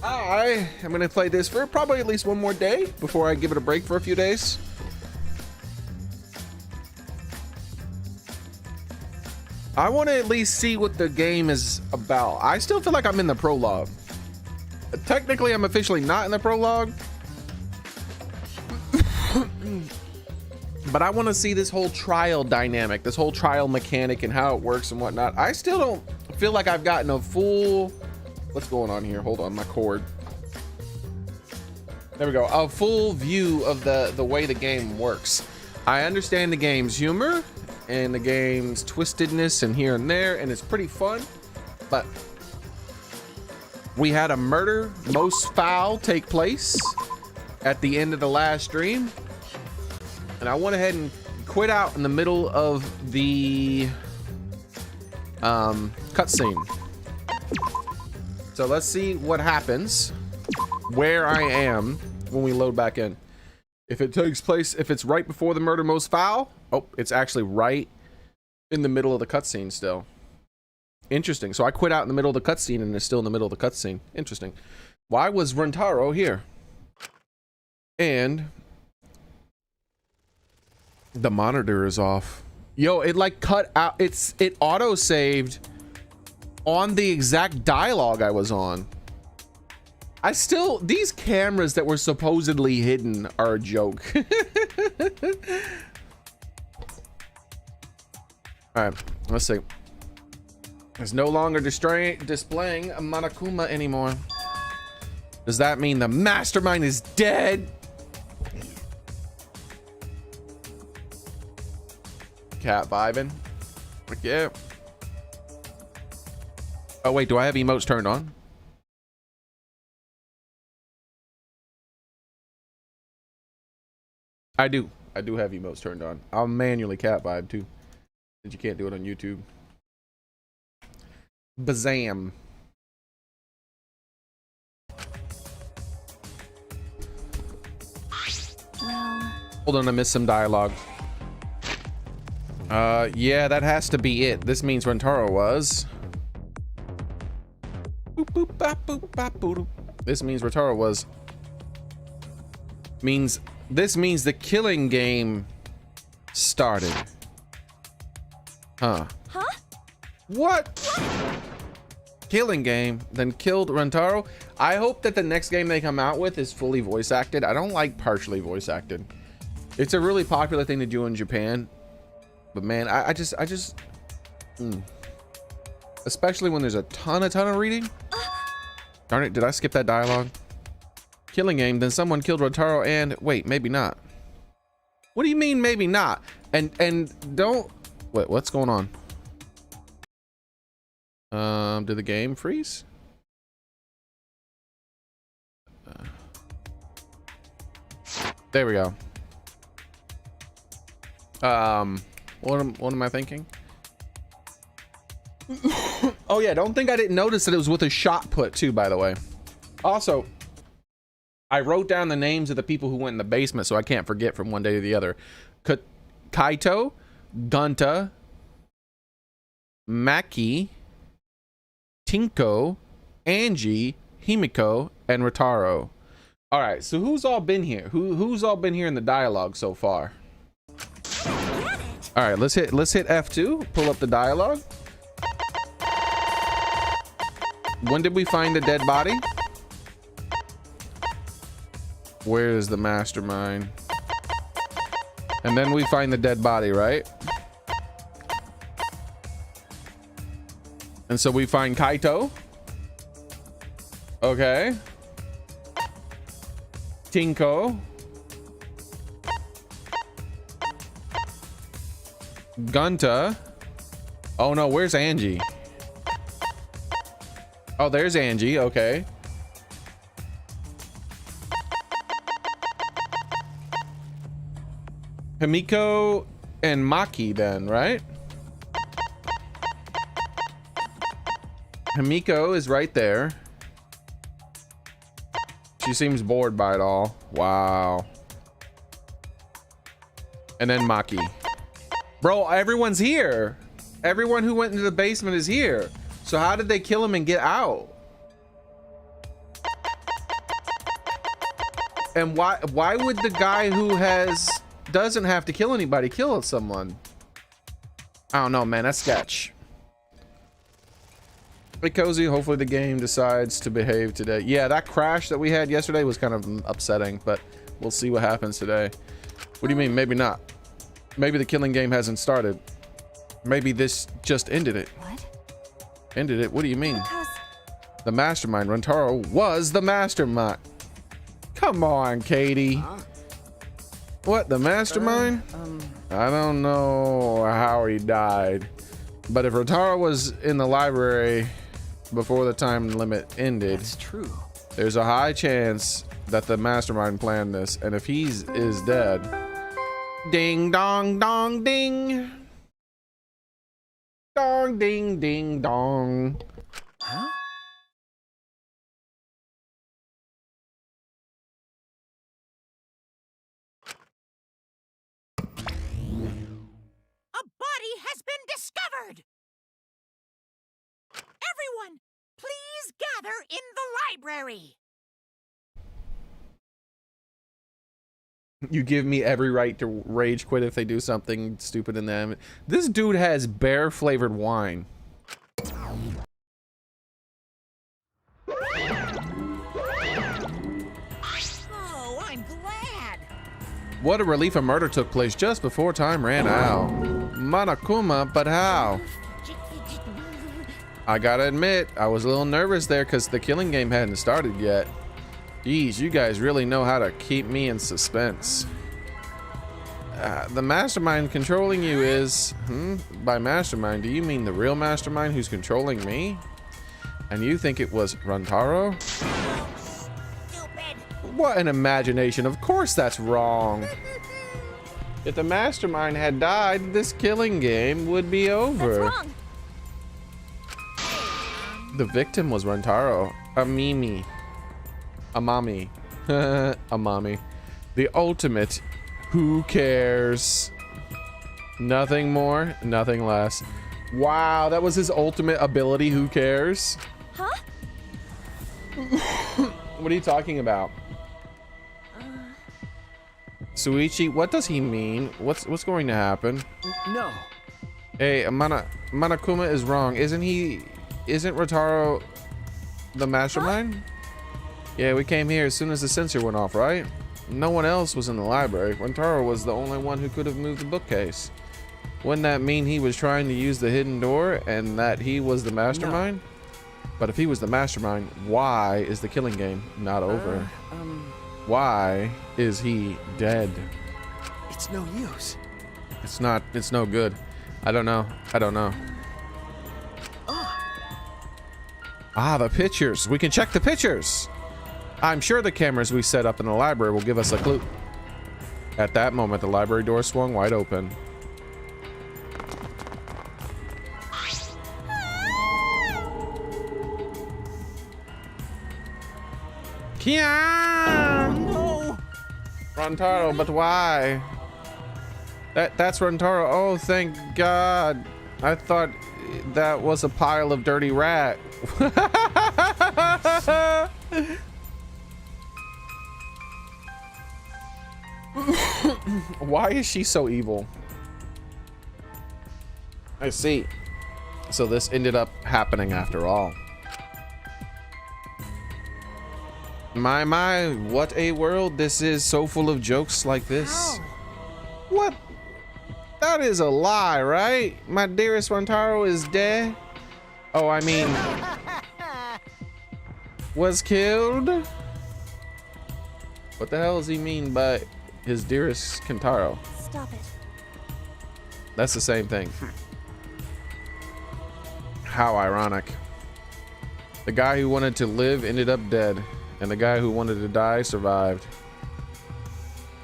I am gonna play this for probably at least one more day before I give it a break for a few days. I want to at least see what the game is about. I still feel like I'm in the prologue. Technically, I'm officially not in the prologue. But I want to see this whole trial dynamic, this whole trial mechanic and how it works and whatnot. I still don't feel like I've gotten a full... What's going on here? Hold on, my cord. There we go. A full view of the way the game works. I understand the game's humor and the game's twistedness and here and there, and it's pretty fun. But we had a murder most foul take place at the end of the last stream. And I went ahead and quit out in the middle of the cutscene. So let's see what happens, where I am when we load back in. If it takes place, if it's right before the murder most foul, oh, it's actually right in the middle of the cutscene still. Interesting. So I quit out in the middle of the cutscene and it's still in the middle of the cutscene. Interesting. Why was Rentaro here? And the monitor is off. Yo, it like cut out. It auto saved on the exact dialogue I was on. I still, these cameras that were supposedly hidden are a joke. All right, let's see. It's no longer displaying a Monokuma anymore. Does that mean the mastermind is dead? Cat vibing. Yeah. Oh wait, do I have emotes turned on? I do have emotes turned on. I'll manually cat vibe too, since you can't do it on YouTube. Bazam. Hold on, I missed some dialogue. Yeah, that has to be it. This means Rentaro was. Boop, boop, bop, boop, bop, boop. This means Rentaro was. This means the killing game started. Huh? What? Killing game, then killed Rentaro. I hope that the next game they come out with is fully voice acted. I don't like partially voice acted. It's a really popular thing to do in Japan. But man, I just especially when there's a ton of reading. Darn it, did I skip that dialogue? Killing game, then someone killed Rentaro and wait, maybe not. What do you mean maybe not? And don't wait, what's going on? Did the game freeze? There we go. What am I thinking? Oh yeah, don't think I didn't notice that it was with a shot put too, by the way. Also, I wrote down the names of the people who went in the basement so I can't forget from one day to the other. Kaito, Gunta, Maki, Tinko, Angie, Himiko, and Rentaro. All right, so who's all been here? Who's all been here in the dialogue so far? All right, let's hit F2, pull up the dialogue. When did we find the dead body? Where is the mastermind? And then we find the dead body, right? And so we find Kaito. Okay. Tinko. Gunta. Oh no, where's Angie? Oh, there's Angie. Okay. Himiko and Maki then, right? Himiko is right there. She seems bored by it all. Wow. And then Maki. Bro, everyone's here. Everyone who went into the basement is here. So how did they kill him and get out? And why would the guy who doesn't have to kill anybody kill someone? I don't know, man. That's sketch. Hey, Cozy, hopefully the game decides to behave today. Yeah, that crash that we had yesterday was kind of upsetting, but we'll see what happens today. What do you mean, maybe not? Maybe the killing game hasn't started. Maybe this just ended it. What? Ended it? What do you mean? Because... The mastermind, Rantaro, was the mastermind. Come on, Katie. Huh? What, the mastermind? I don't know how he died. But if Rantaro was in the library before the time limit ended, That's true. there's a high chance that the mastermind planned this. And if he is dead, ding dong dong ding. Dong ding ding dong. Huh? A body has been discovered! Everyone, please gather in the library! You give me every right to rage quit if they do something stupid in them. This dude has bear flavored wine. Oh, I'm glad! What a relief a murder took place just before time ran out. Monokuma, but how? I gotta admit, I was a little nervous there because the killing game hadn't started yet. Geez, you guys really know how to keep me in suspense. The mastermind controlling you is... By mastermind, do you mean the real mastermind who's controlling me? And you think it was Rantaro? Stupid! What an imagination. Of course that's wrong. If the mastermind had died, this killing game would be over. That's wrong. The victim was Rantaro. A Mimi. A mommy. A mommy. The ultimate. Who cares? Nothing more, nothing less. Wow, that was his ultimate ability. Who cares? Huh? What are you talking about? Suichi, what does he mean? What's going to happen? No. Hey, Monokuma is wrong. Isn't Rantaro the mastermind? Yeah, we came here as soon as the sensor went off, right? No one else was in the library. Rantaro was the only one who could have moved the bookcase. Wouldn't that mean he was trying to use the hidden door and that he was the mastermind? No. But if he was the mastermind, why is the killing game not over? Why is he dead? It's no use. It's no good. I don't know. Ah, the pictures. We can check the pictures. I'm sure the cameras we set up in the library will give us a clue. At that moment, the library door swung wide open. Kian! No. Rantaro, but why? That's Rantaro. Oh, thank God. I thought that was a pile of dirty rat. Why is she so evil? I see. So this ended up happening after all. My, what a world this is, so full of jokes like this. Ow. What? That is a lie, right? My dearest Rantaro is dead. Oh, I mean, was killed? What the hell does he mean by his dearest Kentaro? Stop it. That's the same thing. How ironic. The guy who wanted to live ended up dead, and the guy who wanted to die survived.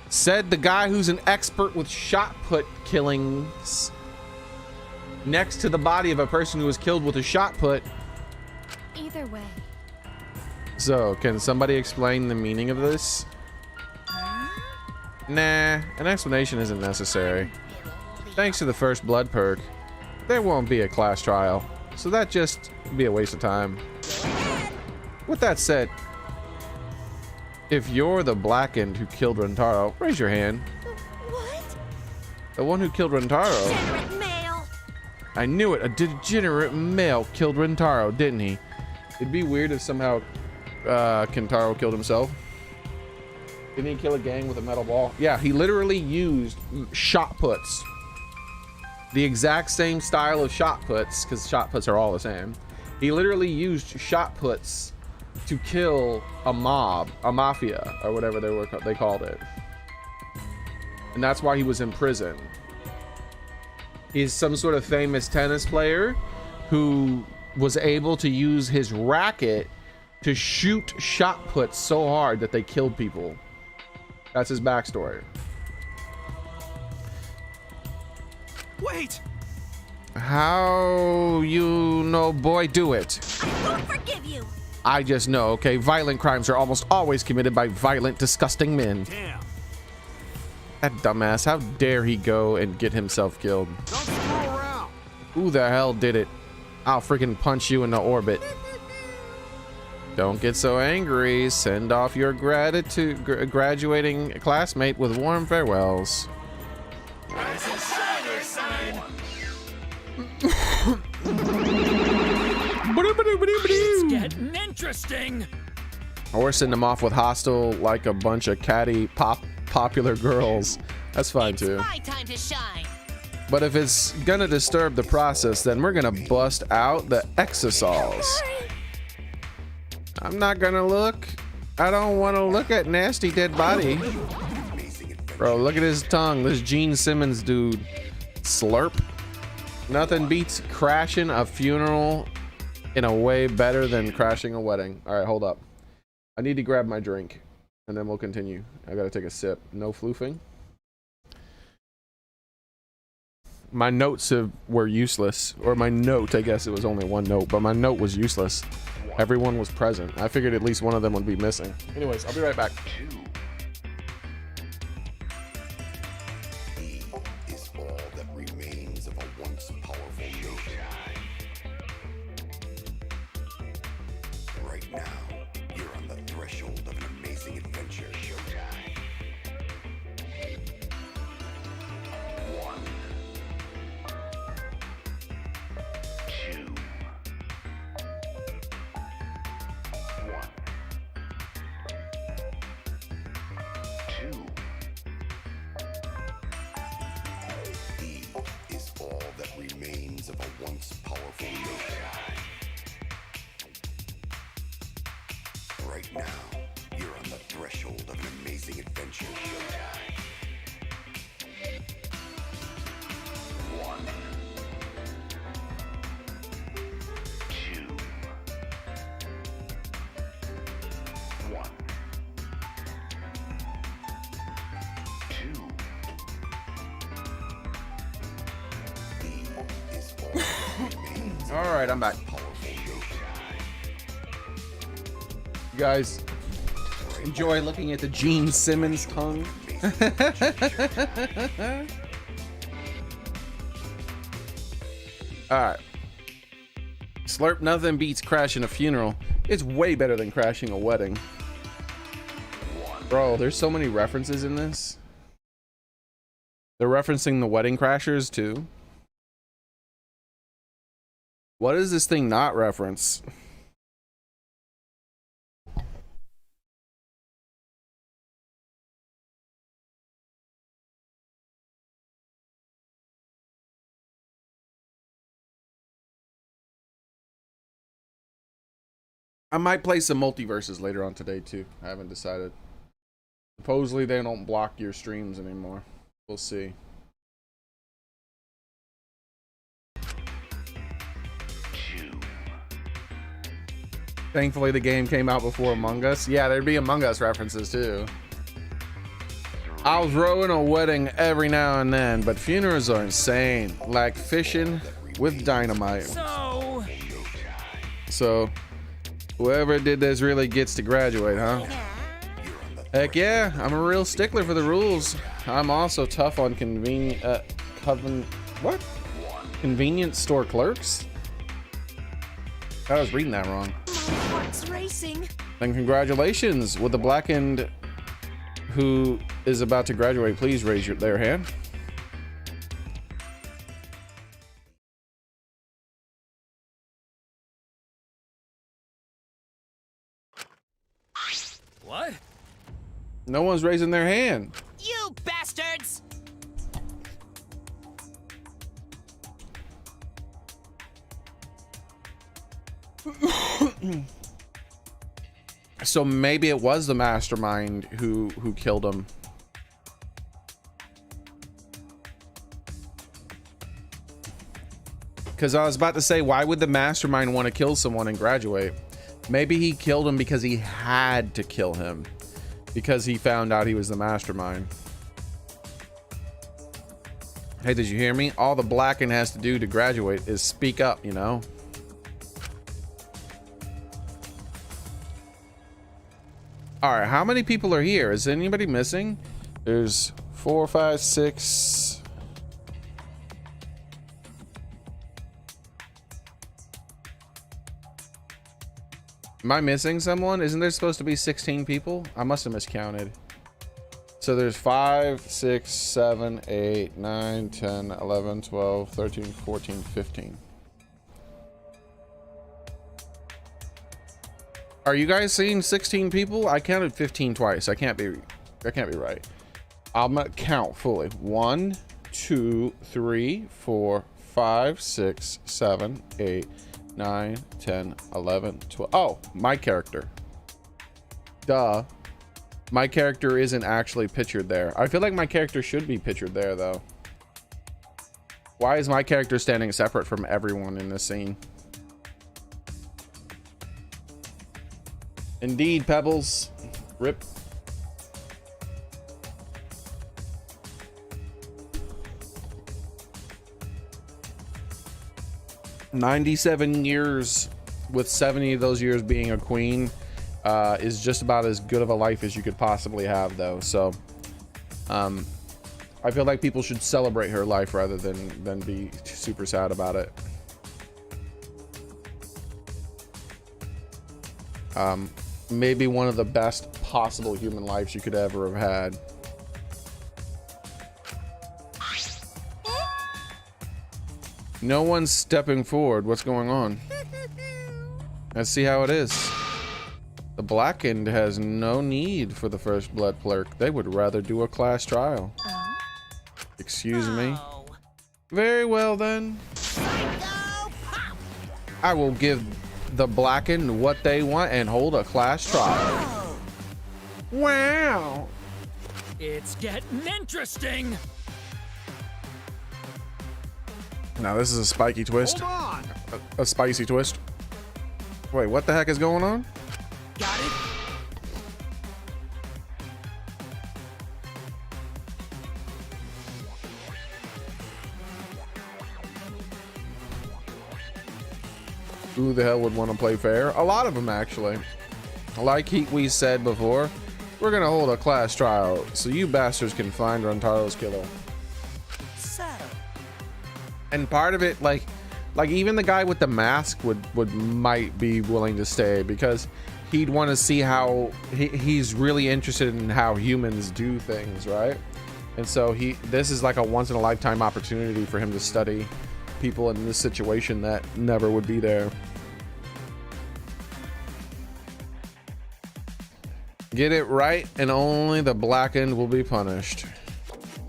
Said the guy who's an expert with shot put killings next to the body of a person who was killed with a shot put. Either way. So, can somebody explain the meaning of this? Nah, an explanation isn't necessary. Thanks to the first blood perk, there won't be a class trial, so that just be a waste of time. With that said, If you're the Blackened who killed Rentaro, raise your hand. What? The one who killed Rentaro. Degenerate male. I knew it. A degenerate male killed Rentaro, didn't he? It'd be weird if somehow Kentaro killed himself. Didn't he kill a gang with a metal ball? Yeah, he literally used shot puts. The exact same style of shot puts, because shot puts are all the same. He literally used shot puts to kill a mob, a mafia, or whatever they called it. And that's why he was in prison. He's some sort of famous tennis player who was able to use his racket to shoot shot puts so hard that they killed people. That's his backstory. Wait! How you know, boy, do it? I won't forgive you. I just know, okay? Violent crimes are almost always committed by violent, disgusting men. Damn. That dumbass, how dare he go and get himself killed? Don't screw around. Who the hell did it? I'll freaking punch you in the orbit. Don't get so angry. Send off your graduating classmate with warm farewells. Rise and shine, your son. It's getting interesting. Or send them off with hostile, like a bunch of catty popular girls. That's fine too. My time to shine. But if it's gonna disturb the process, then we're gonna bust out the exosols. I'm not gonna look. I don't want to look at nasty dead body. Bro, look at his tongue. This Gene Simmons dude. Slurp. Nothing beats crashing a funeral in a way better than crashing a wedding. All right, hold up. I need to grab my drink and then we'll continue. I gotta take a sip. No floofing. My notes were useless, or my note, I guess it was only one note, but my note was useless. Everyone was present. I figured at least one of them would be missing. Anyways, I'll be right back. Is all that remains of a once powerful nation. Right now, you're on the threshold of an amazing adventure. Showtime. 1, 2, 1, 2. E is all that remains of a once powerful nation. Right now, you're on the threshold of an amazing adventure. Showtime. 1, 2, 1, 2. E is all that remains of All right, I'm back. a powerful nation. You guys enjoy looking at the Gene Simmons tongue? Alright. Slurp, nothing beats crashing a funeral. It's way better than crashing a wedding. Bro, there's so many references in this. They're referencing the Wedding Crashers too. What does this thing not reference? I might play some multiverses later on today too. I haven't decided. Supposedly they don't block your streams anymore. We'll see. Thankfully the game came out before Among Us. Yeah, there'd be Among Us references too. I'll throw in a wedding every now and then, but funerals are insane. Like fishing with dynamite. So whoever did this really gets to graduate, huh? Heck yeah, I'm a real stickler for the rules. I'm also tough on convenient store clerks? I was reading that wrong. Heart's racing. And congratulations with the blackened who is about to graduate. Please raise their hand. What? No one's raising their hand. You bastards! So maybe it was the mastermind who killed him. Because I was about to say, why would the mastermind want to kill someone and graduate? Maybe he killed him because he had to kill him, because he found out he was the mastermind. Hey, did you hear me? All the Blacken has to do to graduate is speak up, you know? All right, how many people are here? Is anybody missing? There's 4, 5, 6. Am I missing someone? Isn't there supposed to be 16 people? I must have miscounted. So there's 5, 6, 7, 8, 9, 10, 11, 12, 13, 14, 15. Are you guys seeing 16 people? I counted 15 twice. I can't be right. I'm gonna count fully. 1, 2, 3, 4, 5, 6, 7, 8, 9, 10, 11, 12. Oh, my character. Duh. My character isn't actually pictured there. I feel like my character should be pictured there, though. Why is my character standing separate from everyone in this scene? Indeed, Pebbles. Rip. "97 years, with 70 of those years being a queen, is just about as good of a life as you could possibly have, though. So, I feel like people should celebrate her life rather than be super sad about it. Maybe one of the best possible human lives you could ever have had. No one's stepping forward. What's going on? Let's see how it is. The Blackened has no need for the first blood clerk. They would rather do a class trial. Excuse me. Very well then. I will give the Blackened what they want and hold a class trial. Wow. It's getting interesting. Now this is a spiky twist. Hold on. A spicy twist. Wait, what the heck is going on? Got it. Who the hell would want to play fair? A lot of them, actually. Like we said before, we're gonna hold a class trial so you bastards can find Rontaro's killer. So, And part of it, like even the guy with the mask might be willing to stay, because he'd want to see how he's really interested in how humans do things, right? And so this is like a once in a lifetime opportunity for him to study people in this situation that never would be there. Get it right and only the Blackened will be punished.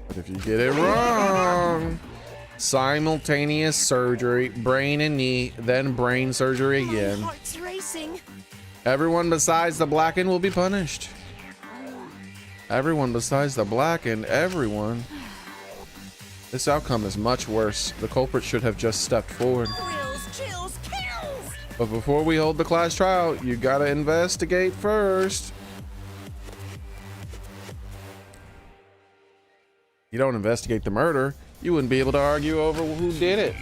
But if you get it wrong, simultaneous surgery, brain and knee, then brain surgery again. my heart's racing. Everyone besides the Blackened will be punished. Everyone besides the Blackened, everyone. This outcome is much worse. The culprit should have just stepped forward. Thrills, chills, kills. But before we hold the class trial, you gotta investigate first. You don't investigate the murder, you wouldn't be able to argue over who did it.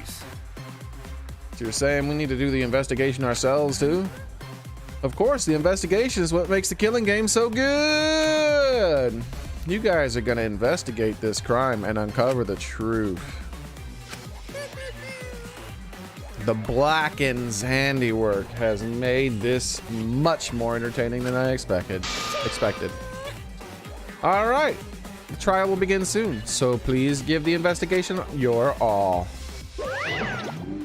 So you're saying we need to do the investigation ourselves too? Of course, the investigation is what makes the killing game so good. You guys are gonna investigate this crime and uncover the truth. The Blacken's handiwork has made this much more entertaining than I expected. All right, the trial will begin soon, so please give the investigation your all.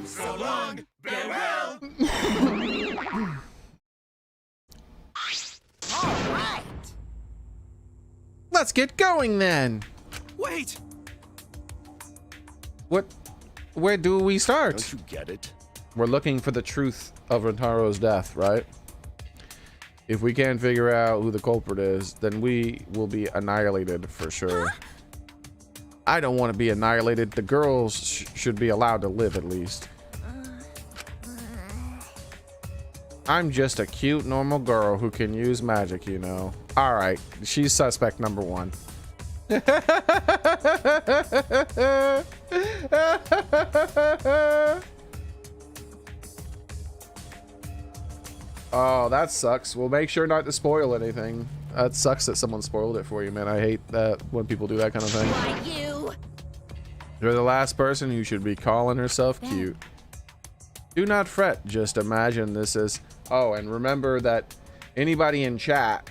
So long, farewell. All right. Let's get going then. Wait! Where do we start? Don't you get it? We're looking for the truth of Rintaro's death, right? If we can't figure out who the culprit is, then we will be annihilated for sure. I don't want to be annihilated. The girls should be allowed to live at least. I'm just a cute, normal girl who can use magic, you know. All right, she's suspect number one. Oh, that sucks. We'll make sure not to spoil anything. That sucks that someone spoiled it for you, man. I hate that when people do that kind of thing. Why you? You're the last person who should be calling herself cute. Do not fret. Just imagine this is... Oh, and remember that anybody in chat,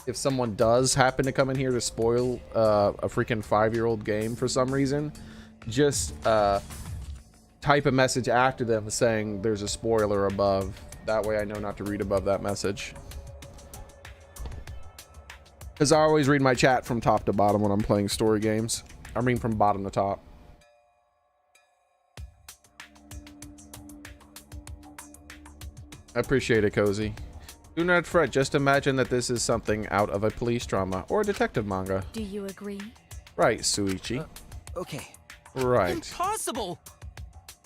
if someone does happen to come in here to spoil a freaking 5-year-old game for some reason, just type a message after them saying there's a spoiler above. That way I know not to read above that message. Because I always read my chat from top to bottom when I'm playing story games. I mean from bottom to top. I appreciate it, Cozy. Do not fret, just imagine that this is something out of a police drama or a detective manga. Do you agree? Right, Suichi. Okay. Right. Impossible!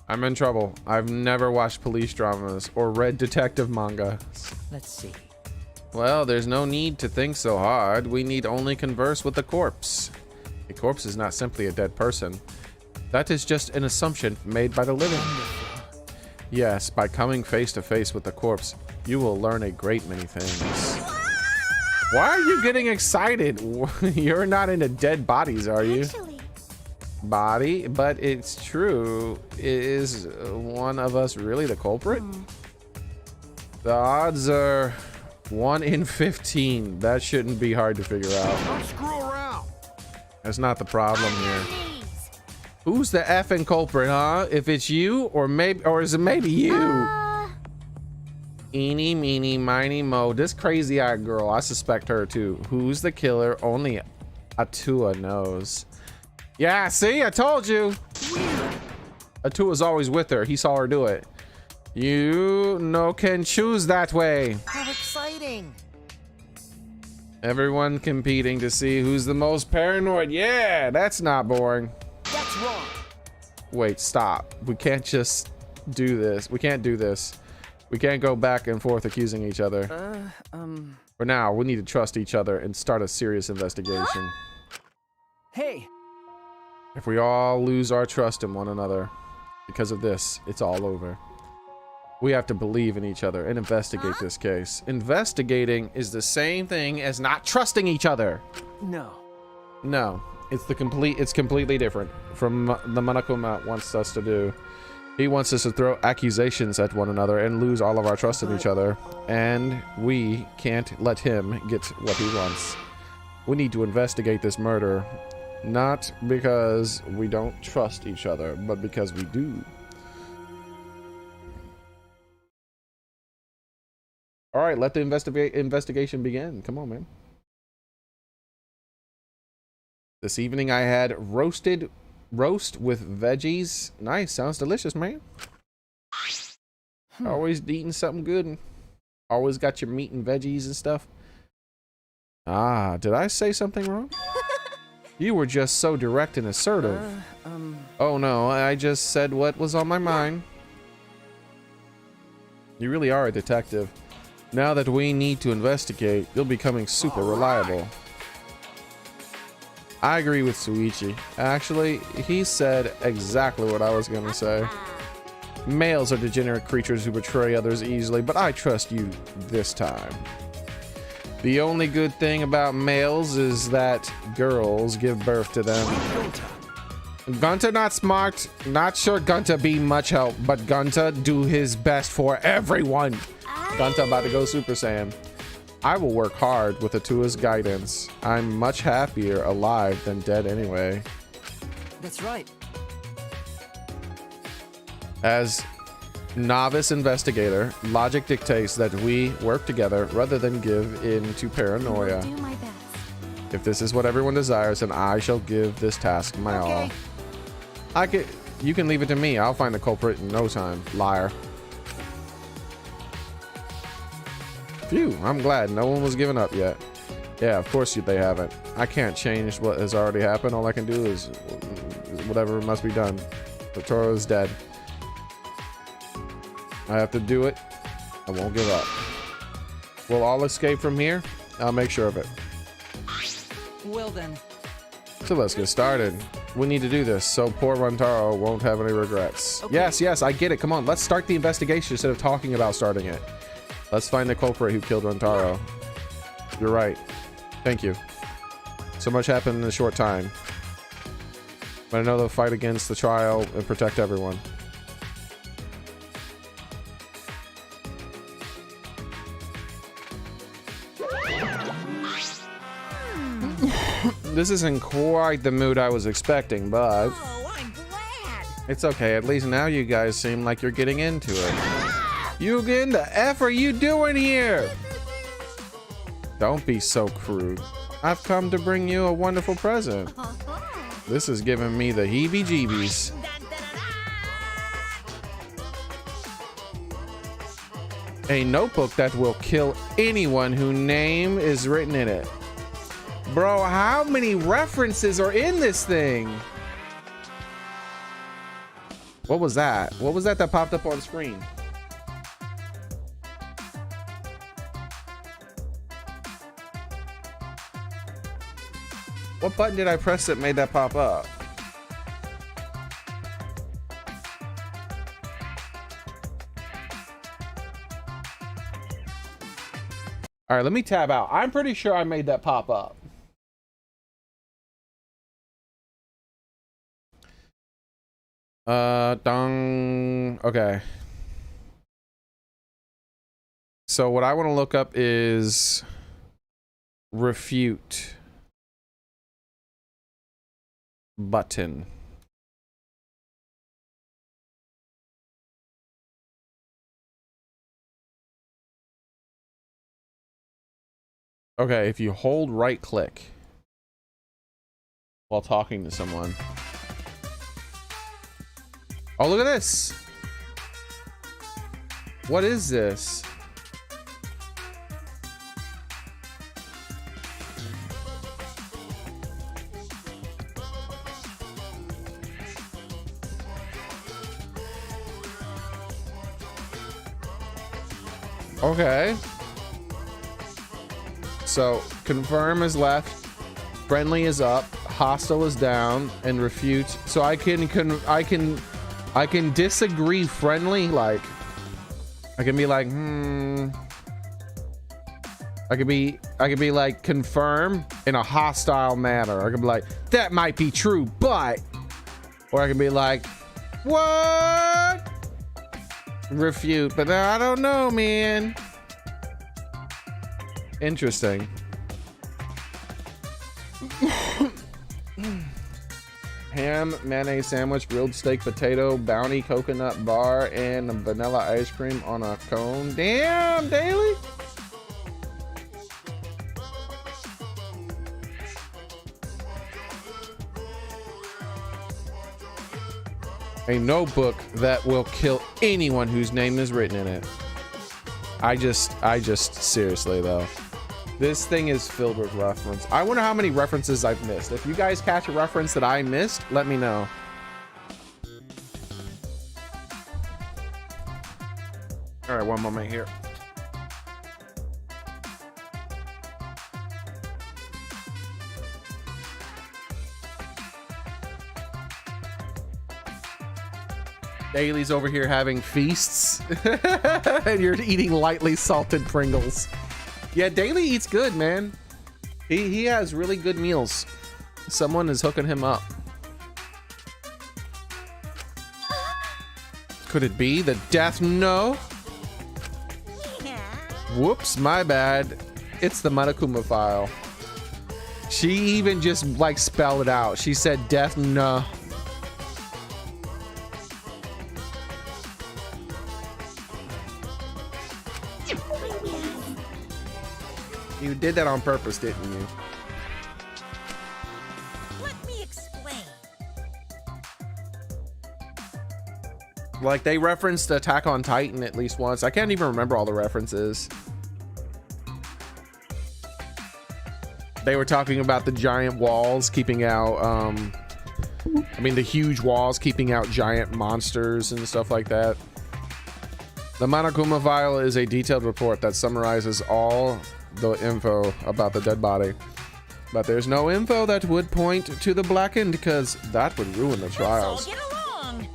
I'm in trouble. I've never watched police dramas or read detective manga. Let's see. Well, there's no need to think so hard. We need only converse with the corpse. A corpse is not simply a dead person. That is just an assumption made by the living. Yes, by coming face to face with the corpse, you will learn a great many things. Why are you getting excited? You're not into dead bodies, are you? Actually, Body, but it's true. Is one of us really the culprit? The odds are 1 in 15. That shouldn't be hard to figure out. Don't screw around. That's not the problem here. please. Who's the effing culprit, huh? If it's you, or is it maybe you? Eeny, meeny, miny, mo. This crazy-eyed girl, I suspect her too. Who's the killer? Only Atua knows. Yeah, see, I told you. Atua's always with her. He saw her do it. You no can choose that way. How exciting. Everyone competing to see who's the most paranoid. Yeah, that's not boring. That's wrong. Wait, stop. We can't just do this. We can't do this. We can't go back and forth accusing each other. For now, we need to trust each other and start a serious investigation. Hey! If we all lose our trust in one another, because of this, it's all over. We have to believe in each other and investigate this case. Investigating is the same thing as not trusting each other. No. No, it's completely different from the Monokuma wants us to do. He wants us to throw accusations at one another and lose all of our trust in each other. And we can't let him get what he wants. We need to investigate this murder. Not because we don't trust each other, but because we do. All right, let the investigation begin. Come on, man. This evening I had roast with veggies. Nice, sounds delicious, man. Always eating something good. And always got your meat and veggies and stuff. Ah, did I say something wrong? You were just so direct and assertive. Oh no, I just said what was on my mind. You really are a detective. Now that we need to investigate, you're becoming super reliable. I agree with Suichi. Actually, he said exactly what I was gonna say. Males are degenerate creatures who betray others easily, but I trust you this time. The only good thing about males is that girls give birth to them. Gunta not smart. Not sure Gunta be much help, but Gunta do his best for everyone. Gunta about to go Super Saiyan. I will work hard with Atua's guidance. I'm much happier alive than dead anyway. That's right. As novice investigator, logic dictates that we work together rather than give in to paranoia. Do my best. If this is what everyone desires, then I shall give this task my all. You can leave it to me. I'll find the culprit in no time. Liar. Phew, I'm glad no one was giving up yet. Yeah, of course they haven't. I can't change what has already happened. All I can do is whatever must be done. Totoro is dead. I have to do it. I won't give up. We'll all escape from here. I'll make sure of it. Well then. So let's get started. We need to do this so poor Runtaro won't have any regrets. Okay. Yes, I get it. Come on, let's start the investigation instead of talking about starting it. Let's find the culprit who killed Runtaro. You're right. Thank you. So much happened in a short time. But I know they'll fight against the trial and protect everyone. This isn't quite the mood I was expecting, but Oh, I'm glad. it's okay. At least now you guys seem like you're getting into it. Yugen, the F are you doing here? Don't be so crude. I've come to bring you a wonderful present. This is giving me the heebie-jeebies. A notebook that will kill anyone whose name is written in it. Bro, how many references are in this thing? What was that? What was that popped up on screen? What button did I press that made that pop up? All right, let me tab out. I'm pretty sure I made that pop up. Okay. So what I want to look up is refute button. Okay, if you hold right click while talking to someone. Oh, look at this. What is this? Okay. So, confirm is left, friendly is up, hostile is down, and refute. So I can disagree friendly, like I can be like, I could be like confirm in a hostile manner. I could be like, that might be true, but, or I can be like, what? Refute, but I don't know, man. Interesting. Ham, mayonnaise sandwich, grilled steak, potato, bounty, coconut bar, and vanilla ice cream on a cone. Damn, Daily. A notebook that will kill anyone whose name is written in it. I just seriously though. This thing is filled with reference. I wonder how many references I've missed. If you guys catch a reference that I missed, let me know. All right, one moment here. Daly's over here having feasts and you're eating lightly salted Pringles. Yeah, Daly eats good, man. He has really good meals. Someone is hooking him up. Could it be the death no? Yeah. Whoops, my bad. It's the Monokuma file. She even just like spelled it out. She said death no. You did that on purpose, didn't you? Let me explain. Like, they referenced Attack on Titan at least once. I can't even remember all the references. They were talking about the giant walls keeping out, I mean, the huge walls keeping out giant monsters and stuff like that. The Monokuma file is a detailed report that summarizes all the info about the dead body. But there's no info that would point to the blackened, because that would ruin the trials. Let's all get along.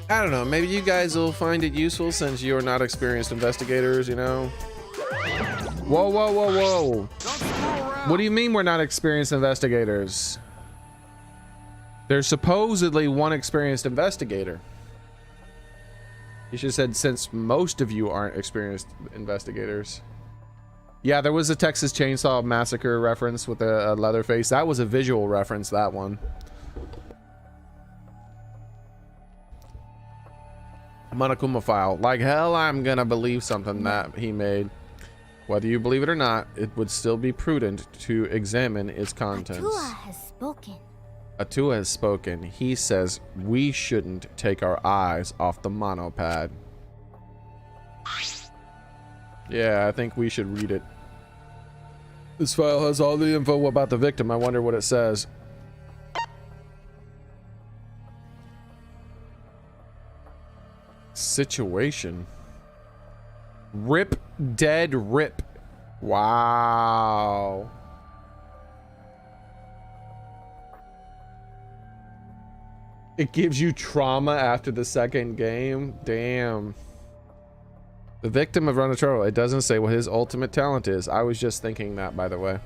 I don't know, maybe you guys will find it useful since you're not experienced investigators, you know? Whoa, whoa, whoa, whoa. What do you mean we're not experienced investigators? There's supposedly one experienced investigator. You should have said since most of you aren't experienced investigators. Yeah, there was a Texas Chainsaw Massacre reference with a Leatherface. That was a visual reference, that one. Monokuma file. Like hell, I'm gonna believe something that he made. Whether you believe it or not, it would still be prudent to examine its contents. Atua has spoken. Atua has spoken. He says we shouldn't take our eyes off the monopad. Yeah, I think we should read it. This file has all the info about the victim. I wonder what it says. Situation. Rip, dead, rip. Wow. It gives you trauma after the second game. Damn. The victim of Ranataro. It doesn't say what his ultimate talent is. I was just thinking that, by the way.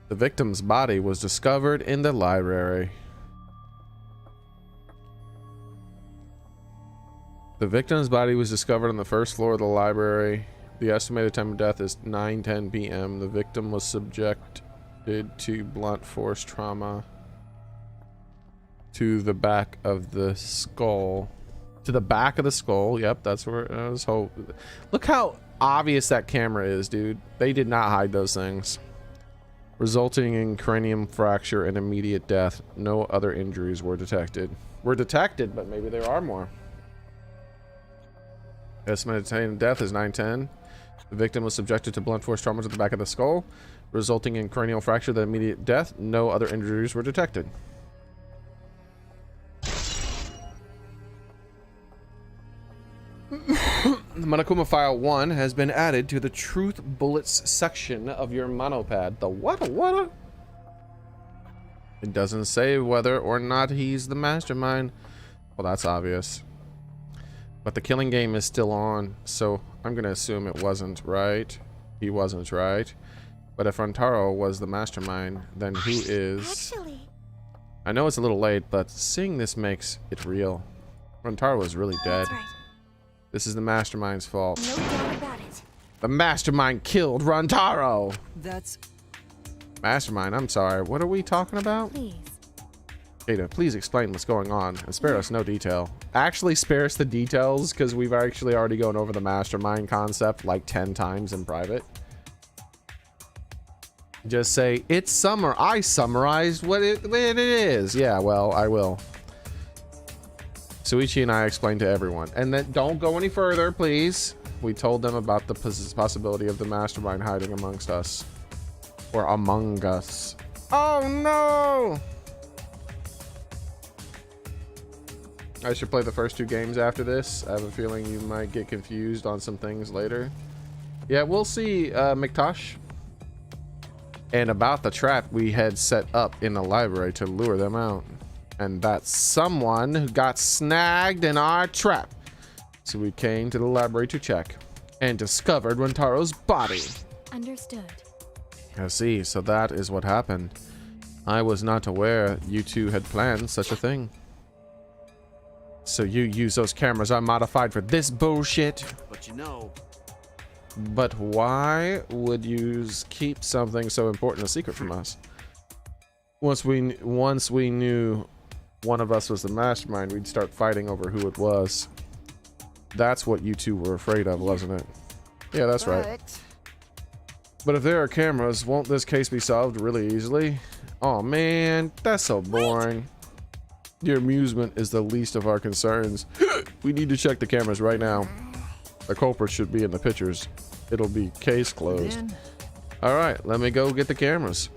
The victim's body was discovered in the library. The victim's body was discovered on the first floor of the library. The estimated time of death is 9:10 p.m. The victim was subjected to blunt force trauma to the back of the skull. To the back of the skull. Yep, that's where I was hoping. Look how obvious that camera is, dude. They did not hide those things. Resulting in cranium fracture and immediate death. No other injuries were detected. Were detected, but maybe there are more. Estimated time of death is 9:10. The victim was subjected to blunt force trauma to the back of the skull, resulting in cranial fracture, the immediate death. No other injuries were detected. The Monokuma File 1 has been added to the Truth Bullets section of your monopad. The what? It doesn't say whether or not he's the mastermind. Well, that's obvious. But the killing game is still on, so I'm gonna assume it wasn't, right? He wasn't, right? But if Rantaro was the mastermind, then who is? Actually, I know it's a little late, but seeing this makes it real. Rantaro is really dead. that's right. This is the mastermind's fault. No doubt about it. The mastermind killed Rantaro! That's... Mastermind, I'm sorry. What are we talking about? Please. Ada, please explain what's going on and spare us no detail. Actually, spare us the details because we've actually already gone over the mastermind concept like 10 times in private. Just say, it's summer. I summarized what it is. Yeah, well, I will. Suichi and I explained to everyone. And then don't go any further, please. We told them about the possibility of the mastermind hiding amongst us. Or among us. Oh, no! I should play the first 2 games after this. I have a feeling you might get confused on some things later. Yeah, we'll see, McTosh. And about the trap we had set up in the library to lure them out. And that someone who got snagged in our trap. So we came to the library to check. And discovered Rantaro's body. Understood. I see, so that is what happened. I was not aware you two had planned such a thing. So you use those cameras I modified for this bullshit? But you know, But why would you keep something so important a secret from us? Once we knew one of us was the mastermind, we'd start fighting over who it was. That's what you two were afraid of, wasn't it? Yeah, that's right. But if there are cameras, won't this case be solved really easily? Oh man, that's so boring. Your amusement is the least of our concerns. We need to check the cameras right now. The culprit should be in the pictures. It'll be case closed. All right, let me go get the cameras.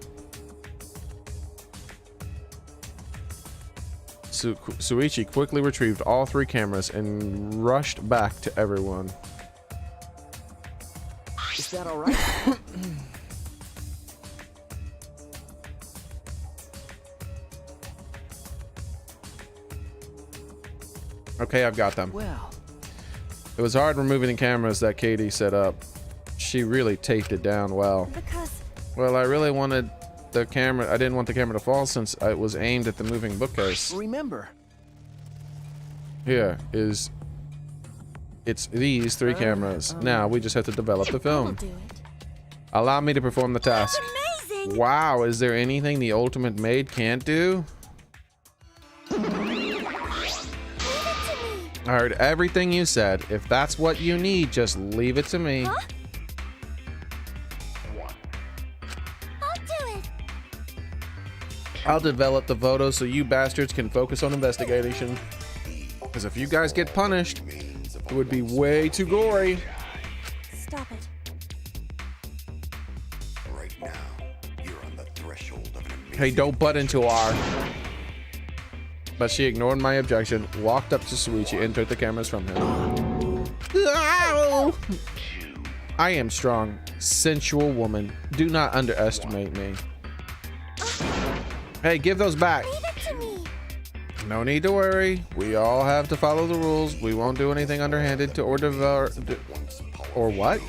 Suichi quickly retrieved all 3 cameras and rushed back to everyone. is that all right? Okay, I've got them. Well, It was hard removing the cameras that Katie set up. She really taped it down well. Because Well, I really wanted the camera. I didn't want the camera to fall since it was aimed at the moving bookcase. remember, Here is. It's these 3 cameras. Now we just have to develop the I will film. do it. Allow me to perform the task. Amazing! Wow, is there anything the ultimate maid can't do? Leave it to me. I heard everything you said. If that's what you need, just leave it to me. Huh? I'll do it. I'll develop the photos so you bastards can focus on investigation. Because if you guys get punished, it would be way too gory. Stop it. Right now, you're on the threshold of an amazing. Hey, don't butt into our. But she ignored my objection, walked up to Suichi, and took the cameras from him. Ow! I am strong, sensual woman. Do not underestimate me. Hey, give those back. Leave it to me. No need to worry. We all have to follow the rules. We won't do anything underhanded to or what?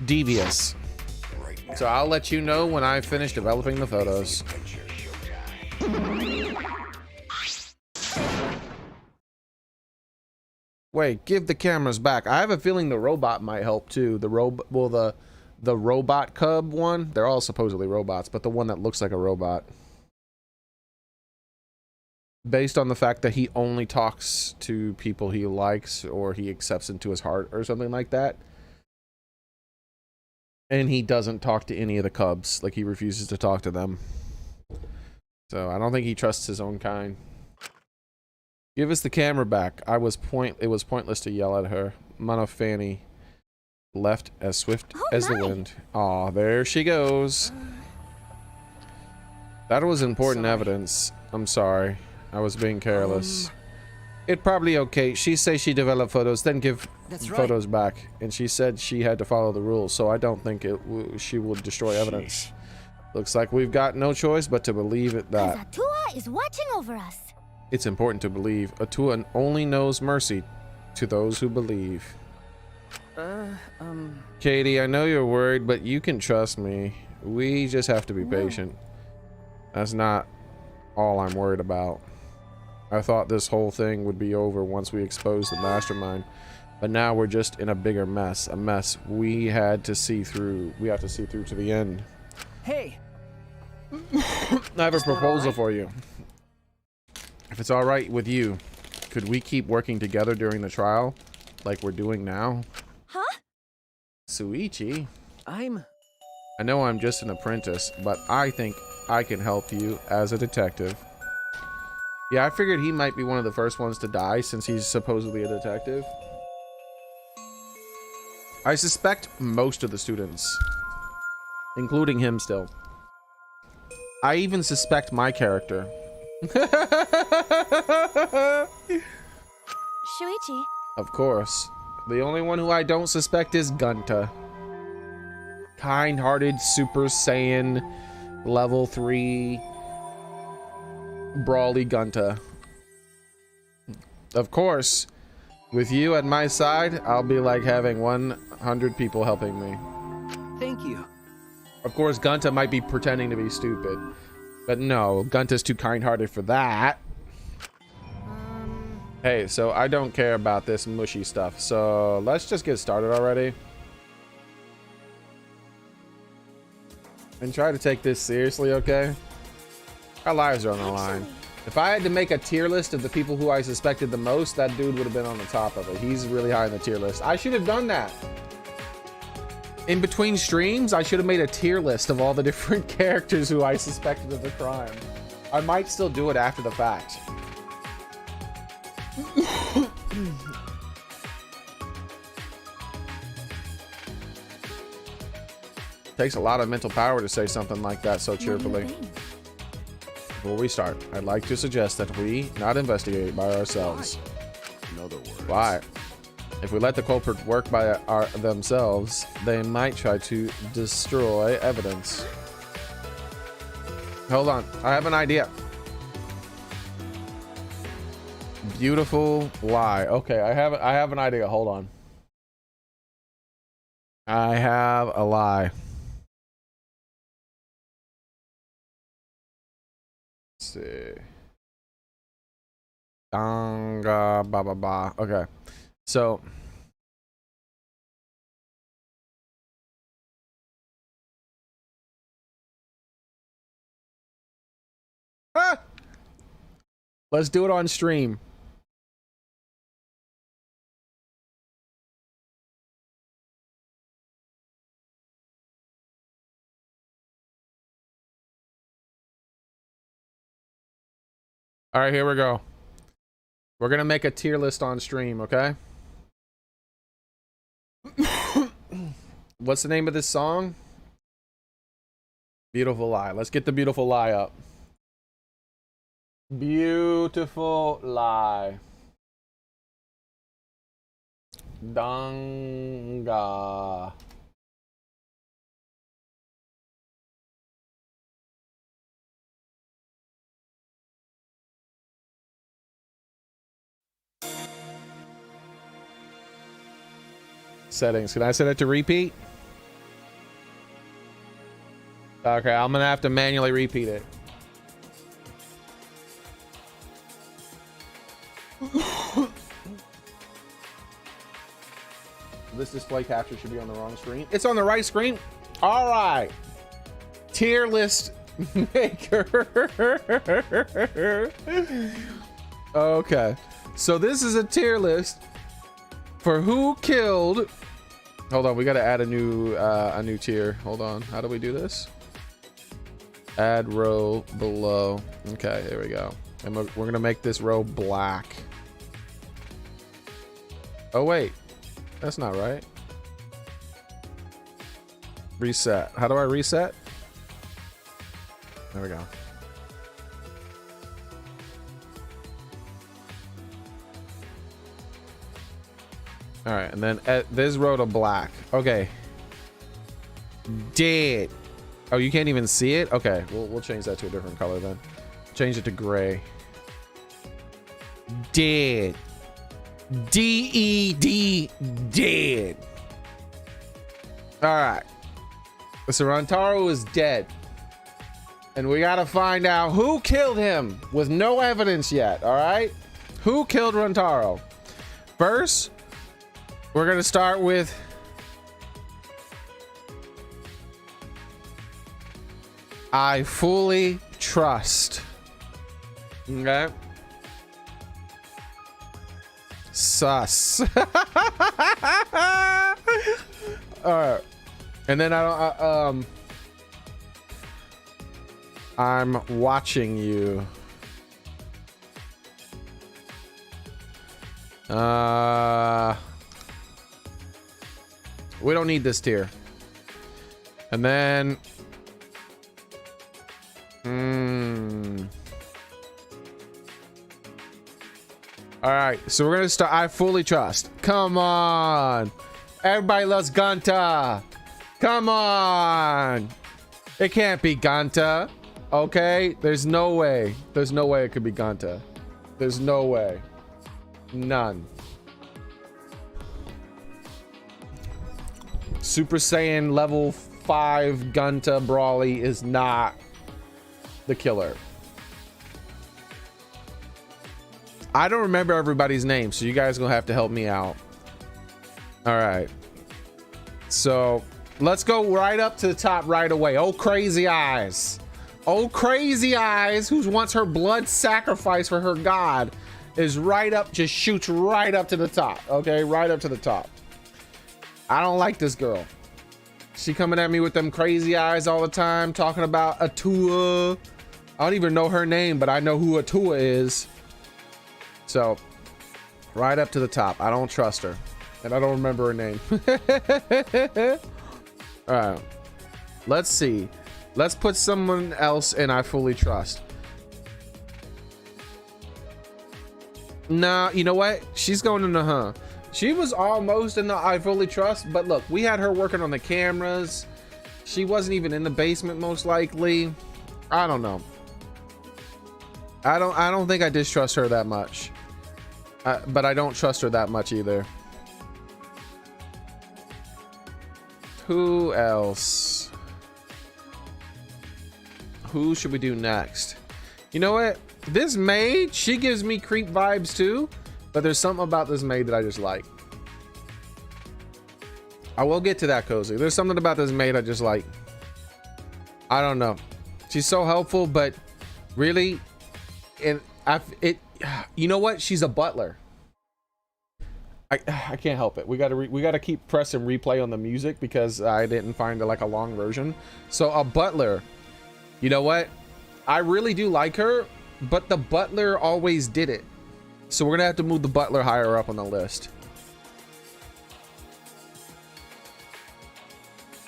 Devious. So I'll let you know when I finish developing the photos. Wait, give the cameras back. I have a feeling the robot might help too. The robot cub one. They're all supposedly robots, but the one that looks like a robot. Based on the fact that he only talks to people he likes or he accepts into his heart or something like that. And he doesn't talk to any of the cubs. Like, he refuses to talk to them. So I don't think he trusts his own kind. Give us the camera back. It was pointless to yell at her. Fanny left as swift as the wind. Aw, there she goes. That was important evidence. I'm sorry. I was being careless. It probably okay. She says she developed photos, then give photos back. And she said she had to follow the rules, so I don't think she would destroy evidence. Looks like we've got no choice but to believe it that. Atua is watching over us. It's important to believe. Atua only knows mercy to those who believe. Katie, I know you're worried, but you can trust me. We just have to be patient. That's not all I'm worried about. I thought this whole thing would be over once we exposed the mastermind, but now we're just in a bigger mess. A mess we had to see through. We have to see through to the end. hey, I have a proposal for you. If it's all right with you, could we keep working together during the trial, like we're doing now? Huh? Suichi, I know I'm just an apprentice, but I think I can help you as a detective. Yeah, I figured he might be one of the first ones to die since he's supposedly a detective. I suspect most of the students, including him still. I even suspect my character. Shuichi. Of course. The only one who I don't suspect is Gunta. Kind-hearted Super Saiyan level 3 brawly Gunta. Of course, with you at my side, I'll be like having 100 people helping me. thank you. Of course, Gunta might be pretending to be stupid, but no, Gunta's too kind-hearted for that. Hey, so I don't care about this mushy stuff. So let's just get started already. And try to take this seriously, okay? Our lives are on the line. If I had to make a tier list of the people who I suspected the most, that dude would have been on the top of it. He's really high in the tier list. I should have done that. In between streams, I should have made a tier list of all the different characters who I suspected of the crime. I might still do it after the fact. Takes a lot of mental power to say something like that so cheerfully. Before we start, I'd like to suggest that we not investigate by ourselves. In other words, Why? If we let the culprit work by themselves, they might try to destroy evidence. Hold on, I have an idea. Beautiful lie. Okay, I have an idea. Hold on. I have a lie. Let's see. Danga ba ba ba. Okay. So let's do it on stream. All right, here we go. We're gonna make a tier list on stream, okay? What's the name of this song? Beautiful Lie. Let's get the Beautiful Lie up. Beautiful Lie. Danga. Settings. Can I set it to repeat? Okay, I'm gonna have to manually repeat it. This display capture should be on the wrong screen. It's on the right screen. All right. Tier list maker. Okay. So this is a tier list for who killed. Hold on, we got to add a new tier. Hold on. How do we do this? Add row below. Okay, there we go. And we're going to make this row black. Oh, wait. That's not right. Reset. How do I reset? There we go. All right, and then this row to black. Okay. Dead. Oh, you can't even see it? Okay, we'll change that to a different color then. Change it to gray. Dead. D-E-D. Dead. All right. So Rantaro is dead. And we gotta find out who killed him with no evidence yet, all right? Who killed Rantaro? First, we're gonna start with I fully trust. Okay. Sus. All right. And then I'm watching you. We don't need this tier. And then all right, so we're gonna start. I fully trust. Come on, everybody loves Gunta. Come on, it can't be Gunta. Okay, there's no way. There's no way it could be Gunta. There's no way. None. Super Saiyan level 5 Gunta Brawly is not the killer. I don't remember everybody's name, so you guys gonna have to help me out. All right. So let's go right up to the top right away. Oh, Crazy Eyes. Oh, Crazy Eyes, who wants her blood sacrifice for her god, is right up, just shoots right up to the top. Okay, right up to the top. I don't like this girl. She coming at me with them crazy eyes all the time, talking about Atua. I don't even know her name, but I know who Atua is. So, right up to the top. I don't trust her. And I don't remember her name. All right. Let's see. Let's put someone else in I fully trust. Nah, you know what? She's going in the She was almost in the I fully trust, but look, we had her working on the cameras. She wasn't even in the basement, most likely. I don't know. I don't think I distrust her that much. But I don't trust her that much either. Who else? Who should we do next? You know what? This maid, she gives me creep vibes too, but there's something about this maid that I just like. I will get to that, Cozy. There's something about this maid I just like. I don't know. She's so helpful, but really, you know what? She's a butler. I can't help it. We gotta keep pressing replay on the music because I didn't find like a long version. So a butler, you know what? I really do like her, but the butler always did it. So we're gonna have to move the butler higher up on the list.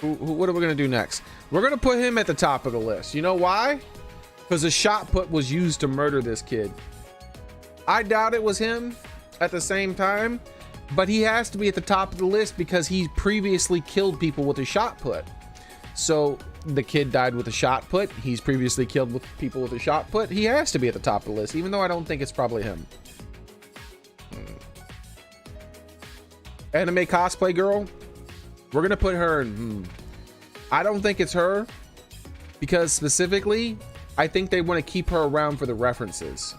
What are we gonna do next? We're gonna put him at the top of the list. You know why? Because a shot put was used to murder this kid. I doubt it was him at the same time, but he has to be at the top of the list because he previously killed people with a shot put. So the kid died with a shot put. He's previously killed with people with a shot put. He has to be at the top of the list, even though I don't think it's probably him. Anime cosplay girl, we're gonna put her in. I don't think it's her because specifically, I think they want to keep her around for the references.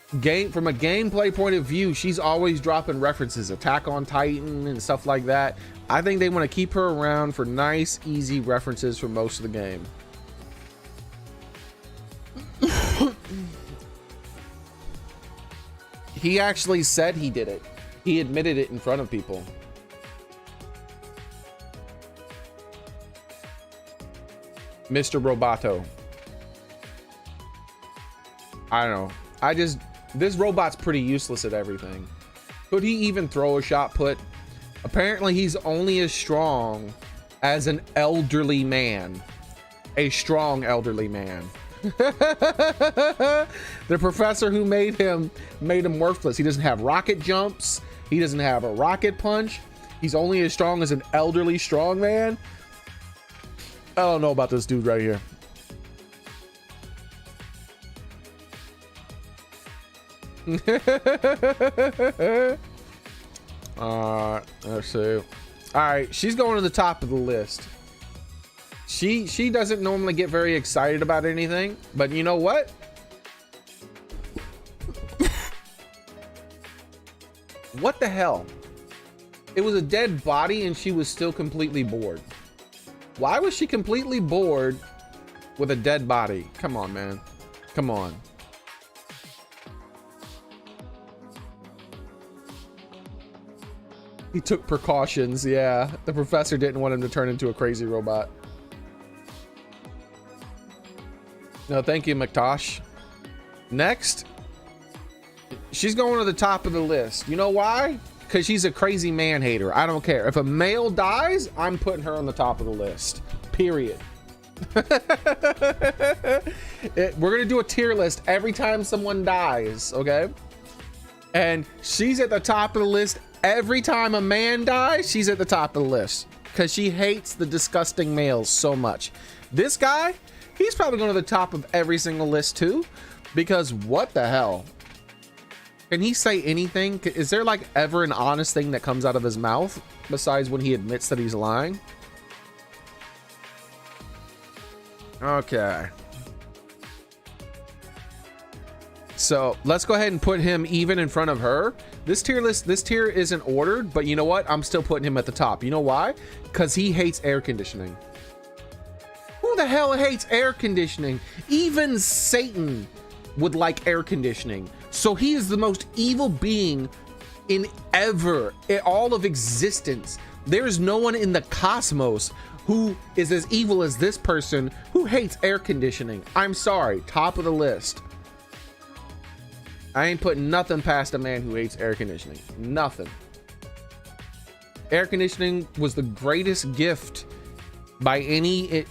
From a gameplay point of view, she's always dropping references, Attack on Titan and stuff like that. I think they want to keep her around for nice, easy references for most of the game. He actually said he did it. He admitted it in front of people. Mr. Roboto. I don't know. This robot's pretty useless at everything. Could he even throw a shot put? Apparently he's only as strong as an elderly man. A strong elderly man. The professor who made him worthless. He doesn't have rocket jumps. He doesn't have a rocket punch. He's only as strong as an elderly strong man. I don't know about this dude right here. Let's see. All right, she's going to the top of the list. She doesn't normally get very excited about anything, but you know what? What the hell? It was a dead body and she was still completely bored. Why was she completely bored with a dead body? Come on, man. Come on. He took precautions. Yeah, the professor didn't want him to turn into a crazy robot. No, thank you, McTosh. Next, she's going to the top of the list. You know why? Because she's a crazy man hater. I don't care. If a male dies, I'm putting her on the top of the list. Period. We're going to do a tier list every time someone dies, okay? And she's at the top of the list. Every time a man dies, she's at the top of the list. Because she hates the disgusting males so much. This guy, he's probably going to the top of every single list too. Because what the hell? Can he say anything? Is there like ever an honest thing that comes out of his mouth besides when he admits that he's lying? Okay. So let's go ahead and put him even in front of her. This tier isn't ordered, but you know what? I'm still putting him at the top. You know why? Because he hates air conditioning. Who the hell hates air conditioning? Even Satan would like air conditioning. So he is the most evil being in all of existence. There is no one in the cosmos who is as evil as this person who hates air conditioning. I'm sorry, top of the list. I ain't putting nothing past a man who hates air conditioning. Nothing. Air conditioning was the greatest gift by any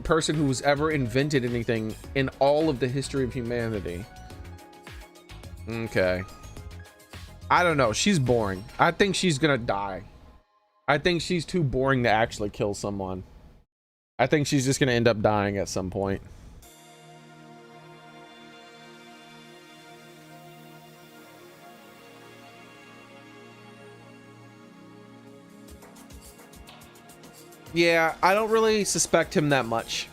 person who's ever invented anything in all of the history of humanity. Okay. I don't know. She's boring. I think she's gonna die. I think she's too boring to actually kill someone. I think she's just gonna end up dying at some point. Yeah, I don't really suspect him that much.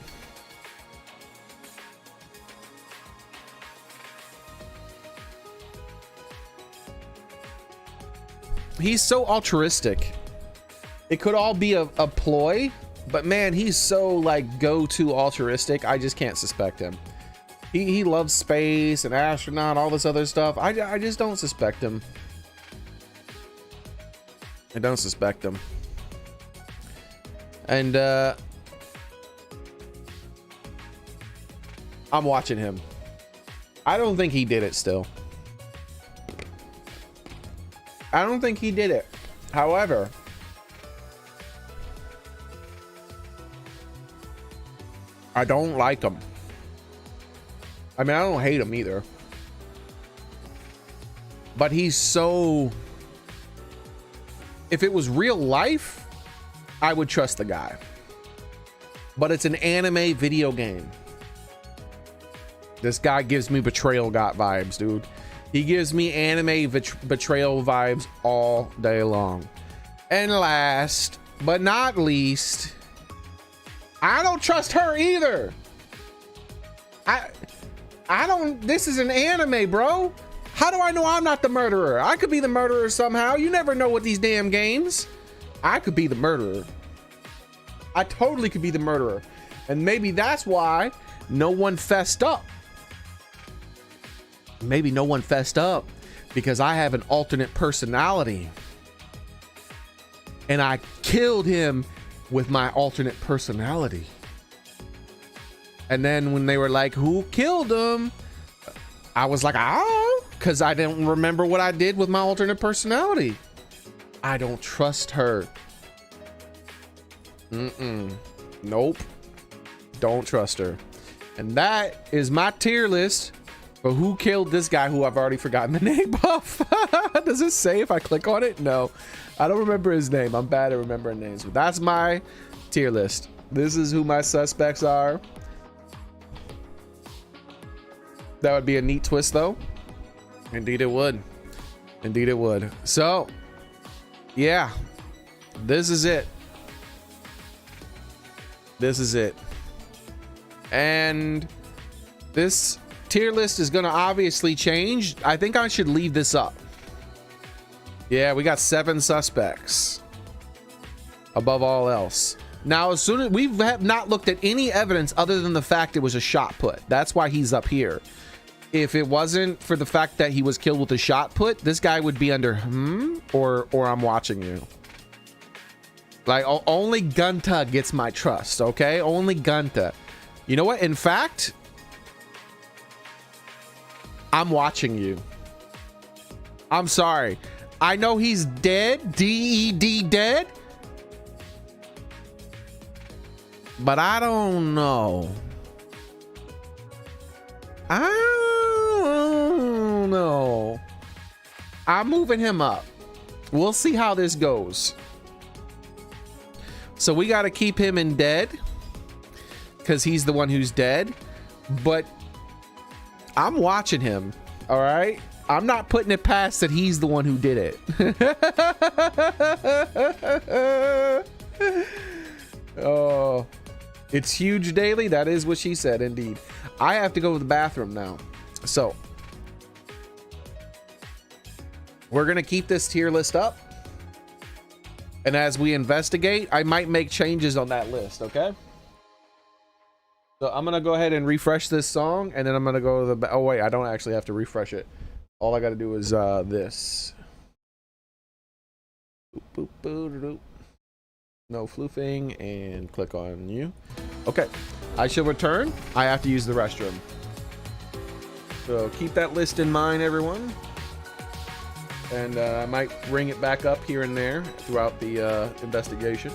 He's so altruistic. It could all be a ploy, but man, he's so like go-to altruistic. I just can't suspect him. He loves space and astronaut, all this other stuff. I just don't suspect him. I don't suspect him. And I'm watching him. I don't think he did it still. I don't think he did it. However, I don't like him. I mean, I don't hate him either. But he's so... If it was real life, I would trust the guy. But it's an anime video game. This guy gives me Betrayal God vibes, dude. He gives me anime betrayal vibes all day long. And last but not least, I don't trust her either. I don't, this is an anime, bro. How do I know I'm not the murderer? I could be the murderer somehow. You never know with these damn games. I could be the murderer. I totally could be the murderer. And maybe that's why no one fessed up. Maybe no one fessed up because I have an alternate personality. And I killed him with my alternate personality. And then when they were like, who killed him? I was like, oh, because I didn't remember what I did with my alternate personality. I don't trust her. Nope. Don't trust her. And that is my tier list for who killed this guy who I've already forgotten the name of. Does it say if I click on it? No, I don't remember his name. I'm bad at remembering names, but that's my tier list. This is who my suspects are. That would be a neat twist though. Indeed it would. Indeed it would. So yeah, this is it. This is it. And this tier list is going to obviously change. I think I should leave this up. Yeah, we got 7 suspects above all else. Now, as soon as we have not looked at any evidence other than the fact it was a shot put. That's why he's up here. If it wasn't for the fact that he was killed with a shot put, this guy would be under or I'm watching you. Like only Gunta gets my trust, okay? Only Gunta. You know what? In fact, I'm watching you. I'm sorry. I know he's dead. D-E-D dead. But I don't know. I don't know. I'm moving him up. We'll see how this goes. So we got to keep him in dead because he's the one who's dead. But I'm watching him. All right. I'm not putting it past that he's the one who did it. Oh, it's huge daily. That is what she said. Indeed. I have to go to the bathroom now. So we're gonna keep this tier list up, and as we investigate, I might make changes on that list. Okay. So I'm gonna go ahead and refresh this song, and then I'm gonna go to the. Oh wait, I don't actually have to refresh it. All I gotta do is this. Boop, boop, boop, boop. No floofing, and click on you. Okay, I shall return. I have to use the restroom. So keep that list in mind, everyone. And I might bring it back up here and there throughout the investigation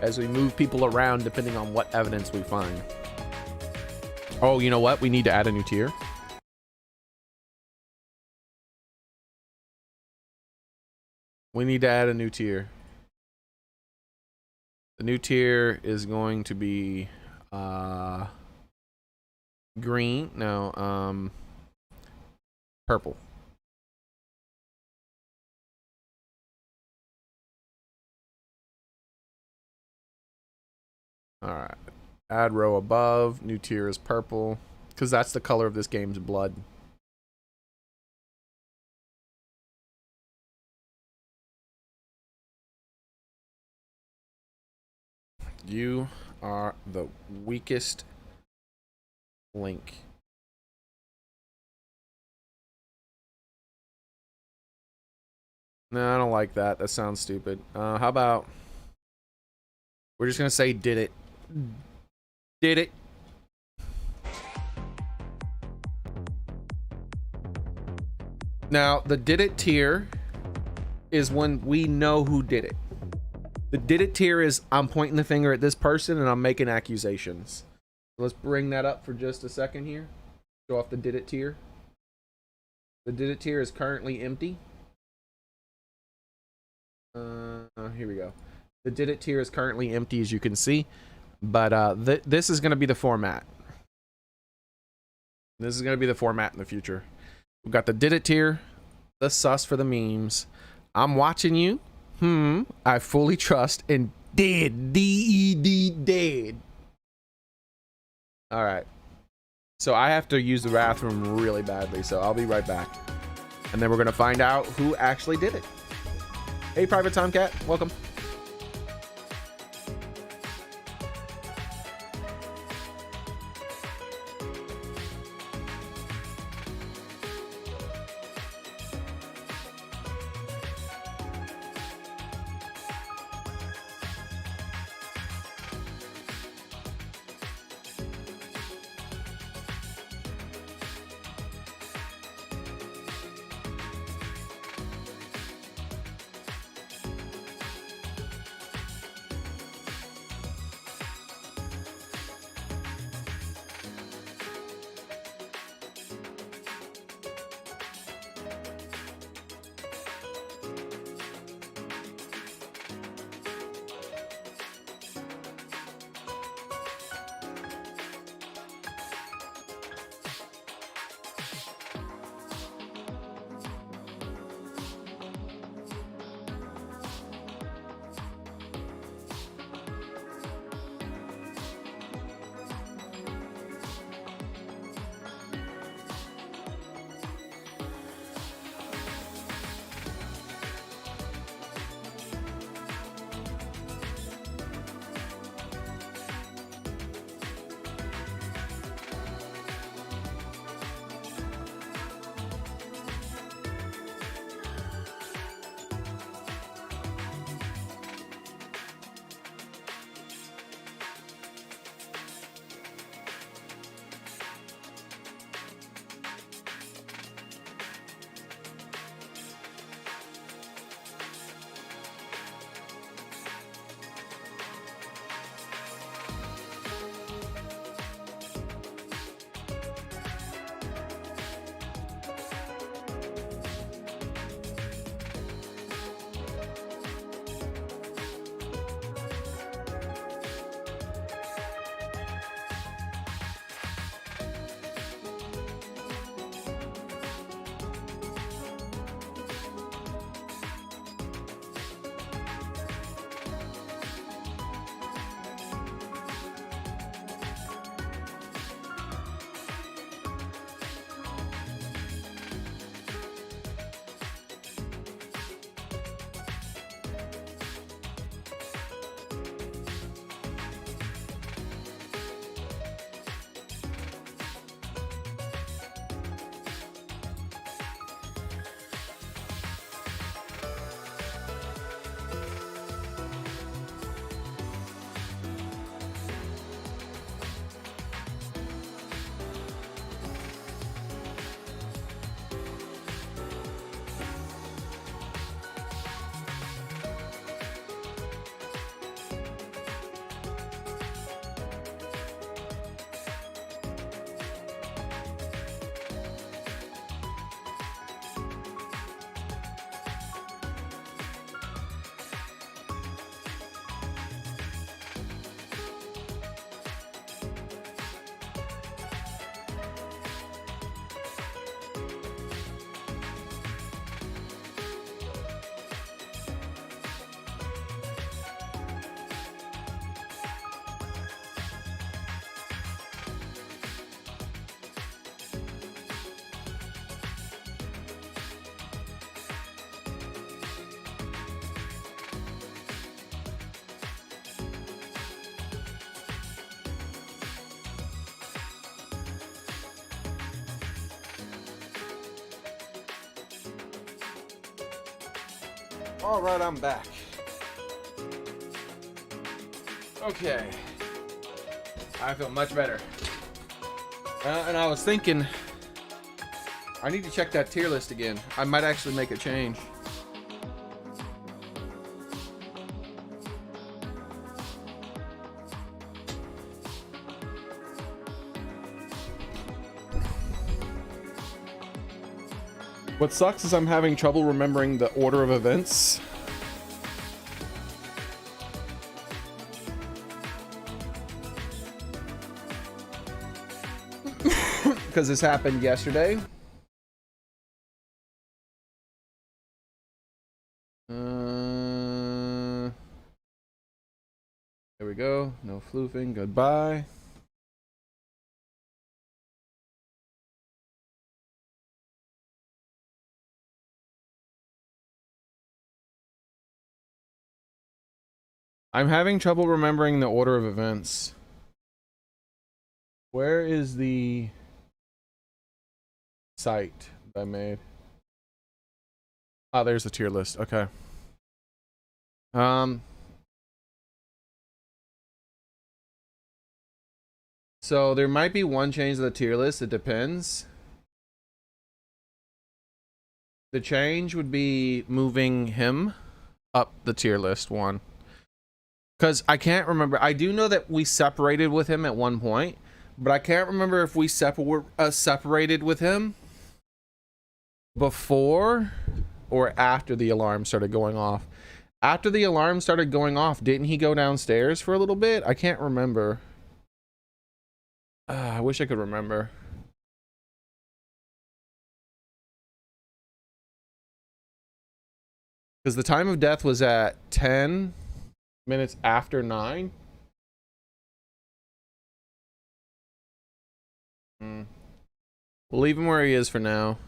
as we move people around depending on what evidence we find. Oh, you know what? We need to add a new tier. We need to add a new tier. The new tier is going to be green. No, purple. All right. Add row above. New tier is purple because that's the color of this game's blood. You are the weakest link. No, I don't like that. That sounds stupid. How about we're just gonna say did it. Did it. Now, the did it tier is when we know who did it. The did it tier is I'm pointing the finger at this person and I'm making accusations. Let's bring that up for just a second here. Show off the did it tier. The did it tier is currently empty. Here we go. The did it tier is currently empty, as you can see. But this is going to be the format. This is going to be the format in the future. We've got the did it tier, the sus for the memes. I'm watching you. I fully trust, and did. D-E-D, dead. All right. So I have to use the bathroom really badly, so I'll be right back. And then we're going to find out who actually did it. Hey, Private Tomcat, welcome. All right, I'm back. Okay. I feel much better. And I was thinking, I need to check that tier list again. I might actually make a change. What sucks is I'm having trouble remembering the order of events. Because this happened yesterday. There we go. No floofing. Goodbye. I'm having trouble remembering the order of events. Where is the site that I made? Oh, there's the tier list. Okay. So there might be one change to the tier list. It depends. The change would be moving him up the tier list one. Because I can't remember. I do know that we separated with him at one point, but I can't remember if we separated with him before or after the alarm started going off. After the alarm started going off, didn't he go downstairs for a little bit? I can't remember. I wish I could remember. Because the time of death was at 10 minutes after 9. We'll leave him where he is for now.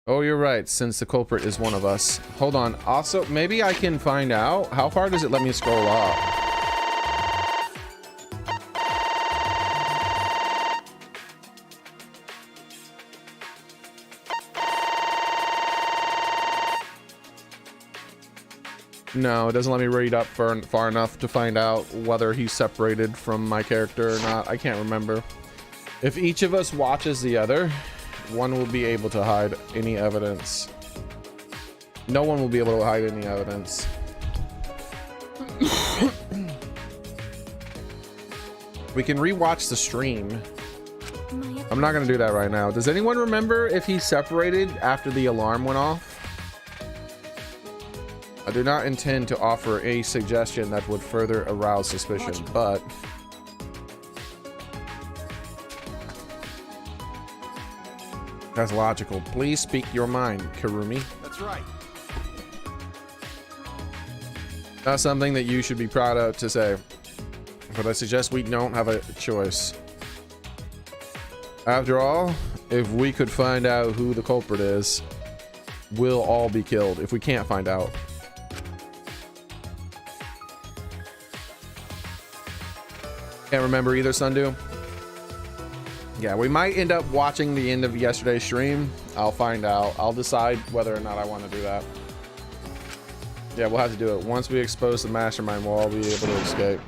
Oh, you're right, since the culprit is one of us. Hold on. Also, maybe I can find out. How far does it let me scroll up? No, it doesn't let me read up far enough to find out whether he's separated from my character or not. I can't remember. If each of us watches the other, one will be able to hide any evidence. No one will be able to hide any evidence. We can rewatch the stream. I'm not gonna do that right now. Does anyone remember if he separated after the alarm went off? I do not intend to offer a suggestion that would further arouse suspicion, but that's logical. Please speak your mind, Karumi. That's right. That's something that you should be proud of to say. But I suggest we don't have a choice. After all, if we could find out who the culprit is, we'll all be killed if we can't find out. Can't remember either, Sundu. Yeah, we might end up watching the end of yesterday's stream. I'll find out. I'll decide whether or not I want to do that. Yeah, we'll have to do it. Once we expose the mastermind, we'll all be able to escape.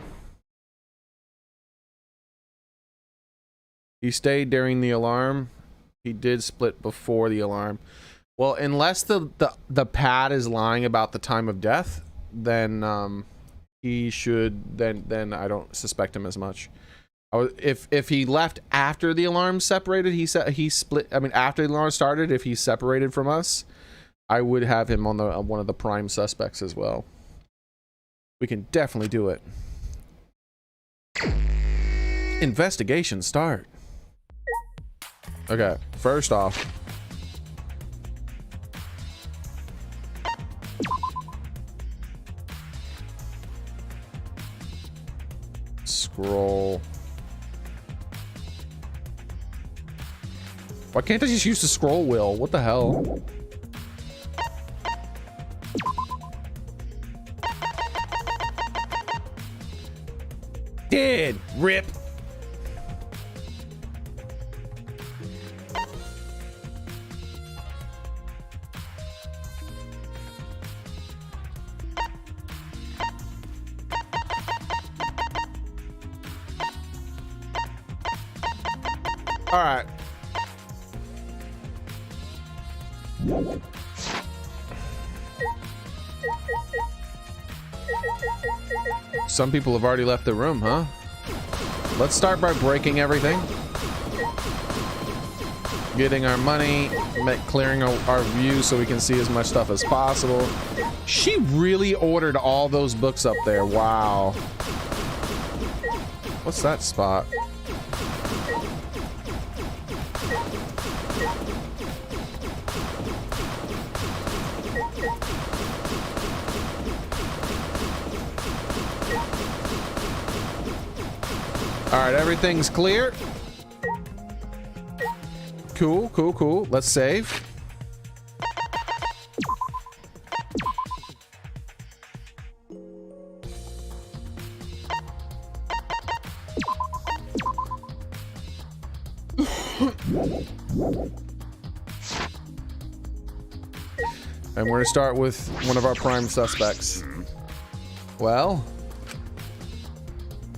He stayed during the alarm. He did split before the alarm. Well, unless the pad is lying about the time of death, then he should, then I don't suspect him as much. If he left after the alarm separated, he split. I mean, after the alarm started, if he separated from us, I would have him on the one of the prime suspects as well. We can definitely do it. Investigation start. Okay, first off, scroll. Why can't I just use the scroll wheel? What the hell? Dead. Rip. All right. Some people have already left the room, huh? Let's start by breaking everything. Getting our money, clearing our view so we can see as much stuff as possible. She really ordered all those books up there. Wow. What's that spot? All right, everything's clear. Cool, cool, cool. Let's save. And we're gonna start with one of our prime suspects. Well,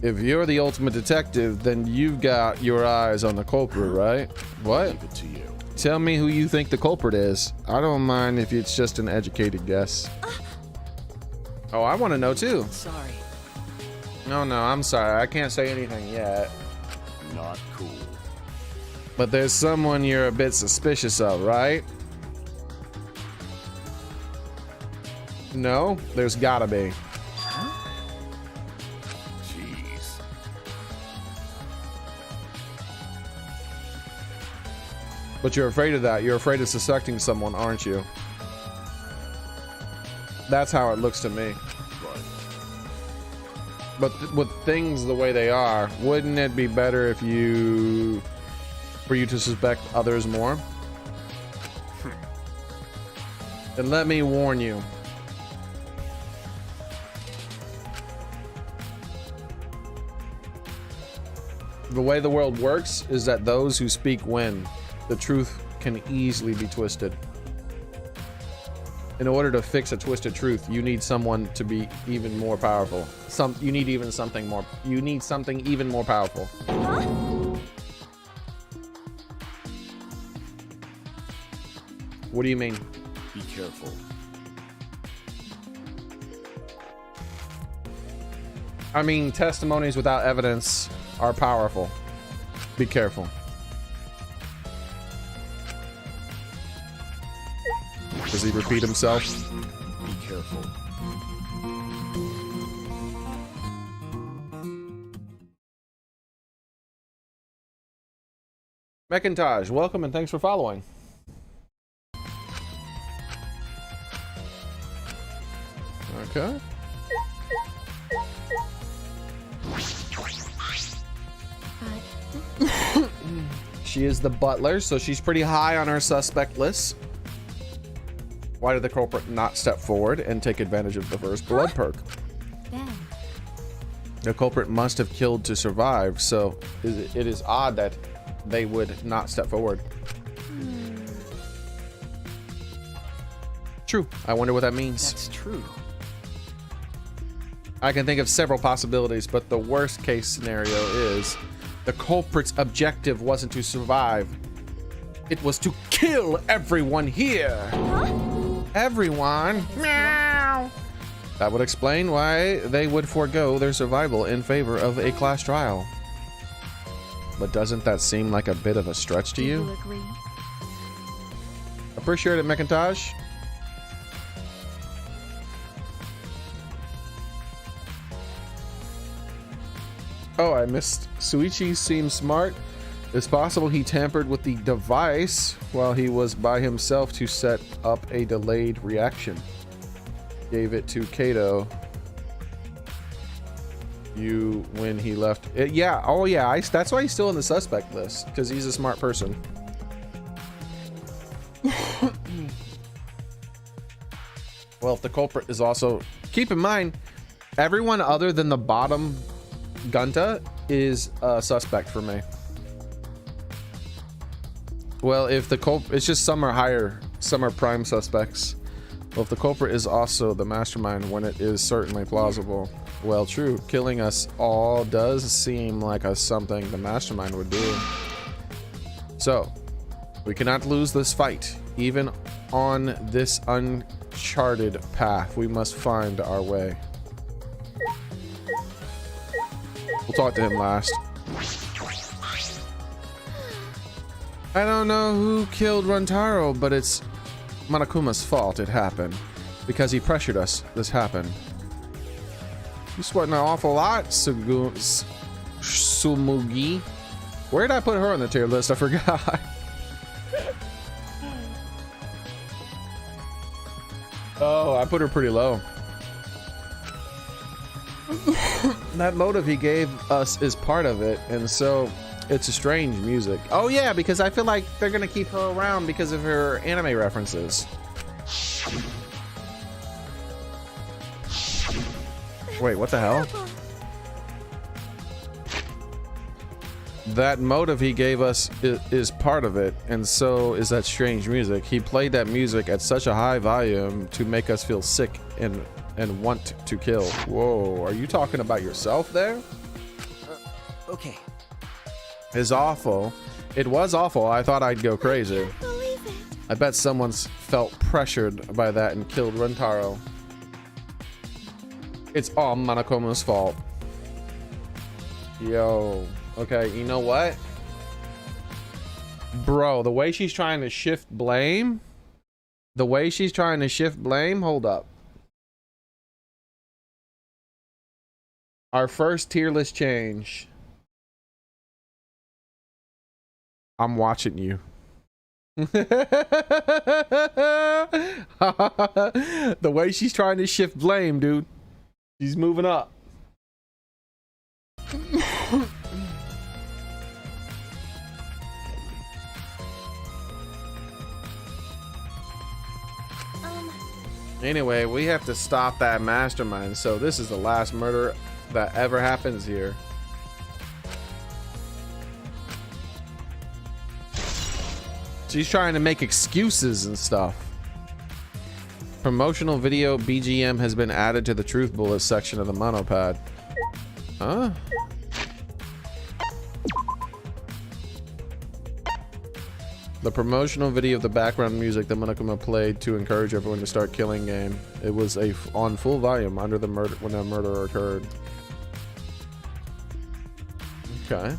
if you're the ultimate detective, then you've got your eyes on the culprit, right? What? Leave it to you. Tell me who you think the culprit is. I don't mind if it's just an educated guess. Oh, I want to know too. Sorry. No, I'm sorry. I can't say anything yet. Not cool. But there's someone you're a bit suspicious of, right? No? There's gotta be. Jeez. But you're afraid of that. You're afraid of suspecting someone, aren't you? That's how it looks to me. But with things the way they are, wouldn't it be better if for you to suspect others more? Then let me warn you. The way the world works is that those who speak win. The truth can easily be twisted. In order to fix a twisted truth, you need someone to be even more powerful. You need something even more powerful. Huh? What do you mean? Be careful. I mean, testimonies without evidence are powerful. Be careful. Does he repeat himself? Be careful. Macintosh, welcome and thanks for following. Okay. She is the butler, so she's pretty high on our suspect list. Why did the culprit not step forward and take advantage of the first blood perk? Ben. The culprit must have killed to survive, so it is odd that they would not step forward. True. I wonder what that means. That's true. I can think of several possibilities, but the worst case scenario is the culprit's objective wasn't to survive. It was to kill everyone here. Huh? Everyone. Meow. That would explain why they would forego their survival in favor of a class trial. But doesn't that seem like a bit of a stretch to Do you? you agree? Appreciate it, Macintosh. Oh, I missed. Suichi seems smart. It's possible he tampered with the device while he was by himself to set up a delayed reaction. Gave it to Kato. When he left. Yeah. Oh, yeah. That's why he's still in the suspect list, because he's a smart person. Well, if the culprit is also, keep in mind, everyone other than the bottom Gunta is a suspect for me. Well, if the culprit, it's just some are higher, some are prime suspects. Well, if the culprit is also the mastermind, when it is certainly plausible. Well, true. Killing us all does seem like something the mastermind would do. So, we cannot lose this fight, even on this uncharted path. We must find our way. We'll talk to him last. I don't know who killed Runtaro, but it's Monokuma's fault it happened. Because he pressured us, this happened. You sweating an awful lot, Sumugi. Where did I put her on the tier list? I forgot. Oh, I put her pretty low. That motive he gave us is part of it, and so it's a strange music. Oh yeah, because I feel like they're gonna keep her around because of her anime references. Wait, what the hell? That motive he gave us is part of it, and so is that strange music. He played that music at such a high volume to make us feel sick and want to kill. Whoa, are you talking about yourself there? Okay. It's awful. It was awful. I thought I'd go crazy. I can't believe it. I bet someone's felt pressured by that and killed Runtaro. It's all Monokuma's fault. Yo. Okay, you know what? Bro, the way she's trying to shift blame. Hold up. Our first tier list change. I'm watching you. The way she's trying to shift blame, dude. She's moving up. Anyway, we have to stop that mastermind. So this is the last murder that ever happens here. She's trying to make excuses and stuff. Promotional video BGM has been added to the truth bullet section of the monopad. Huh? The promotional video of the background music that Monokuma played to encourage everyone to start killing game. It was on full volume under the murder when the murder occurred. Okay.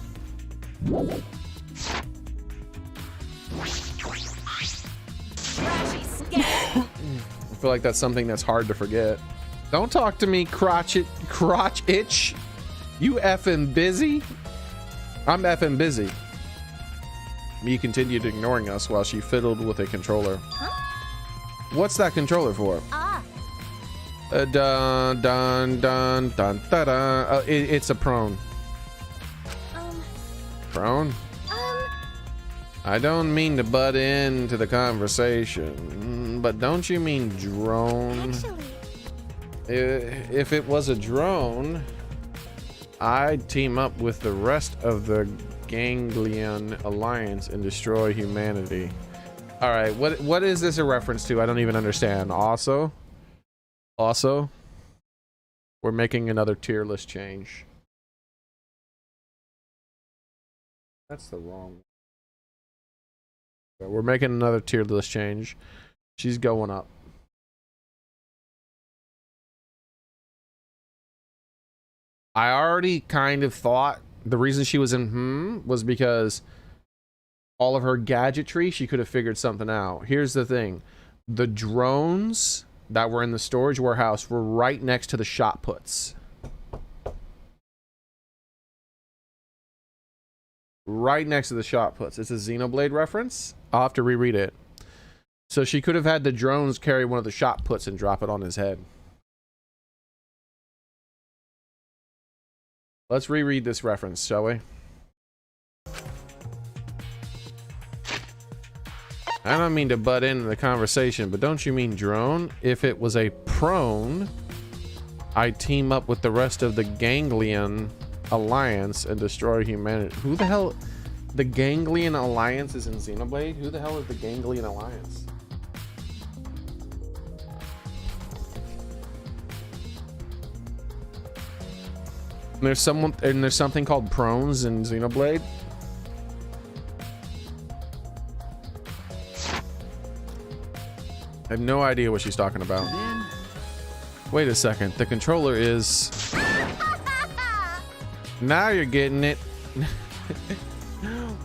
I feel like that's something that's hard to forget. Don't talk to me, crotch itch. You effing busy? I'm effing busy. Mii continued ignoring us while she fiddled with a controller. Huh? What's that controller for? Ah. Dun dun dun dun da da. It's a prone. Prone? I don't mean to butt into the conversation, but don't you mean drone? Actually. If it was a drone, I'd team up with the rest of the Ganglion Alliance and destroy humanity. All right, what is this a reference to? I don't even understand. Also, we're making another tier list change. That's the wrong. We're making another tier list change. She's going up. I already kind of thought the reason she was in was because all of her gadgetry, she could have figured something out. Here's the thing. The drones that were in the storage warehouse were right next to the shot puts. Right next to the shot puts. It's a Xenoblade reference. I'll have to reread it. So she could have had the drones carry one of the shot puts and drop it on his head. Let's reread this reference, shall we? I don't mean to butt into the conversation, but don't you mean drone? If it was a prone, I'd team up with the rest of the Ganglion Alliance and destroy humanity. Who the hell? The Ganglion Alliance is in Xenoblade? Who the hell is the Ganglion Alliance? There's something called prones in Xenoblade. have no idea what she's talking about. Wait a second. The controller is... Now you're getting it.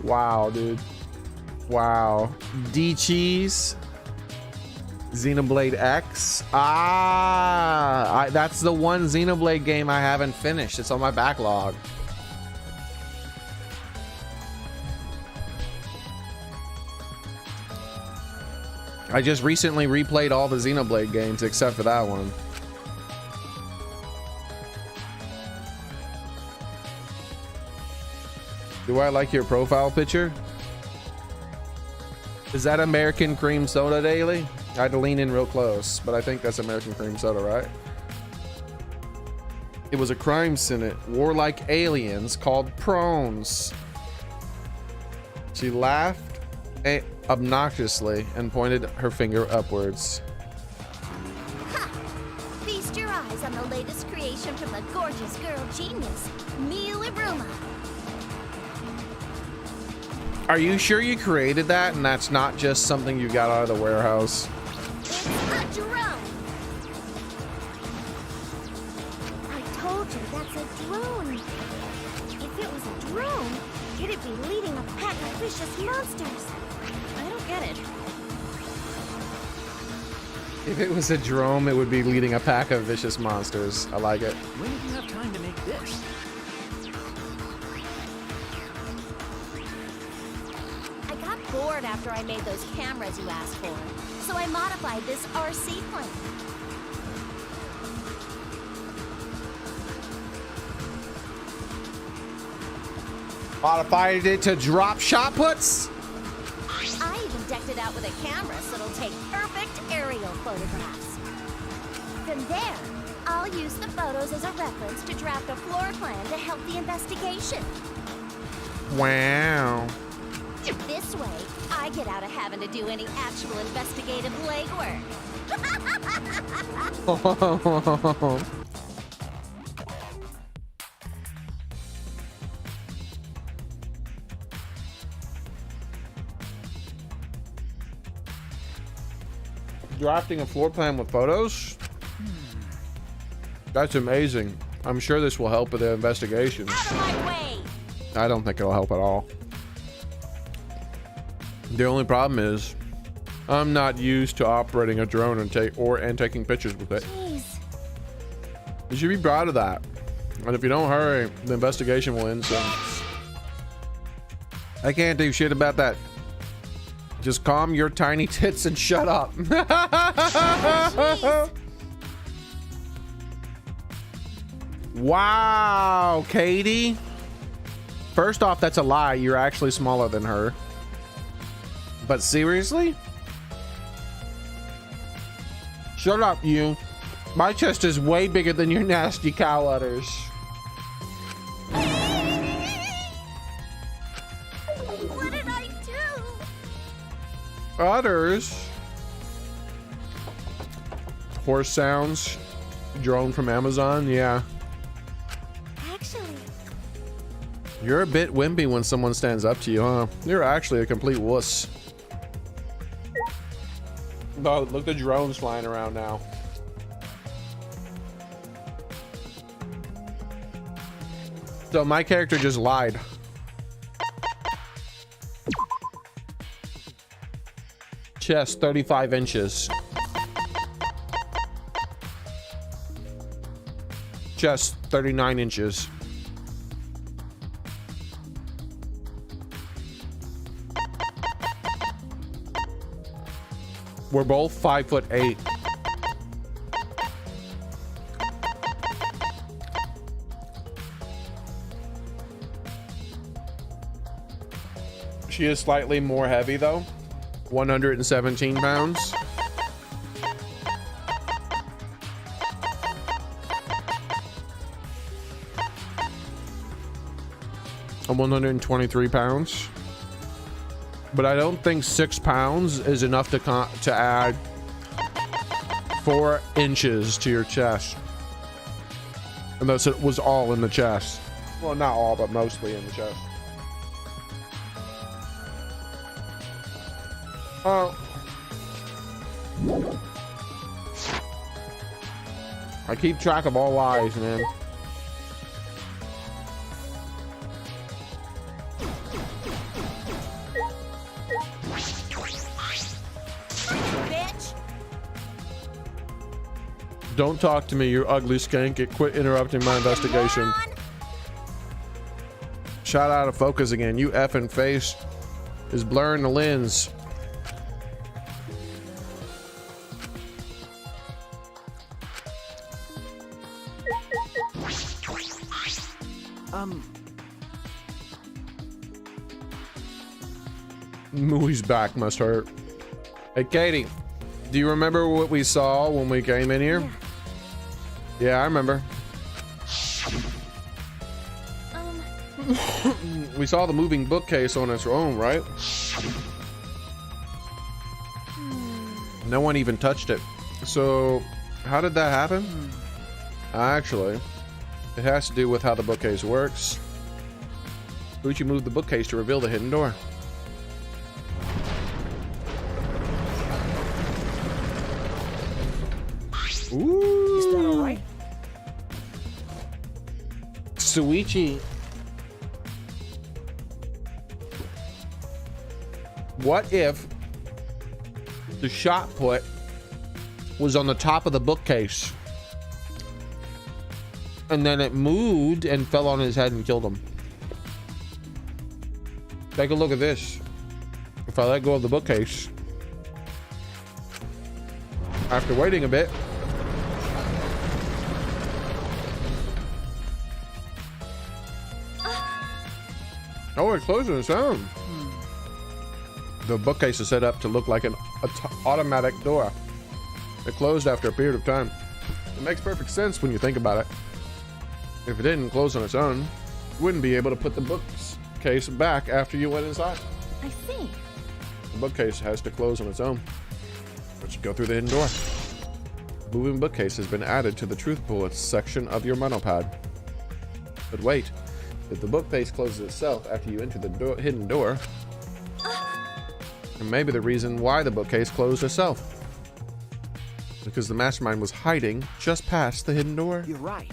Wow, dude. Wow. D-Cheese. Xenoblade X. That's the one Xenoblade game I haven't finished. It's on my backlog. I just recently replayed all the Xenoblade games except for that one. Do I like your profile picture? Is that American cream soda, Daily? I had to lean in real close, but I think that's American cream soda, right? It was a crime syndicate, warlike aliens called Prones. She laughed obnoxiously and pointed her finger upwards. Ha! Feast your eyes on the latest creation from the gorgeous girl genius, Miiruma. Are you sure you created that and that's not just something you got out of the warehouse? It's a drone. I told you that's a drone. If it was a drone, it'd be leading a pack of vicious monsters. I don't get it. If it was a drone, it would be leading a pack of vicious monsters. I like it. When did you have time to make this? I got bored after I made those cameras you asked for, so I modified this RC plane. Modified it to drop shot puts? I even decked it out with a camera so it'll take perfect aerial photographs. From there, I'll use the photos as a reference to draft a floor plan to help the investigation. Wow. This way, I get out of having to do any actual investigative legwork. Drafting a floor plan with photos? That's amazing. I'm sure this will help with the investigation. Out of my way! I don't think it'll help at all. The only problem is I'm not used to operating a drone and taking pictures with it. Jeez. You should be proud of that. And if you don't hurry, the investigation will end soon. I can't do shit about that. Just calm your tiny tits and shut up. Wow, Katie. First off, that's a lie. You're actually smaller than her. But seriously? Shut up, you. My chest is way bigger than your nasty cow udders. What did I do? Udders? Horse sounds. Drone from Amazon, yeah. Actually, You're a bit wimpy when someone stands up to you, huh? You're actually a complete wuss. Oh, look, the drones flying around now. So my character just lied. Chest 35 inches. Chest 39 inches. We're both 5'8". She is slightly more heavy though. 117 pounds. I'm 123 pounds. But I don't think 6 pounds is enough to add 4 inches to your chest. Unless it was all in the chest. Well, not all, but mostly in the chest. I keep track of all lies, man. Bitch! Don't talk to me, you ugly skank. Quit interrupting my investigation. Come on. Shot out of focus again. You effing face is blurring the lens. Mooey's back must hurt. Hey, Katie, do you remember what we saw when we came in here? Yeah, I remember. We saw the moving bookcase on its own, right? No one even touched it. So, how did that happen? Actually, it has to do with how the bookcase works. Gucci moved the bookcase to reveal the hidden door. Ooh. Is that all right? Suichi. What if the shot put was on the top of the bookcase and then it moved and fell on his head and killed him? Take a look at this. If I let go of the bookcase, after waiting a bit, oh, it closed on its own. The bookcase is set up to look like an automatic door. It closed after a period of time. It makes perfect sense when you think about it. If it didn't close on its own, you wouldn't be able to put the bookcase back after you went inside. I see. The bookcase has to close on its own, but you go through the hidden door. The moving bookcase has been added to the truth bullets section of your monopad. But wait, if the bookcase closes itself after you enter the hidden door, and maybe the reason why the bookcase closed itself, because the mastermind was hiding just past the hidden door. You're right.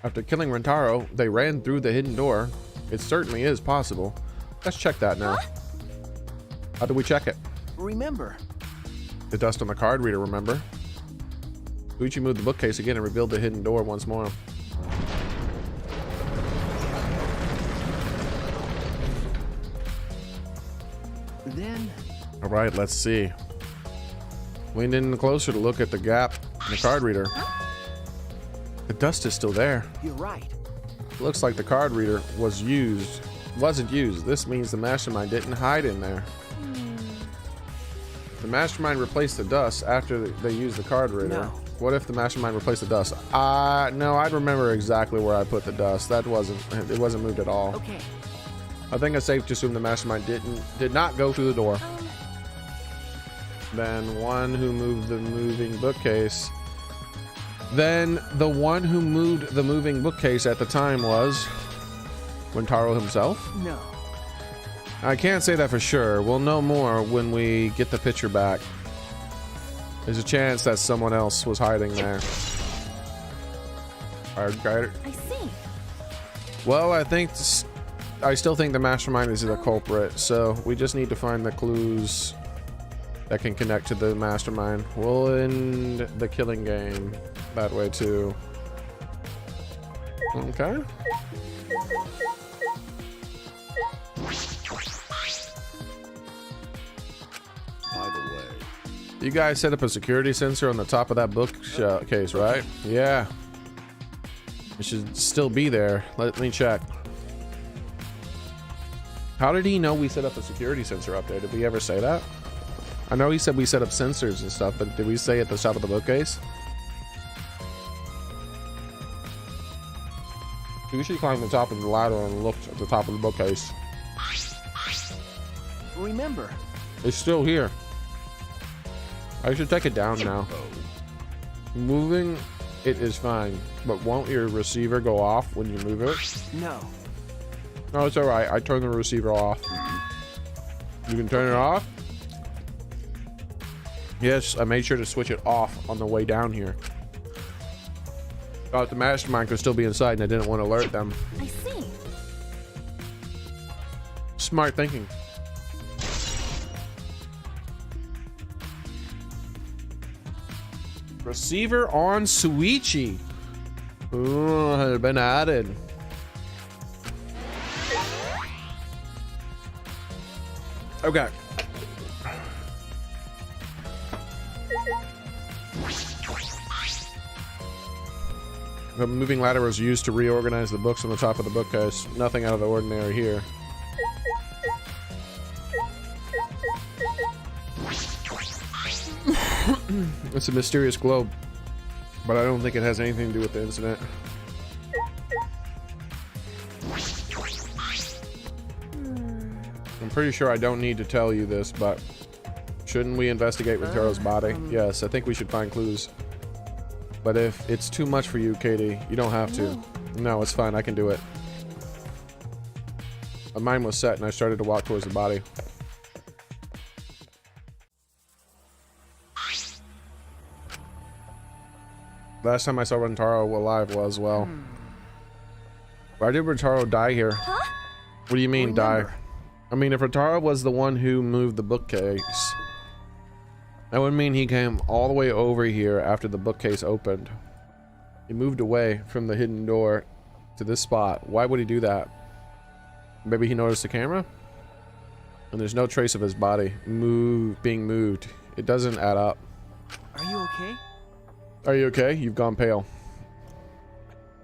After killing Rentaro, they ran through the hidden door. It certainly is possible. Let's check that now. How do we check it? Remember. The dust on the card reader, remember? Gucci moved the bookcase again and revealed the hidden door once more. Then. All right, let's see. Leaned in closer to look at the gap in the card reader. The dust is still there. You're right. Looks like the card reader wasn't used. This means the mastermind didn't hide in there. The mastermind replaced the dust after they used the card reader. No. What if the mastermind replaced the dust? No, I'd remember exactly where I put the dust. It wasn't moved at all. Okay. I think it's safe to assume the mastermind did not go through the door. Then one who moved the moving bookcase. Then the one who moved the moving bookcase at the time was Wintaro himself? No. I can't say that for sure. We'll know more when we get the picture back. There's a chance that someone else was hiding there. Alright. I see. Well, I still think the mastermind is the culprit, so we just need to find the clues that can connect to the mastermind. We'll end the killing game that way too. Okay. By the way, You guys set up a security sensor on the top of that bookcase, right? Yeah. It should still be there. Let me check. How did he know we set up a security sensor up there? Did we ever say that? I know he said we set up sensors and stuff, but did we say at the top of the bookcase? You should climb the top of the ladder and look at the top of the bookcase. Remember. It's still here. I should take it down now. Moving it is fine, but won't your receiver go off when you move it? No. No, it's alright. I turned the receiver off. You can turn it off? Yes, I made sure to switch it off on the way down here. Thought the mastermind could still be inside and I didn't want to alert them. I see. Smart thinking. Receiver on Suichi. Ooh, had been added. Okay. The moving ladder was used to reorganize the books on the top of the bookcase. Nothing out of the ordinary here. It's a mysterious globe, but I don't think it has anything to do with the incident. I'm pretty sure I don't need to tell you this, but shouldn't we investigate Rintaro's body? Yes, I think we should find clues. But if it's too much for you, Katie, you don't have to. No, it's fine. I can do it. My mind was set and I started to walk towards the body. Last time I saw Rintaro alive was, well... Why did Rintaro die here? Huh? What do you mean, die? I mean, if Rintaro was the one who moved the bookcase, that would mean he came all the way over here after the bookcase opened. He moved away from the hidden door to this spot. Why would he do that? Maybe he noticed the camera? And there's no trace of his body being moved. It doesn't add up. Are you okay? Are you okay? You've gone pale.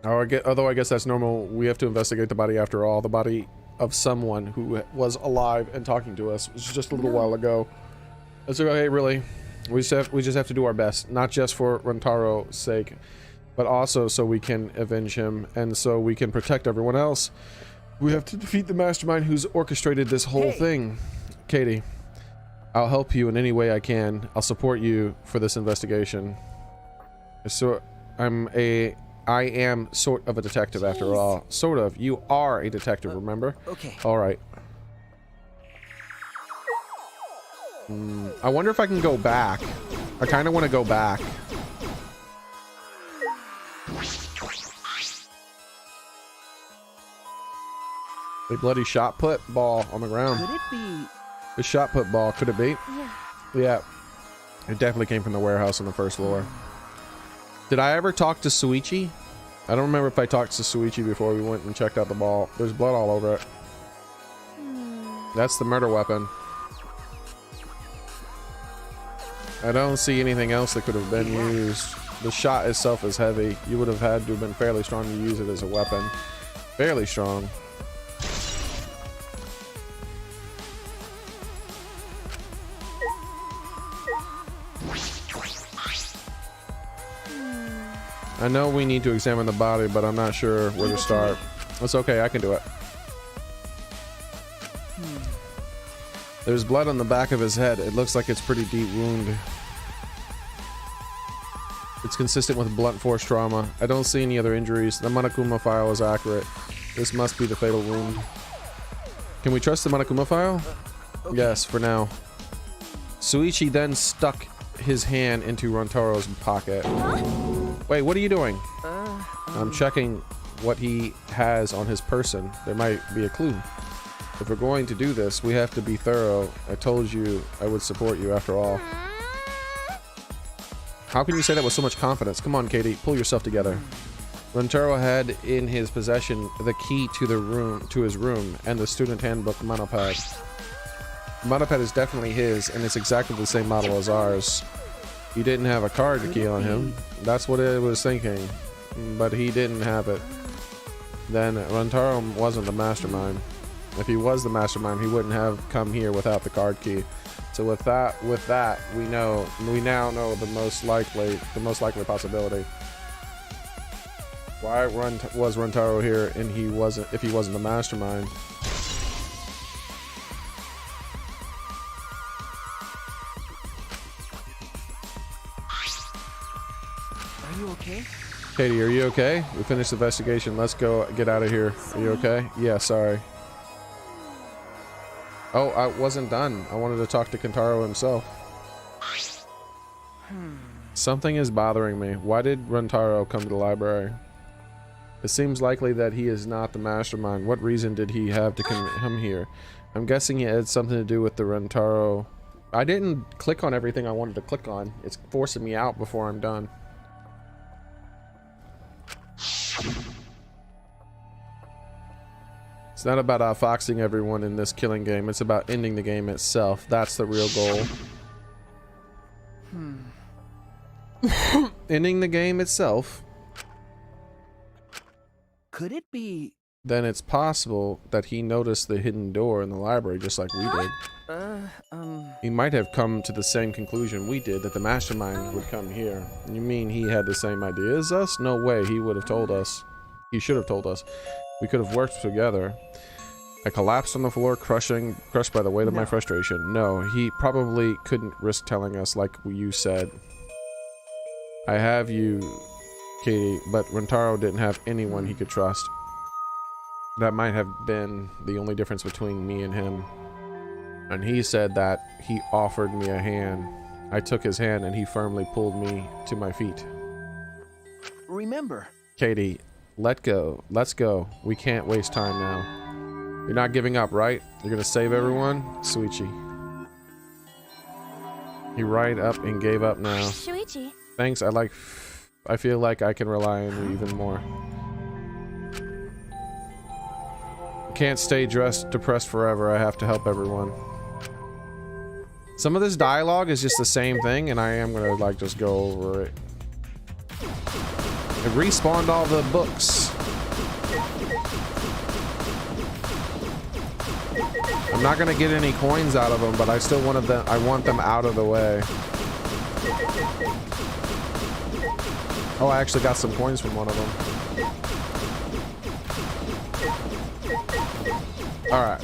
Although I guess that's normal. We have to investigate the body after all. The body of someone who was alive and talking to us. It was just a little while ago. It's okay, really. We just have to do our best. Not just for Rintaro's sake, but also so we can avenge him and so we can protect everyone else. We have to defeat the mastermind who's orchestrated this whole thing. Katie, I'll help you in any way I can. I'll support you for this investigation. So I am sort of a detective after all. Sort of. You are a detective, remember? Okay. All right. I wonder if I can go back. I kind of want to go back. A bloody shot put ball on the ground. Could it be? The shot put ball, could it be? Yeah. Yeah. It definitely came from the warehouse on the first floor. Did I ever talk to Suichi? I don't remember if I talked to Suichi before we went and checked out the ball. There's blood all over it. That's the murder weapon. I don't see anything else that could have been used. The shot itself is heavy. You would have had to have been fairly strong to use it as a weapon. Fairly strong. I know we need to examine the body, but I'm not sure where to start. It's okay, I can do it. There's blood on the back of his head. It looks like it's a pretty deep wound. It's consistent with blunt force trauma. I don't see any other injuries. The Monokuma file is accurate. This must be the fatal wound. Can we trust the Monokuma file? Okay. Yes, for now. Suichi then stuck his hand into Rontaro's pocket. Wait, what are you doing? I'm checking what he has on his person. There might be a clue. If we're going to do this, we have to be thorough. I told you I would support you after all. How can you say that with so much confidence? Come on, Katie, pull yourself together. Rintaro had in his possession the key to his room and the student handbook monopad. The monopad is definitely his, and it's exactly the same model as ours. He didn't have a card key on him. That's what it was thinking, but he didn't have it. Then Rintaro wasn't the mastermind. If he was the mastermind, he wouldn't have come here without the card key. So with that, we now know the most likely possibility. Why was Rintaro here and if he wasn't the mastermind? Are you okay? Katie, are you okay? We finished the investigation. Let's go get out of here. Are you okay? Yeah, sorry. Oh, I wasn't done. I wanted to talk to Kentaro himself. Something is bothering me. Why did Rentaro come to the library? It seems likely that he is not the mastermind. What reason did he have to come here? I'm guessing it had something to do with the Rentaro. I didn't click on everything I wanted to click on. It's forcing me out before I'm done. It's not about outfoxing everyone in this killing game. It's about ending the game itself. That's the real goal. Ending the game itself. Could it be? Then it's possible that he noticed the hidden door in the library just like we did. He might have come to the same conclusion we did, that the mastermind would come here. You mean he had the same idea as us? No way, he would have told us. He should have told us. We could have worked together. I collapsed on the floor, crushed by the weight of my frustration. No, he probably couldn't risk telling us like you said. I have you, Katie, but Rentaro didn't have anyone he could trust. That might have been the only difference between me and him. And he said that he offered me a hand. I took his hand and he firmly pulled me to my feet. Remember. Katie, let go. Let's go. We can't waste time now. You're not giving up, right? You're gonna save everyone? Shuichi. He right up and gave up now. Shuichi. Thanks, I feel like I can rely on you even more. Can't stay depressed forever. I have to help everyone. Some of this dialogue is just the same thing, and I am gonna like just go over it. It respawned all the books. I'm not gonna get any coins out of them, but I still wanted them. I want them out of the way. Oh, I actually got some coins from one of them. All right.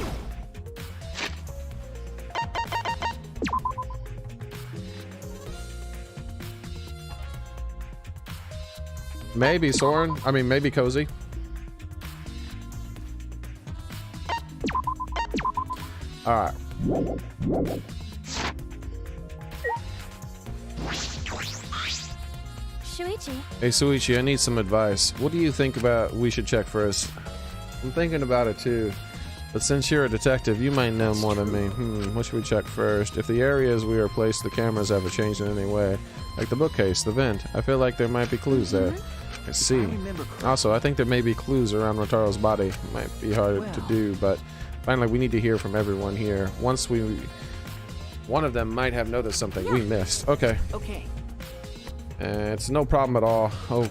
Maybe Soren. I mean, maybe Cozy. All right. Shuichi. Hey, Shuichi, I need some advice. What do you think about we should check first? I'm thinking about it too. But since you're a detective, you might know more than me. What should we check first? If the areas we are placed, the cameras haven't changed in any way. Like the bookcase, the vent. I feel like there might be clues there. I see. Also, I think there may be clues around Rotaro's body. Might be hard to do, but finally we need to hear from everyone here. One of them might have noticed something we missed. Okay. Okay. It's no problem at all. Hope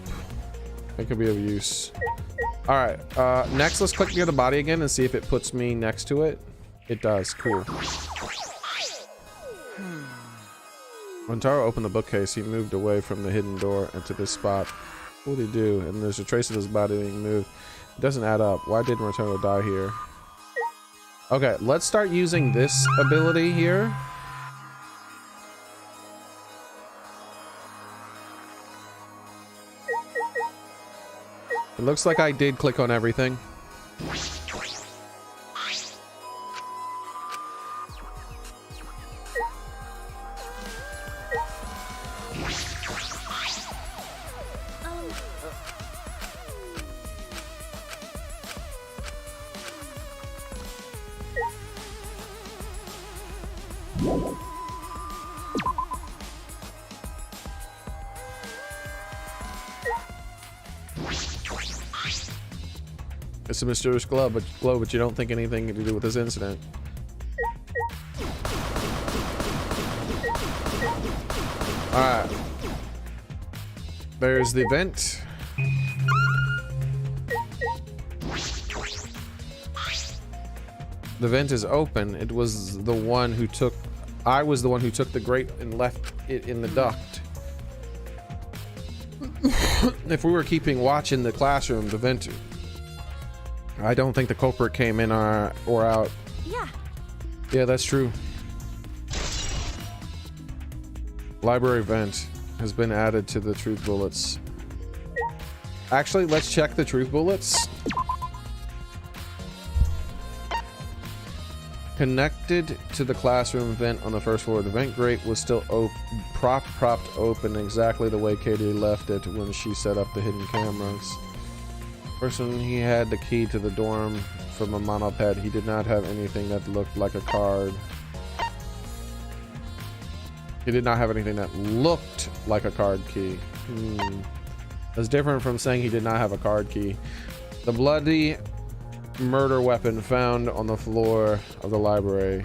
it could be of use. All right. Next, let's click near the body again and see if it puts me next to it. It does. Cool. When Taro opened the bookcase, he moved away from the hidden door into this spot. What did he do? And there's a trace of his body being moved. It doesn't add up. Why did Rotaro die here? Okay, let's start using this ability here. It looks like I did click on everything. It's a mysterious glow, but you don't think anything to do with this incident. Alright. There's the vent. The vent is open. It was the one who took... I was the one who took the grate and left it in the duct. If we were keeping watch in the classroom, the vent... I don't think the culprit came in or out. Yeah. Yeah, that's true. Library vent has been added to the truth bullets. Actually, let's check the truth bullets. Connected to the classroom vent on the first floor. The vent grate was still propped open exactly the way Katie left it when she set up the hidden cameras. Person, he had the key to the dorm from a monoped. He did not have anything that looked like a card. He did not have anything that looked like a card key. That's different from saying he did not have a card key. The bloody murder weapon found on the floor of the library.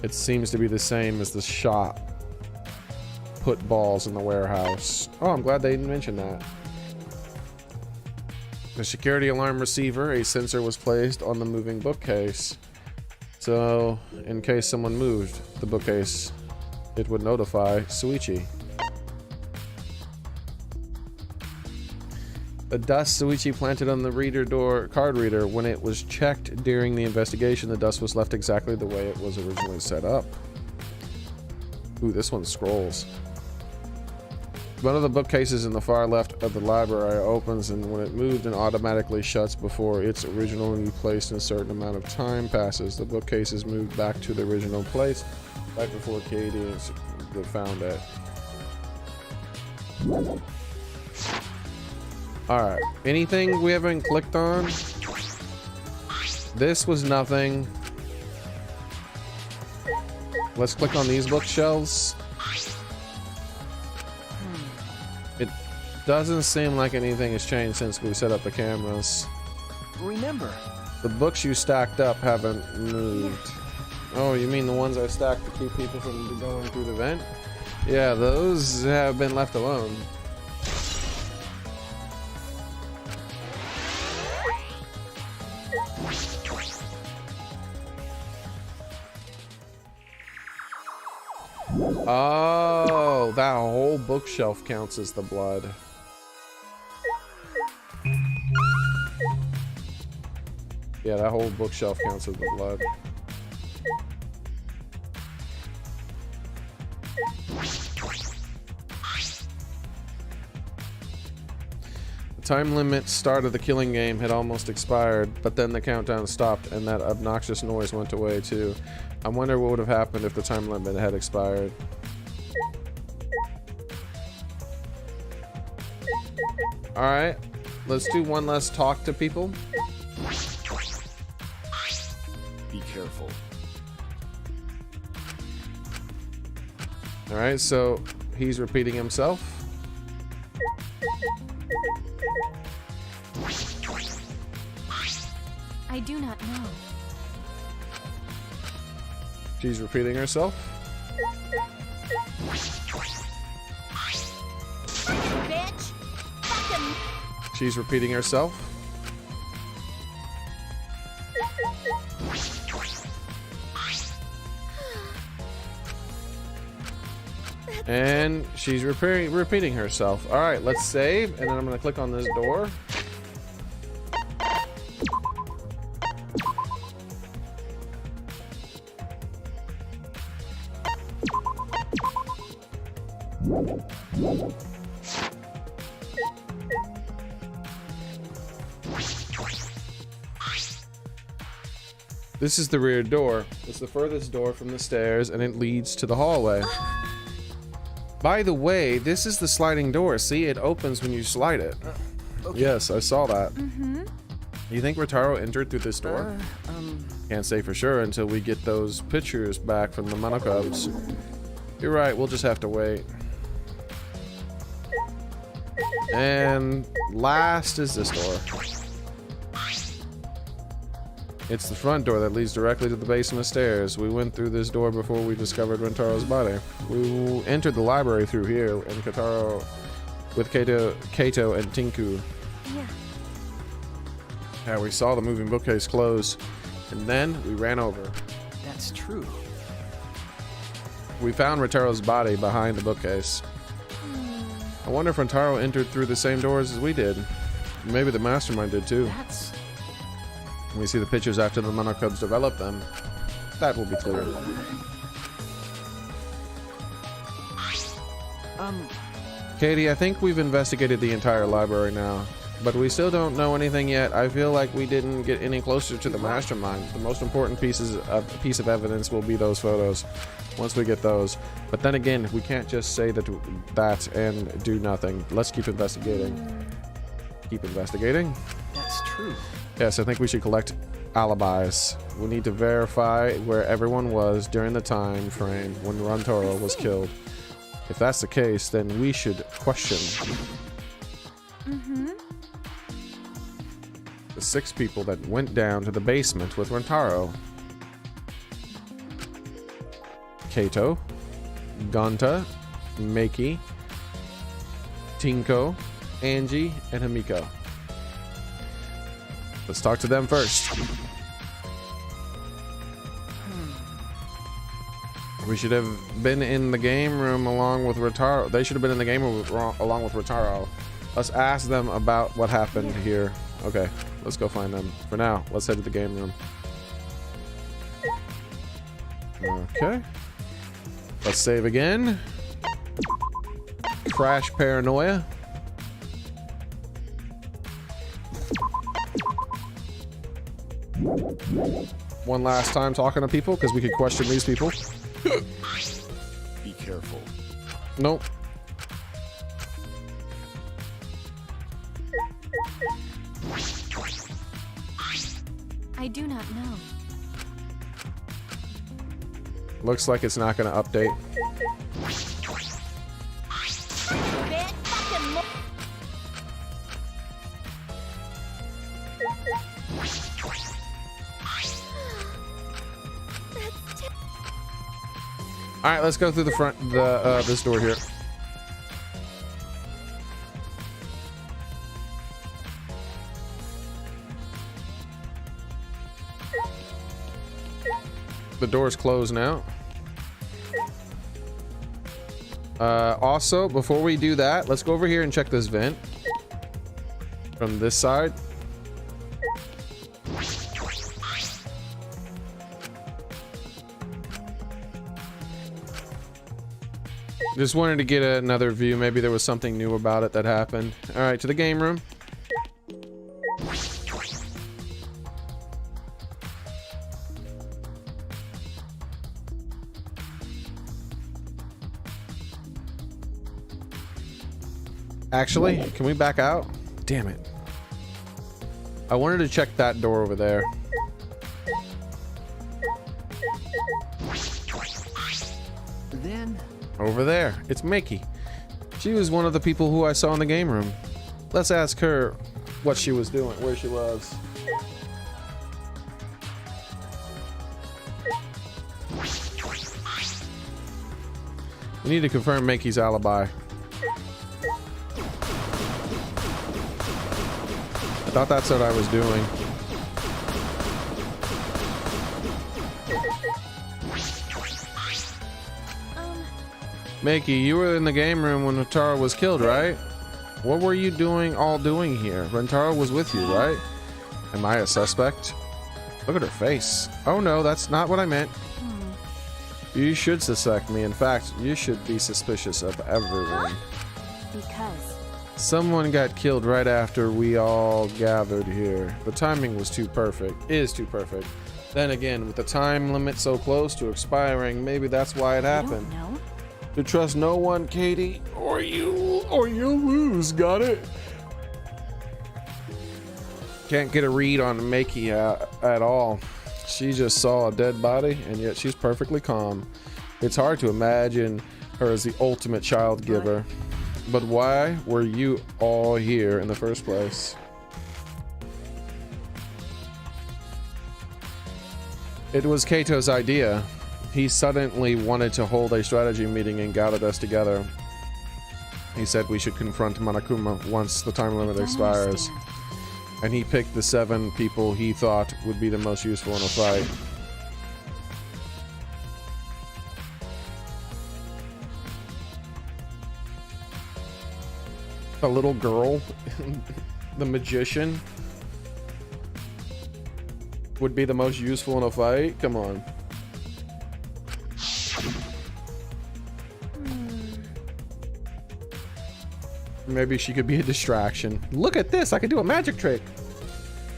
It seems to be the same as the shot put balls in the warehouse. Oh, I'm glad they didn't mention that. The security alarm receiver, a sensor was placed on the moving bookcase. So, in case someone moved the bookcase, it would notify Suichi. The dust Suichi planted on the card reader, when it was checked during the investigation, the dust was left exactly the way it was originally set up. Ooh, this one scrolls. One of the bookcases in the far left of the library opens, and when it moved and automatically shuts before its originally placed in a certain amount of time passes, the bookcase is moved back to the original place right before Katie found it. Alright, anything we haven't clicked on? This was nothing. Let's click on these bookshelves. It doesn't seem like anything has changed since we set up the cameras. Remember, The books you stacked up haven't moved. Oh, you mean the ones I stacked to keep people from going through the vent? Yeah, those have been left alone. Oh, that whole bookshelf counts as the blood. Yeah, that whole bookshelf counts as the blood. The time limit start of the killing game had almost expired, but then the countdown stopped and that obnoxious noise went away too. I wonder what would have happened if the time limit had expired. Alright, let's do one last talk to people. Be careful. Alright, so he's repeating himself. I do not know. She's repeating herself. Bitch! Fucking... She's repeating herself. And she's repeating herself. All right, let's save, and then I'm gonna click on this door. This is the rear door. It's the furthest door from the stairs, and it leads to the hallway. By the way, this is the sliding door. See, it opens when you slide it. Okay. Yes, I saw that. You think Rotaro entered through this door? Can't say for sure until we get those pictures back from the Monocubs. You're right, we'll just have to wait. And last is this door. It's the front door that leads directly to the basement stairs. We went through this door before we discovered Rintaro's body. We entered the library through here, and Kataro with Kato and Tinku. Yeah, we saw the moving bookcase close, and then we ran over. That's true. We found Rintaro's body behind the bookcase. I wonder if Rintaro entered through the same doors as we did. Maybe the mastermind did too. That's... When we see the pictures after the Monocubs develop them, that will be clear. Katie, I think we've investigated the entire library now. but we still don't know anything yet. I feel like we didn't get any closer to the mastermind. The most important piece of evidence will be those photos once we get those. But then again, we can't just say that and do nothing. Let's keep investigating. Keep investigating. That's true. Yes, I think we should collect alibis. We need to verify where everyone was during the time frame when Rantaro was killed. If that's the case, then we should question the 6 people that went down to the basement with Rantaro. Kato, Gonta, Maki, Tinko, Angie, and Hamiko. Let's talk to them first. We should have been in the game room along with Rantaro. They should have been in the game room along with Rantaro. Let's ask them about what happened here. Okay, let's go find them. For now, let's head to the game room. Okay. Let's save again. Crash paranoia. One last time talking to people because we could question these people. Be careful. Nope. I do not know. Looks like it's not going to update. Bit fucking mo- That's t- All right, let's go through the front, this door here. The door's closed now. Also, before we do that, let's go over here and check this vent from this side. Just wanted to get another view. Maybe there was something new about it that happened. All right, to the game room. Actually, can we back out? Damn it. I wanted to check that door over there. Then Over there. It's Maki. She was one of the people who I saw in the game room. Let's ask her what she was doing, where she was. We need to confirm Maki's alibi. I thought that's what I was doing. Maki, you were in the game room when Rantaro was killed, right? What were you doing here? Rantaro was with you, right? Am I a suspect? Look at her face. Oh no, that's not what I meant. You should suspect me. In fact, you should be suspicious of everyone. Because Someone got killed right after we all gathered here. The timing was too perfect. Is too perfect. Then again, with the time limit so close to expiring, maybe that's why it happened. I don't know. To trust no one, Katie, or you'll lose. Got it? Can't get a read on Maki at all. She just saw a dead body, and yet she's perfectly calm. It's hard to imagine her as the ultimate child giver. But why were you all here in the first place? It was Kato's idea. He suddenly wanted to hold a strategy meeting and gathered us together. He said we should confront Monokuma once the time limit expires. And he picked the 7 people he thought would be the most useful in a fight. A little girl, the magician, would be the most useful in a fight? Come on. Maybe she could be a distraction. Look at this, I could do a magic trick.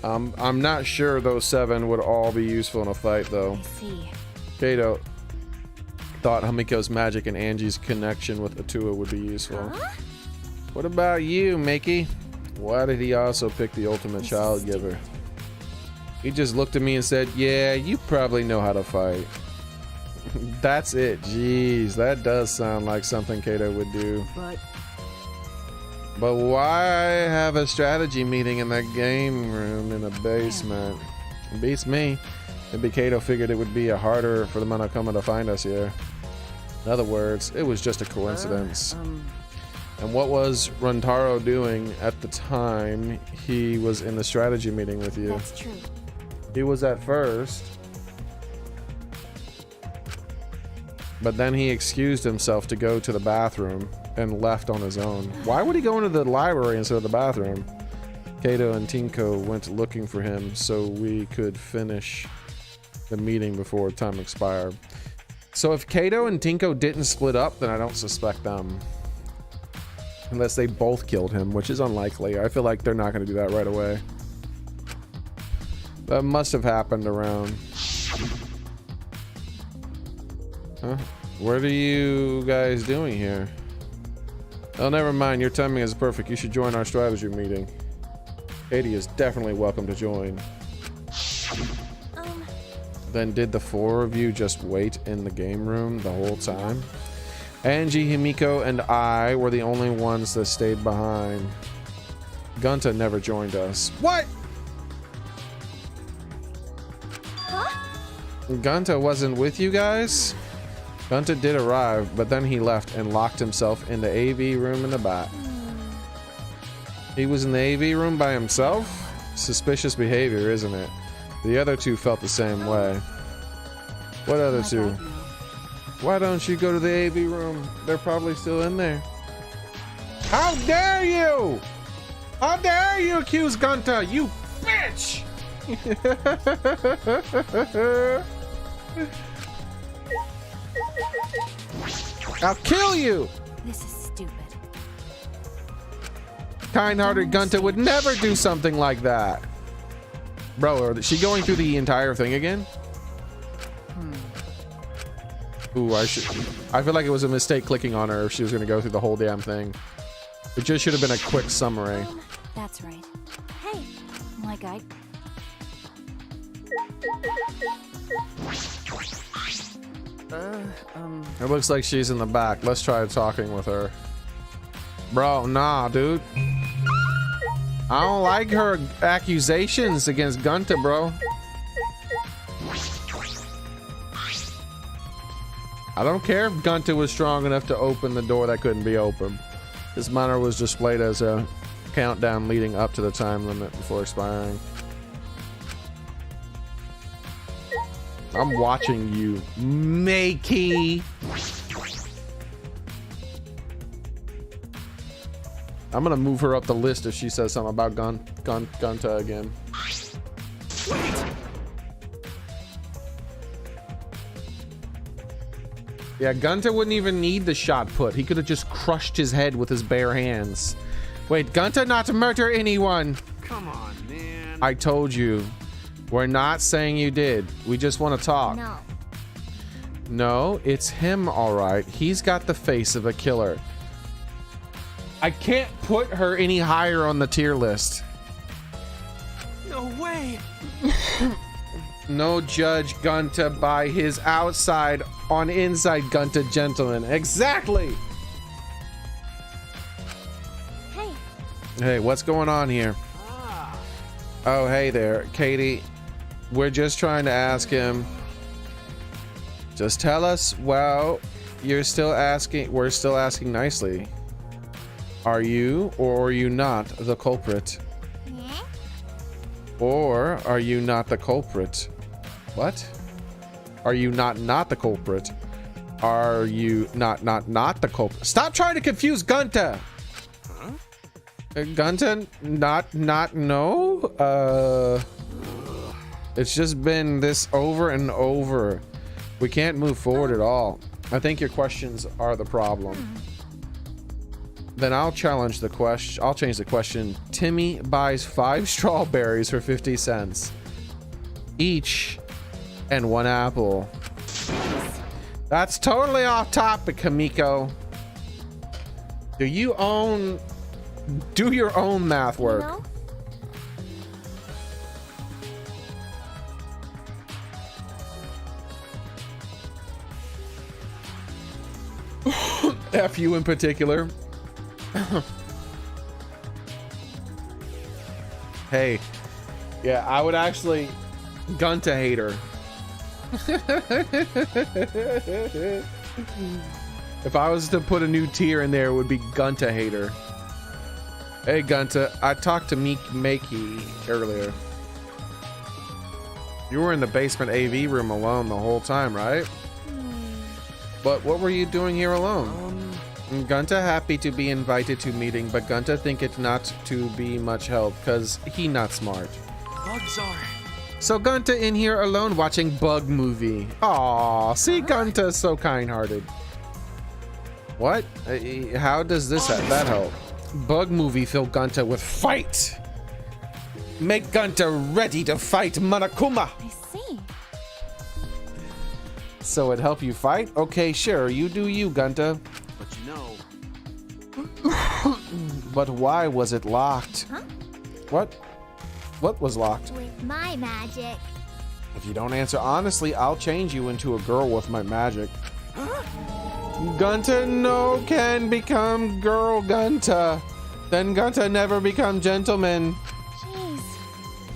I'm not sure those 7 would all be useful in a fight though. I see. Kato thought Hamiko's magic and Angie's connection with Atua would be useful. Huh? What about you, Mickey? Why did he also pick the ultimate child giver? He just looked at me and said, yeah, you probably know how to fight. That's it. Jeez, that does sound like something Kato would do. But why have a strategy meeting in that game room in a basement? It beats me. Maybe Kato figured it would be harder for the Monokuma to find us here. In other words, it was just a coincidence. And what was Runtaro doing at the time he was in the strategy meeting with you? That's true. He was at first, but then he excused himself to go to the bathroom and left on his own. Why would he go into the library instead of the bathroom? Kato and Tinko went looking for him so we could finish the meeting before time expired. So if Kato and Tinko didn't split up, then I don't suspect them. Unless they both killed him, which is unlikely. I feel like they're not going to do that right away. That must have happened around... Huh? What are you guys doing here? Oh, never mind. Your timing is perfect. You should join our strategy meeting. Katie is definitely welcome to join. Then did the 4 of you just wait in the game room the whole time? Angie, Himiko, and I were the only ones that stayed behind. Gunta never joined us. What? Huh? Gunta wasn't with you guys? Gunta did arrive, but then he left and locked himself in the AV room in the back. He was in the AV room by himself? Suspicious behavior, isn't it? The other 2 felt the same way. What other 2? Why don't you go to the AV room? They're probably still in there. How dare you! How dare you accuse Gunta, you bitch! I'll kill you! This is stupid. Kind-hearted Gunta would never do something like that. Bro, is she going through the entire thing again? Ooh, I feel like it was a mistake clicking on her if she was going to go through the whole damn thing. It just should have been a quick summary. That's right. Hey, like I... It looks like she's in the back. Let's try talking with her. Bro, nah, dude. I don't like her accusations against Gunta, bro. I don't care if Gunta was strong enough to open the door that couldn't be opened. This monitor was displayed as a countdown leading up to the time limit before expiring. I'm watching you, Makey. I'm gonna move her up the list if she says something about Gunta again. Yeah, Gunta wouldn't even need the shot put. He could have just crushed his head with his bare hands. Wait, Gunta not to murder anyone. Come on, man. I told you. We're not saying you did. We just want to talk. No. No, it's him, all right. He's got the face of a killer. I can't put her any higher on the tier list. No way. No judge Gunta by his outside on inside Gunta, gentlemen. Exactly. Hey. Hey, what's going on here? Oh, hey there, Katie. We're just trying to ask him. Just tell us. Well, you're still asking. We're still asking nicely. Are you or are you not the culprit? Yeah? Or are you not the culprit? What? Are you not the culprit? Are you not the culprit? Stop trying to confuse Gunta. Huh? Gunta, no. It's just been this over and over. We can't move forward at all. I think your questions are the problem. Then I'll challenge the question. I'll change the question. Timmy buys 5 strawberries for 50 cents each and 1 apple. That's totally off topic, Kamiko. Do your own math work. You know? F you in particular. Hey, yeah, I would actually Gunta hater. If I was to put a new tier in there, it would be Gunta hater. Hey Gunta, I talked to Makey earlier. You were in the basement AV room alone the whole time, right? But what were you doing here alone? Gunta happy to be invited to meeting, but Gunta think it not to be much help, cause he not smart. Bugs are. So Gunta in here alone watching bug movie. Aw, see Gunta so kind-hearted. What? How does that help? Bug movie fill Gunta with fight. Make Gunta ready to fight Monokuma. I see. So it help you fight? Okay, sure, you do you, Gunta. But you know. But why was it locked? Huh? What? What was locked? With my magic. If you don't answer honestly, I'll change you into a girl with my magic. Gunta no can become girl Gunta. Then Gunta never become gentleman. Jeez.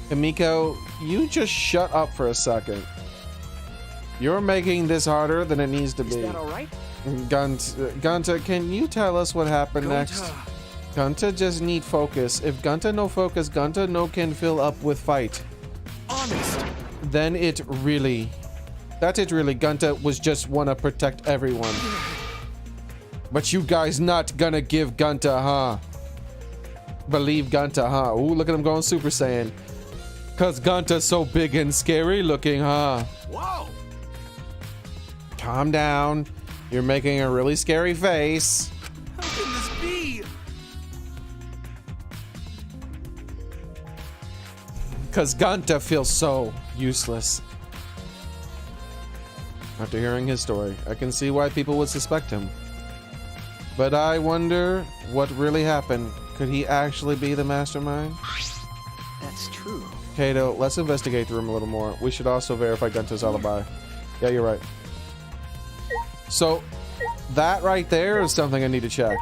Kamiko, you just shut up for a second. You're making this harder than it needs to Is be. that all right? Gunta, can you tell us what happened next? Gunta just need focus. If Gunta no focus, Gunta no can fill up with fight. Honest. Then it really, Gunta was just wanna protect everyone. But you guys not gonna give Gunta, huh? Believe Gunta, huh? Ooh, look at him going Super Saiyan. Cause Gunta's so big and scary looking, huh? Whoa. Calm down. You're making a really scary face. How can this be? Cause Gunta feels so useless. After hearing his story, I can see why people would suspect him. But I wonder what really happened. Could he actually be the mastermind? That's true. Kato, let's investigate the room a little more. We should also verify Gunta's alibi. Yeah, you're right. So, that right there is something I need to check.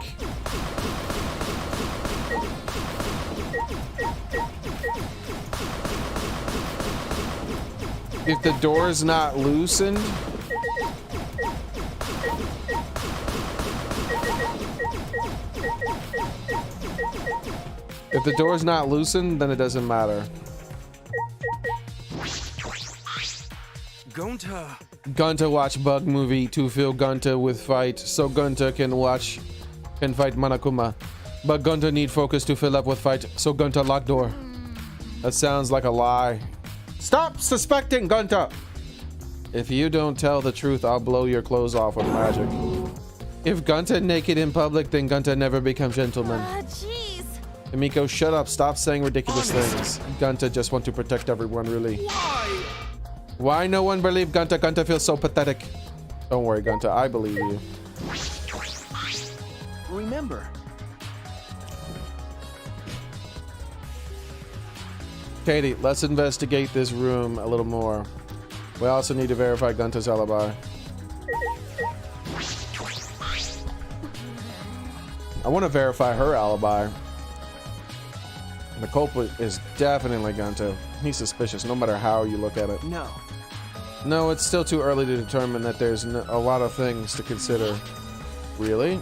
If the door is not loosened, then it doesn't matter. Gunta watch bug movie to fill Gunta with fight, so Gunta can fight Monokuma. But Gunta need focus to fill up with fight, so Gunta lock door. That sounds like a lie. Stop suspecting Gunta! If you don't tell the truth, I'll blow your clothes off with magic. If Gunta naked in public, then Gunta never becomes gentleman. Jeez. Emiko, shut up. Stop saying ridiculous things. Gunta just want to protect everyone, really. Why? Why no one believe Gunta? Gunta feels so pathetic. Don't worry, Gunta. I believe you. Remember. Katie, let's investigate this room a little more. We also need to verify Gunta's alibi. I want to verify her alibi. The culprit is definitely Gunta. He's suspicious no matter how you look at it. No. No, it's still too early to determine that there's a lot of things to consider. Really?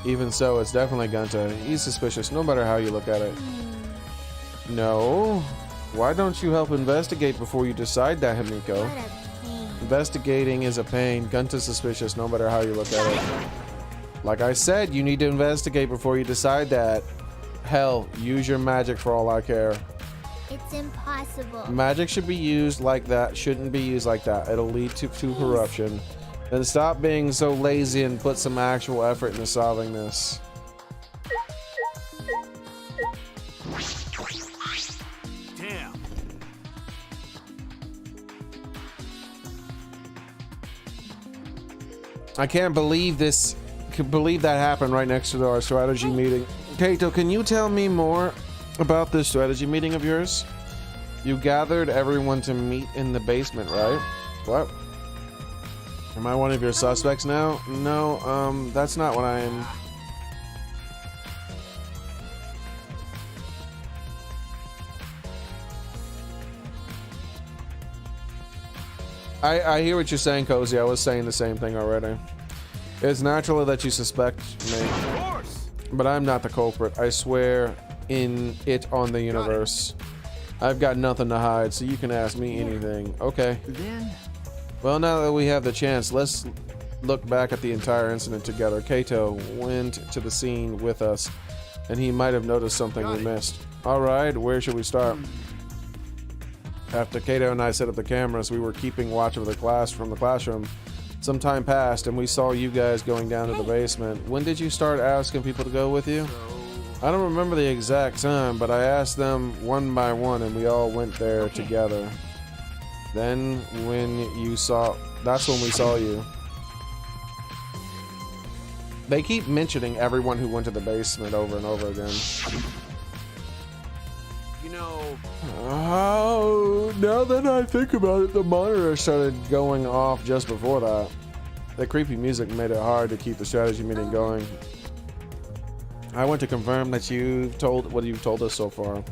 Even so, it's definitely Gunta. He's suspicious no matter how you look at it. No. Why don't you help investigate before you decide that, Himiko? What a pain. Investigating is a pain. Gunta's suspicious no matter how you look at it. Like I said, you need to investigate before you decide that. Hell, use your magic for all I care. It's impossible. Magic should be used like that, shouldn't be used like that. It'll lead to corruption. Then stop being so lazy and put some actual effort into solving this. I can't believe this. Can believe that happened right next to our strategy meeting. Kaito, can you tell me more about this strategy meeting of yours? You gathered everyone to meet in the basement, right? What? Am I one of your suspects now? No, that's not what I am. I hear what you're saying, Cozy. I was saying the same thing already. It's natural that you suspect me, but I'm not the culprit. I swear in it on the universe. I've got nothing to hide, so you can ask me anything. Okay. Then... Well, now that we have the chance, let's look back at the entire incident together. Kaito went to the scene with us, and he might have noticed something we missed. Alright, where should we start? After Kaito and I set up the cameras, we were keeping watch of the class from the classroom. Some time passed, and we saw you guys going down to the basement. When did you start asking people to go with you? I don't remember the exact time, but I asked them one by one, and we all went there together. Then, that's when we saw you. They keep mentioning everyone who went to the basement over and over again. You know... Oh, now that I think about it, the monitor started going off just before that. The creepy music made it hard to keep the strategy meeting going. I want to confirm that what you've told us so far.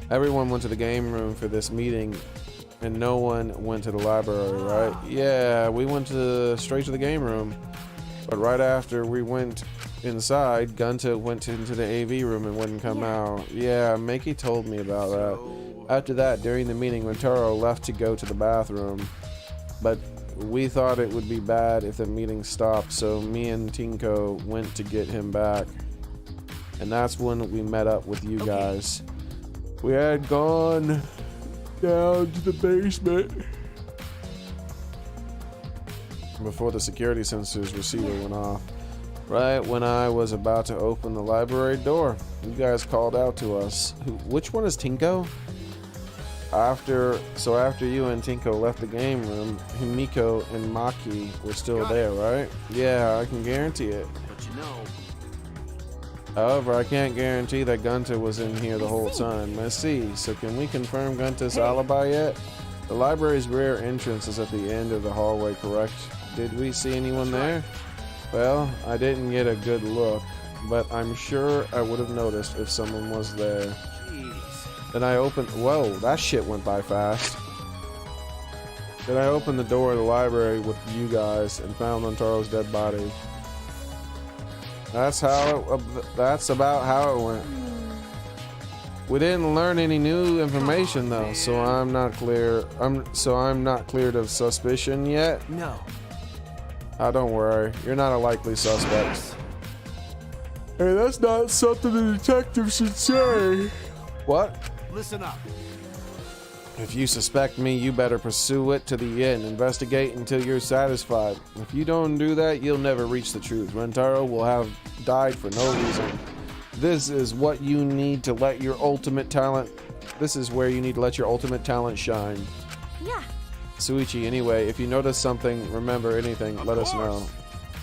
Everyone went to the game room for this meeting, and no one went to the library, right? Yeah, we went straight to the game room. But right after we went inside, Gunta went into the AV room and wouldn't come out. Yeah, Maki told me about that. After that, during the meeting, Rentaro left to go to the bathroom. But we thought it would be bad if the meeting stopped, so me and Tinko went to get him back. And that's when we met up with you guys. We had gone down to the basement before the security sensors receiver went off. Right when I was about to open the library door, you guys called out to us. Which one is Tinko? After you and Tinko left the game room, Himiko and Maki were still there, right? Yeah, I can guarantee it. But you know... However, I can't guarantee that Gunta was in here the whole time. I see. So can we confirm Gunta's alibi yet? The library's rear entrance is at the end of the hallway, correct? Did we see anyone there? Well, I didn't get a good look, but I'm sure I would have noticed if someone was there. Jeez. Then I opened... Whoa, that shit went by fast. Then I opened the door of the library with you guys and found Montaro's dead body. That's about how it went. We didn't learn any new information though, so I'm not cleared of suspicion yet. No. Don't worry, you're not a likely suspect. Hey, that's not something the detective should say. What? Listen up. If you suspect me, you better pursue it to the end. Investigate until you're satisfied. If you don't do that, you'll never reach the truth. Rentaro will have died for no reason. This is what you need to let your ultimate talent... This is where you need to let your ultimate talent shine. Yeah. Suichi, anyway, if you notice something, remember anything, let us know.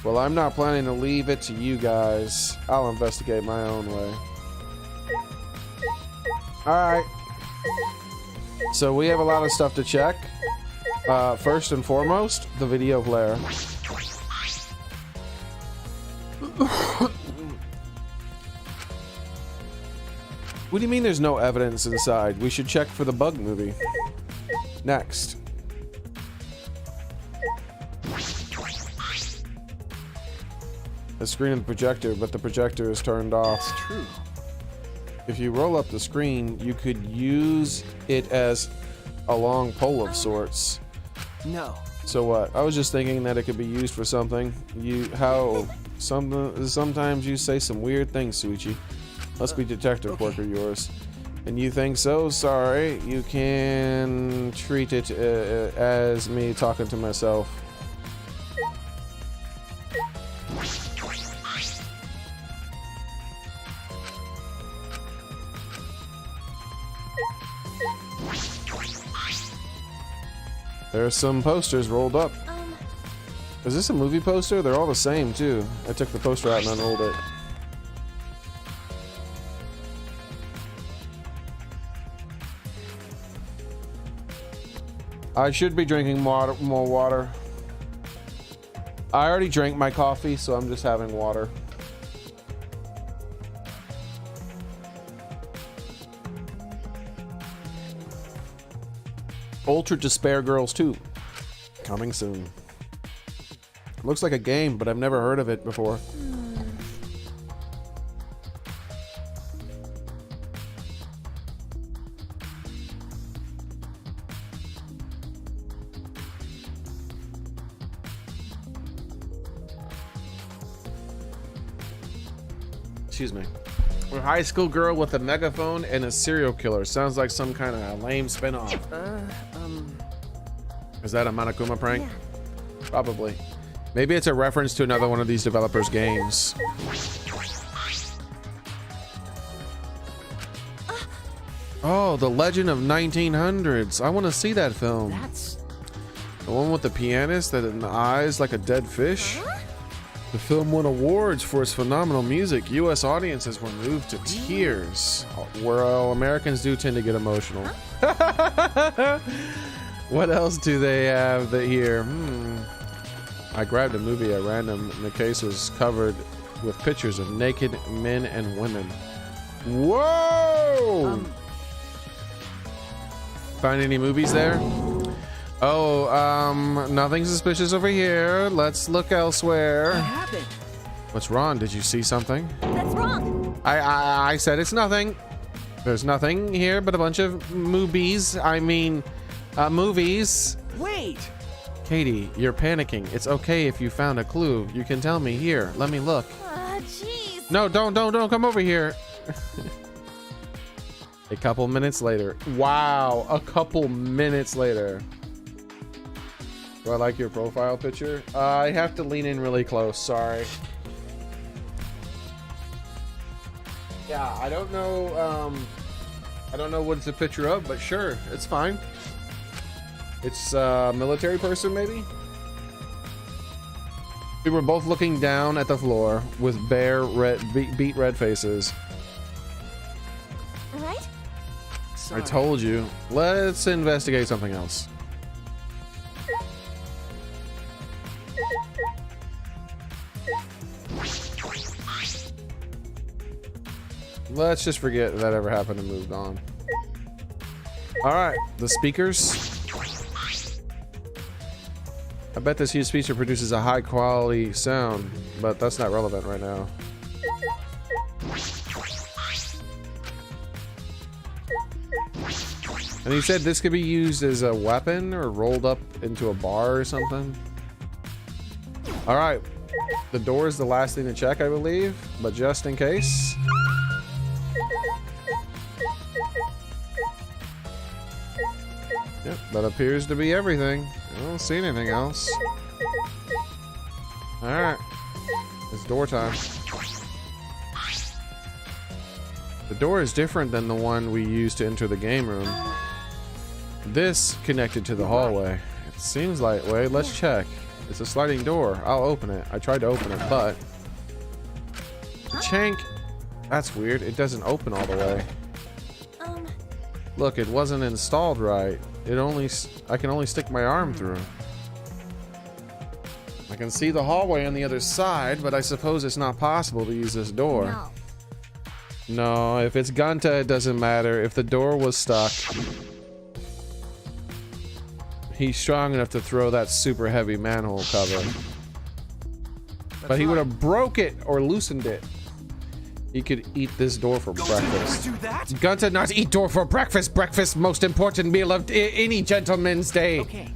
Well, I'm not planning to leave it to you guys. I'll investigate my own way. Alright. So we have a lot of stuff to check. First and foremost, the video player. What do you mean there's no evidence inside? We should check for the bug movie. Next. The screen of the projector, but the projector is turned off. That's true. If you roll up the screen, you could use it as a long pole of sorts. No. So what? I was just thinking that it could be used for something. Sometimes you say some weird things, Suichi. Must be detective work of yours. And you think so? Sorry. You can treat it as me talking to myself. There's some posters rolled up. Is this a movie poster? They're all the same too. I took the poster out and unrolled it. I should be drinking more water. I already drank my coffee, so I'm just having water. Ultra Despair Girls 2. Coming soon. Looks like a game, but I've never heard of it before. Excuse me. A high school girl with a megaphone and a serial killer. Sounds like some kind of lame spinoff. Is that a Monokuma prank? Yeah. Probably. Maybe it's a reference to another one of these developers' games. Oh, The Legend of 1900s. I want to see that film. That's The one with the pianist that in the eyes like a dead fish. The film won awards for its phenomenal music. U.S. audiences were moved to tears. Well, Americans do tend to get emotional. What else do they have here? I grabbed a movie at random and the case was covered with pictures of naked men and women. Whoa! Find any movies there? Oh, nothing suspicious over here. Let's look elsewhere. what happened. What's wrong? Did you see something? That's wrong. I said it's nothing. There's nothing here but a bunch of movies. I mean, movies. Wait. Katie, you're panicking. It's okay if you found a clue. You can tell me. Here, let me look. Jeez. No, don't come over here. A couple minutes later. Wow, a couple minutes later. Do I like your profile picture? I have to lean in really close, sorry. Yeah, I don't know what it's a picture of, but sure, it's fine. It's a military person, maybe? We were both looking down at the floor with bare red, beat red faces. All right. I told you. Let's investigate something else. Let's just forget that ever happened and moved on. All right, the speakers. I bet this huge speaker produces a high quality sound, but that's not relevant right now. And he said this could be used as a weapon or rolled up into a bar or something. All right, the door is the last thing to check, I believe, but just in case. Yep, that appears to be everything. I don't see anything else. All right, it's door time. The door is different than the one we used to enter the game room. This connected to the hallway. It seems like, wait, let's check. It's a sliding door. I'll open it. I tried to open it, but Chank. That's weird. It doesn't open all the way. Look, it wasn't installed right. I can only stick my arm through. I can see the hallway on the other side, but I suppose it's not possible to use this door. No, if it's Gunta, it doesn't matter. If the door was stuck, he's strong enough to throw that super heavy manhole cover. But he would have broke it or loosened it. He could eat this door for breakfast. Do that? Gunta not eat door for breakfast. Breakfast, most important meal of any gentleman's day. Okay.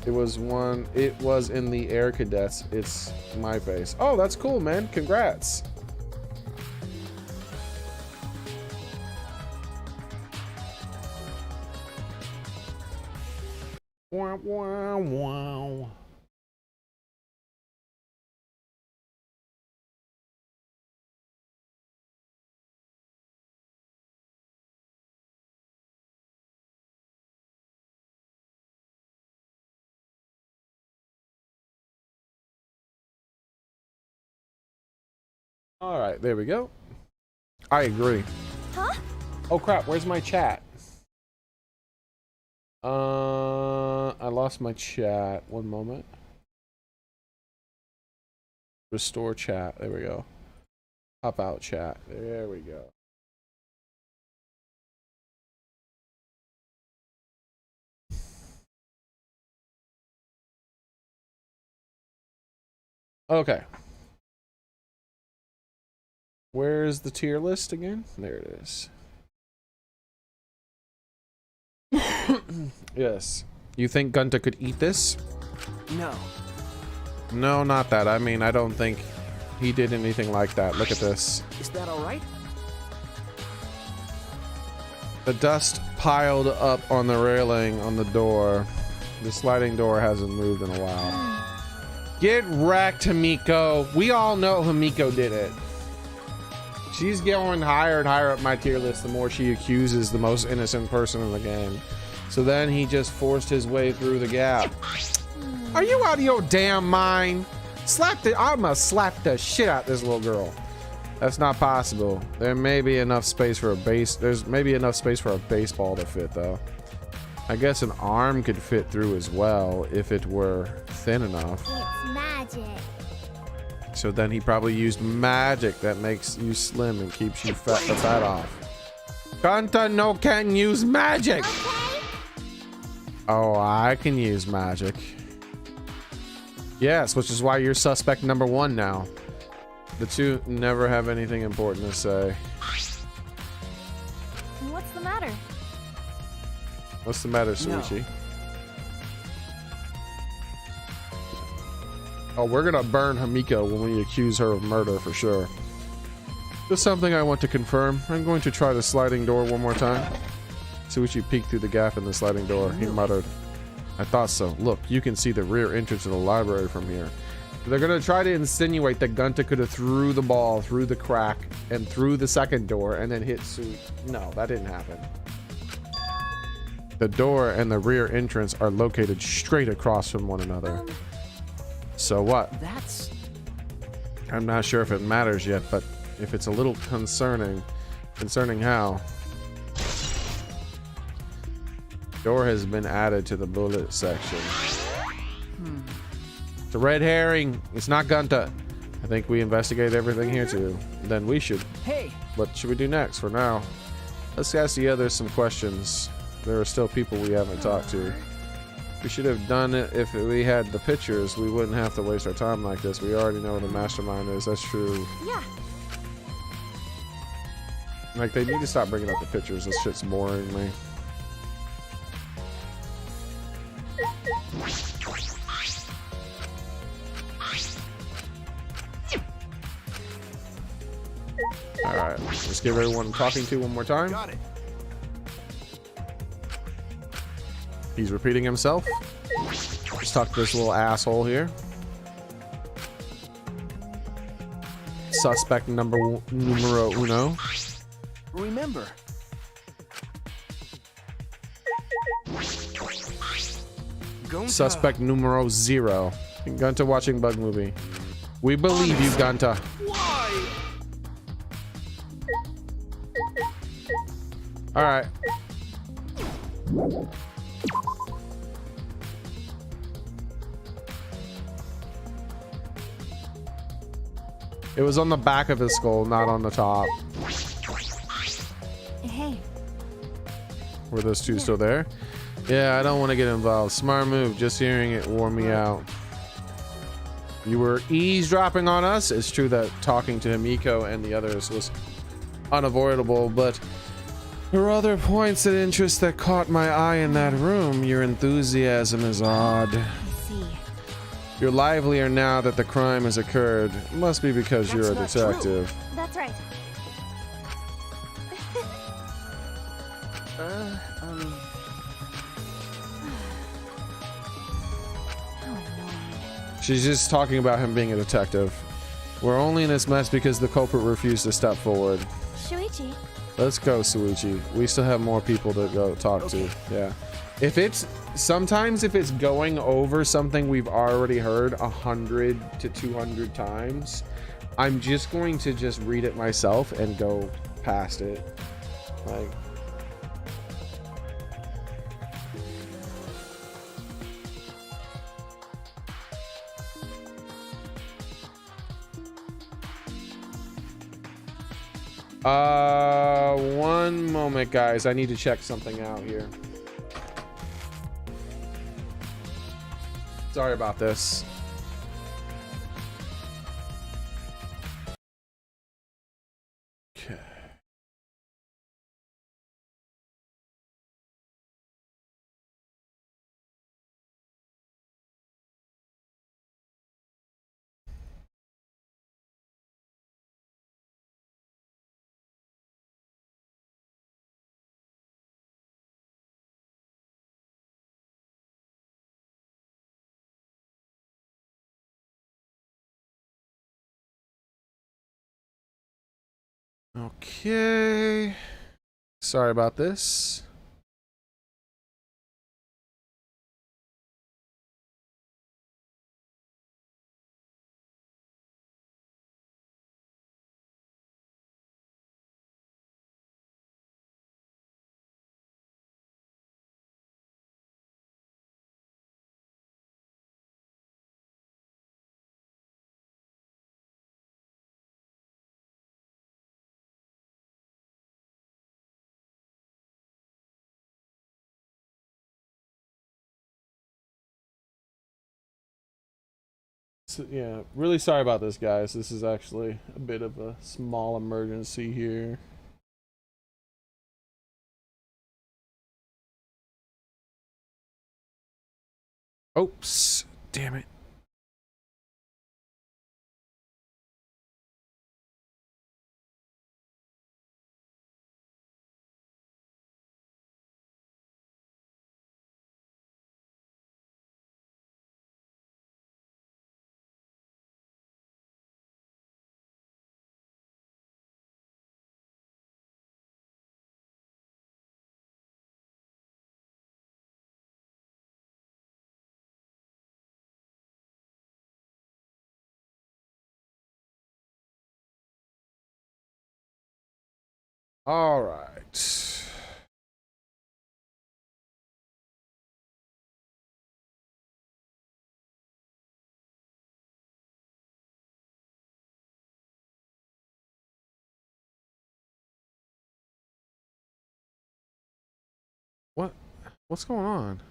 It was in the Air Cadets. It's my face. Oh, that's cool, man. Congrats. Wow, wow, wow. All right, there we go. I agree. Huh? Oh crap, where's my chat? I lost my chat. One moment. Restore chat. There we go. Pop out chat. There we go. Okay. Where's the tier list again? There it is. Yes. You think Gunta could eat this? No. No, not that. I mean, I don't think he did anything like that. Look at this. Is that all right? The dust piled up on the railing on the door. The sliding door hasn't moved in a while. Get wrecked, Himiko. We all know Himiko did it. She's going higher and higher up my tier list the more she accuses the most innocent person in the game. So then he just forced his way through the gap. Are you out of your damn mind? I'ma slap the shit out this little girl. That's not possible. There may be enough space for a there's maybe enough space for a baseball to fit though. I guess an arm could fit through as well if it were thin enough. It's magic. So then he probably used magic that makes you slim and keeps you the fat off. Gunta no can use magic. Okay. Oh, I can use magic. Yes, which is why you're suspect number 1 now. The two never have anything important to say. What's the matter? What's the matter, Suichi? No. Oh, we're gonna burn Himiko when we accuse her of murder for sure. Just something I want to confirm. I'm going to try the sliding door one more time. Suichi peeked through the gap in the sliding door. He muttered, I thought so. Look, you can see the rear entrance of the library from here. They're gonna try to insinuate that Gunta could have threw the ball through the crack and through the second door and then hit Sui. No, that didn't happen. The door and the rear entrance are located straight across from one another. So what? That's... I'm not sure if it matters yet, but if it's a little concerning how? Door has been added to the bullet section. It's a red herring. It's not Gunta. I think we investigated everything here too. Then we should. Hey! What should we do next for now? Let's ask the others some questions. There are still people we haven't talked to. We should have done it if we had the pictures. We wouldn't have to waste our time like this. We already know what the mastermind is. That's true. Yeah. Like, they need to stop bringing up the pictures. This shit's boring me. Alright, let's give everyone I'm talking to one more time. Got it. He's repeating himself. Let's talk to this little asshole here. Suspect numero uno. Remember. Suspect numero 0. Gunta watching bug movie. We believe you, Gunta. Why? All right. It was on the back of his skull, not on the top. Hey. Were those two still there? Yeah, I don't want to get involved. Smart move. Just hearing it wore me out. You were eavesdropping on us. It's true that talking to Himiko and the others was unavoidable, but there were other points of interest that caught my eye in that room. Your enthusiasm is odd. I see. You're livelier now that the crime has occurred. It must be because you're a That's not detective. That's right. She's just talking about him being a detective. We're only in this mess because the culprit refused to step forward. Shuichi. Let's go, Suichi. We still have more people to go talk to. Yeah. If it's sometimes if it's going over something we've already heard 100 to 200 times, I'm just going to just read it myself and go past it. Like, one moment, guys. I need to check something out here. Sorry about this. Okay. Okay. Sorry about this. So, yeah, really sorry about this, guys. This is actually a bit of a small emergency here. Oops, damn it. All right. What? What's going on?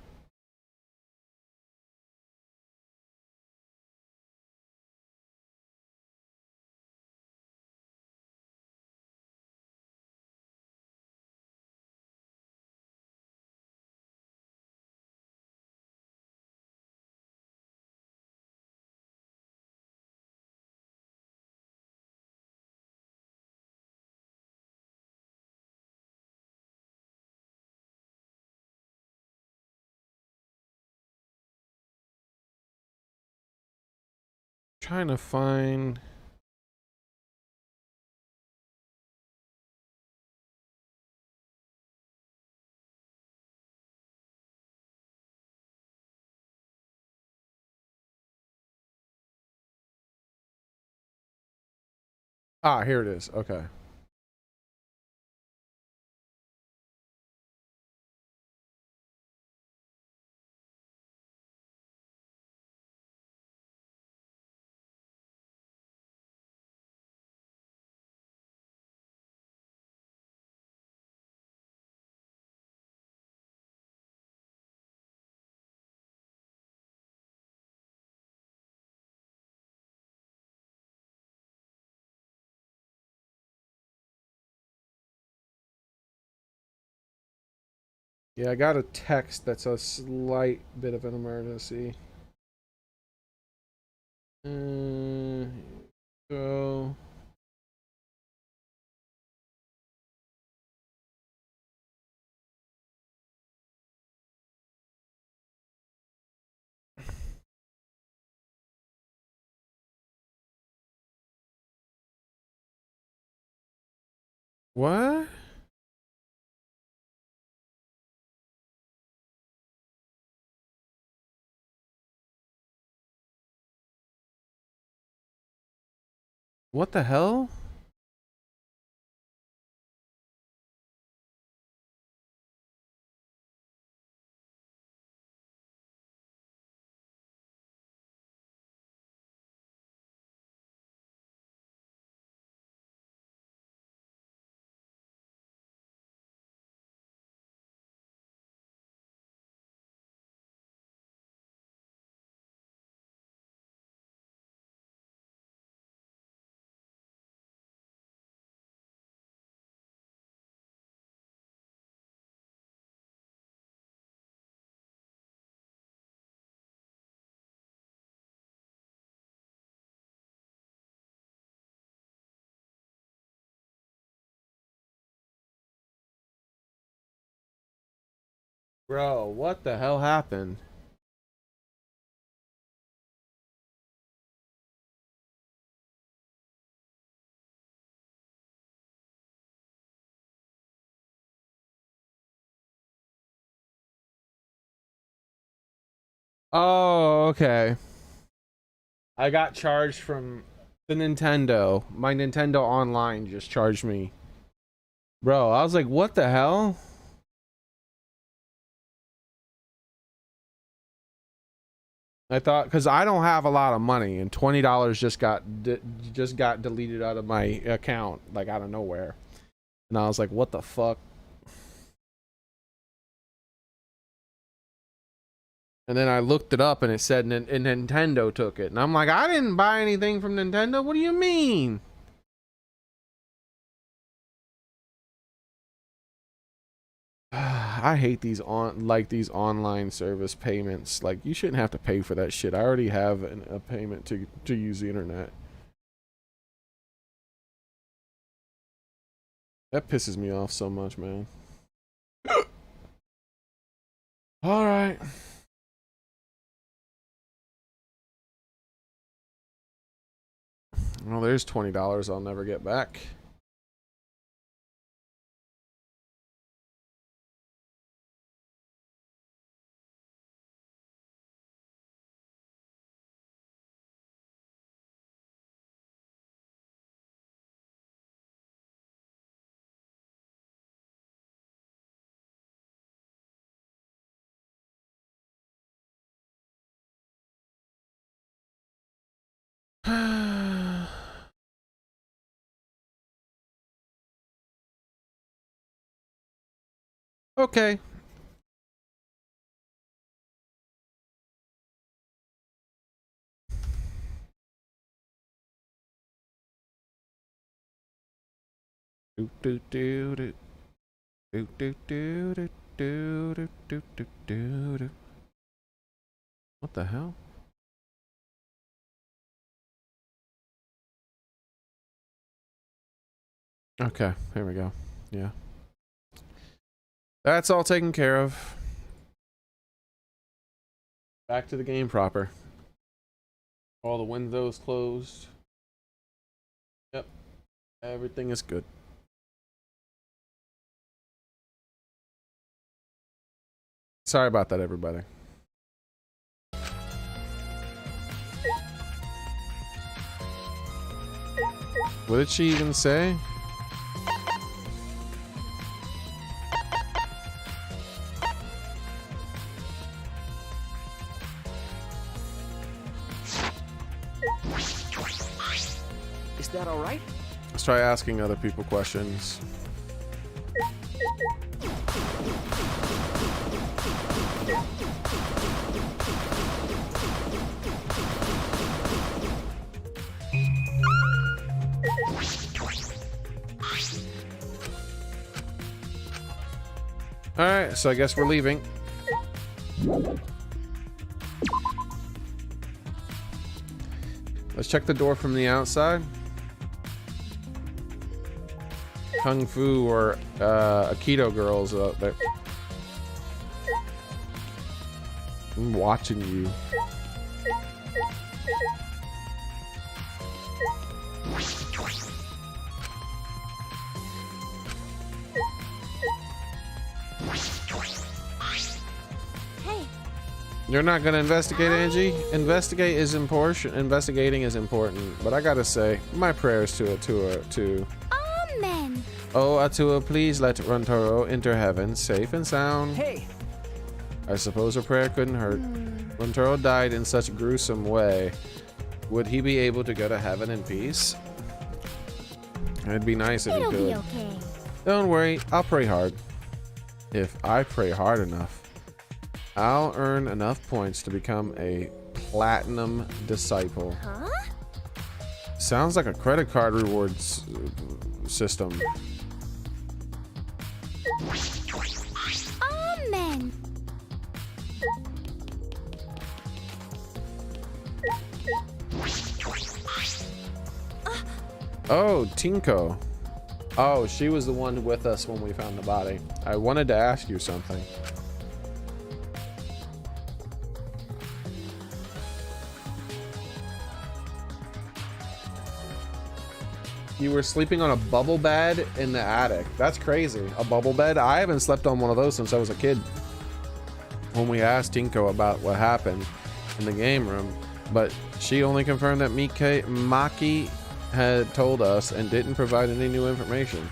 Trying to find. Ah, here it is. Okay. Yeah, I got a text that's a slight bit of an emergency. So. What? What the hell? Bro, what the hell happened? Oh, okay. I got charged from the Nintendo. My Nintendo Online just charged me. Bro, I was like, what the hell? I thought, because I don't have a lot of money, and $20 just got deleted out of my account, like out of nowhere. And I was like, what the fuck? And then I looked it up and it said Nintendo took it. And I'm like, I didn't buy anything from Nintendo. What do you mean? I hate these online service payments. Like, you shouldn't have to pay for that shit. I already have a payment to use the internet. That pisses me off so much, man. All right. Well, there's $20 I'll never get back. Okay. Do do do do do do do do do do do do do. What the hell? Okay, here we go. Yeah. That's all taken care of. Back to the game proper. All the windows closed. Yep. Everything is good. Sorry about that, everybody. What did she even say? Is that all right? Let's try asking other people questions. Alright, so I guess we're leaving. Let's check the door from the outside. Kung Fu or Aikido girls out there. I'm watching you. You're not gonna investigate, Angie? Investigating is important, but I gotta say, my prayers to Atua. Amen. Oh, Atua, please let Runtaro enter heaven safe and sound. Hey, I suppose her prayer couldn't hurt. Runtaro died in such a gruesome way. Would he be able to go to heaven in peace? It'd be nice if he It'll could. be okay. Don't worry, I'll pray hard. If I pray hard enough, I'll earn enough points to become a platinum disciple. Huh? Sounds like a credit card rewards system. Amen. Oh, Tinko. Oh, she was the one with us when we found the body. I wanted to ask you something. You were sleeping on a bubble bed in the attic. That's crazy. A bubble bed? I haven't slept on one of those since I was a kid. When we asked Tinko about what happened in the game room, but she only confirmed that Maki had told us and didn't provide any new information.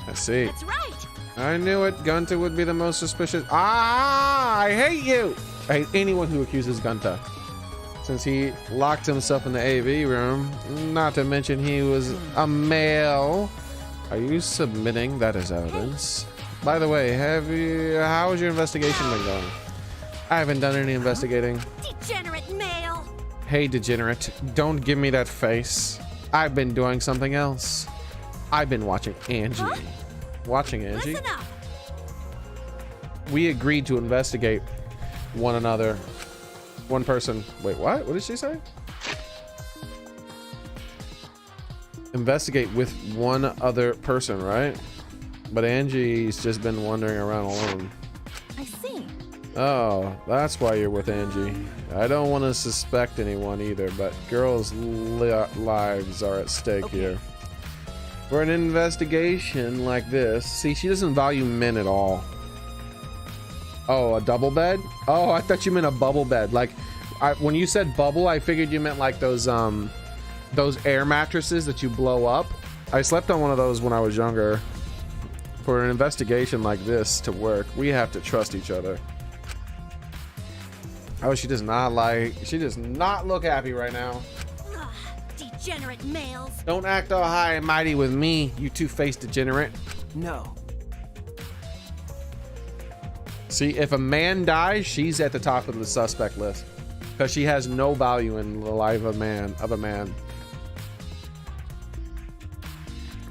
I see. That's right. I knew it. Gunta would be the most suspicious. Ah, I hate you. I hate anyone who accuses Gunta. Since he locked himself in the AV room, not to mention he was a male. Are you submitting that as evidence? By the way, how has your investigation been going? I haven't done any investigating. Degenerate male. Hey, degenerate, don't give me that face. I've been doing something else. I've been watching Angie. Huh? Watching Angie? Listen up. We agreed to investigate one another. One person. Wait, what? What did she say? Investigate with one other person, right? But Angie's just been wandering around alone. I see. Oh, that's why you're with Angie. I don't want to suspect anyone either, but girls' lives are at stake here. For an investigation like this, see, she doesn't value men at all. Oh, a double bed? Oh, I thought you meant a bubble bed. Like, when you said bubble, I figured you meant like those air mattresses that you blow up. I slept on one of those when I was younger. For an investigation like this to work, we have to trust each other. Oh, she does not look happy right now. Ugh, degenerate males. Don't act all high and mighty with me, you two-faced degenerate. no. See, if a man dies, she's at the top of the suspect list because she has no value in the life of a man.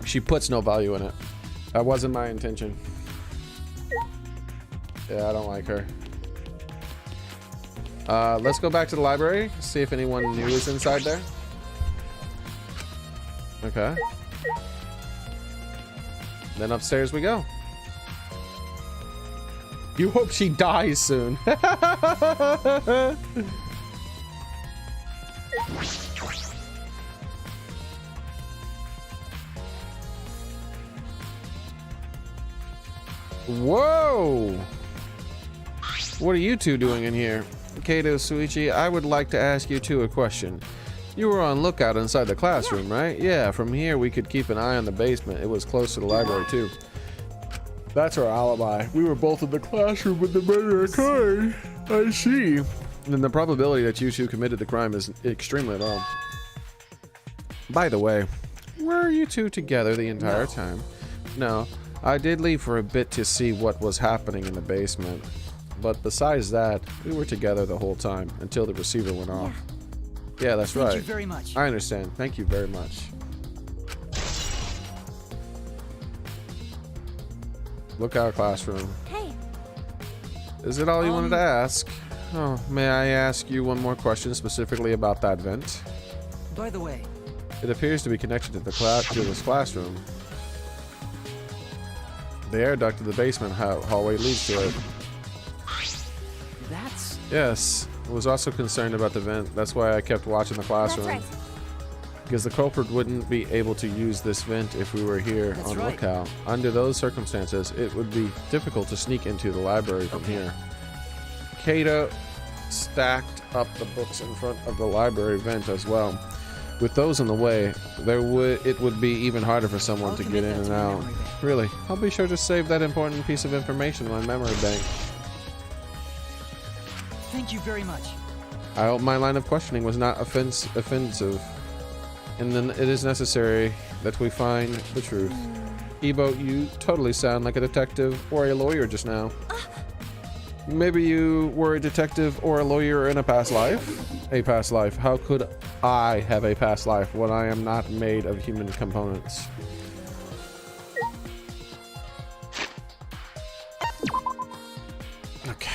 She puts no value in it. That wasn't my intention. Yeah, I don't like her. Let's go back to the library, see if anyone new is inside there. Okay. Then upstairs we go. You hope she dies soon. Whoa! What are you two doing in here? Kato, Suichi, I would like to ask you two a question. You were on lookout inside the classroom, right? Yeah, from here we could keep an eye on the basement. It was close to the library too. That's our alibi. We were both in the classroom when the murder occurred. I see. And the probability that you two committed the crime is extremely low. By the way, were you two together the entire time? No. I did leave for a bit to see what was happening in the basement. But besides that, we were together the whole time until the receiver went off. Yeah, that's right. Thank you very much. I understand. Thank you very much. Lookout classroom. Hey. Is it all you wanted to ask? Oh, may I ask you one more question specifically about that vent? By the way, It appears to be connected to this classroom. The air duct to the basement hallway leads to it. that's... Yes, I was also concerned about the vent. That's why I kept watching the classroom. That's right. Because the culprit wouldn't be able to use this vent if we were here That's on right. lookout. Under those circumstances, it would be difficult to sneak into the library from here. Kato stacked up the books in front of the library vent as well. With those in the way, it would be even harder for someone to get in and out. Really, I'll be sure to save that important piece of information in my memory bank. Thank you very much. I hope my line of questioning was not offensive. And then it is necessary that we find the truth. Ebo, you totally sound like a detective or a lawyer just now. Maybe you were a detective or a lawyer in a past life? A past life. How could I have a past life when I am not made of human components? Okay.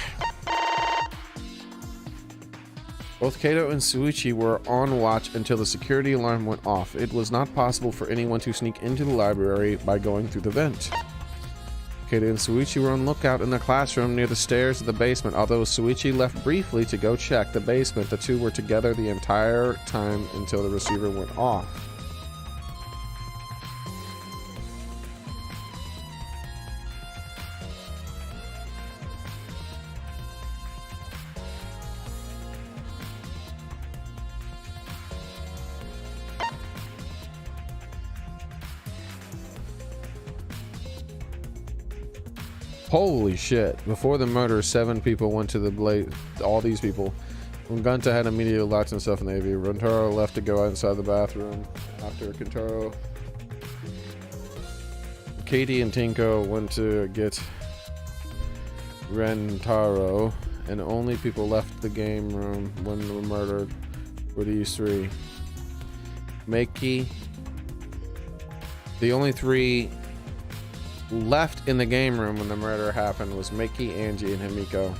Both Kato and Suichi were on watch until the security alarm went off. It was not possible for anyone to sneak into the library by going through the vent. Kato and Suichi were on lookout in the classroom near the stairs of the basement. Although Suichi left briefly to go check the basement, the two were together the entire time until the receiver went off. Holy shit. Before the murder, 7 people went to the blaze. All these people. When Gunta had immediately locked himself in the AV, Rentaro left to go inside the bathroom. After Kentaro, Katie and Tinko went to get Rentaro, and only people left the game room when they were murdered were these 3. Meiki. The only 3 left in the game room when the murder happened was Mickey, Angie, and Himiko.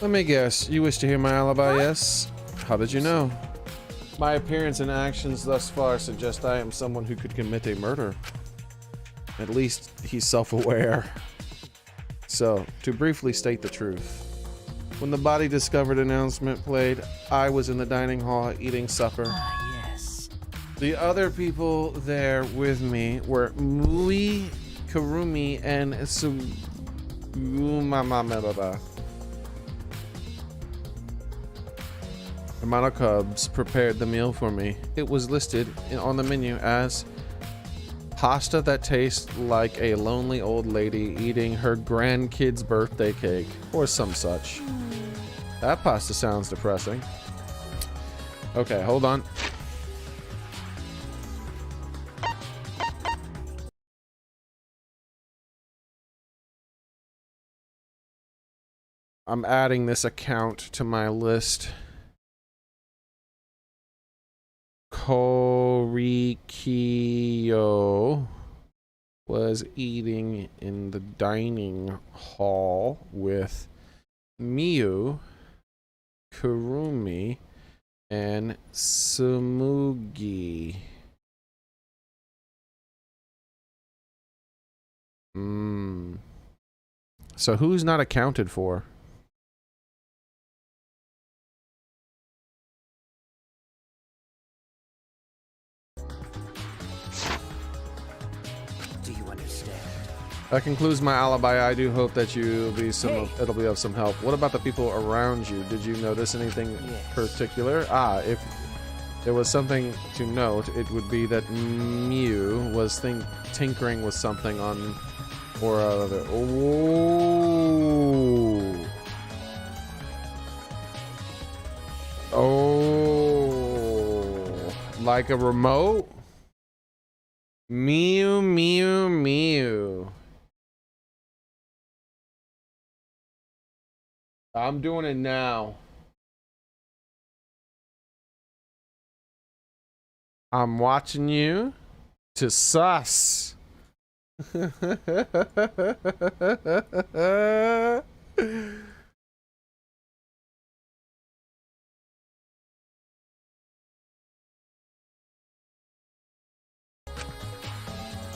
Let me guess, you wish to hear my alibi, yes? How did you know? My appearance and actions thus far suggest I am someone who could commit a murder. At least he's self-aware. So, to briefly state the truth. When the body discovered announcement played, I was in the dining hall eating supper. Ah, yes. The other people there with me were Mui, Karumi, and Sugumamamababa. Amano Cubs prepared the meal for me. It was listed on the menu as pasta that tastes like a lonely old lady eating her grandkid's birthday cake, or some such. That pasta sounds depressing. Okay, hold on. I'm adding this account to my list. Korikyo was eating in the dining hall with Miyu, Kurumi, and Sumugi. So who's not accounted for? Do you understand? That concludes my alibi. I do hope that it'll be of some help. What about the people around you? Did you notice anything particular? If there was something to note, it would be that Mew was tinkering with something on or other. Oh, like a remote? Mew, mew, mew. I'm doing it now. I'm watching you to suss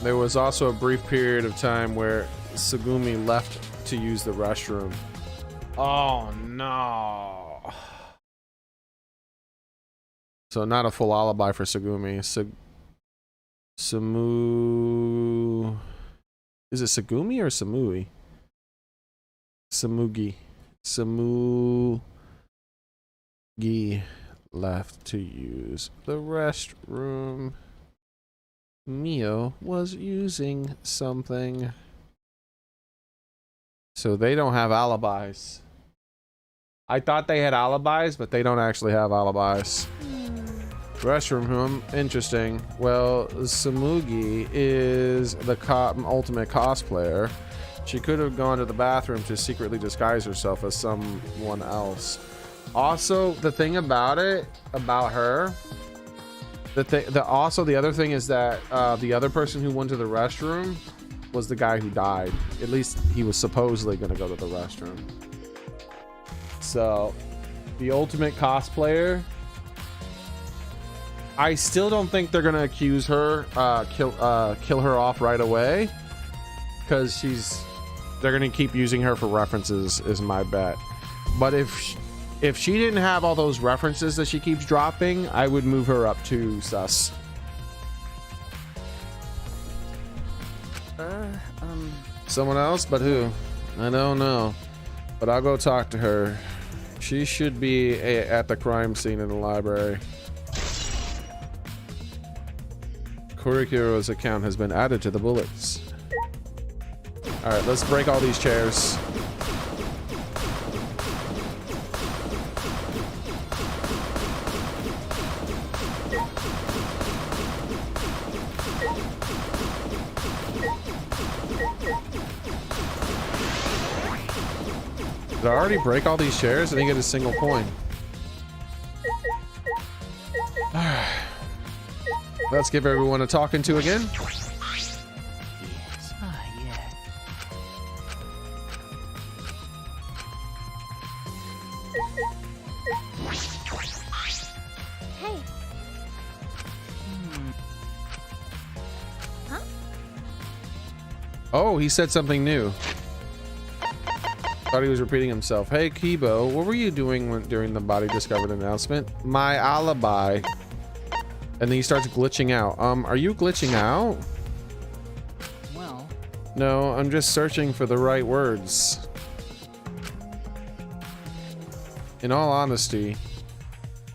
There was also a brief period of time where Tsugumi left to use the restroom. Oh no. So not a full alibi for Tsugumi. Samu... Is it Tsugumi or Samui? Samugi. Samugi left to use the restroom. Mio was using something. So they don't have alibis. I thought they had alibis, but they don't actually have alibis. Restroom, interesting. Well, Samugi is the ultimate cosplayer. She could have gone to the bathroom to secretly disguise herself as someone else. Also, the thing about her, the other thing is that the other person who went to the restroom was the guy who died. At least he was supposedly going to go to the restroom. So, the ultimate cosplayer. I still don't think they're going to accuse her, kill her off right away, because they're going to keep using her for references, is my bet. But if she didn't have all those references that she keeps dropping, I would move her up to sus. Someone else? But who? I don't know. But I'll go talk to her. She should be at the crime scene in the library. Kurikiro's account has been added to the bullets. Alright, let's break all these chairs. Did I already break all these chairs? I didn't get a single point. Let's give everyone a talking to again. Yes. Ah, yeah. Hey. Huh? Oh, he said something new. Thought he was repeating himself. Hey, Kibo, what were you doing during the body discovered announcement? My alibi. And then he starts glitching out. Are you glitching out? Well. No, I'm just searching for the right words. In all honesty,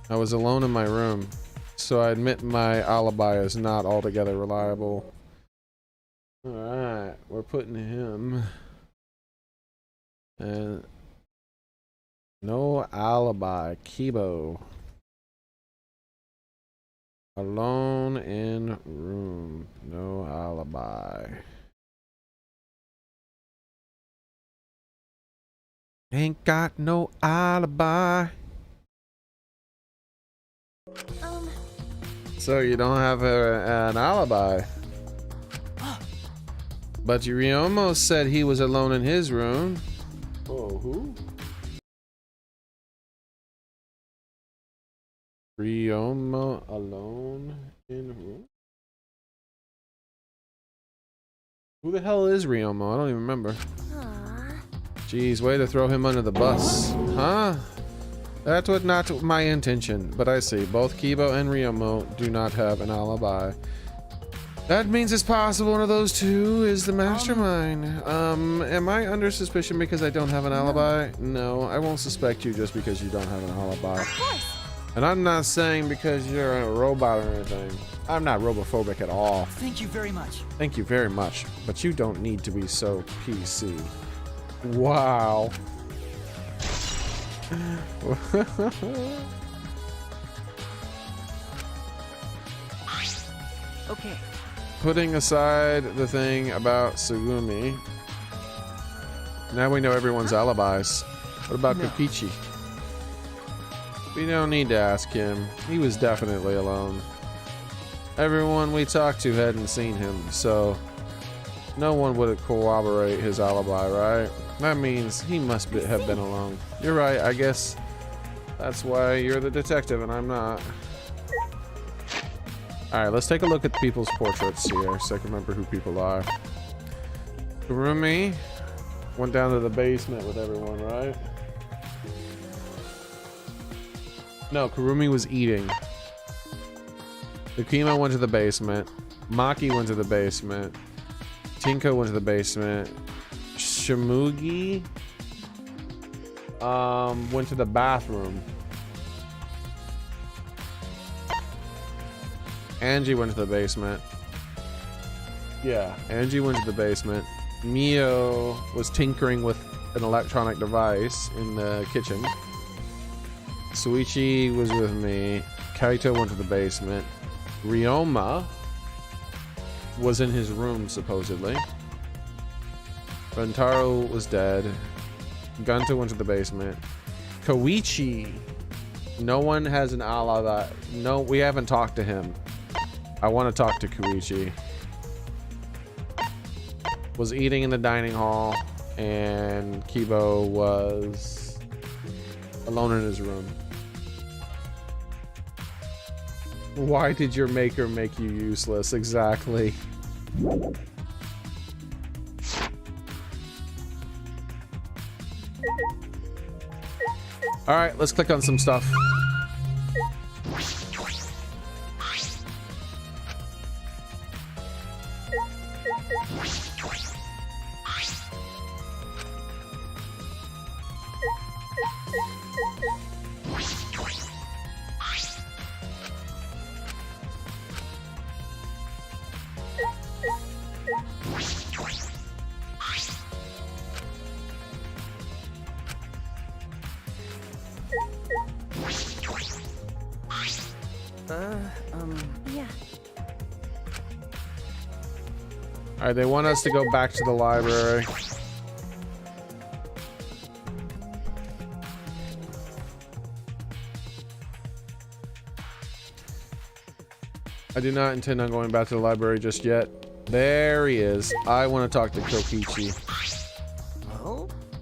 I was alone in my room, so I admit my alibi is not altogether reliable. Alright, we're putting him. And no alibi, Kibo. Alone in room, no alibi. Ain't got no alibi. So you don't have an alibi. But you almost said he was alone in his room. Oh, who? Ryomo alone in room? Who the hell is Ryomo? I don't even remember. Jeez, way to throw him under the bus. Huh? That was not my intention, but I see. Both Kibo and Ryomo do not have an alibi. That means it's possible one of those two is the mastermind. Am I under suspicion because I don't have an alibi? No, I won't suspect you just because you don't have an alibi. Of course. And I'm not saying because you're a robot or anything. I'm not robophobic at all. Thank you very much. Thank you very much. But you don't need to be so PC. Wow. Okay. Putting aside the thing about Tsugumi, now we know everyone's alibis. What about Kokichi? We don't need to ask him. He was definitely alone. Everyone we talked to hadn't seen him, so No one would corroborate his alibi, right? That means he must have been alone. You're right, I guess that's why you're the detective and I'm not. Alright, let's take a look at people's portraits here so I can remember who people are. Kurumi went down to the basement with everyone, right? No, Kurumi was eating. Yukima went to the basement. Maki went to the basement. Tinko went to the basement. Shimugi went to the bathroom. Angie went to the basement. Yeah, Angie went to the basement. Mio was tinkering with an electronic device in the kitchen. Suichi was with me. Kaito went to the basement. Ryoma was in his room, supposedly. Rentaro was dead. Gunta went to the basement. Koichi. No one has an alibi. No, we haven't talked to him. I want to talk to Koichi. Was eating in the dining hall, and Kibo was alone in his room. Why did your maker make you useless? Exactly. All right, let's click on some stuff. Yeah. All right, they want us to go back to the library. I do not intend on going back to the library just yet. There he is. I want to talk to Kokichi.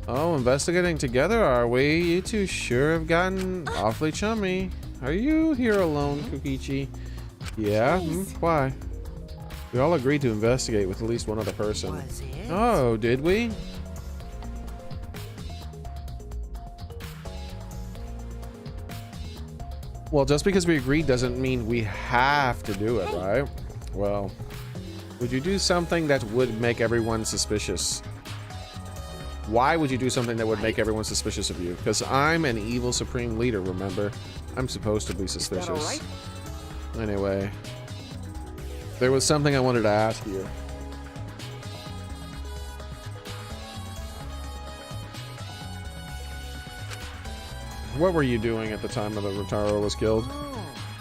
Oh, investigating together, are we? You two sure have gotten awfully chummy. Are you here alone, Kokichi? Yeah? Why? We all agreed to investigate with at least one other person. Was it? Oh, did we? Well, just because we agreed doesn't mean we have to do it, right? Well, would you do something that would make everyone suspicious? Why would you do something that would make everyone suspicious of you? Because I'm an evil supreme leader, remember? I'm supposed to be suspicious. all right? Anyway, there was something I wanted to ask you. What were you doing at the time of the Rotaro was killed?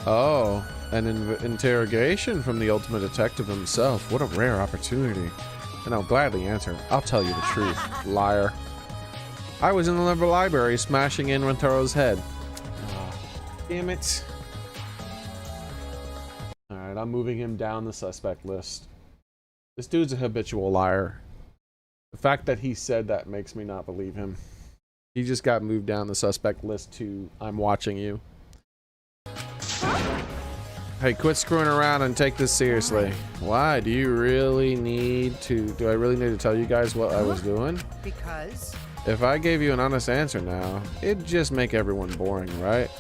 Oh, an interrogation from the ultimate detective himself. What a rare opportunity. And I'll gladly answer. I'll tell you the truth, liar. I was in the library smashing in Rentaro's head. Oh, damn it. Alright, I'm moving him down the suspect list. This dude's a habitual liar. The fact that he said that makes me not believe him. He just got moved down the suspect list to I'm watching you. Hey, quit screwing around and take this seriously. Why? Do you really need to... Do I really need to tell you guys what I was doing? Because? If I gave you an honest answer now, it'd just make everyone boring, right?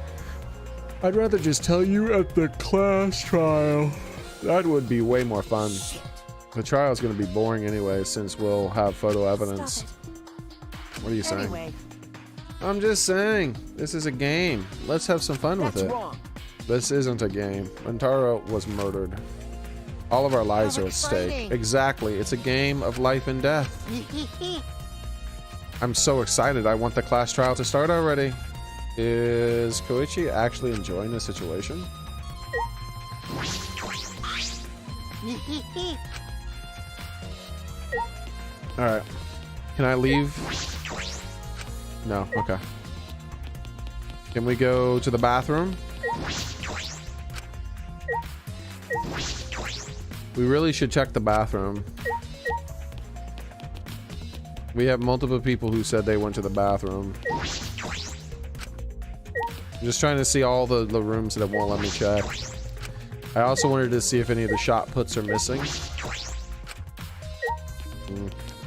I'd rather just tell you at the class trial. That would be way more fun. The trial's gonna be boring anyway, since we'll have photo evidence. What are you saying? Anyway, I'm just saying, this is a game. Let's have some fun with that's it. wrong. This isn't a game. Rentaro was murdered. All of our lives are at stake. exciting. Exactly. It's a game of life and death. I'm so excited. I want the class trial to start already. Is Koichi actually enjoying the situation? Alright. Can I leave? No. Okay. Can we go to the bathroom? We really should check the bathroom. We have multiple people who said they went to the bathroom. I'm just trying to see all the rooms that won't let me check. I also wanted to see if any of the shot puts are missing.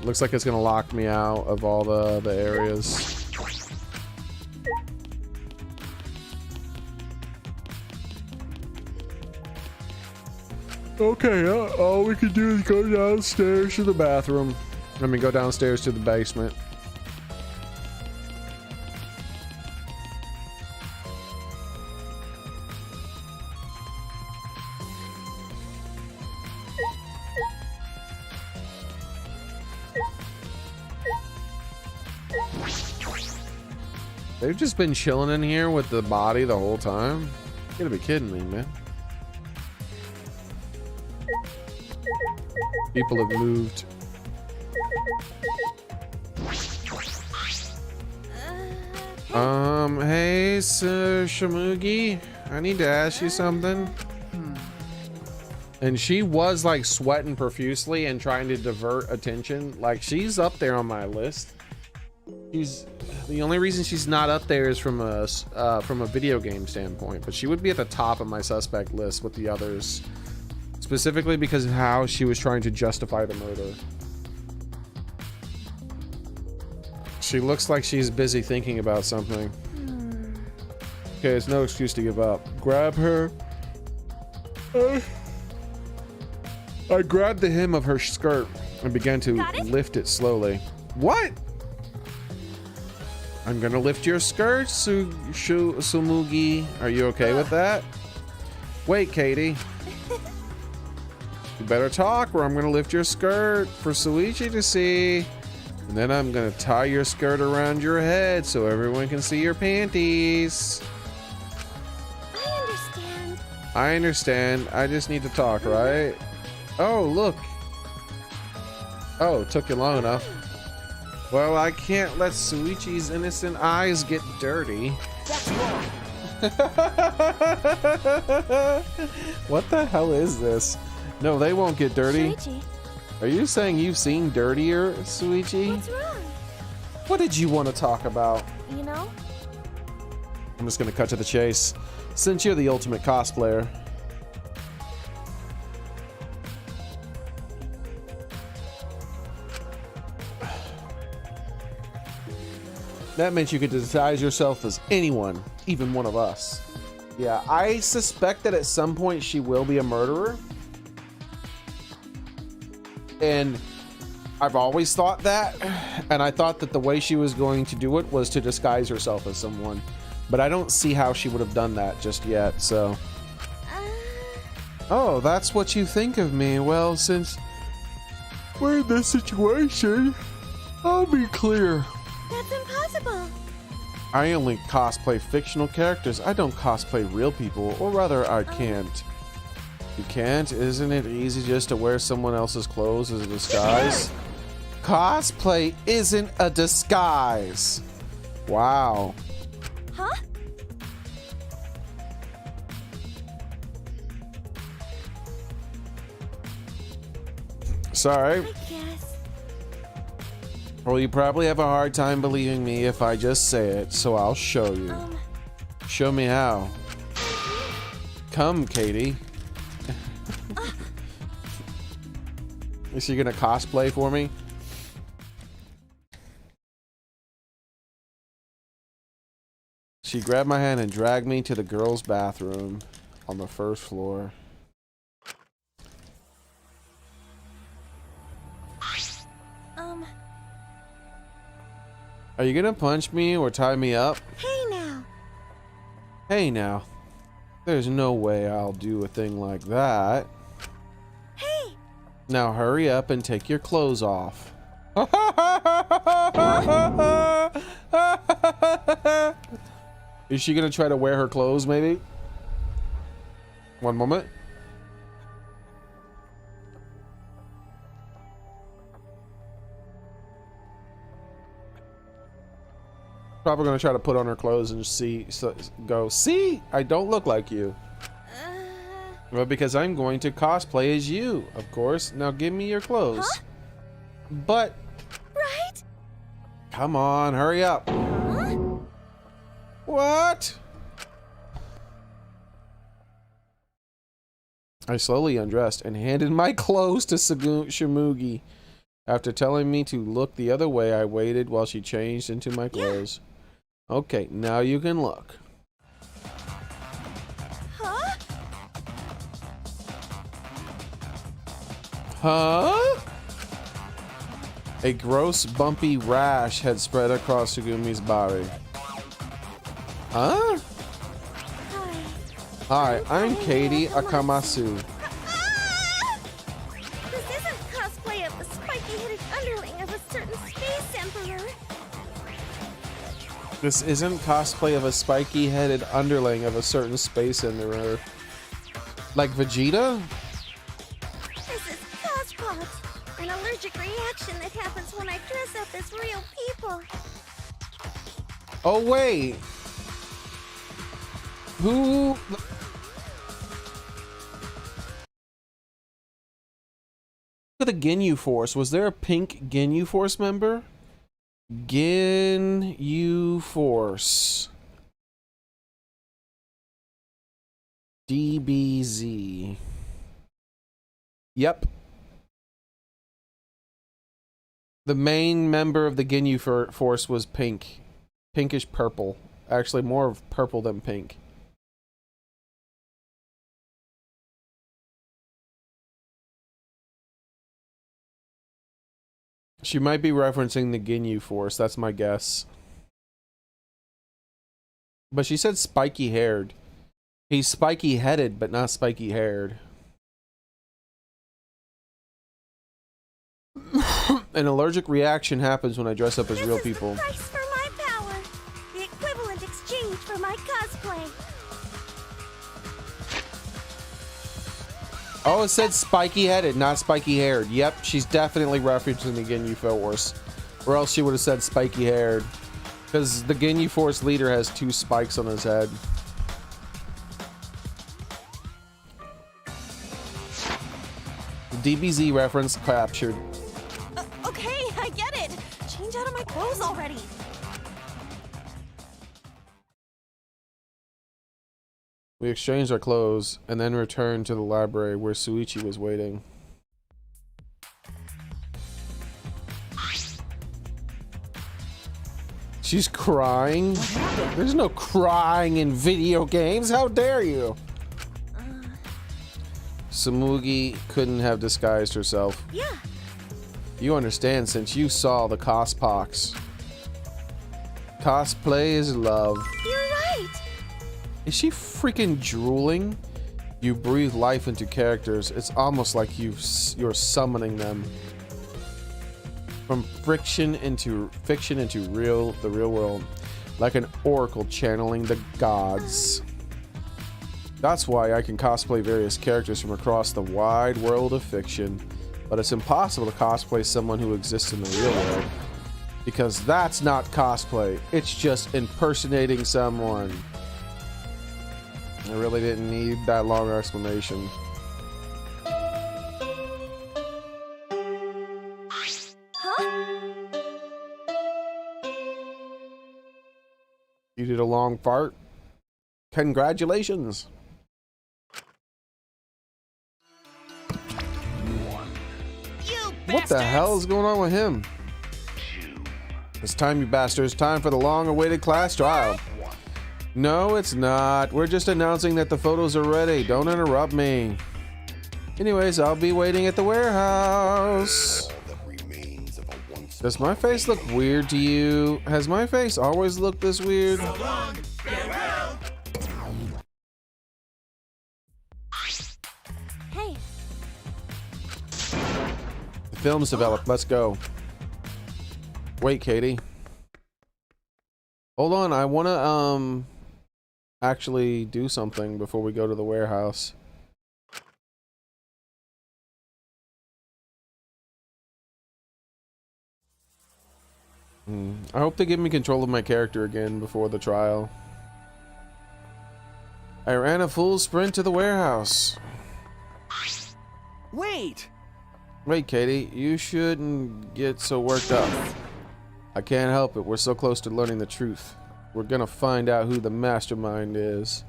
Looks like it's gonna lock me out of all the areas. Okay, all we can do is go downstairs to the bathroom. I mean, go downstairs to the basement. They've just been chilling in here with the body the whole time. You gotta be kidding me, man. People have moved. Hey, Sir Shamugi, I need to ask you something. And she was like sweating profusely and trying to divert attention. Like, she's up there on my list. She's the only reason she's not up there is from a video game standpoint, but she would be at the top of my suspect list with the others, specifically because of how she was trying to justify the murder. She looks like she's busy thinking about something. Okay, it's no excuse to give up. Grab her. I grabbed the hem of her skirt and began to lift it slowly. What? I'm gonna lift your skirt, Sumugi. Are you okay with that? Wait, Katie. You better talk or I'm gonna lift your skirt for Suichi to see. And then I'm gonna tie your skirt around your head so everyone can see your panties. I understand. I understand. I just need to talk, right? Oh, look. Oh, it took you long enough. Well, I can't let Suichi's innocent eyes get dirty. What the hell is this? No, they won't get dirty. Shuichi, Are you saying you've seen dirtier, Suichi? what's wrong? What did you want to talk about? You know? I'm just gonna cut to the chase. Since you're the ultimate cosplayer. That meant you could disguise yourself as anyone, even one of us. Yeah, I suspect that at some point she will be a murderer. And I've always thought that. And I thought that the way she was going to do it was to disguise herself as someone. But I don't see how she would have done that just yet, so. Oh, that's what you think of me. Well, since we're in this situation, I'll be clear. That's impossible. I only cosplay fictional characters. I don't cosplay real people, or rather, I can't. You can't? Isn't it easy just to wear someone else's clothes as a disguise? Cosplay isn't a disguise. Wow. Huh? Sorry. I guess. Well, you probably have a hard time believing me if I just say it, so I'll show you. Show me how. Come, Katie. Is she gonna cosplay for me? She grabbed my hand and dragged me to the girls' bathroom on the first floor. Are you gonna punch me or tie me up? Hey now. Hey now. There's no way I'll do a thing like that. Hey. Now hurry up and take your clothes off. Is she gonna try to wear her clothes maybe? One moment. Probably gonna try to put on her clothes and see, go, see, I don't look like you. Well, because I'm going to cosplay as you, of course. Now give me your clothes. Huh? But Right? Come on, hurry up. Huh? What? I slowly undressed and handed my clothes to Shimugi. After telling me to look the other way, I waited while she changed into my clothes. Okay, now you can look. Huh? Huh? A gross, bumpy rash had spread across Sugumi's body. Huh? Hi, I'm Katie Akamasu. Ah! This isn't cosplay of the spiky-headed underling of a certain space emperor. This isn't cosplay of a spiky-headed underling of a certain space emperor. Like Vegeta? This is Cospot, an allergic reaction that happens when I dress up as real people. Oh wait. Who? Look at the Ginyu Force. Was there a pink Ginyu Force member? Ginyu Force. DBZ. Yep. The main member of the Ginyu Force was pink. Pinkish purple. Actually, more of purple than pink. She might be referencing the Ginyu Force, that's my guess. But she said spiky haired. He's spiky headed, but not spiky haired. An allergic reaction happens when I dress up as real people. This is the price for my power. The equivalent exchange for my cosplay. Oh, it said spiky headed, not spiky haired. Yep, she's definitely referencing the Ginyu Force. Or else she would have said spiky haired. Because the Ginyu Force leader has 2 spikes on his head. DBZ reference captured. Okay, I get it. Change out of my clothes already. We exchanged our clothes and then returned to the library where Suichi was waiting. She's crying? There's no crying in video games. How dare you? Samugi couldn't have disguised herself. Yeah. You understand since you saw the Cospox. Cosplay is love. You're right. Is she freaking drooling? You breathe life into characters. It's almost like you're summoning them. From fiction into the real world. Like an oracle channeling the gods. That's why I can cosplay various characters from across the wide world of fiction. But it's impossible to cosplay someone who exists in the real world. Because that's not cosplay. It's just impersonating someone. I really didn't need that long explanation. Huh? You did a long fart? Congratulations. What the hell is going on with him? It's time, you bastards. Time for the long-awaited class trial. No, it's not. We're just announcing that the photos are ready. Don't interrupt me. Anyways, I'll be waiting at the warehouse. Does my face look weird to you? Has my face always looked this weird? Hey. The film's developed. Let's go. Wait, Katie. Hold on. I want to, actually do something before we go to the warehouse. I hope they give me control of my character again before the trial. I ran a full sprint to the warehouse. Wait! Wait, Katie, you shouldn't get so worked up. I can't help it. We're so close to learning the truth. We're gonna find out who the mastermind is.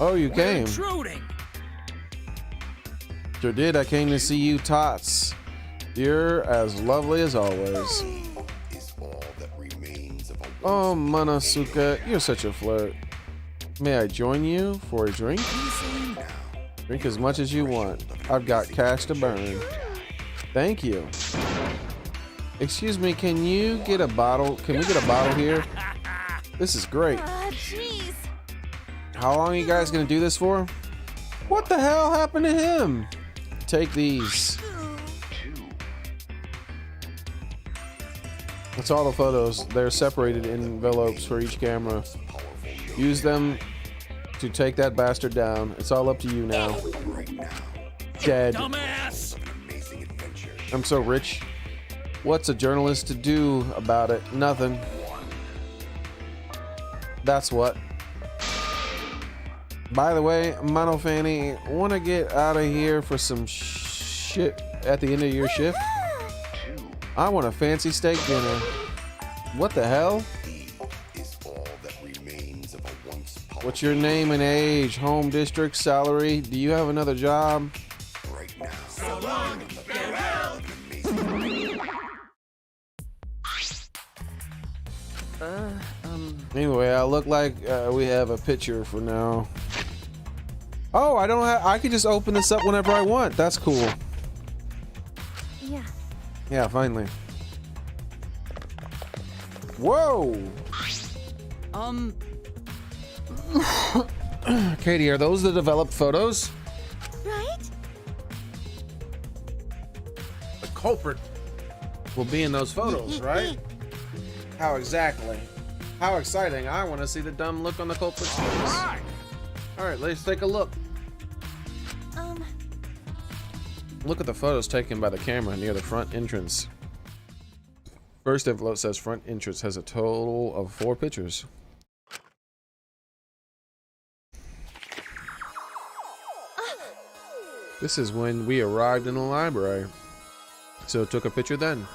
Oh, you came. Intruding. Sure did. I came to see you, Tots. You're as lovely as always. Is all that remains of a Oh, Monosuke, you're such a flirt. May I join you for a drink? Drink as much as you want. I've got cash to burn. Thank you. Excuse me, can you get a bottle? Can we get a bottle here? This is great. Jeez. How long are you guys gonna do this for? What the hell happened to him? Take these. That's all the photos. They're separated in envelopes for each camera. Use them to take that bastard down. It's all up to you now. Dead. Dumbass. amazing adventure. I'm so rich. What's a journalist to do about it? Nothing. That's what. By the way, Mono Fanny, wanna get out of here for some shit at the end of your shift? I want a fancy steak dinner. What the hell? Is all that remains of a once powerful What's your name and age, home district, salary? Do you have another job? right now. So long, farewell. Amazing. Anyway, I look like we have a picture for now. Oh, I don't have. I can just open this up whenever I want. That's cool. Yeah. Yeah, finally. Whoa! Katie, are those the developed photos? Right? The culprit will be in those photos, right? How exactly? How exciting. I want to see the dumb look on the culprit's face. Alright, let's take a look. Look at the photos taken by the camera near the front entrance. First envelope says front entrance has a total of 4 pictures. This is when we arrived in the library. So took a picture then.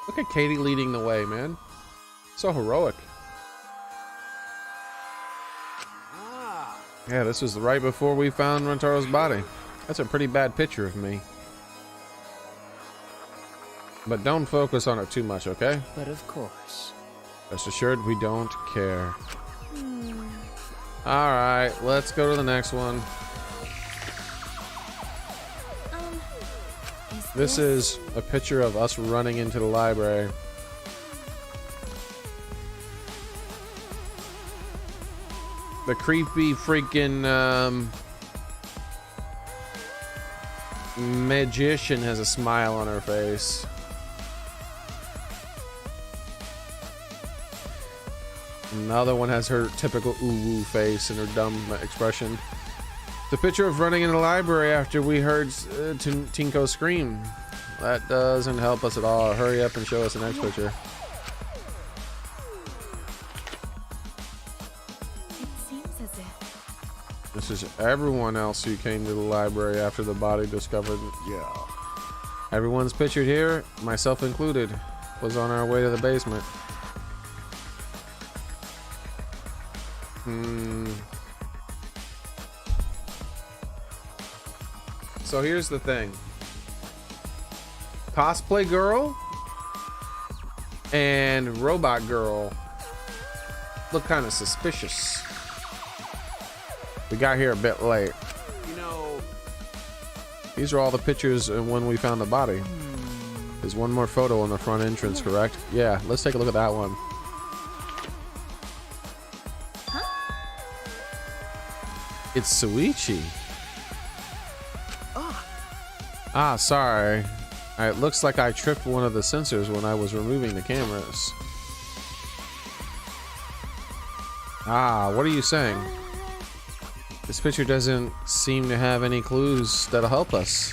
Look at Katie leading the way, man. So heroic. Yeah, this was right before we found Rantaro's body. That's a pretty bad picture of me. But don't focus on it too much, okay? But of course. Rest assured, we don't care. Alright, let's go to the next one. This is a picture of us running into the library. The creepy freaking magician has a smile on her face. And the other one has her typical ooh-woo face and her dumb expression. The picture of running in the library after we heard Tinko scream. That doesn't help us at all. Hurry up and show us the next picture. This is everyone else who came to the library after the body discovered. Yeah. Everyone's pictured here, myself included, was on our way to the basement. So here's the thing. Cosplay girl and robot girl look kind of suspicious. We got here a bit late. You know, these are all the pictures when we found the body. There's one more photo on the front entrance, correct? Yeah, let's take a look at that one. It's Suichi. Ah, sorry. It looks like I tripped one of the sensors when I was removing the cameras. Ah, what are you saying? This picture doesn't seem to have any clues that'll help us.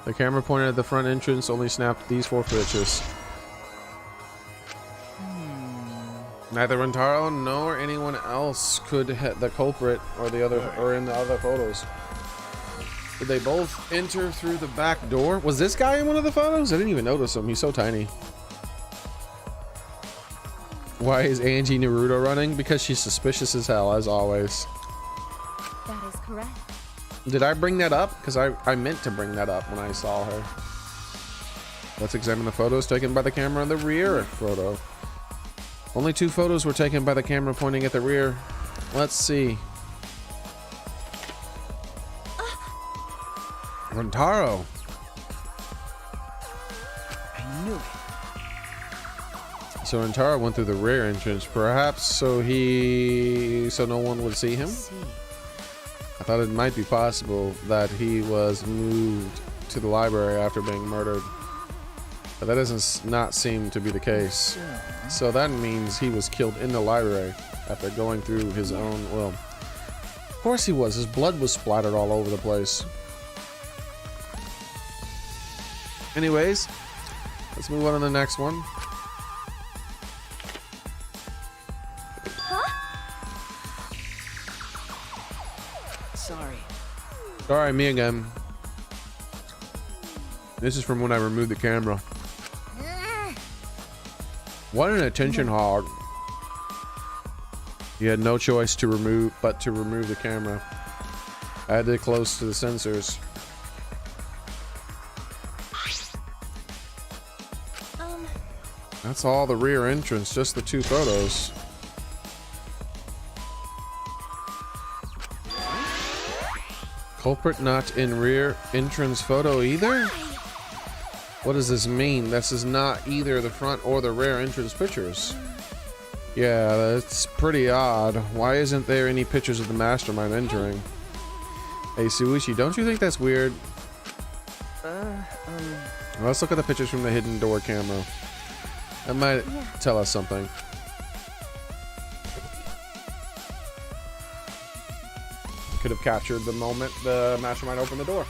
The camera pointed at the front entrance only snapped these 4 pictures. Neither Rentaro nor anyone else could hit the culprit or the other or in the other photos. Did they both enter through the back door? Was this guy in one of the photos? I didn't even notice him. He's so tiny. Why is Angie Naruto running? Because she's suspicious as hell, as always. That is correct. Did I bring that up? Because I meant to bring that up when I saw her. Let's examine the photos taken by the camera in the rear photo. Only 2 photos were taken by the camera pointing at the rear. Let's see. Rentaro. I knew it. So Rentaro went through the rear entrance, perhaps so no one would see him. I thought it might be possible that he was moved to the library after being murdered, but that doesn't not seem to be the case. So that means he was killed in the library after going through his own will. Of course he was. His blood was splattered all over the place. Anyways, let's move on to the next one. Sorry. Alright, me again. This is from when I removed the camera. What an attention hog. He had no choice to remove the camera. I had it close to the sensors. That's all the rear entrance, just the 2 photos. Culprit not in rear entrance photo either? What does this mean? This is not either the front or the rear entrance pictures. Yeah, that's pretty odd. Why isn't there any pictures of the mastermind entering? Hey, Suishi, don't you think that's weird? Let's look at the pictures from the hidden door camera. That might tell us something. Could have captured the moment the mastermind opened the door.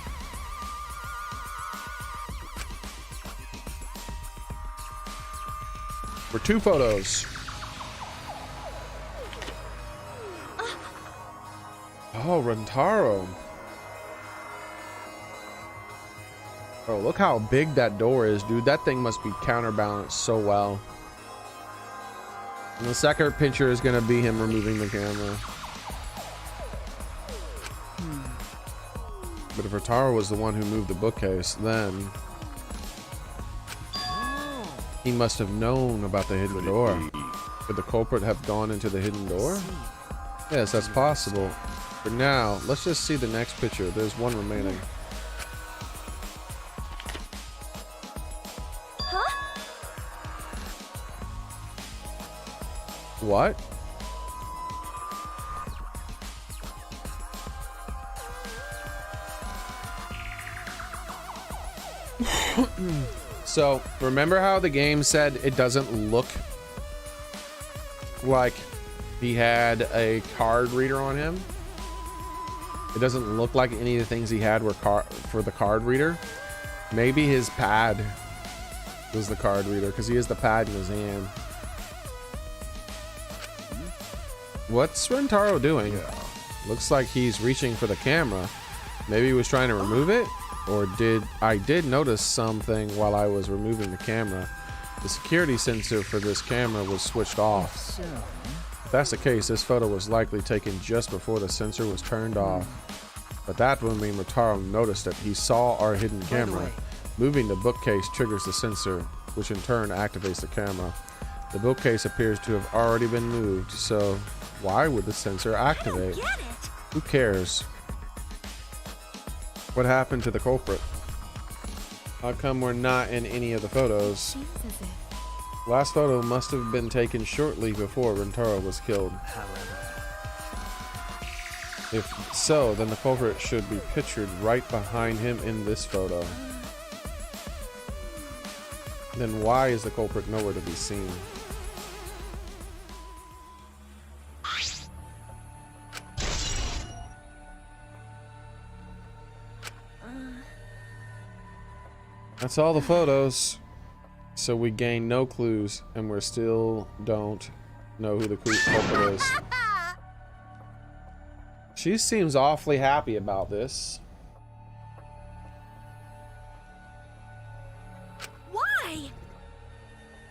For 2 photos. Oh, Rentaro. Oh, look how big that door is, dude. That thing must be counterbalanced so well. And the second picture is going to be him removing the camera. But if Rentaro was the one who moved the bookcase, then he must have known about the hidden door. Could the culprit have gone into the hidden door? Yes, that's possible. For now, let's just see the next picture. There's one remaining. What? So, remember how the game said it doesn't look like he had a card reader on him? It doesn't look like any of the things he had were for the card reader. Maybe his pad was the card reader because he has the pad in his hand. What's Rentaro doing? Looks like he's reaching for the camera. Maybe he was trying to remove it? Or I did notice something while I was removing the camera. The security sensor for this camera was switched off. If that's the case, this photo was likely taken just before the sensor was turned off. But that would mean Rentaro noticed that he saw our hidden camera. Moving the bookcase triggers the sensor, which in turn activates the camera. The bookcase appears to have already been moved, so why would the sensor activate? Who cares? What happened to the culprit? How come we're not in any of the photos? Last photo must have been taken shortly before Rentaro was killed. If so, then the culprit should be pictured right behind him in this photo. Then why is the culprit nowhere to be seen? That's all the photos. So we gain no clues, and we still don't know who the culprit is. She seems awfully happy about this. Why?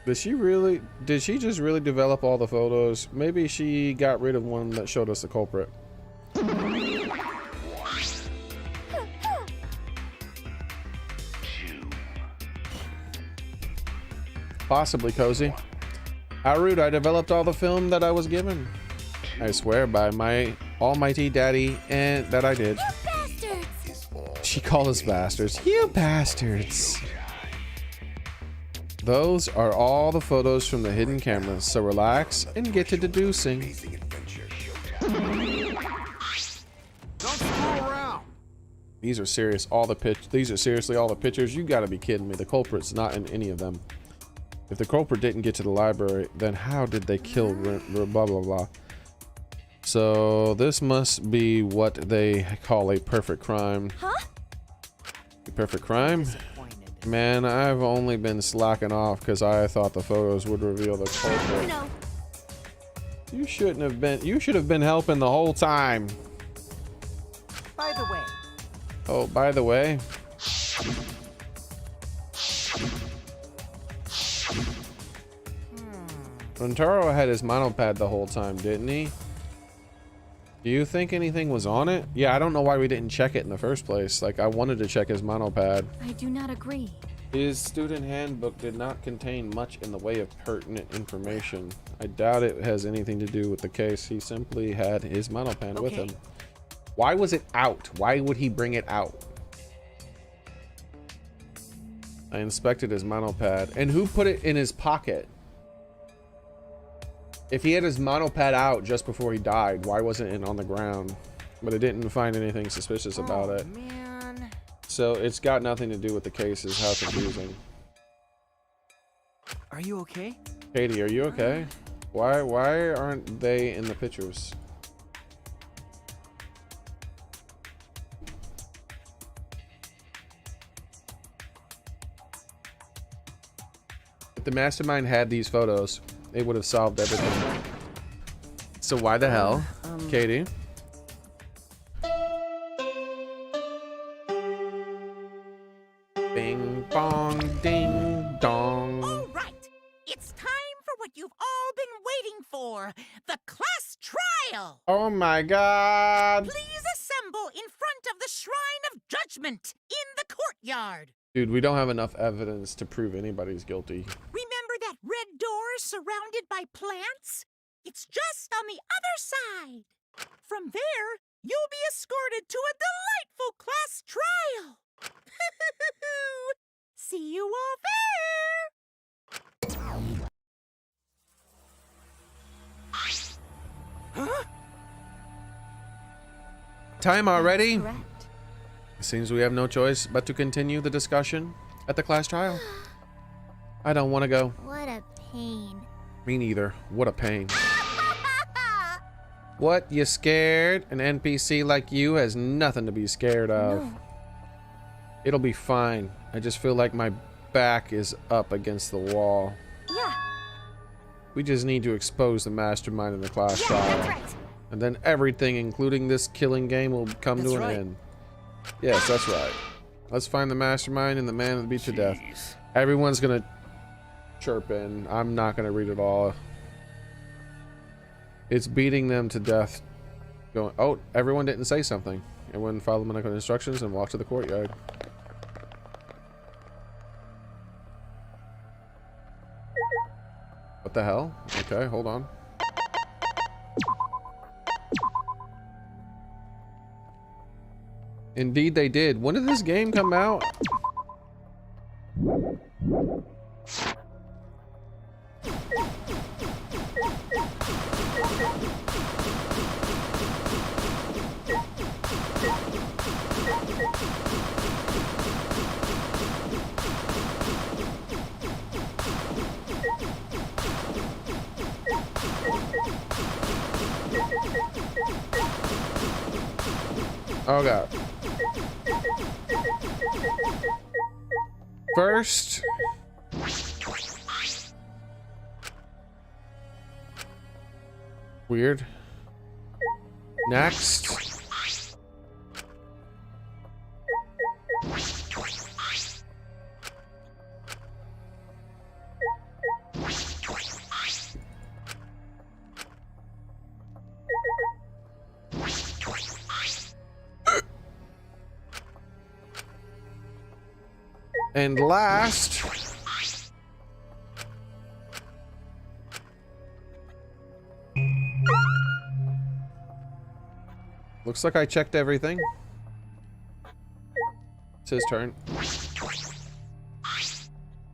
Did she just really develop all the photos? Maybe she got rid of one that showed us the culprit. Possibly, Cozy. How rude, I developed all the film that I was given. I swear by my almighty daddy and that I did. You bastards! She called us bastards. You bastards. Those are all the photos from the hidden cameras, so relax and get to deducing. Don't screw around. These are serious. These are seriously all the pictures. You gotta be kidding me. The culprit's not in any of them. If the culprit didn't get to the library, then how did they kill blah blah blah? So this must be what they call a perfect crime. Huh? A perfect crime? Man, I've only been slacking off because I thought the photos would reveal the culprit. No. You shouldn't have been. You should have been helping the whole time. By the way. Oh, by the way. Rentaro had his monopad the whole time, didn't he? Do you think anything was on it? Yeah, I don't know why we didn't check it in the first place. Like, I wanted to check his monopad. I do not agree. His student handbook did not contain much in the way of pertinent information. I doubt it has anything to do with the case. He simply had his monopad with him. Why was it out? Why would he bring it out? I inspected his monopad. And who put it in his pocket? If he had his monopad out just before he died, why wasn't it on the ground? But it didn't find anything suspicious about it. Man. So it's got nothing to do with the case, is how confusing. Are you okay? Katie, are you okay? Why aren't they in the pictures? If the mastermind had these photos, it would have solved everything. So why the hell, Katie? Bing bong ding dong. All right. It's time for what you've all been waiting for. The class trial. Oh my god. Please assemble in front of the Shrine of Judgment in the courtyard. Dude, we don't have enough evidence to prove anybody's guilty. Remember that red door surrounded by plants? It's just on the other side. From there, you'll be escorted to a delightful class trial. See you all there. Huh? Time already? Correct. It seems we have no choice but to continue the discussion at the class trial. I don't want to go. What a pain. Me neither. What a pain. What? You scared? An NPC like you has nothing to be scared of. No. It'll be fine. I just feel like my back is up against the wall. Yeah. We just need to expose the mastermind in the class Yeah, trial. that's right. And then everything, including this killing game, will come That's to an right. end. Yes, that's right. Let's find the mastermind and the man that beat to death. Everyone's gonna chirp in. I'm not gonna read it all. It's beating them to death. Going, oh, everyone didn't say something. Everyone followed medical instructions and walked to the courtyard. What the hell? Okay, hold on. Indeed they did. When did this game come out? Oh god. First, Weird. Next. And last. Looks like I checked everything. It's his turn.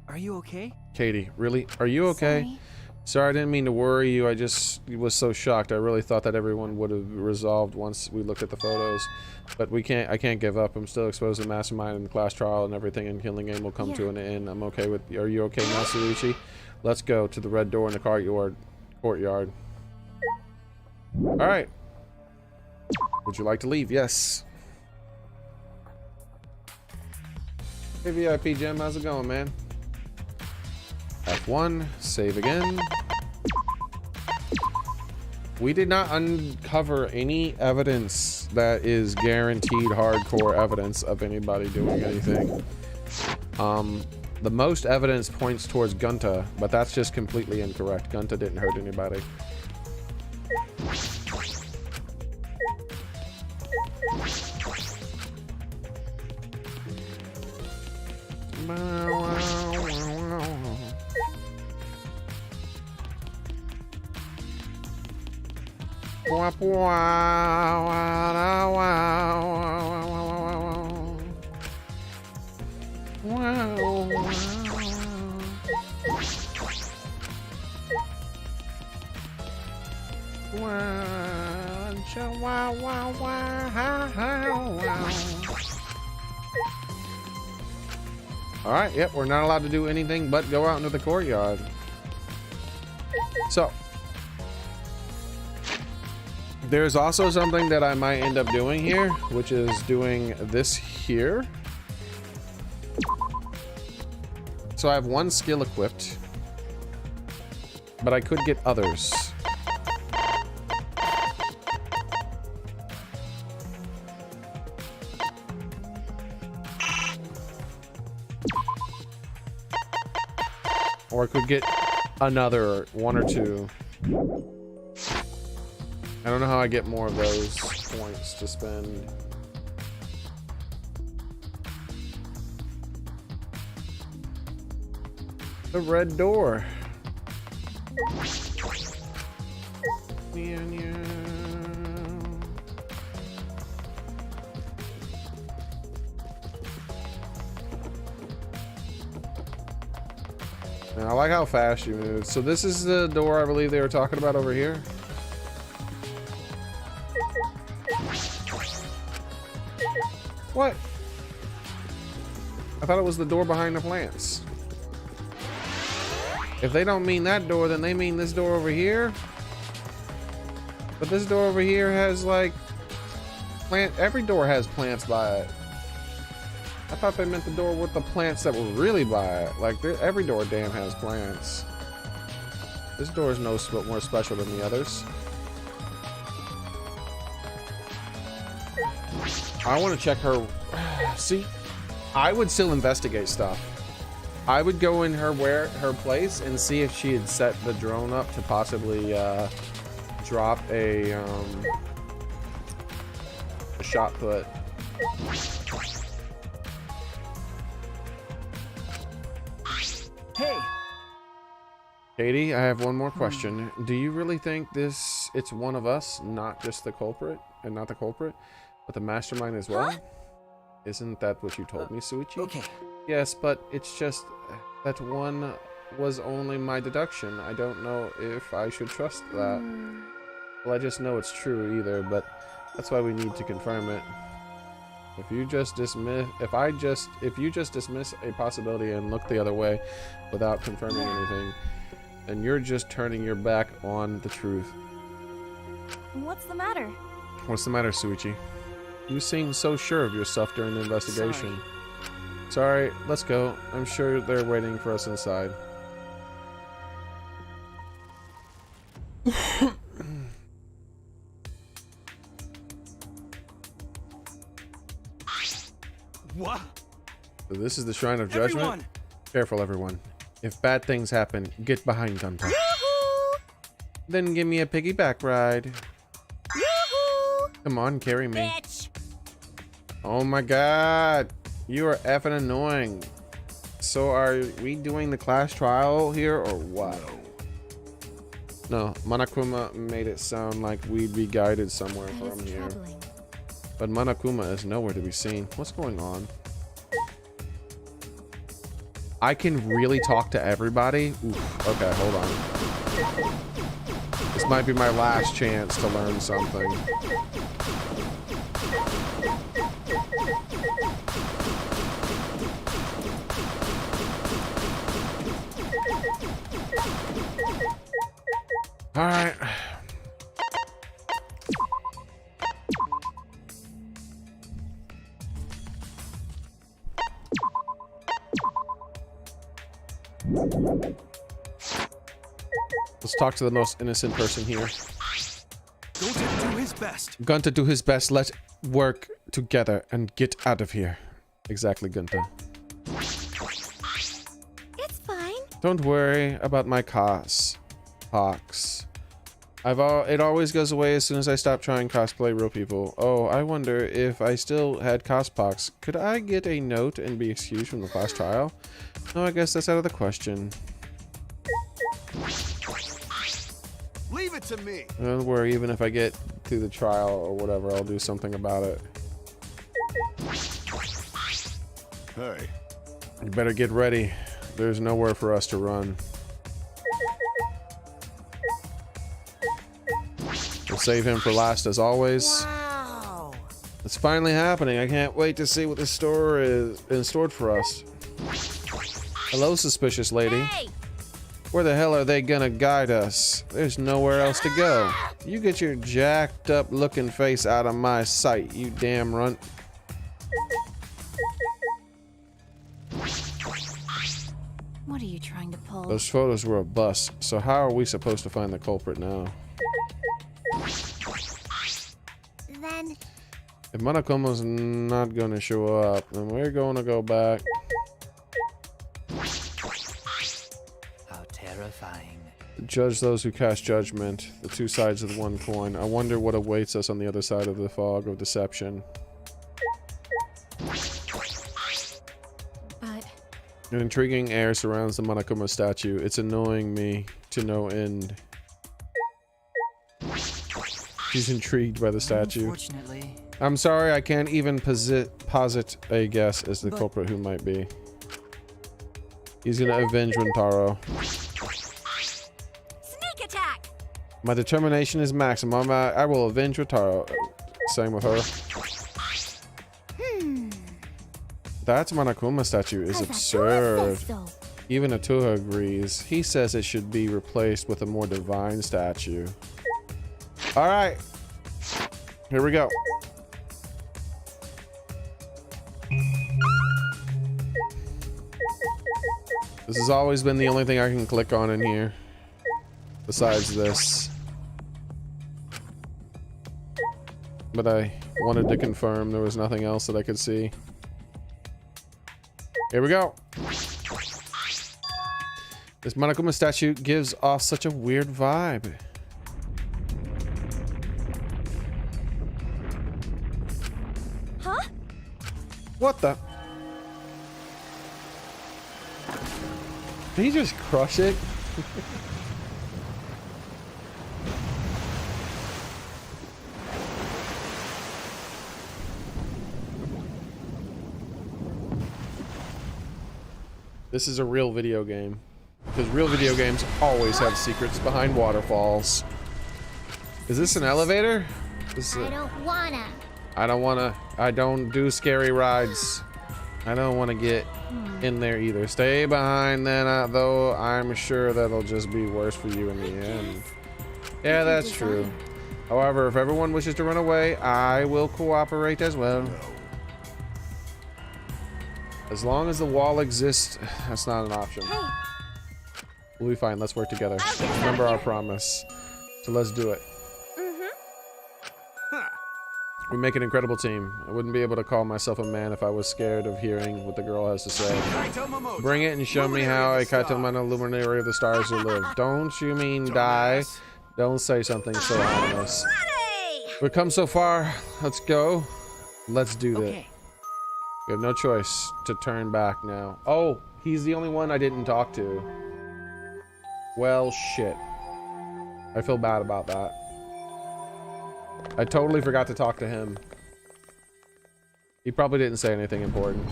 Are you okay? Katie, really? Are you okay? Sorry, I didn't mean to worry you. I just was so shocked. I really thought that everyone would have resolved once we looked at the photos. But we can't. I can't give up. I'm still exposed to Mastermind and the class trial and everything, and Killing Game will come to an end. I'm okay with. Are you okay now, Suichi? Let's go to the red door in the courtyard. All right. Would you like to leave? Yes. Hey, VIP Gem, how's it going, man? F1, save again. We did not uncover any evidence that is guaranteed hardcore evidence of anybody doing anything. The most evidence points towards Gunta, but that's just completely incorrect. Gunta didn't hurt anybody. Alright, yep, we're not allowed to do anything but go out into the courtyard. So, there's also something that I might end up doing here, which is doing this here. So I have one skill equipped, but I could get others. Or I could get another one or two. I don't know how I get more of those points to spend. The red door. I like how fast you move. So this is the door I believe they were talking about over here. What? I thought it was the door behind the plants. If they don't mean that door, then they mean this door over here. But this door over here has like every door has plants by it. I thought they meant the door with the plants that were really by it. Like every door damn has plants. This door is no more special than the others. I want to check her. See, I would still investigate stuff. I would go in her place and see if she had set the drone up to possibly drop a shot put. Hey, Katie, I have one more question. Do you really think it's one of us, not just the culprit, and not the culprit, but the mastermind as well? Huh? Isn't that what you told me, Suichi? okay. Yes, but it's just that one was only my deduction. I don't know if I should trust that. Well, I just know it's true either, but that's why we need to confirm it. If you just dismiss a possibility and look the other way without confirming anything, then you're just turning your back on the truth. What's the matter? What's the matter, Suichi? You seemed so sure of yourself during the investigation. Sorry, let's go. I'm sure they're waiting for us inside. this is the Shrine of Judgment. Everyone! Careful, everyone. If bad things happen, get behind Gunter. Yoo-hoo! Then give me a piggyback ride. Yoo-hoo! Come on, carry me. Bitch! Oh my god. You are effing annoying. So are we doing the class trial here or what? No, Monokuma made it sound like we'd be guided somewhere That from is here. troubling. But Monokuma is nowhere to be seen. What's going on? I can really talk to everybody? Oof. Okay, hold on. This might be my last chance to learn something. All right. Let's talk to the most innocent person here. Gunta do his best. Gunta do his best. Let's work together and get out of here. Exactly, Gunta. It's fine. Don't worry about my pox. It always goes away as soon as I stop trying cosplay real people. Oh, I wonder if I still had pox. Could I get a note and be excused from the class trial? No, I guess that's out of the question. Leave it to me. Don't worry, even if I get through the trial or whatever, I'll do something about it. Hey. You better get ready. There's nowhere for us to run. We'll save him for last as always. Wow. It's finally happening. I can't wait to see what this store is in store for us. Hello, suspicious lady. Hey! Where the hell are they gonna guide us? There's nowhere else to go. You get your jacked up looking face out of my sight, you damn runt. What are you trying to pull? Those photos were a bust, so how are we supposed to find the culprit now? Then If Monokuma's not gonna show up, then we're gonna go back. How terrifying. Judge those who cast judgment, the two sides of the one coin. I wonder what awaits us on the other side of the fog of deception. but An intriguing air surrounds the Monokuma statue. It's annoying me to no end. She's intrigued by the statue. Unfortunately. I'm sorry, I can't even posit a guess as the But- culprit who might be. He's gonna avenge Rintaro. sneak attack! My determination is maximum. I will avenge Rintaro. Same with her. That Monokuma statue is absurd. Even Atuha agrees. He says it should be replaced with a more divine statue. Alright. Here we go. This has always been the only thing I can click on in here. Besides this. But I wanted to confirm there was nothing else that I could see. Here we go. This Monokuma statue gives off such a weird vibe. Huh? What the? Did he just crush it? This is a real video game. Because real video games always have secrets behind waterfalls. Is this an elevator? This is I don't wanna. I don't do scary rides. I don't want to get in there either. Stay behind then, though I'm sure that'll just be worse for you in the end. Yeah, that's true. However, if everyone wishes to run away, I will cooperate as well. As long as the wall exists, that's not an option. Hey, We'll be fine. Let's work together. I'll get us out of Remember our here. promise. So let's do it. We make an incredible team. I wouldn't be able to call myself a man if I was scared of hearing what the girl has to say. Bring it and show me how a Kaitomono luminary of the stars will live. Don't you mean die? Don't say something so ominous. We've come so far. Let's go. Let's do that. Okay. We have no choice to turn back now. Oh, he's the only one I didn't talk to. Well, shit. I feel bad about that. I totally forgot to talk to him. He probably didn't say anything important.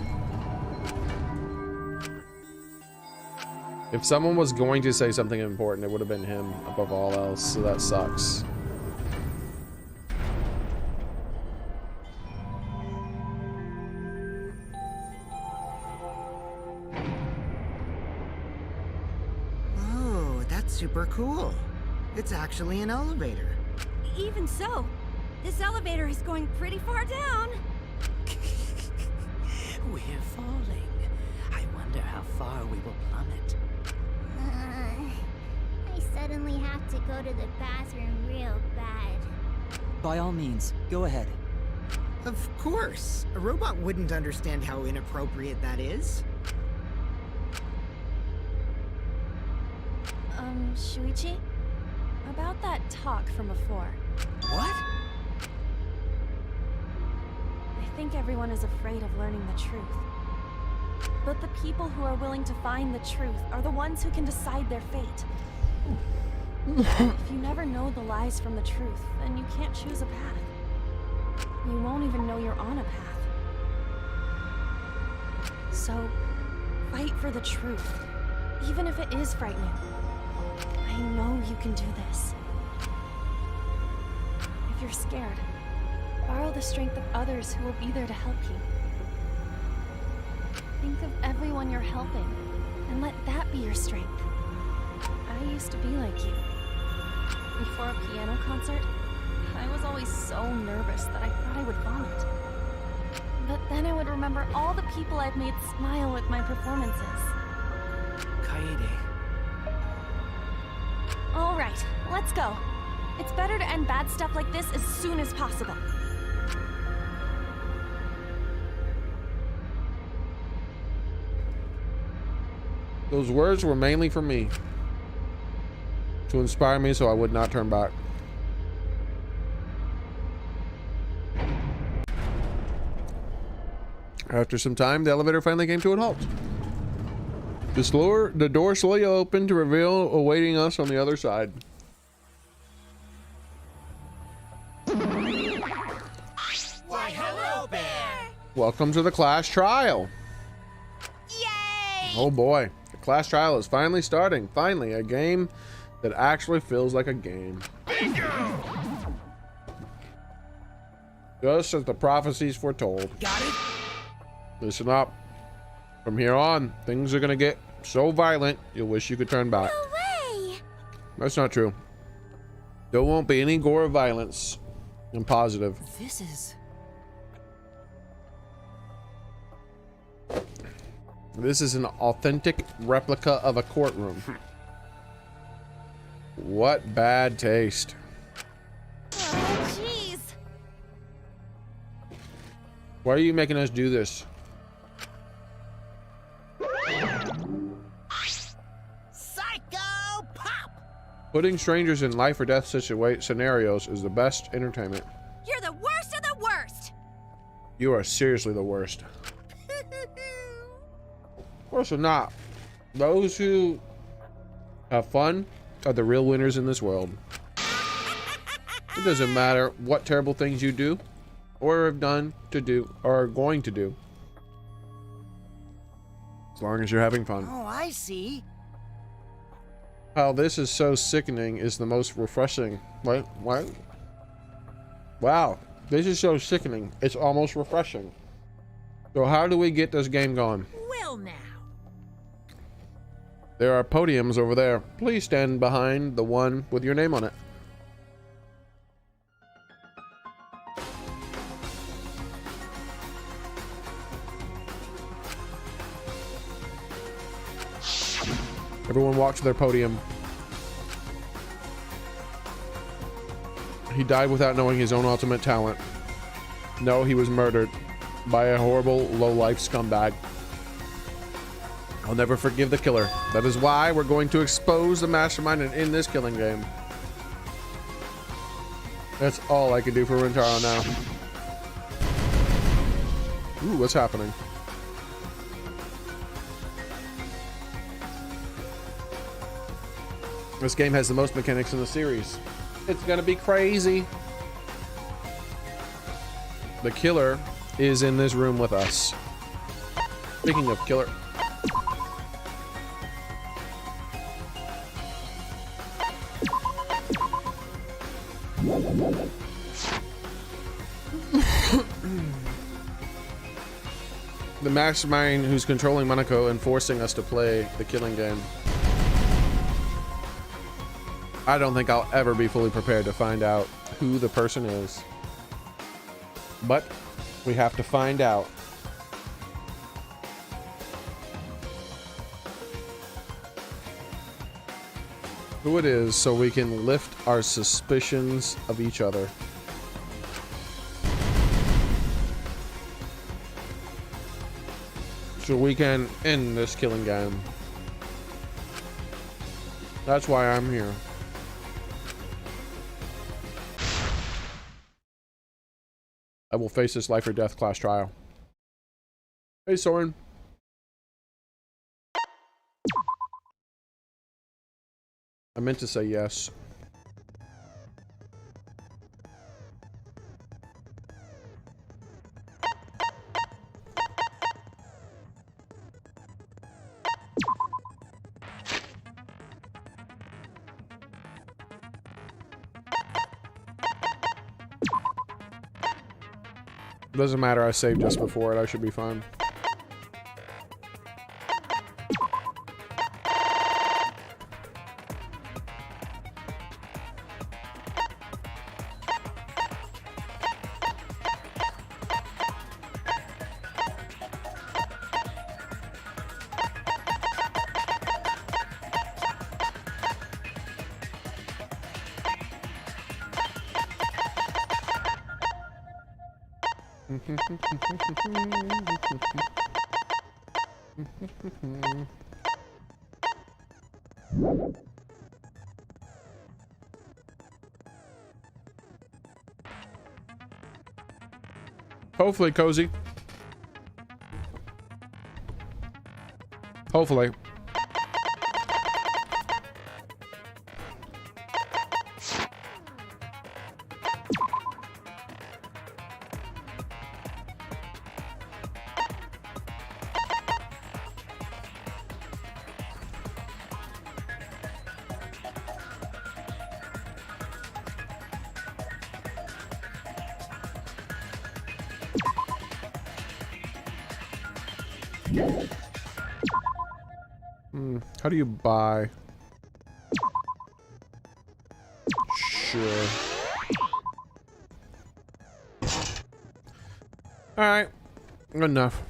If someone was going to say something important, it would have been him above all else, so that sucks. Oh, that's super cool. It's actually an elevator. Even so, this elevator is going pretty far down. We're falling. I wonder how far we will plummet. I suddenly have to go to the bathroom real bad. By all means, go ahead. Of course. A robot wouldn't understand how inappropriate that is. Shuichi? About that talk from before. What? I think everyone is afraid of learning the truth. But the people who are willing to find the truth are the ones who can decide their fate. If you never know the lies from the truth, then you can't choose a path. You won't even know you're on a path. So, fight for the truth, even if it is frightening. I know you can do this. If you're scared, borrow the strength of others who will be there to help you. Think of everyone you're helping, and let that be your strength. I used to be like you. Before a piano concert, I was always so nervous that I thought I would vomit. But then I would remember all the people I've made smile with my performances. Kaede. All right, let's go. It's better to end bad stuff like this as soon as possible. Those words were mainly for me. To inspire me so I would not turn back. After some time, the elevator finally came to a halt. The door slowly opened to reveal awaiting us on the other side. Why, hello there! Welcome to the class trial. Yay! Oh boy, the class trial is finally starting. Finally, a game that actually feels like a game. Just as the prophecies foretold. Got it? Listen up. From here on, things are gonna get so violent, you'll wish you could turn back. No way! That's not true. There won't be any gore or violence. I'm positive. This is... This is an authentic replica of a courtroom. What bad taste. Oh, jeez. Why are you making us do this? Psycho Pop! Putting strangers in life or death scenarios is the best entertainment. You're the worst of the worst! You are seriously the worst. Of course you're not. Those who have fun are the real winners in this world. It doesn't matter what terrible things you do or have done to do or are going to do. As long as you're having fun. Oh, I see. How this is so sickening is the most refreshing. What? What? Wow. This is so sickening. It's almost refreshing. So how do we get this game going? Well now. There are podiums over there. Please stand behind the one with your name on it. Everyone walk to their podium. He died without knowing his own ultimate talent. No, he was murdered by a horrible, low-life scumbag. I'll never forgive the killer. That is why we're going to expose the mastermind and end this killing game. That's all I can do for Rintaro now. Ooh, what's happening? This game has the most mechanics in the series. It's gonna be crazy. The killer is in this room with us. Speaking of killer. The mastermind who's controlling Monaco and forcing us to play the killing game. I don't think I'll ever be fully prepared to find out who the person is. But we have to find out. Who it is so we can lift our suspicions of each other. So we can end this killing game. That's why I'm here. I will face this life or death class trial. Hey, Soren. I meant to say yes. Doesn't matter, I saved just before it. I should be fine. Hopefully, Cozy. Hopefully. How do you buy? Sure. Alright. Enough.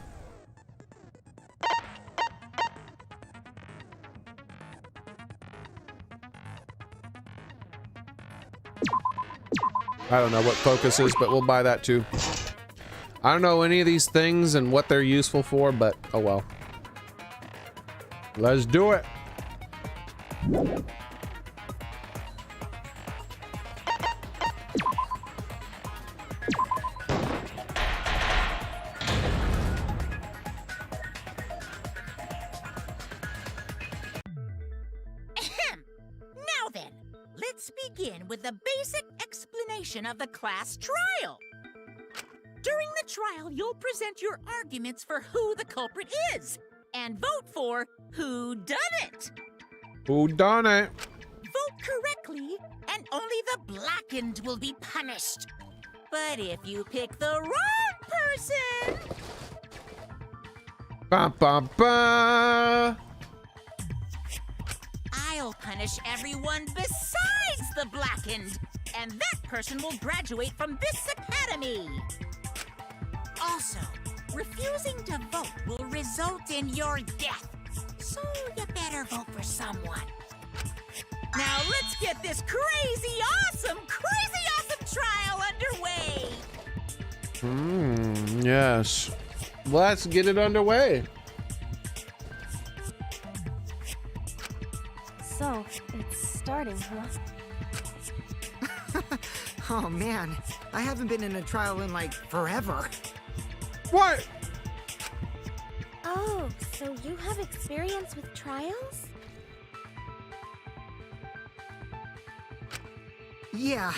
I don't know what focus is, but we'll buy that too. I don't know any of these things and what they're useful for, but oh well. Let's do it. Now then, let's begin with the basic explanation of the class trial. During the trial, you'll present your arguments for who the culprit is and vote for who done it. Who done it? Vote correctly, and only the blackened will be punished. But if you pick the wrong person... Ba ba ba. I'll punish everyone besides the blackened, and that person will graduate from this academy. Also, refusing to vote will result in your death, so you better vote for someone. Now let's get this crazy awesome trial underway! Yes. Let's get it underway. So, it's starting, huh? Oh man, I haven't been in a trial in like forever. What? Oh, so you have experience with trials? Yeah,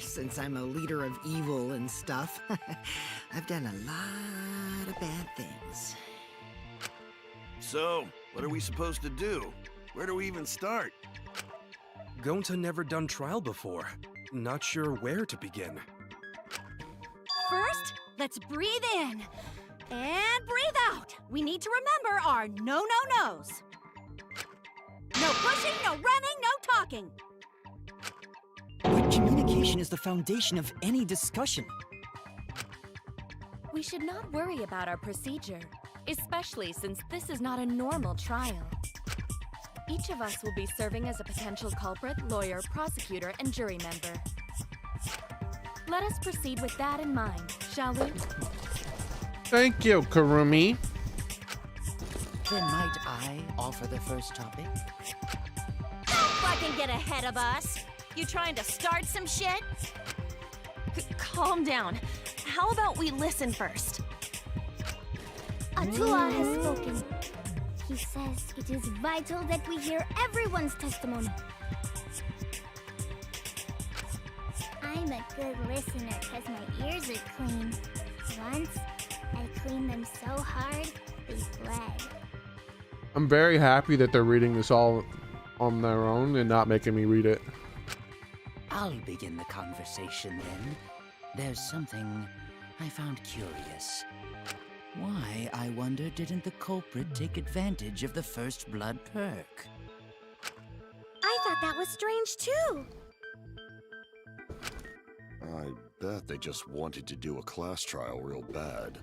since I'm a leader of evil and stuff, I've done a lot of bad things. So, what are we supposed to do? Where do we even start? Gonta never done trial before. Not sure where to begin. First, let's breathe in. And breathe out. We need to remember our no-no-nos. No pushing, no running, no talking. But communication is the foundation of any discussion. We should not worry about our procedure, especially since this is not a normal trial. Each of us will be serving as a potential culprit, lawyer, prosecutor, and jury member. Let us proceed with that in mind, shall we? Thank you, Karumi. Then might I offer the first topic? Don't fucking get ahead of us! You trying to start some shit? Calm down. How about we listen first? Atua has spoken. He says it is vital that we hear everyone's testimony. I'm a good listener because my ears are clean. Once, I cleaned them so hard, they bled. I'm very happy that they're reading this all on their own and not making me read it. I'll begin the conversation then. There's something I found curious. Why, I wonder, didn't the culprit take advantage of the first blood perk? I thought that was strange too. I bet they just wanted to do a class trial real bad.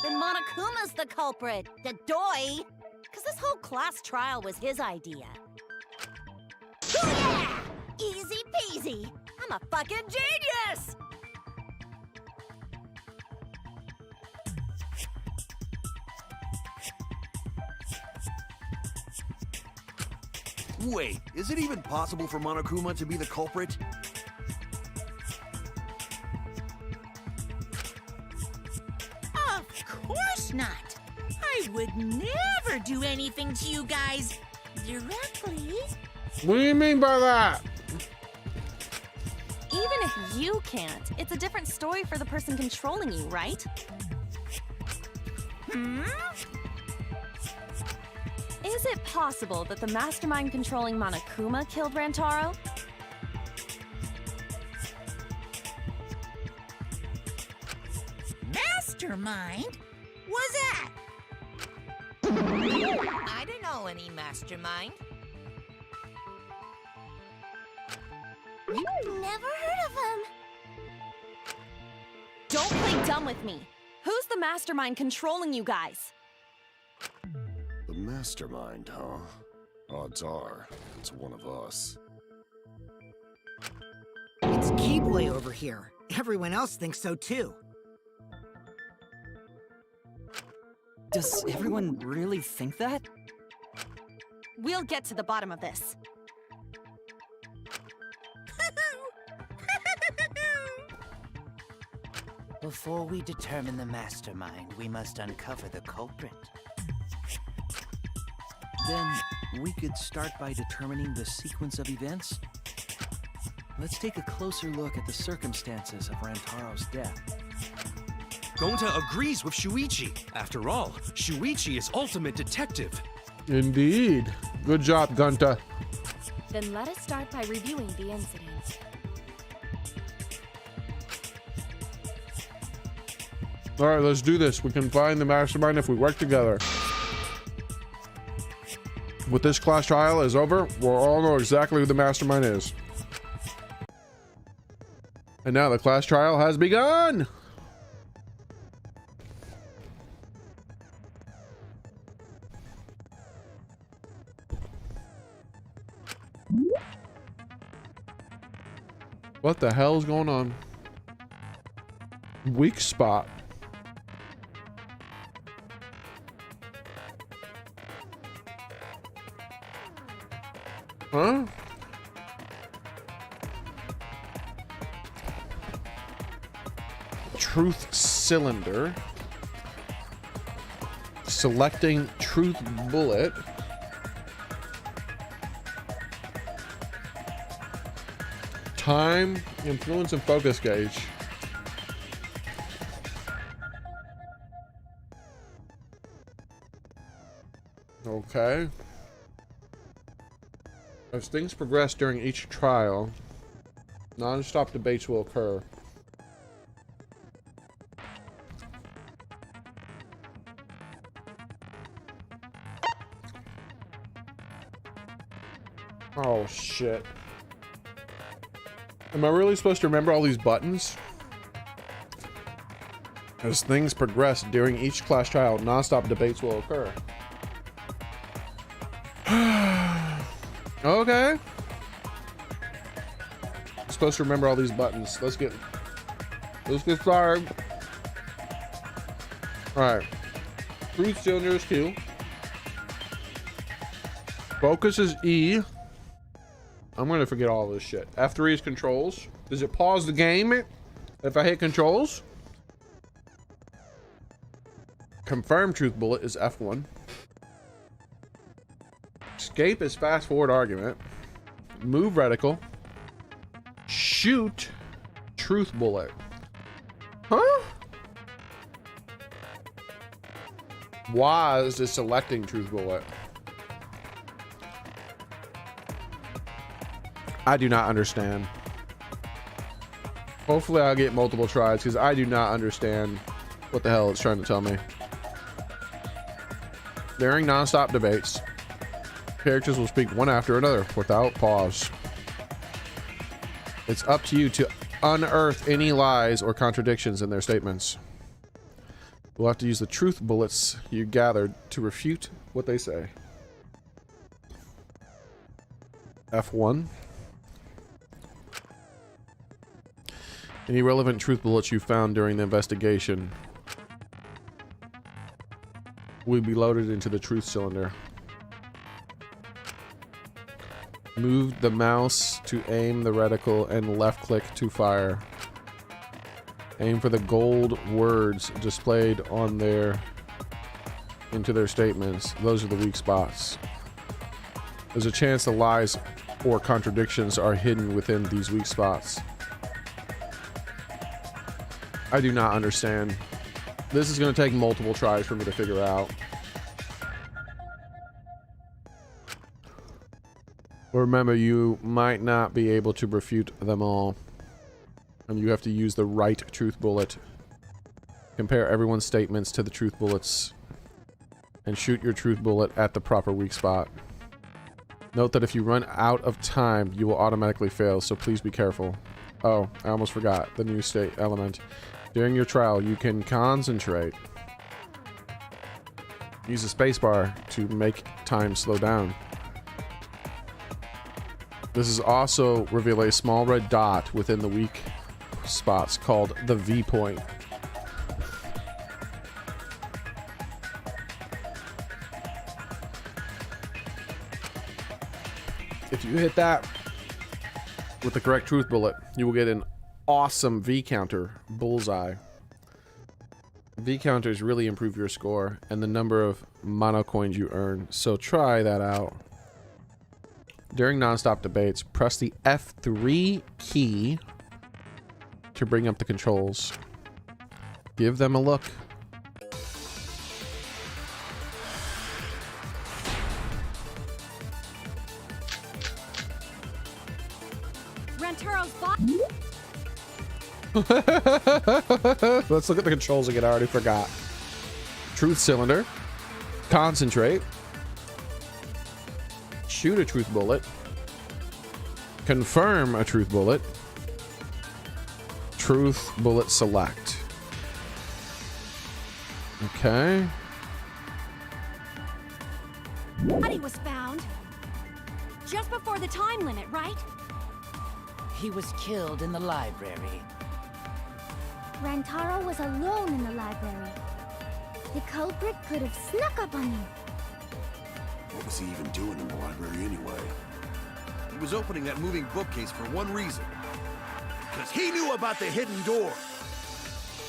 Then Monokuma's the culprit, the doi. Because this whole class trial was his idea. Booyah! Easy peasy. I'm a fucking genius! Wait, is it even possible for Monokuma to be the culprit? Of course not. I would never do anything to you guys directly. What do you mean by that? Even if you can't, it's a different story for the person controlling you, right? Is it possible that the mastermind controlling Monokuma killed Rantaro? Mastermind? Was that? I don't know any mastermind. Never heard of him. Don't play dumb with me. Who's the mastermind controlling you guys? The mastermind, huh? Odds are, it's one of us. It's Keyboy over here. Everyone else thinks so too. Does everyone really think that? We'll get to the bottom of this. Before we determine the mastermind, we must uncover the culprit. Then we could start by determining the sequence of events. Let's take a closer look at the circumstances of Rantaro's death. Gonta agrees with Shuichi. After all, Shuichi is ultimate detective. Indeed. Good job, Gunta. Then let us start by reviewing the incident. All right, let's do this. We can find the mastermind if we work together. With this class trial is over, we'll all know exactly who the mastermind is. And now the class trial has begun. What the hell is going on? Weak spot. Huh? Truth cylinder. Selecting truth bullet. Time, influence, and focus gauge. Okay. As things progress during each trial, non-stop debates will occur. Oh, shit. Am I really supposed to remember all these buttons? As things progress during each class trial, non-stop debates will occur. Okay. I'm supposed to remember all these buttons. Let's get started. Alright. Truth cylinder is Q. Focus is E. I'm gonna forget all this shit. F3 is controls. Does it pause the game if I hit controls? Confirm truth bullet is F1. Escape is fast forward argument. Move reticle. Shoot truth bullet. Huh? WASD is selecting truth bullet. I do not understand. Hopefully I'll get multiple tries because I do not understand what the hell it's trying to tell me. During non-stop debates, characters will speak one after another without pause. It's up to you to unearth any lies or contradictions in their statements. We'll have to use the truth bullets you gathered to refute what they say. F1. Any relevant truth bullets you found during the investigation will be loaded into the truth cylinder. Move the mouse to aim the reticle and left click to fire. Aim for the gold words displayed on into their statements. Those are the weak spots. There's a chance the lies or contradictions are hidden within these weak spots. I do not understand. This is going to take multiple tries for me to figure out. Remember, you might not be able to refute them all. And you have to use the right truth bullet. Compare everyone's statements to the truth bullets. And shoot your truth bullet at the proper weak spot. Note that if you run out of time, you will automatically fail, so please be careful. Oh, I almost forgot the new state element. During your trial, you can concentrate. Use the spacebar to make time slow down. This is also reveal a small red dot within the weak spots called the V point. If you hit that with the correct truth bullet, you will get an awesome V counter bullseye. V counters really improve your score and the number of mono coins you earn, so try that out. During non-stop debates, press the F3 key to bring up the controls. Give them a look. Rantaro's bot. Let's look at the controls again. I already forgot. Truth cylinder. Concentrate. Shoot a truth bullet. Confirm a truth bullet. Truth bullet select. Okay. Body was found just before the time limit, right? He was killed in the library. Rantaro was alone in the library. The culprit could have snuck up on him. What was he even doing in the library anyway? He was opening that moving bookcase for one reason. Because he knew about the hidden door.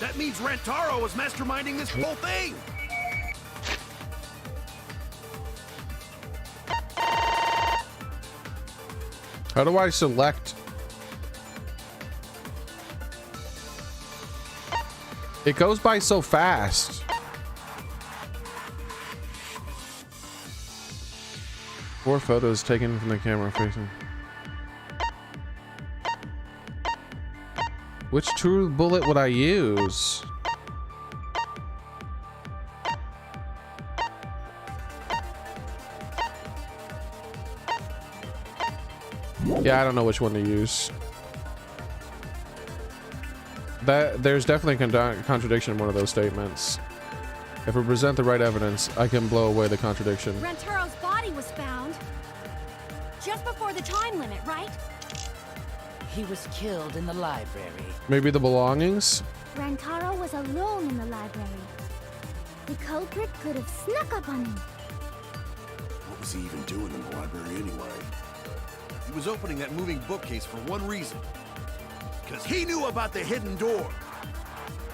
That means Rantaro was masterminding this whole thing! How do I select? It goes by so fast. Four photos taken from the camera facing. Which true bullet would I use? Yeah, I don't know which one to use. There's definitely a contradiction in one of those statements. If we present the right evidence, I can blow away the contradiction. Rantaro's body was found just before the time limit, right? He was killed in the library. Maybe the belongings? Rantaro was alone in the library. The culprit could have snuck up on him. What was he even doing in the library anyway? He was opening that moving bookcase for one reason. Because he knew about the hidden door.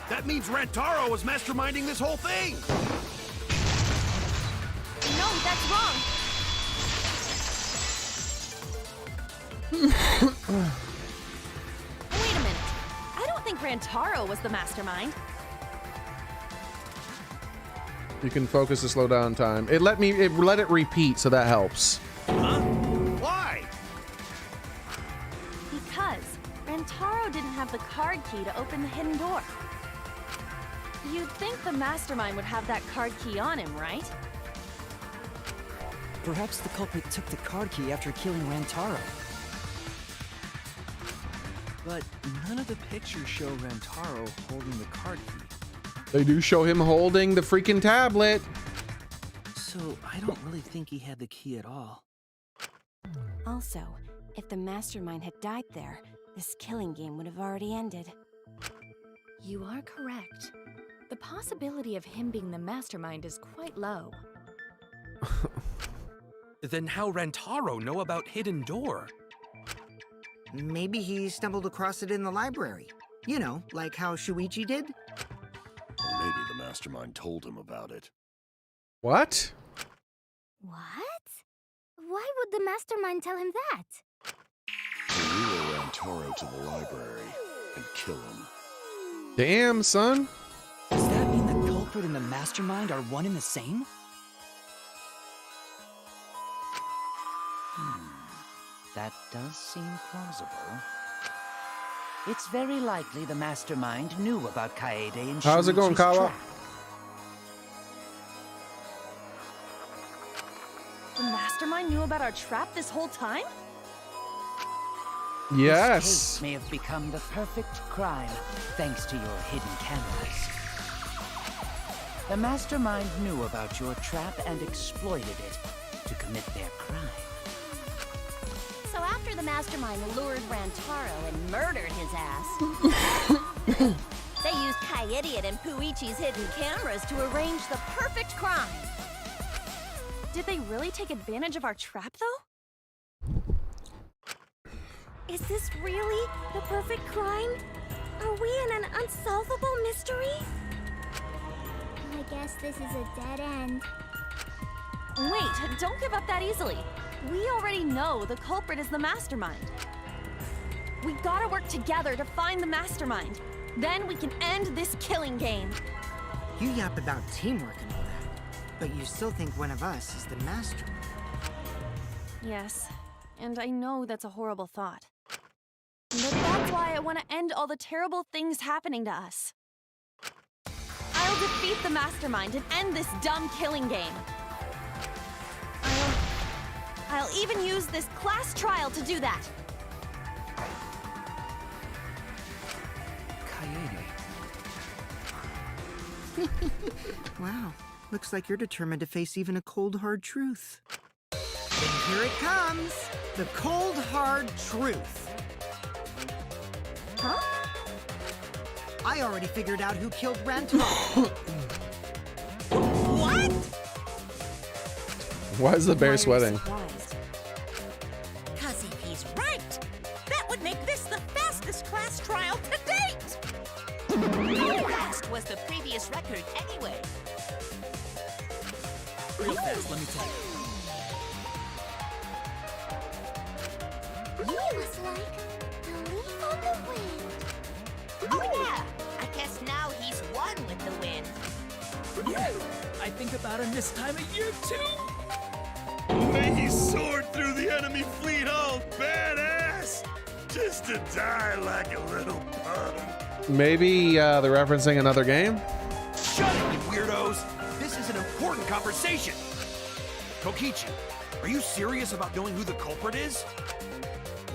That means Rantaro was masterminding this whole thing! No, that's wrong! Wait a minute. I don't think Rantaro was the mastermind. You can focus to slow down time. It let it repeat, so that helps. Huh? Why? Because Rantaro didn't have the card key to open the hidden door. You'd think the mastermind would have that card key on him, right? Perhaps the culprit took the card key after killing Rantaro. But none of the pictures show Rantaro holding the card key. They do show him holding the freaking tablet. So I don't really think he had the key at all. Also, if the mastermind had died there, this killing game would have already ended. You are correct. The possibility of him being the mastermind is quite low. Then how Rantaro know about Hidden Door? Maybe he stumbled across it in the library. You know, like how Shuichi did? Or maybe the mastermind told him about it. What? What? Why would the mastermind tell him that? To lure Rantaro to the library and kill him. Damn, son. Does that mean the culprit and the mastermind are one and the same? That does seem plausible. It's very likely the mastermind knew about Kaede and How's it going, Shuichi's Kawa? trap. The mastermind knew about our trap this whole time? Yes. This case may have become the perfect crime, thanks to your hidden cameras. The mastermind knew about your trap and exploited it to commit their crime. So after the mastermind lured Rantaro and murdered his ass, they used Kaede and Puichi's hidden cameras to arrange the perfect crime. Did they really take advantage of our trap, though? Is this really the perfect crime? Are we in an unsolvable mystery? I guess this is a dead end. Wait, don't give up that easily. We already know the culprit is the mastermind. We gotta work together to find the mastermind. Then we can end this killing game. You yap about teamwork and all that, but you still think one of us is the mastermind. Yes, and I know that's a horrible thought. But that's why I want to end all the terrible things happening to us. I'll defeat the mastermind and end this dumb killing game. I'll even use this class trial to do that. Kaede. Wow, looks like you're determined to face even a cold, hard truth. And here it comes, the cold, hard truth. Huh? I already figured out who killed Rantaro. What? Why is the bear sweating? Because if he's right, that would make this the fastest class trial to date. How fast was the previous record anyway? Real fast, let me tell you. He was like a leaf on the wind. Oh yeah, I guess now he's one with the wind. Yeah, I think about him this time of year too. The way he soared through the enemy fleet, all badass, just to die like a little pug. Maybe they're referencing another game? Shut it, you weirdos! This is an important conversation. Kokichi, are you serious about knowing who the culprit is?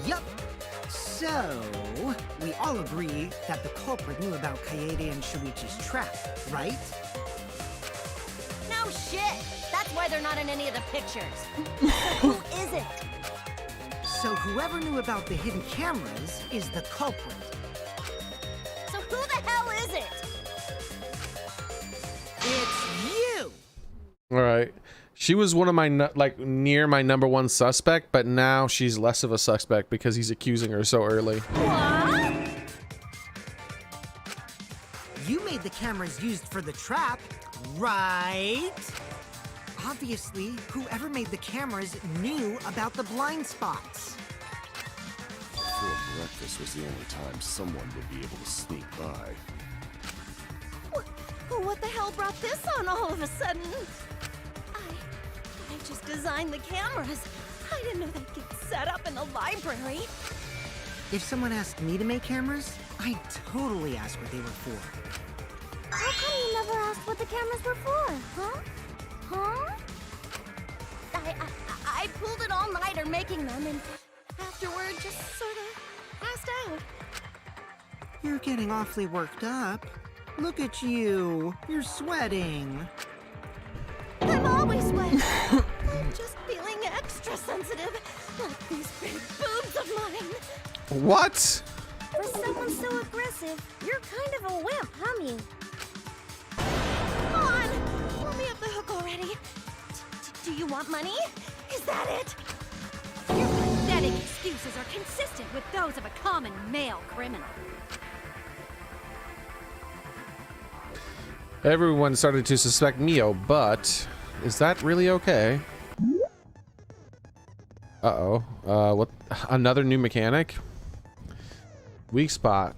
Yup. So, we all agree that the culprit knew about Kaede and Shuichi's trap, right? No shit! That's why they're not in any of the pictures. Who is it? So whoever knew about the hidden cameras is the culprit. So who the hell is it? It's you! All right. She was one of my, like, near my #1 suspect, but now she's less of a suspect because he's accusing her so early. What? You made the cameras used for the trap, right? Obviously, whoever made the cameras knew about the blind spots. Before breakfast was the only time someone would be able to sneak by. What the hell brought this on all of a sudden? I just designed the cameras. I didn't know they'd get set up in the library. If someone asked me to make cameras, I'd totally ask what they were for. How come you never asked what the cameras were for, huh? Huh? I pulled an all-nighter making them, and afterward just sort of passed out. You're getting awfully worked up. Look at you. You're sweating. I'm always wet. I'm just feeling extra sensitive, like these big boobs of mine. What? For someone so aggressive, you're kind of a wimp, huh, me? Come on, let me off the hook already. Do you want money? Is that it? Your pathetic excuses are consistent with those of a common male criminal. Everyone started to suspect Mio, but is that really okay? Uh-oh. What? Another new mechanic? Weak spot.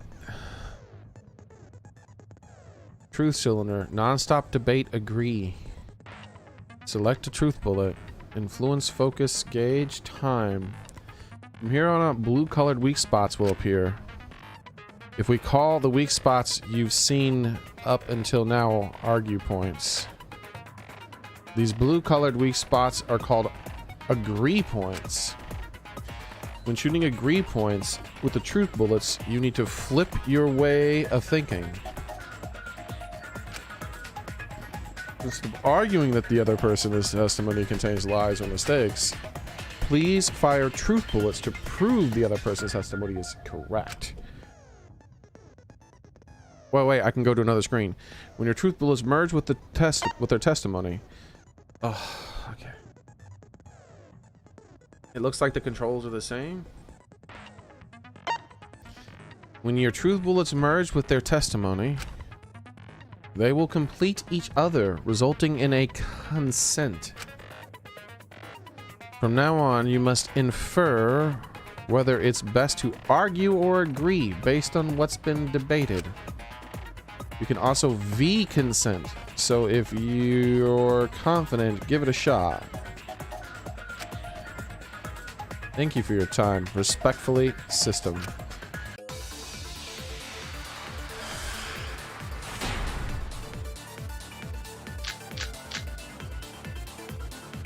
Truth cylinder. Non-stop debate. Agree. Select a truth bullet. Influence, focus, gauge, time. From here on out, blue-colored weak spots will appear. If we call the weak spots you've seen up until now argue points. These blue-colored weak spots are called agree points. When shooting agree points with the truth bullets, you need to flip your way of thinking. Instead of arguing that the other person's testimony contains lies or mistakes, please fire truth bullets to prove the other person's testimony is correct. Well, wait, I can go to another screen. When your truth bullets merge with their testimony. Oh, okay. It looks like the controls are the same. When your truth bullets merge with their testimony, they will complete each other, resulting in a consent. From now on, you must infer whether it's best to argue or agree based on what's been debated. You can also V-consent, so if you're confident, give it a shot. Thank you for your time. Respectfully, System.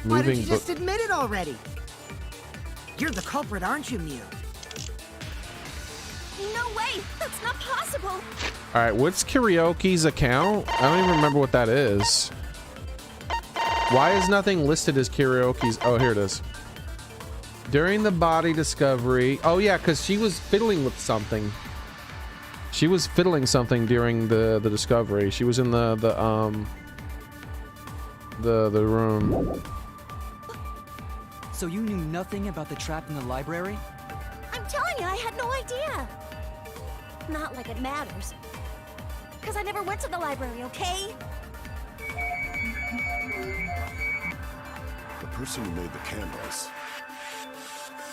Why don't you just admit it already? You're the culprit, aren't you, Mew? No way! That's not possible! Alright, what's Karaoke's account? I don't even remember what that is. Why is nothing listed as Karaoke's? Oh, here it is. During the body discovery. Oh, yeah, because she was fiddling with something. She was fiddling something during the discovery. She was in the room. So you knew nothing about the trap in the library? I'm telling you, I had no idea. Not like it matters. Because I never went to the library, okay? The person who made the cameras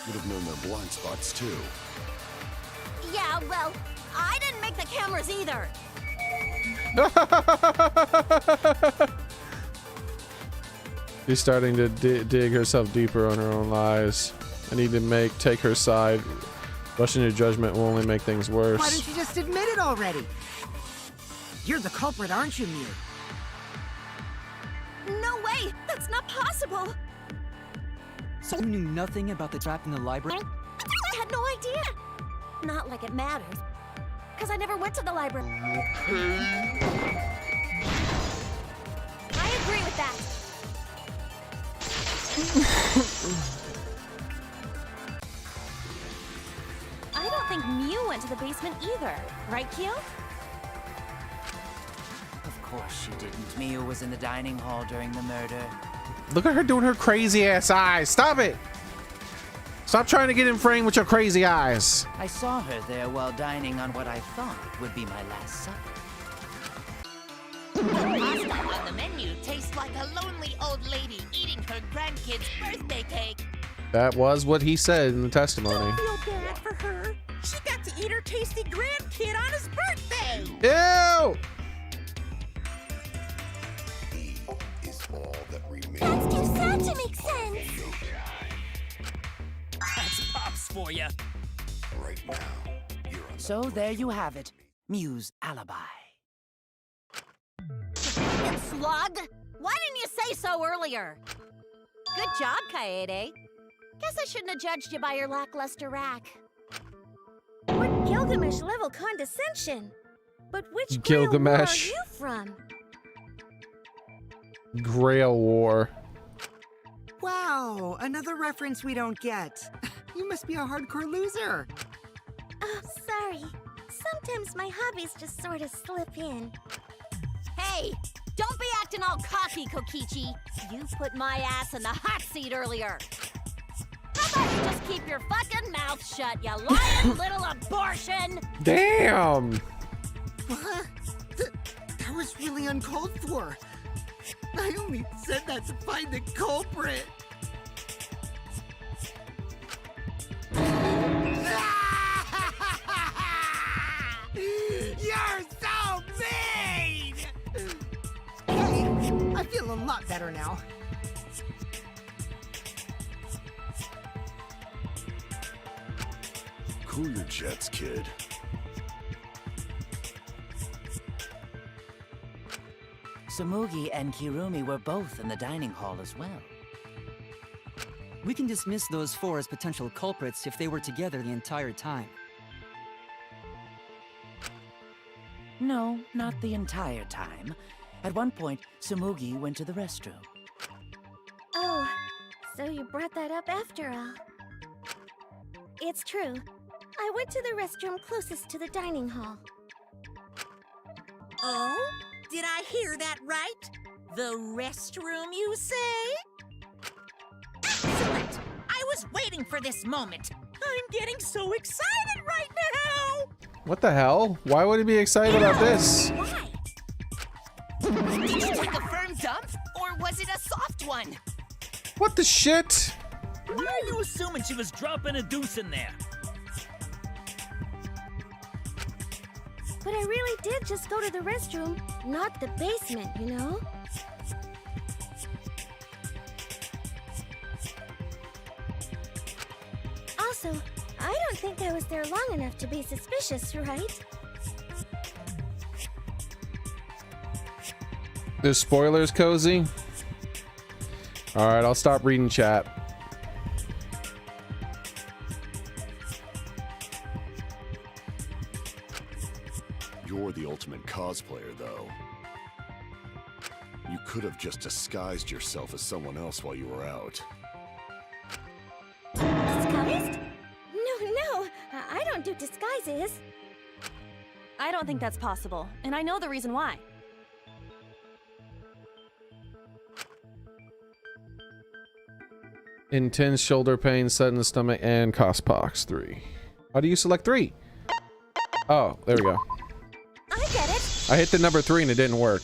would have known their blind spots too. Yeah, well, I didn't make the cameras either. She's starting to dig herself deeper on her own lies. I need to take her side. Rushing to judgment will only make things worse. Why don't you just admit it already? You're the culprit, aren't you, Mew? No way! That's not possible! So you knew nothing about the trap in the library? I had no idea! Not like it matters. Because I never went to the library. I agree with that. I don't think Mew went to the basement either. Right, Kyo? Of course she didn't. Mew was in the dining hall during the murder. Look at her doing her crazy ass eyes. Stop it! Stop trying to get in frame with your crazy eyes. I saw her there while dining on what I thought would be my last supper. The pasta on the menu tastes like a lonely old lady eating her grandkid's birthday cake. That was what he said in the testimony. Don't feel bad for her. She got to eat her tasty grandkid on his birthday. Ew! He is all that remains. That's too sad to make sense. That's Pops for you. Right now, you're on So there you have it. Mew's alibi. And slug? Why didn't you say so earlier? Good job, Kaede. Guess I shouldn't have judged you by your lackluster rack. What Gilgamesh-level condescension? But which Gilgamesh. Grail War are you from? Grail War. Wow, another reference we don't get. You must be a hardcore loser. Oh, sorry. Sometimes my hobbies just sort of slip in. Hey, don't be acting all cocky, Kokichi. You put my ass in the hot seat earlier. How about you just keep your fucking mouth shut, you lying little abortion? Damn! What? That was really uncalled for. I only said that to find the culprit. You're so mean! Hey, I feel a lot better now. Cool your jets, kid. Tsumugi and Kirumi were both in the dining hall as well. We can dismiss those four as potential culprits if they were together the entire time. No, not the entire time. At one point, Tsumugi went to the restroom. Oh, so you brought that up after all. It's true. I went to the restroom closest to the dining hall. Oh? Did I hear that right? The restroom, you say? Excellent! I was waiting for this moment. I'm getting so excited right now! What the hell? Why would he be excited about this? Why? Did you take a firm dump, or was it a soft one? What the shit? Why are you assuming she was dropping a deuce in there? But I really did just go to the restroom, not the basement, you know? Also, I don't think I was there long enough to be suspicious, right? There's spoilers, Cozy? Alright, I'll stop reading chat. You're the ultimate cosplayer, though. You could have just disguised yourself as someone else while you were out. Disguised? No, I don't do disguises. I don't think that's possible, and I know the reason why. Intense shoulder pain, sudden stomach, and Cospox 3. How do you select 3? Oh, there we go. I get it. I hit the number 3 and it didn't work.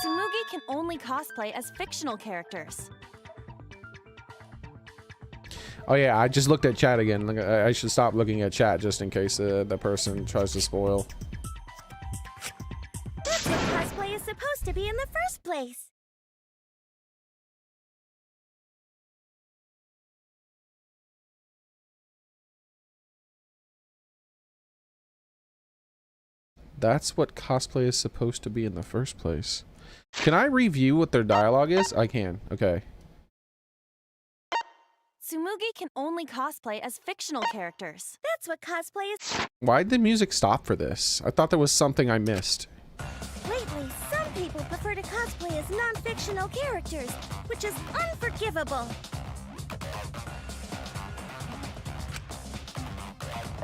Tsumugi can only cosplay as fictional characters. Oh yeah, I just looked at chat again. I should stop looking at chat just in case the person tries to spoil. That's what cosplay is supposed to be in the first place. That's what cosplay is supposed to be in the first place. Can I review what their dialogue is? I can. Okay. Tsumugi can only cosplay as fictional characters. That's what cosplay is. Why'd the music stop for this? I thought there was something I missed. Lately, some people prefer to cosplay as non-fictional characters, which is unforgivable.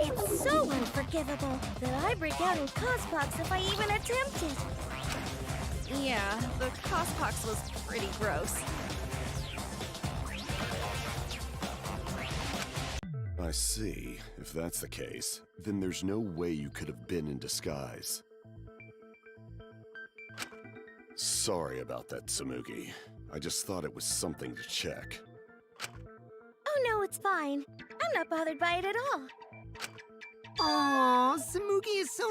It's so unforgivable that I break out in Cospox if I even attempt it. Yeah, the Cospox was pretty gross. I see. If that's the case, then there's no way you could have been in disguise. Sorry about that, Tsumugi. I just thought it was something to check. Oh no, it's fine. I'm not bothered by it at all. Aw, Tsumugi is so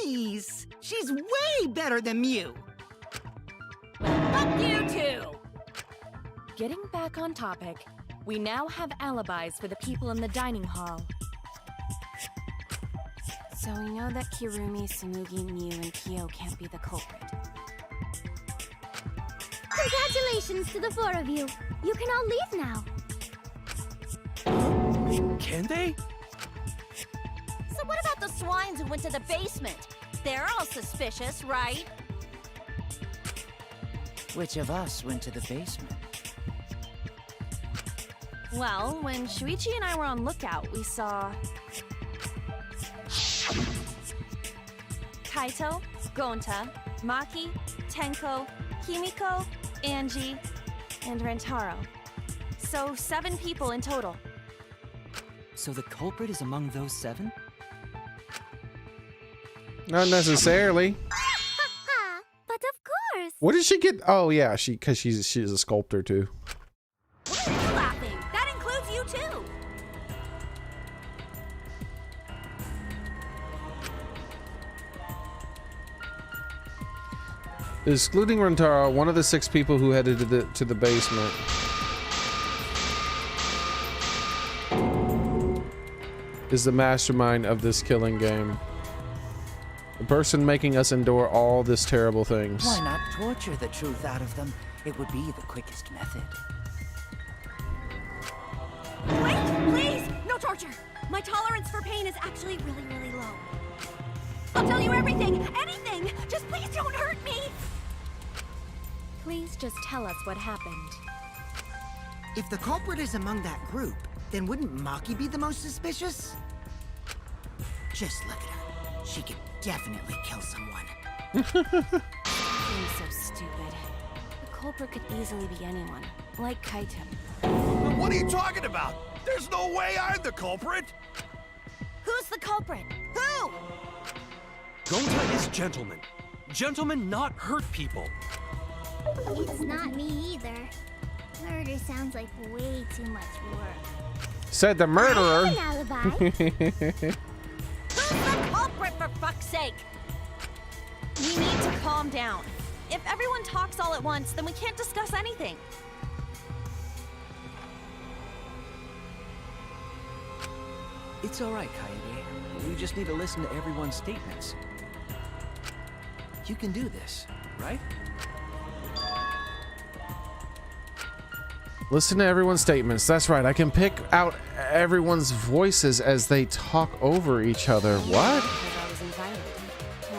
nice. She's way better than Mew. Fuck you too! Getting back on topic, we now have alibis for the people in the dining hall. So we know that Kirumi, Tsumugi, Mew, and Kyo can't be the culprit. Congratulations to the 4 of you. You can all leave now. Can they? So what about the swines who went to the basement? They're all suspicious, right? Which of us went to the basement? Well, when Shuichi and I were on lookout, we saw Kaito, Gonta, Maki, Tenko, Himiko, Angie, and Rentaro. So 7 people in total. So the culprit is among those 7? Not necessarily. But of course. What did she get? Oh yeah, because she's a sculptor too. What are you laughing? That includes you too. Excluding Rentaro, one of the 6 people who headed to the basement. Is the mastermind of this killing game. The person making us endure all this terrible things. Why not torture the truth out of them? It would be the quickest method. Wait, please! No torture! My tolerance for pain is actually really, really low. I'll tell you everything! Anything! Just please don't hurt me! Please just tell us what happened. If the culprit is among that group, then wouldn't Maki be the most suspicious? Just look at her. She could definitely kill someone. Being so stupid. The culprit could easily be anyone, like Kaito. What are you talking about? There's no way I'm the culprit! Who's the culprit? Who? Gonta is gentleman. Gentlemen not hurt people. It's not me either. Murder sounds like way too much work. Said the murderer. I have an alibi. Who's the culprit, for fuck's sake? We need to calm down. If everyone talks all at once, then we can't discuss anything. It's all right, Kaede. We just need to listen to everyone's statements. You can do this, right? Listen to everyone's statements. That's right. I can pick out everyone's voices as they talk over each other. What? I was invited.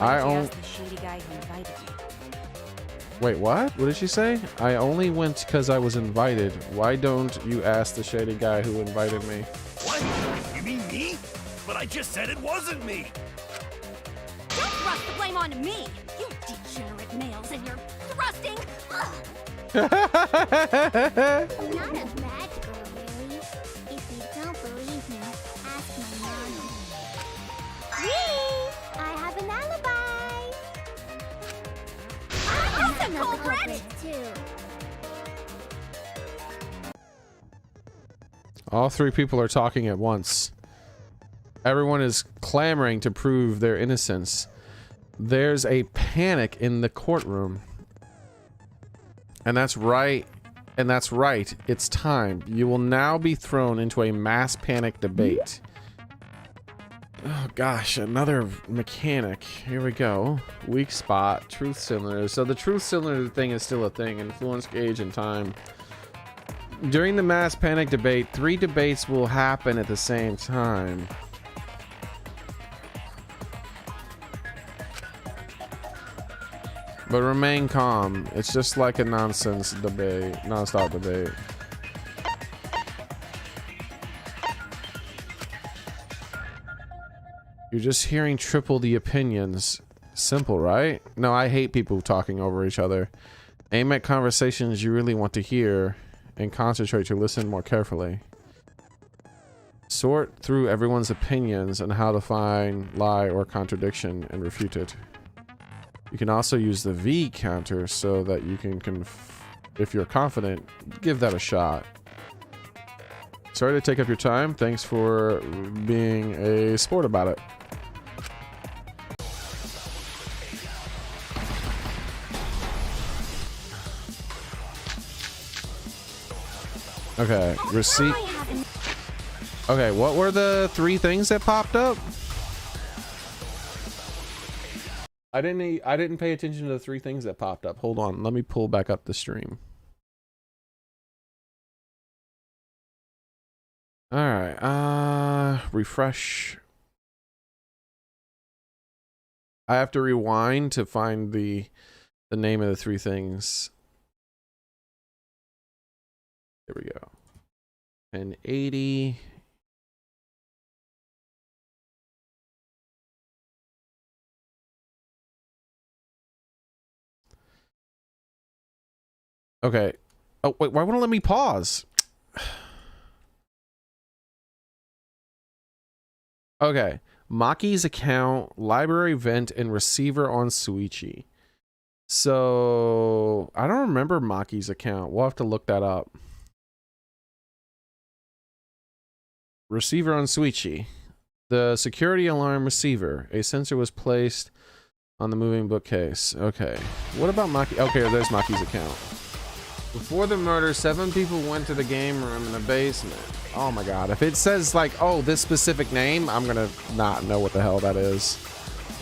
I Why did you own. ask the shady guy who invited me? Wait, what? What did she say? I only went because I was invited. Why don't you ask the shady guy who invited me? What? You mean me? But I just said it wasn't me! toss the blame on me. You degenerate males and your thrusting. Ugh. I'm not a bad girl, really. If you don't believe me, ask my mommy. Really? I have an alibi. I'm the culprit too. All three people are talking at once. Everyone is clamoring to prove their innocence. There's a panic in the courtroom. And that's right. And that's right. It's time. You will now be thrown into a mass panic debate. Oh gosh, another mechanic. Here we go. Weak spot, truth cylinder. So the truth cylinder thing is still a thing. Influence gauge and time. During the mass panic debate, 3 debates will happen at the same time. But remain calm. It's just like a nonsense debate, non-stop debate. You're just hearing triple the opinions. Simple, right? No, I hate people talking over each other. Aim at conversations you really want to hear and concentrate to listen more carefully. Sort through everyone's opinions on how to find lie or contradiction and refute it. You can also use the V counter so that you can, if you're confident, give that a shot. Sorry to take up your time. Thanks for being a sport about it. Okay, receipt. Okay, what were the 3 things that popped up? I didn't pay attention to the 3 things that popped up. Hold on, let me pull back up the stream. All right, refresh. I have to rewind to find the name of the 3 things. There we go. 1080. Okay. Oh, wait, why won't it let me pause? Okay. Maki's account, library vent, and receiver on Suichi. So, I don't remember Maki's account. We'll have to look that up. Receiver on Suichi. The security alarm receiver. A sensor was placed on the moving bookcase. Okay. What about Maki? Okay, there's Maki's account. Before the murder, 7 people went to the game room in the basement. Oh my god. If it says like, oh, this specific name, I'm gonna not know what the hell that is.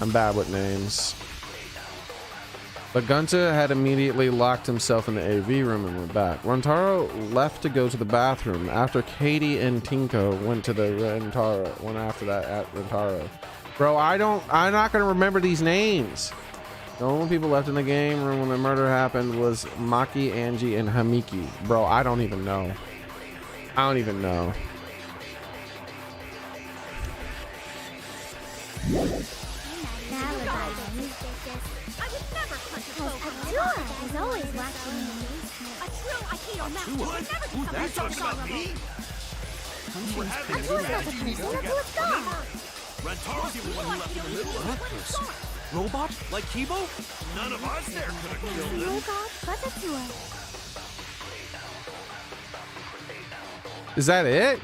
I'm bad with names. But Gunta had immediately locked himself in the AV room and went back. Rentaro left to go to the bathroom after Katie and Tinko went to the Rentaro. Went after that at Rentaro. Bro, I'm not gonna remember these names. The only people left in the game room when the murder happened was Maki, Angie, and Hamiki. Bro, I don't even know. I don't even know. He's always watching me. A true Aikido master would never do Are you talking about me? We're having a strategy meeting together, remember? Rentaro's the one who left in the middle of What it. person? Robot? Like Kibo? None of us there could have killed him. Is that it?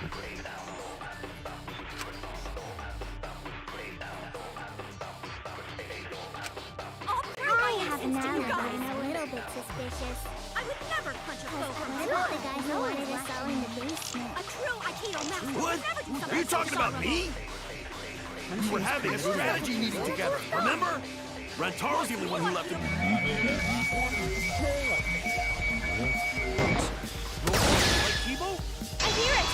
I have an alibi. I'm a little bit suspicious. I would never punch a foe from What about the guy who wanted us all in the basement? A true Aikido master What? would never do something Are you talking so about me? We're having a strategy meeting together, remember? Rentaro's the only one who left him. Like Kibo? I hear it!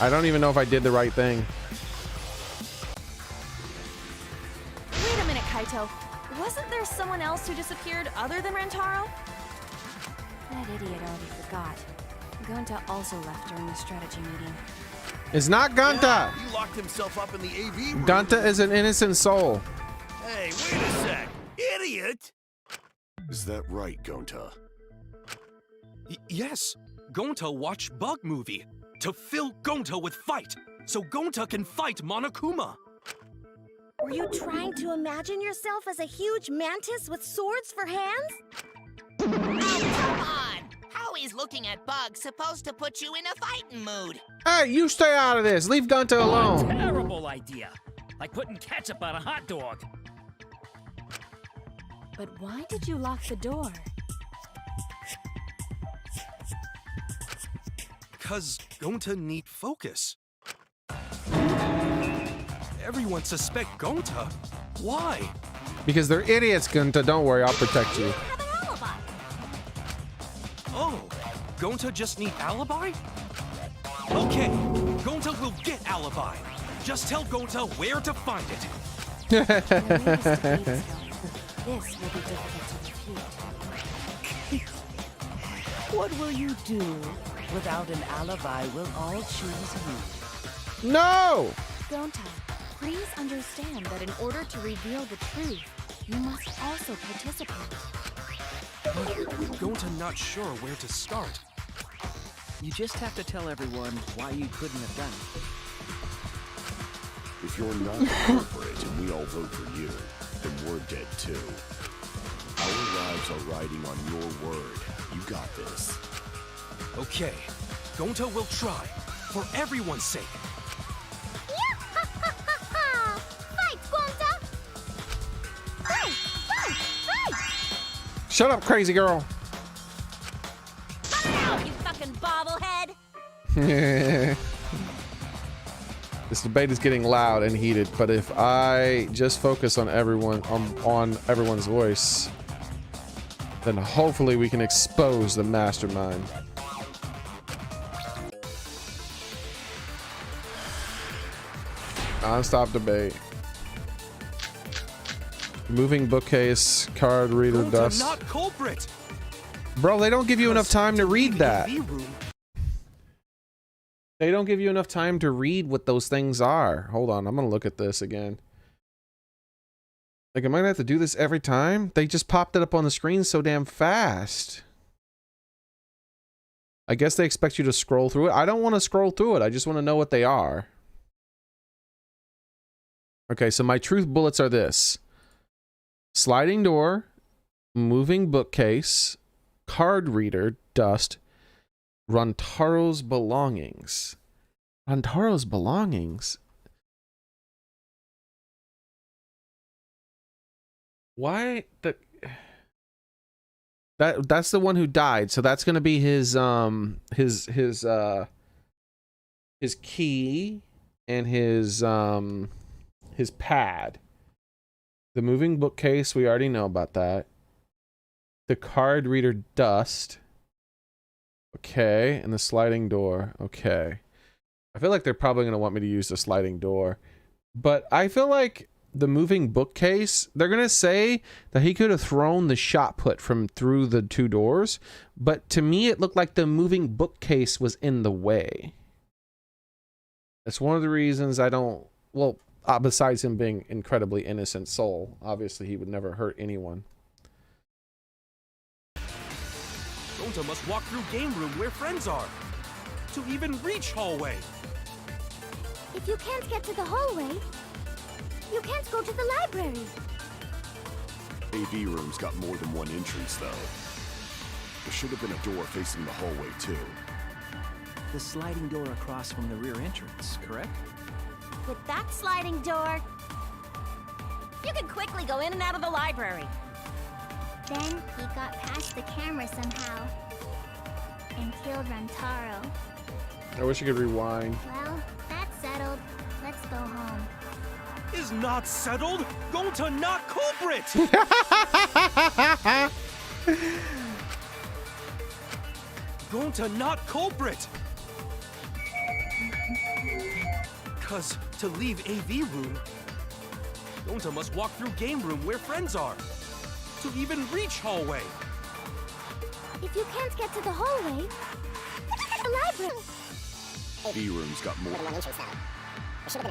I don't even know if I did the right thing. Wait a minute, Kaito. Wasn't there someone else who disappeared other than Rentaro? That idiot already forgot. Gonta also left during the strategy meeting. It's not Gunta. Yeah, he locked himself up in the AV room. Gunta is an innocent soul. Hey, wait a sec. Idiot! Is that right, Gonta? Yes. Gonta watched Bug Movie to fill Gonta with fight, so Gonta can fight Monokuma. Were you trying to imagine yourself as a huge mantis with swords for hands? Oh, come on! How is looking at bugs supposed to put you in a fighting mood? Hey, you stay out of this. Leave Gunta alone. Terrible idea. Like putting ketchup on a hot dog. But why did you lock the door? Cause Gonta need focus. Everyone suspect Gonta. Why? Because they're idiots, Gunta. Don't worry, I'll protect you. Have an alibi. Oh, Gonta just need alibi? Okay, Gonta will get alibi. Just tell Gonta where to find it. This will be difficult to refute. What will you do? Without an alibi, we'll all choose you. No! Gonta, please understand that in order to reveal the truth, you must also participate. Gonta not sure where to start. You just have to tell everyone why you couldn't have done it. If you're not the culprit and we all vote for you, then we're dead too. Our lives are riding on your word. You got this. Okay, Gonta will try, for everyone's sake. Fight, Gonta! Fight! Fight! Fight! Shut up, crazy girl. Out, you fucking bobblehead! This debate is getting loud and heated, but if I just focus on everyone on everyone's voice, then hopefully we can expose the mastermind. Non-stop debate. Moving bookcase, card reader, Gonta dust. not culprit. Bro, they don't give you enough time to read that. They don't give you enough time to read what those things are. Hold on, I'm gonna look at this again. Like, am I gonna have to do this every time? They just popped it up on the screen so damn fast. I guess they expect you to scroll through it. I don't want to scroll through it. I just want to know what they are. Okay, so my truth bullets are this. Sliding door, moving bookcase, card reader, dust, Rantaro's belongings. Rantaro's belongings? Why the... That's the one who died, so that's gonna be his key and his pad. The moving bookcase, we already know about that. The card reader dust. Okay, and the sliding door. Okay. I feel like they're probably gonna want me to use the sliding door. But I feel like the moving bookcase, they're gonna say that he could have thrown the shot put from through the two doors, but to me it looked like the moving bookcase was in the way. That's one of the reasons I don't, well, besides him being incredibly innocent soul, obviously he would never hurt anyone. Gonta must walk through game room where friends are to even reach hallway. If you can't get to the hallway, you can't go to the library. AV room's got more than one entrance, though. There should have been a door facing the hallway, too. The sliding door across from the rear entrance, correct? With that sliding door, you can quickly go in and out of the library. Then he got past the camera somehow and killed Rantaro. I wish I could rewind. Well, that's settled. Let's go home. Is not settled. Gonta not culprit. Gonta not culprit. Cause to leave AV room, Gonta must walk through game room where friends are to even reach hallway. If you can't get to the hallway, the library. B room's got more.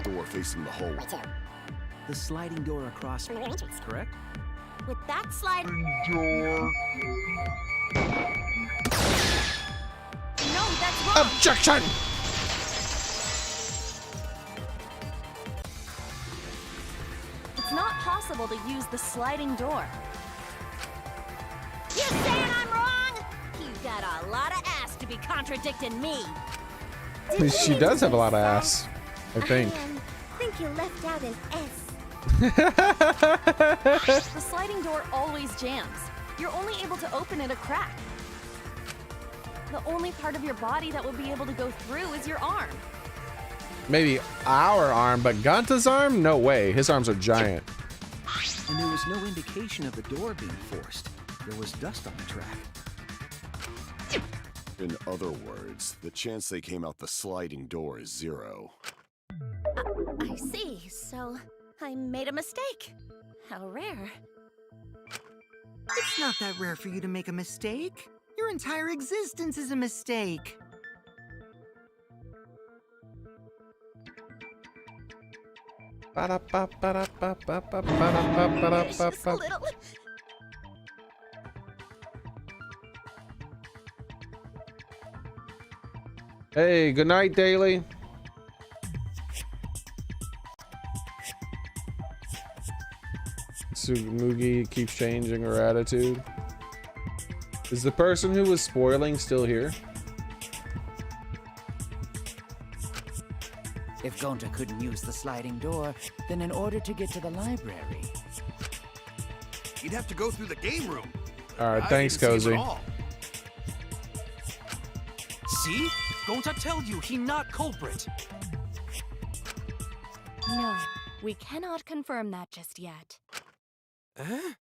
Door facing the hallway. The sliding door across, correct? With that sliding Door. No, that's wrong. Objection! It's not possible to use the sliding door. You saying I'm wrong? You got a lot of ass to be contradicting me. She does have a lot of ass, I think. I think you left out an S. The sliding door always jams. You're only able to open it a crack. The only part of your body that will be able to go through is your arm. Maybe our arm, but Gunta's arm? No way. His arms are giant. And there was no indication of the door being forced. There was dust on the track. In other words, the chance they came out the sliding door is 0. I see. So I made a mistake. How rare. It's not that rare for you to make a mistake. Your entire existence is a mistake. Just a little. Hey, good night, Daily. Mugi keeps changing her attitude. Is the person who was spoiling still here? If Gonta couldn't use the sliding door, then in order to get to the library, You'd have to go through the game room. All right, I thanks, didn't see him Cozy. at all. See? Gonta tell you he not culprit. No, we cannot confirm that just yet. Huh?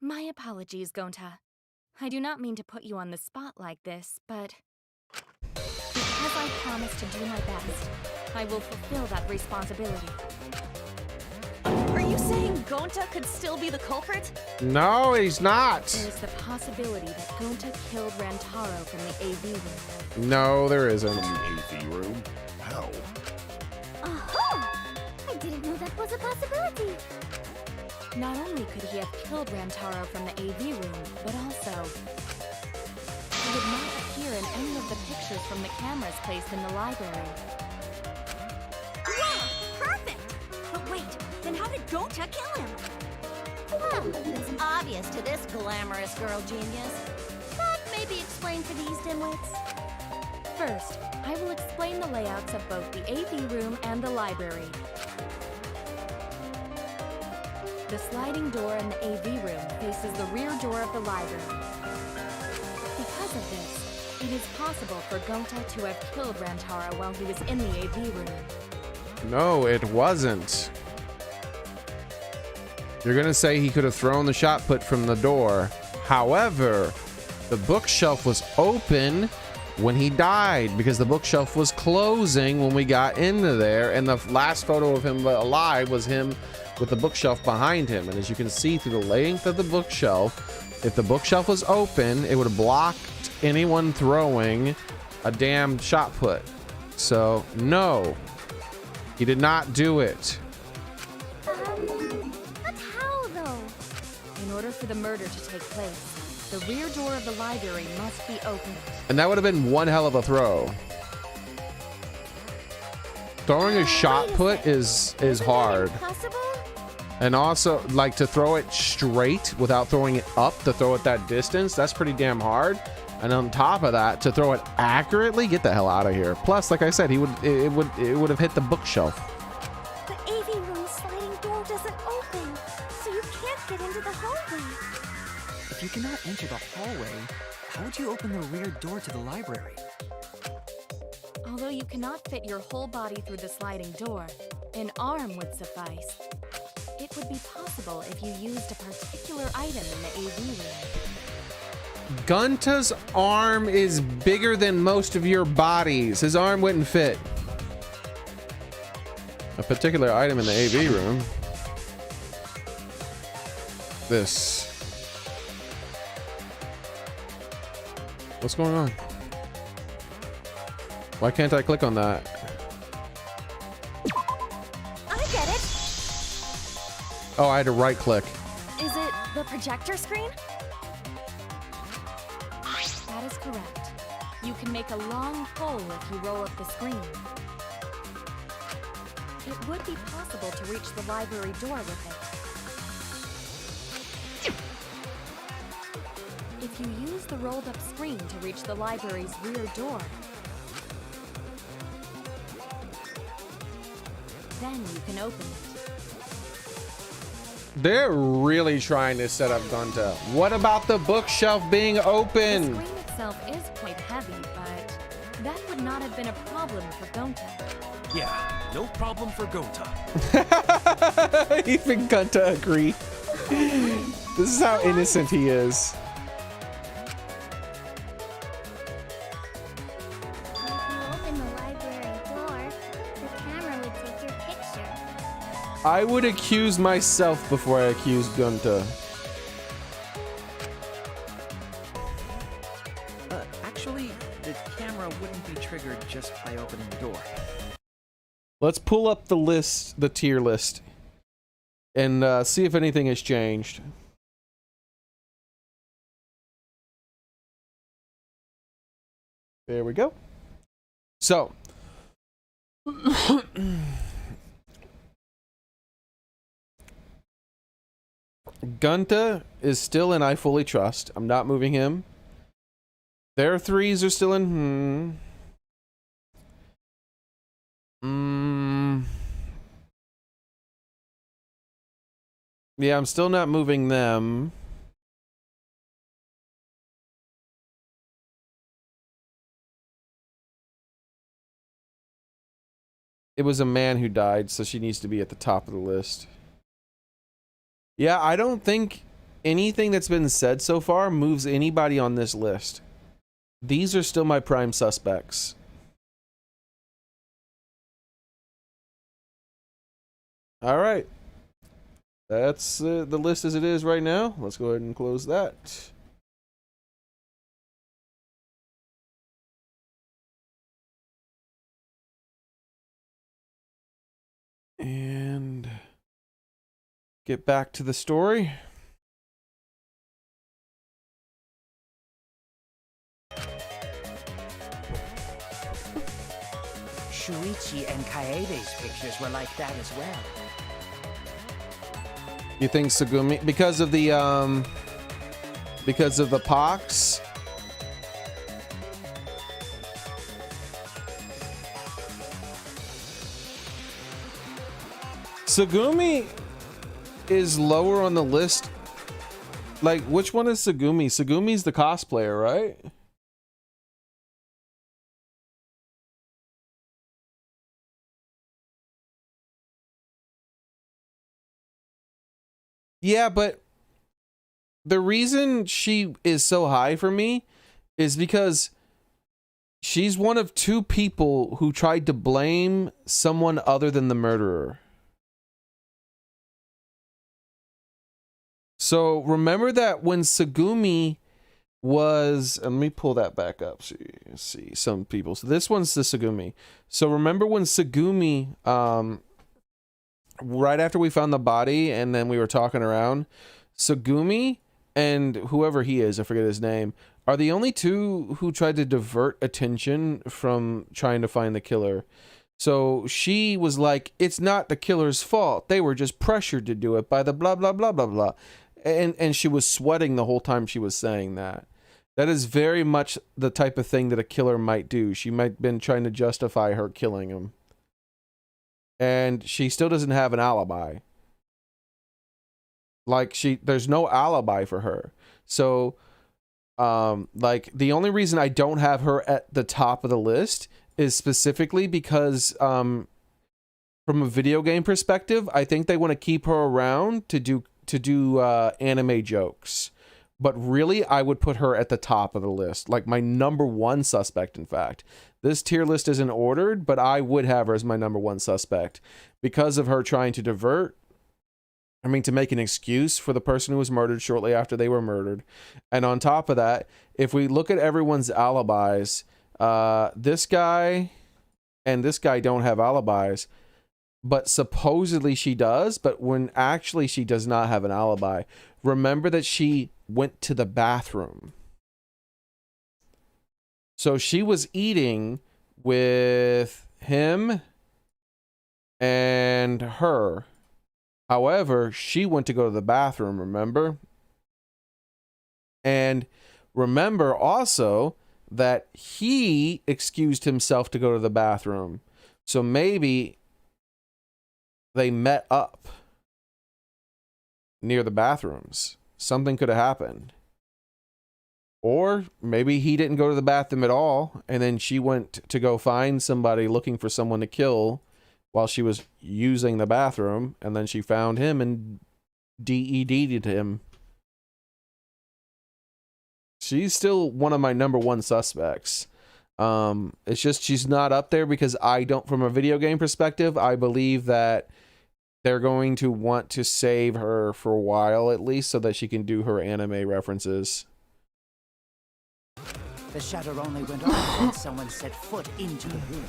My apologies, Gonta. I do not mean to put you on the spot like this, but because I promised to do my best, I will fulfill that responsibility. Are you saying Gonta could still be the culprit? No, he's not. There's the possibility that Gonta killed Rantaro from the AV room. No, there isn't. From the AV room? How? Oh! I didn't know that was a possibility. Not only could he have killed Rantaro from the AV room, but also he would not appear in any of the pictures from the cameras placed in the library. Yeah, perfect. But wait, then how did Gonta kill him? It's obvious to this glamorous girl genius. But maybe explain for these dimwits. First, I will explain the layouts of both the AV room and the library. The sliding door in the AV room faces the rear door of the library. Because of this, it is possible for Gonta to have killed Rantaro while he was in the AV room. No, it wasn't. You're gonna say he could have thrown the shot put from the door. However, the bookshelf was open when he died because the bookshelf was closing when we got into there, and the last photo of him alive was him with the bookshelf behind him. And as you can see through the length of the bookshelf, if the bookshelf was open, it would have blocked anyone throwing a damn shot put. So no, he did not do it. But how, though? In order for the murder to take place, the rear door of the library must be opened. And that would have been one hell of a throw. Throwing a shot put is hard. Possible? And also, like, to throw it straight without throwing it up, to throw it that distance, that's pretty damn hard. And on top of that, to throw it accurately, get the hell out of here. Plus, like I said, it would have hit the bookshelf. The AV room sliding door doesn't open, so you can't get into the hallway. If you cannot enter the hallway, how would you open the rear door to the library? Although you cannot fit your whole body through the sliding door, an arm would suffice. It would be possible if you used a particular item in the AV room. Gunta's arm is bigger than most of your bodies. His arm wouldn't fit. A particular item in the AV room. This. What's going on? Why can't I click on that? I get it. Oh, I had to right click. Is it the projector screen? That is correct. You can make a long pull if you roll up the screen. It would be possible to reach the library door with it. If you use the rolled up screen to reach the library's rear door, then you can open it. They're really trying to set up Gunta. What about the bookshelf being open? The screen itself is quite heavy, but that would not have been a problem for Gunta. Yeah, no problem for Gonta. Even Gunta agree. This is how innocent he is. If you open the library door, the camera would take your picture. I would accuse myself before I accuse Gunta. Actually, the camera wouldn't be triggered just by opening the door. Let's pull up the list, the tier list, and see if anything has changed. There we go. So, Gunta is still in I Fully Trust. I'm not moving him. Their threes are still in yeah, I'm still not moving them. It was a man who died, so she needs to be at the top of the list. Yeah, I don't think anything that's been said so far moves anybody on this list. These are still my prime suspects. All right. That's the list as it is right now. Let's go ahead and close that. And get back to the story. Shuichi and Kaede's pictures were like that as well. You think Tsugumi because of the pox? Tsugumi is lower on the list. Like, which one is Tsugumi? Tsugumi's the cosplayer, right? Yeah, but the reason she is so high for me is because she's one of two people who tried to blame someone other than the murderer. So remember that when Tsugumi was, and let me pull that back up so you can see some people. So this one's the Tsugumi. So remember when Tsugumi, right after we found the body and then we were talking around, Tsugumi and whoever he is, I forget his name, are the only two who tried to divert attention from trying to find the killer. So she was like, it's not the killer's fault. They were just pressured to do it by the blah, blah, blah, blah, blah. And she was sweating the whole time she was saying that. That is very much the type of thing that a killer might do. She might have been trying to justify her killing him. And she still doesn't have an alibi. Like, there's no alibi for her. So, like, the only reason I don't have her at the top of the list is specifically because, from a video game perspective, I think they want to keep her around to do anime jokes. But really, I would put her at the top of the list. Like, my number one suspect, in fact. This tier list isn't ordered, but I would have her as my number one suspect. Because of her trying to to make an excuse for the person who was murdered shortly after they were murdered. And on top of that, if we look at everyone's alibis, this guy and this guy don't have alibis, but supposedly she does, but when actually she does not have an alibi. Remember that she went to the bathroom. So she was eating with him and her. However, she went to go to the bathroom, remember? And remember also that he excused himself to go to the bathroom. So maybe they met up near the bathrooms. Something could have happened. Or maybe he didn't go to the bathroom at all, and then she went to go find somebody looking for someone to kill while she was using the bathroom, and then she found him and DED'd him. She's still one of my #1 suspects. It's just she's not up there because I don't, from a video game perspective, I believe that they're going to want to save her for a while at least so that she can do her anime references. The shutter only went off when someone set foot into the room.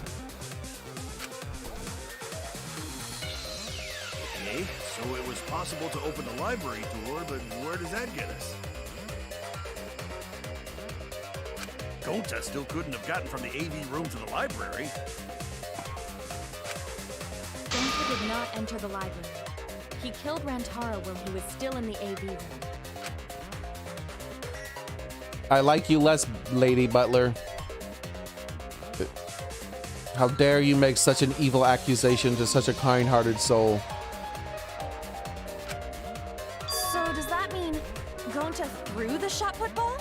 Okay, so it was possible to open the library door, but where does that get us? Gonta still couldn't have gotten from the AV room to the library. Gonta did not enter the library. He killed Rantaro when he was still in the AV room. I like you less, Lady Butler. How dare you make such an evil accusation to such a kind-hearted soul? So does that mean Gonta threw the shot put ball?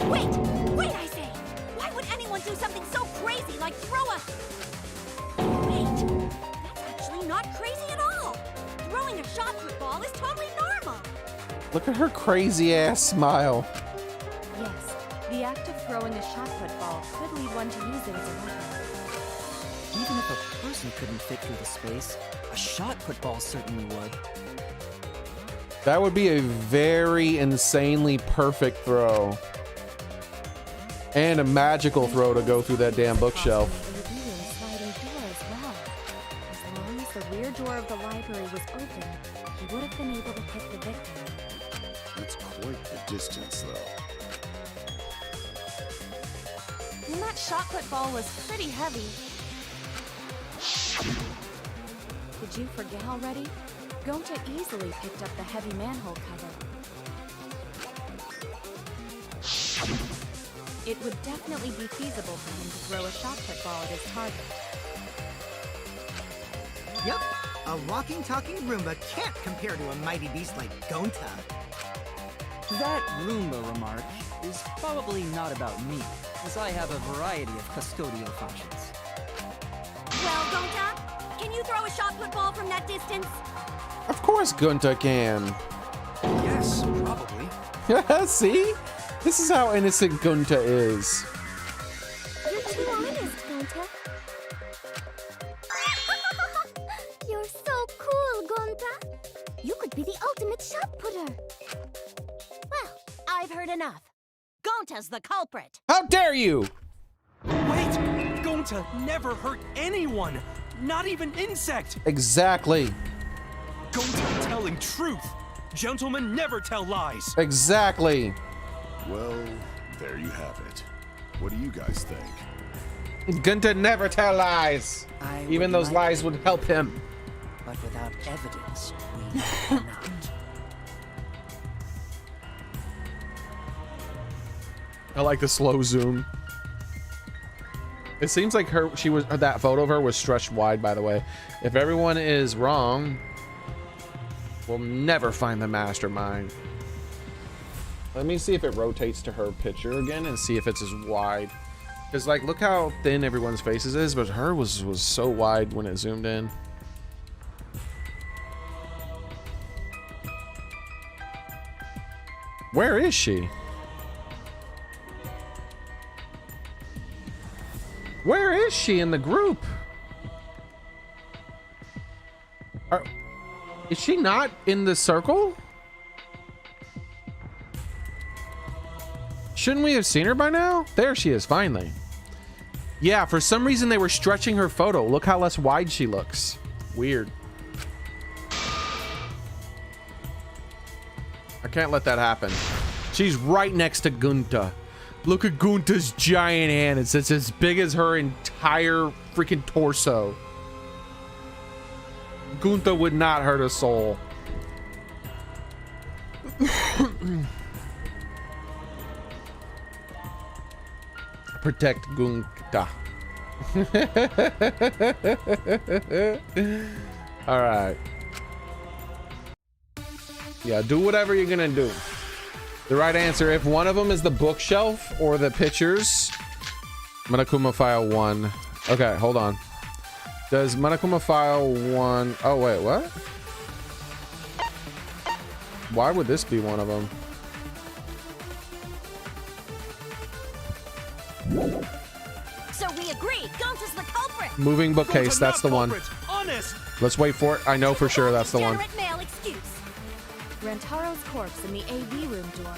Wait, I say! Why would anyone do something so crazy like throw a... Wait, that's actually not crazy at all! Throwing a shot put ball is totally normal! Look at her crazy-ass smile. Yes, the act of throwing a shot put ball could lead one to use it as a weapon. Even if a person couldn't fit through the space, a shot put ball certainly would. That would be a very insanely perfect throw. And a magical throw to go through that damn bookshelf. As long as the rear door of the library was open, he would have been able to hit the victim. That's quite the distance, though. And that shot put ball was pretty heavy. Did you forget already? Gonta easily picked up the heavy manhole cover. It would definitely be feasible for him to throw a shot put ball at his target. Yep, a walking, talking Roomba can't compare to a mighty beast like Gonta. That Roomba remark is probably not about me, as I have a variety of custodial functions. Well, Gonta, can you throw a shot put ball from that distance? Of course Gunta can. Yes, probably. See? This is how innocent Gunta is. You're too honest, Gonta. You're so cool, Gonta. You could be the ultimate shot putter. Well, I've heard enough. Gonta's the culprit. How dare you! Wait! Gonta never hurt anyone! Not even insect! Exactly. Gonta telling truth! Gentlemen never tell lies! Exactly. Well, there you have it. What do you guys think? Gunta never tell lies. Even those lies would help him. But without evidence, we cannot. I like the slow zoom. It seems like that photo of her was stretched wide, by the way. If everyone is wrong, we'll never find the mastermind. Let me see if it rotates to her picture again and see if it's as wide. Because, like, look how thin everyone's faces is, but her was so wide when it zoomed in. Where is she? Where is she in the group? Is she not in the circle? Shouldn't we have seen her by now? There she is, finally. Yeah, for some reason they were stretching her photo. Look how less wide she looks. Weird. I can't let that happen. She's right next to Gunta. Look at Gunta's giant hand. It's as big as her entire freaking torso. Gunta would not hurt a soul. Protect Gunta. All right. Yeah, do whatever you're gonna do. The right answer, if one of them is the bookshelf or the pictures, Monokuma File 1. Okay, hold on. Does Monokuma File 1... Oh, wait, what? Why would this be one of them? So we agree, Gonta's the culprit. Moving bookcase, that's the one. Honest. Let's wait for it. I know for sure that's the one. Male excuse. Rentaro's corpse in the AV room door.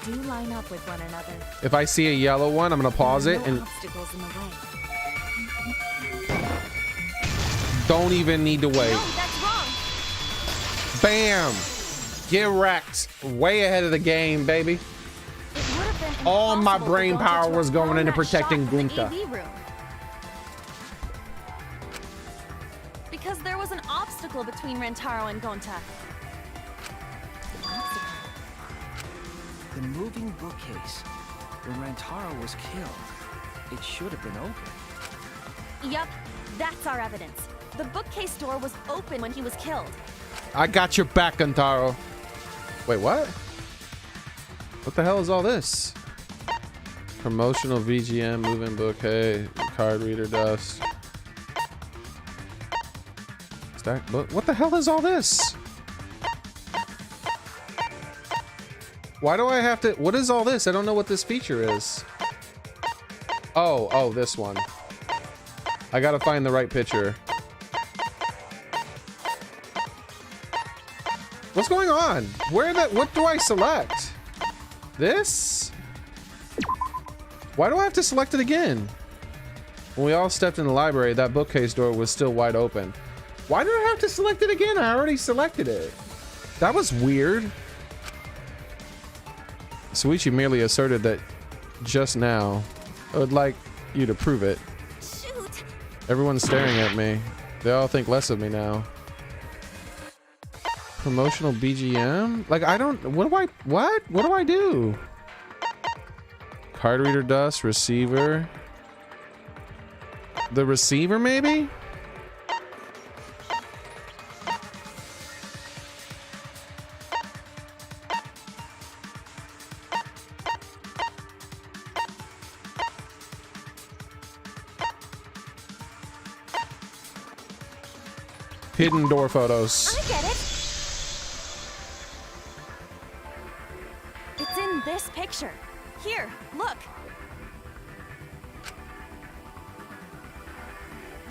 Do line up with one another. If I see a yellow one, I'm gonna pause it and obstacles in the way. don't even need to wait. No, that's wrong. Bam! Get wrecked. Way ahead of the game, baby. All my brain power was going into protecting Gunta. Because there was an obstacle between Rentaro and Gonta. The moving bookcase. When Rantaro was killed, it should have been open. Yup, that's our evidence. The bookcase door was open when he was killed. I got your back, Gunta. Wait, what? What the hell is all this? Promotional VGM, moving bookcase, card reader dust. Stack book. What the hell is all this? Why do I have to? What is all this? I don't know what this feature is. Oh, this one. I gotta find the right picture. What's going on? What do I select? This? Why do I have to select it again? When we all stepped in the library, that bookcase door was still wide open. Why do I have to select it again? I already selected it. That was weird. Suichi merely asserted that just now. I would like you to prove it. Shoot. Everyone's staring at me. They all think less of me now. Promotional BGM? Like, I don't... What do I do? Card reader dust, receiver. The receiver, maybe? Hidden door photos. I get it. It's in this picture. Here, look.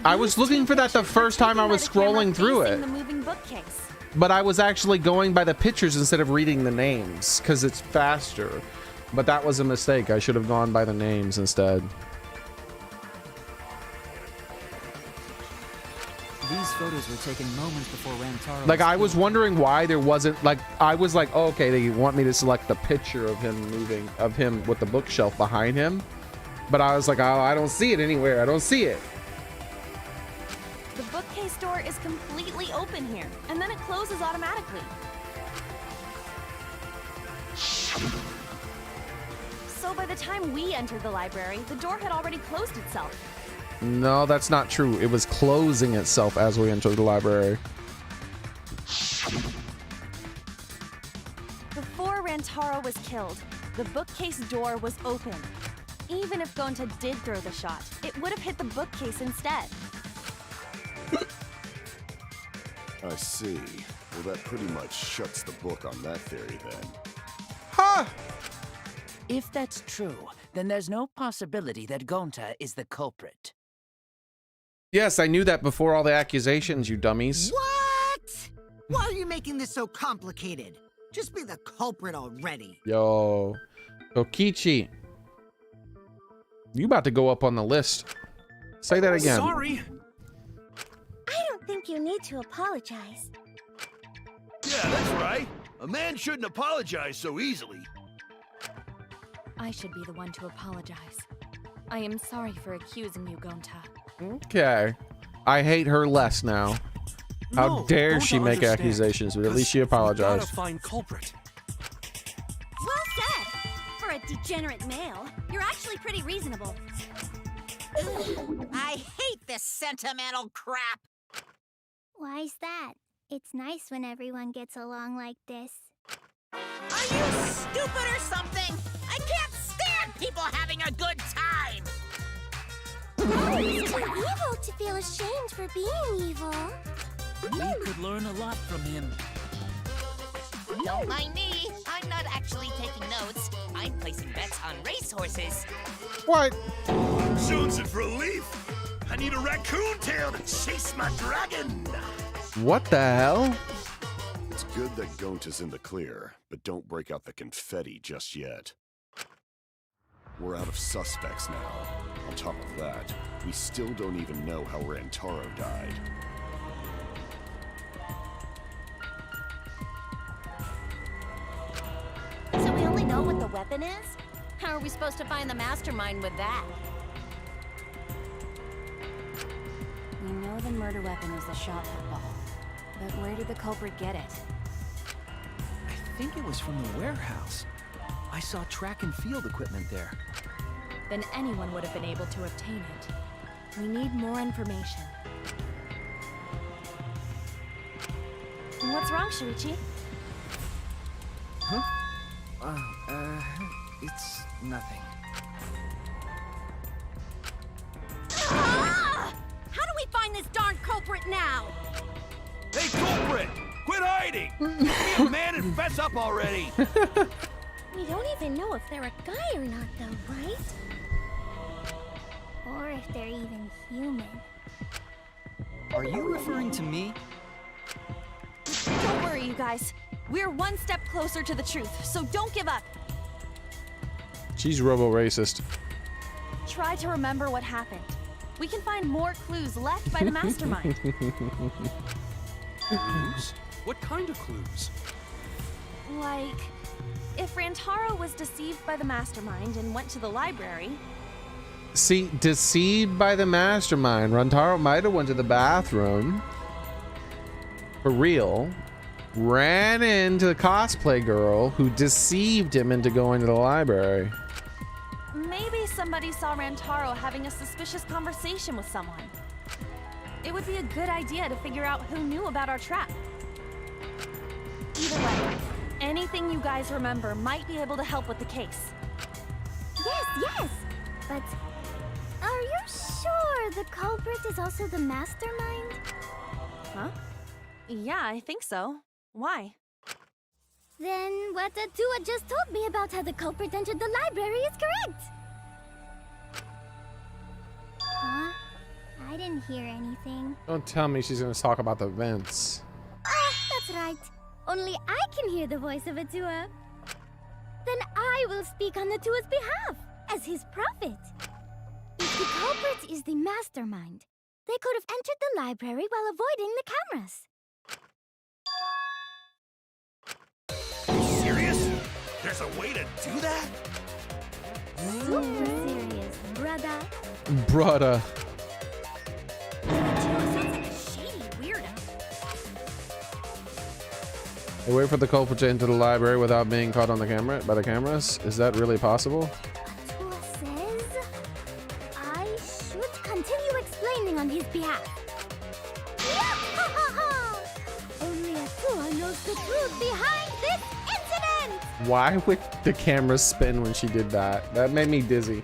I was looking for that the first time I was scrolling through it. The moving bookcase. But I was actually going by the pictures instead of reading the names because it's faster. But that was a mistake. I should have gone by the names instead. These photos were taken moments before Rantaro. Like, I was wondering why there wasn't, like, I was like, oh, okay, they want me to select the picture of him moving, of him with the bookshelf behind him. But I was like, oh, I don't see it anywhere. I don't see it. The bookcase door is completely open here, and then it closes automatically. So by the time we entered the library, the door had already closed itself. No, that's not true. It was closing itself as we entered the library. Before Rantaro was killed, the bookcase door was open. Even if Gonta did throw the shot, it would have hit the bookcase instead. I see. Well, that pretty much shuts the book on that theory then. Ha! If that's true, then there's no possibility that Gonta is the culprit. Yes, I knew that before all the accusations, you dummies. What? Why are you making this so complicated? Just be the culprit already. Yo. Okichi. You about to go up on the list. Say that again. Sorry. I don't think you need to apologize. Yeah, that's right. A man shouldn't apologize so easily. I should be the one to apologize. I am sorry for accusing you, Gonta. Okay. I hate her less now. How No, dare don't she you make understand? accusations, but at least she We apologized. gotta find culprit. Well said! For a degenerate male, you're actually pretty reasonable. I hate this sentimental crap. Why's that? It's nice when everyone gets along like this. Are you stupid or something? I can't stand people having a good time. It's too evil to feel ashamed for being evil. We could learn a lot from him. Don't mind me. I'm not actually taking notes. I'm placing bets on racehorses. What? Soon's it for a leaf. I need a raccoon tail to chase my dragon. What the hell? It's good that Gonta's in the clear, but don't break out the confetti just yet. We're out of suspects now. On top of that, we still don't even know how Rantaro died. So we only know what the weapon is? How are we supposed to find the mastermind with that? We know the murder weapon is the shot put ball. But where did the culprit get it? I think it was from the warehouse. I saw track and field equipment there. Then anyone would have been able to obtain it. We need more information. What's wrong, Xearrik? Huh? It's nothing. Ah! How do we find this darn culprit now? Hey, culprit! Quit hiding! Be a man and fess up already! We don't even know if they're a guy or not, though, right? Or if they're even human. Are you referring to me? Don't worry, you guys. We're one step closer to the truth, so don't give up. She's robo-racist. Try to remember what happened. We can find more clues left by the mastermind. Clues? What kind of clues? Like, if Rantaro was deceived by the mastermind and went to the library... See, deceived by the mastermind. Rantaro might have went to the bathroom. For real. Ran into the cosplay girl who deceived him into going to the library. Maybe somebody saw Rantaro having a suspicious conversation with someone. It would be a good idea to figure out who knew about our trap. Either way, anything you guys remember might be able to help with the case. Yes! But are you sure the culprit is also the mastermind? Huh? Yeah, I think so. Why? Then what Atua just told me about how the culprit entered the library is correct! Huh? I didn't hear anything. Don't tell me she's gonna talk about the vents. Ah, that's right. Only I can hear the voice of Atua. Then I will speak on Atua's behalf, as his prophet. If the culprit is the mastermind, they could have entered the library while avoiding the cameras. Serious? There's a way to do that? Super serious, brother. Brother. Atua sounds like a shady weirdo. They wait for the culprit to enter the library without being caught on the camera by the cameras. Is that really possible? Atua says I should continue explaining on his behalf. Only Atua knows the truth behind this incident! Why would the camera spin when she did that? That made me dizzy.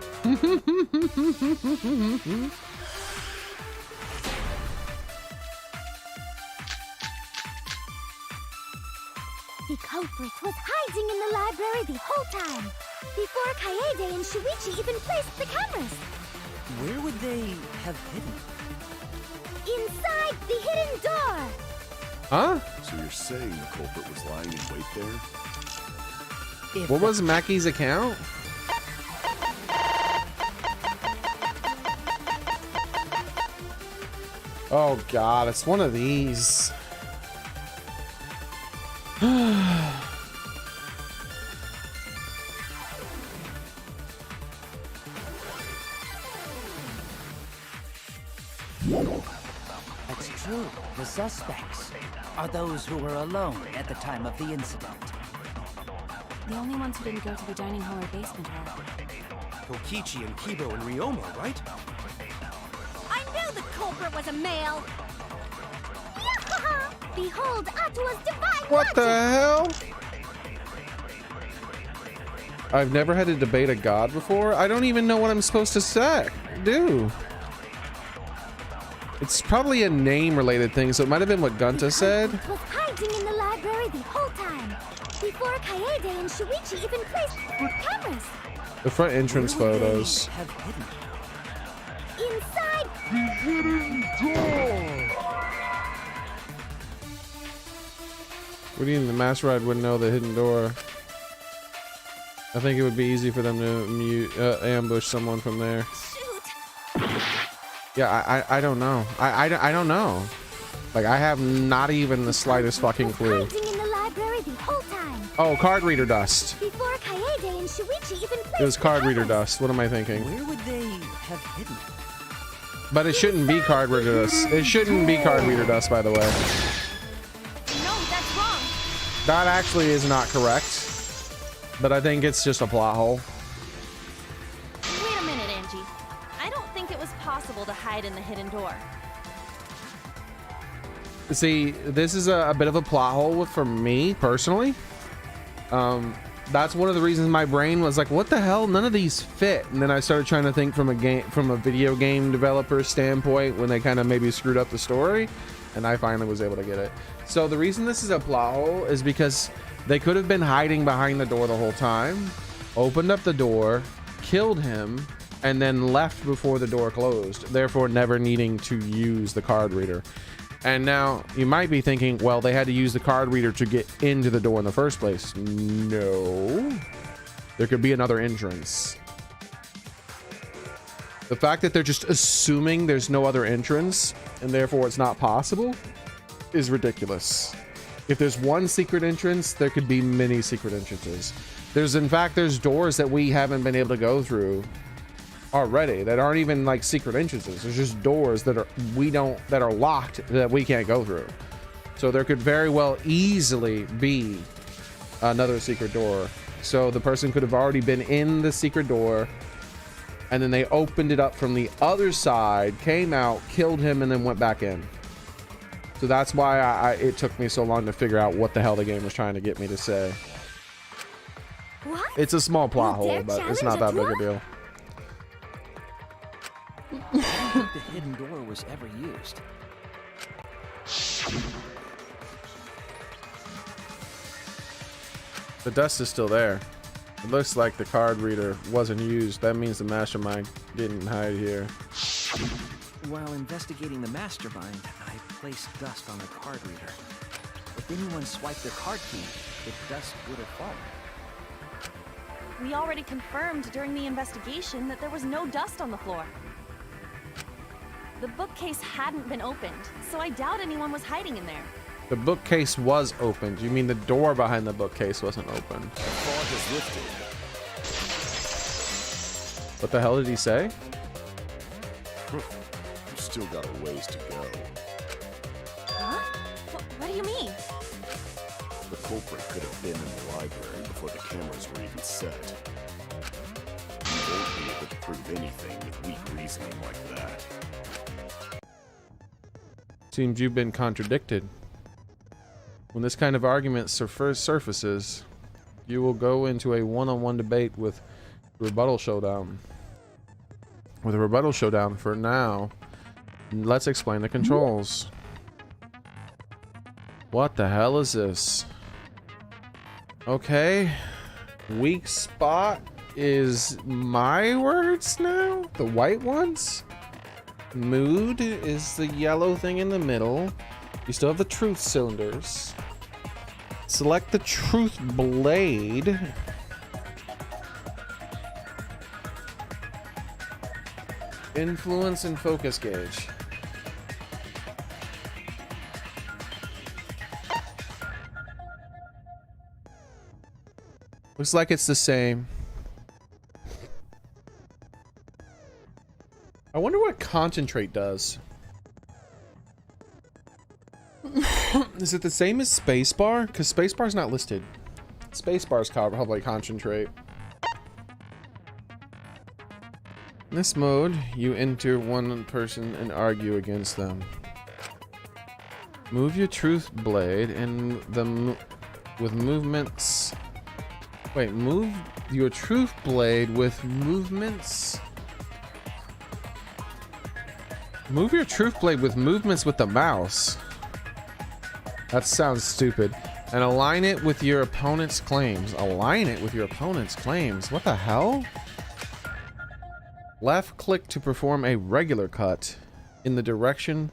The culprit was hiding in the library the whole time, before Kaede and Shuichi even placed the cameras. Where would they have hidden? Inside the hidden door! Huh? So you're saying the culprit was lying in wait there? If What was Maki's account? Oh god, it's one of these. That's true. The suspects are those who were alone at the time of the incident. The only ones who didn't go to the dining hall or basement are... Kokichi and Kibo and Ryoma, right? I knew the culprit was a male! Behold Atua's divine What the logic! hell? I've never had to debate a god before. I don't even know what I'm supposed to say. Do. It's probably a name-related thing, so it might have been what Gunta said. Was hiding in the library the whole time. Before Kaede and Shuichi even placed cameras. The front entrance photos. Have hidden. Inside The hidden door! What do you mean the master ride wouldn't know the hidden door? I think it would be easy for them to ambush someone from there. Shoot! Yeah, I don't know. I don't know. Like, I have not even the slightest fucking clue. hiding in the library the whole time. Oh, card reader dust. Before Kaede and Shuichi even placed It was card reader dust. What am I thinking? Where would they have hidden? But it shouldn't be card reader dust. It shouldn't be card reader dust, by the way. No, that's wrong. That actually is not correct. But I think it's just a plot hole. Wait a minute, Angie. I don't think it was possible to hide in the hidden door. See, this is a bit of a plot hole for me personally. That's one of the reasons my brain was like, what the hell? None of these fit. And then I started trying to think from a video game developer standpoint when they kind of maybe screwed up the story, and I finally was able to get it. So the reason this is a plot hole is because they could have been hiding behind the door the whole time, opened up the door, killed him, and then left before the door closed, therefore never needing to use the card reader. And now you might be thinking, well, they had to use the card reader to get into the door in the first place. No, there could be another entrance. The fact that they're just assuming there's no other entrance and therefore it's not possible is ridiculous. If there's one secret entrance, there could be many secret entrances. In fact, there's doors that we haven't been able to go through already that aren't even like secret entrances. There's just doors that are locked that we can't go through. So there could very well easily be another secret door. So the person could have already been in the secret door, and then they opened it up from the other side, came out, killed him, and then went back in. So that's why it took me so long to figure out what the hell the game was trying to get me to say. What? It's a small plot You dare hole, but it's challenge not that big a Atua? deal. I don't think the hidden door was ever used. The dust is still there. It looks like the card reader wasn't used. That means the mastermind didn't hide here. While investigating the mastermind, I placed dust on the card reader. If anyone swiped their card key, the dust would have fallen. We already confirmed during the investigation that there was no dust on the floor. The bookcase hadn't been opened, so I doubt anyone was hiding in there. The bookcase was opened. You mean the door behind the bookcase wasn't open? The fog is lifted. What the hell did he say? You've still got a ways to go. Huh? What do you mean? The culprit could have been in the library before the cameras were even set. You won't be able to prove anything with weak reasoning like that. Seems you've been contradicted. When this kind of argument surfaces, you will go into a one-on-one debate with Rebuttal Showdown. With a Rebuttal Showdown for now, let's explain the controls. What the hell is this? Okay. Weak spot is my words now? The white ones? Mood is the yellow thing in the middle. You still have the truth cylinders. Select the truth blade. Influence and focus gauge. Looks like it's the same. I wonder what concentrate does. Is it the same as spacebar? Because spacebar's not listed. Spacebar's probably concentrate. In this mode, you enter one person and argue against them. Move your truth blade and with movements. Wait, move your truth blade with movements. Move your truth blade with movements with the mouse. That sounds stupid. And align it with your opponent's claims. Align it with your opponent's claims. What the hell? Left click to perform a regular cut in the direction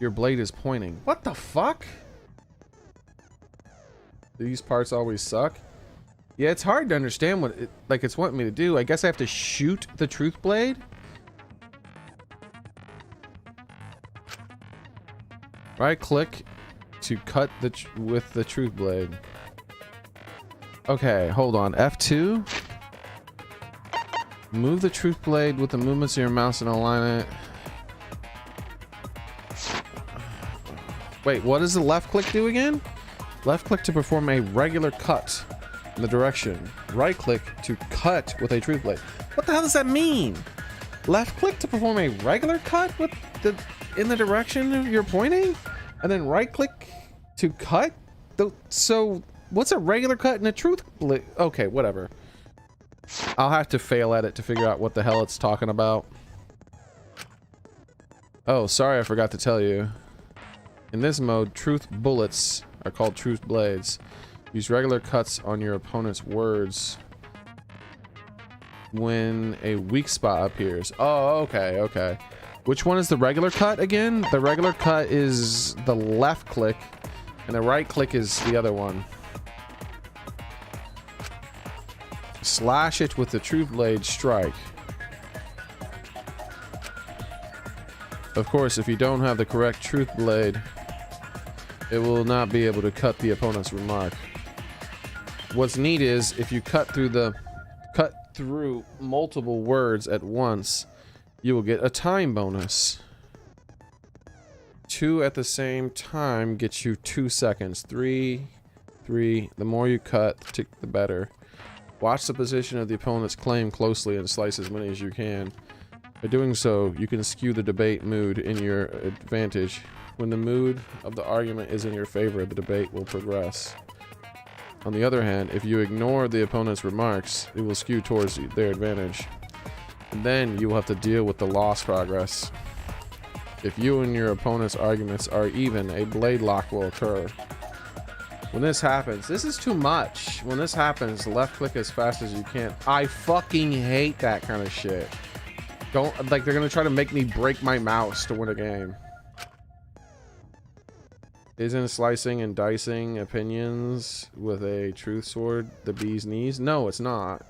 your blade is pointing. What the fuck? These parts always suck. Yeah, it's hard to understand what it, like it's wanting me to do. I guess I have to shoot the truth blade. Right click to cut with the truth blade. Okay, hold on. F2. Move the truth blade with the movements of your mouse and align it. Wait, what does the left click do again? Left click to perform a regular cut in the direction. Right click to cut with a truth blade. What the hell does that mean? Left click to perform a regular cut with in the direction you're pointing, and then right click to cut. So what's a regular cut and a truth blade? Okay, whatever. I'll have to fail at it to figure out what the hell it's talking about. Oh, sorry, I forgot to tell you. In this mode, truth bullets are called truth blades. Use regular cuts on your opponent's words when a weak spot appears. Oh, okay, okay. Which one is the regular cut again? The regular cut is the left click, and the right click is the other one. Slash it with the truth blade strike. Of course, if you don't have the correct truth blade, it will not be able to cut the opponent's remark. What's neat is if you cut through multiple words at once, you will get a time bonus. 2 at the same time gets you 2 seconds. 3. The more you cut, the better. Watch the position of the opponent's claim closely and slice as many as you can. By doing so, you can skew the debate mood in your advantage. When the mood of the argument is in your favor, the debate will progress. On the other hand, if you ignore the opponent's remarks, it will skew towards their advantage. And then you will have to deal with the lost progress. If you and your opponent's arguments are even, a blade lock will occur. When this happens, this is too much. When this happens, left click as fast as you can. I fucking hate that kind of shit. Don't, like, they're gonna try to make me break my mouse to win a game. Isn't slicing and dicing opinions with a truth sword the bee's knees? No, it's not.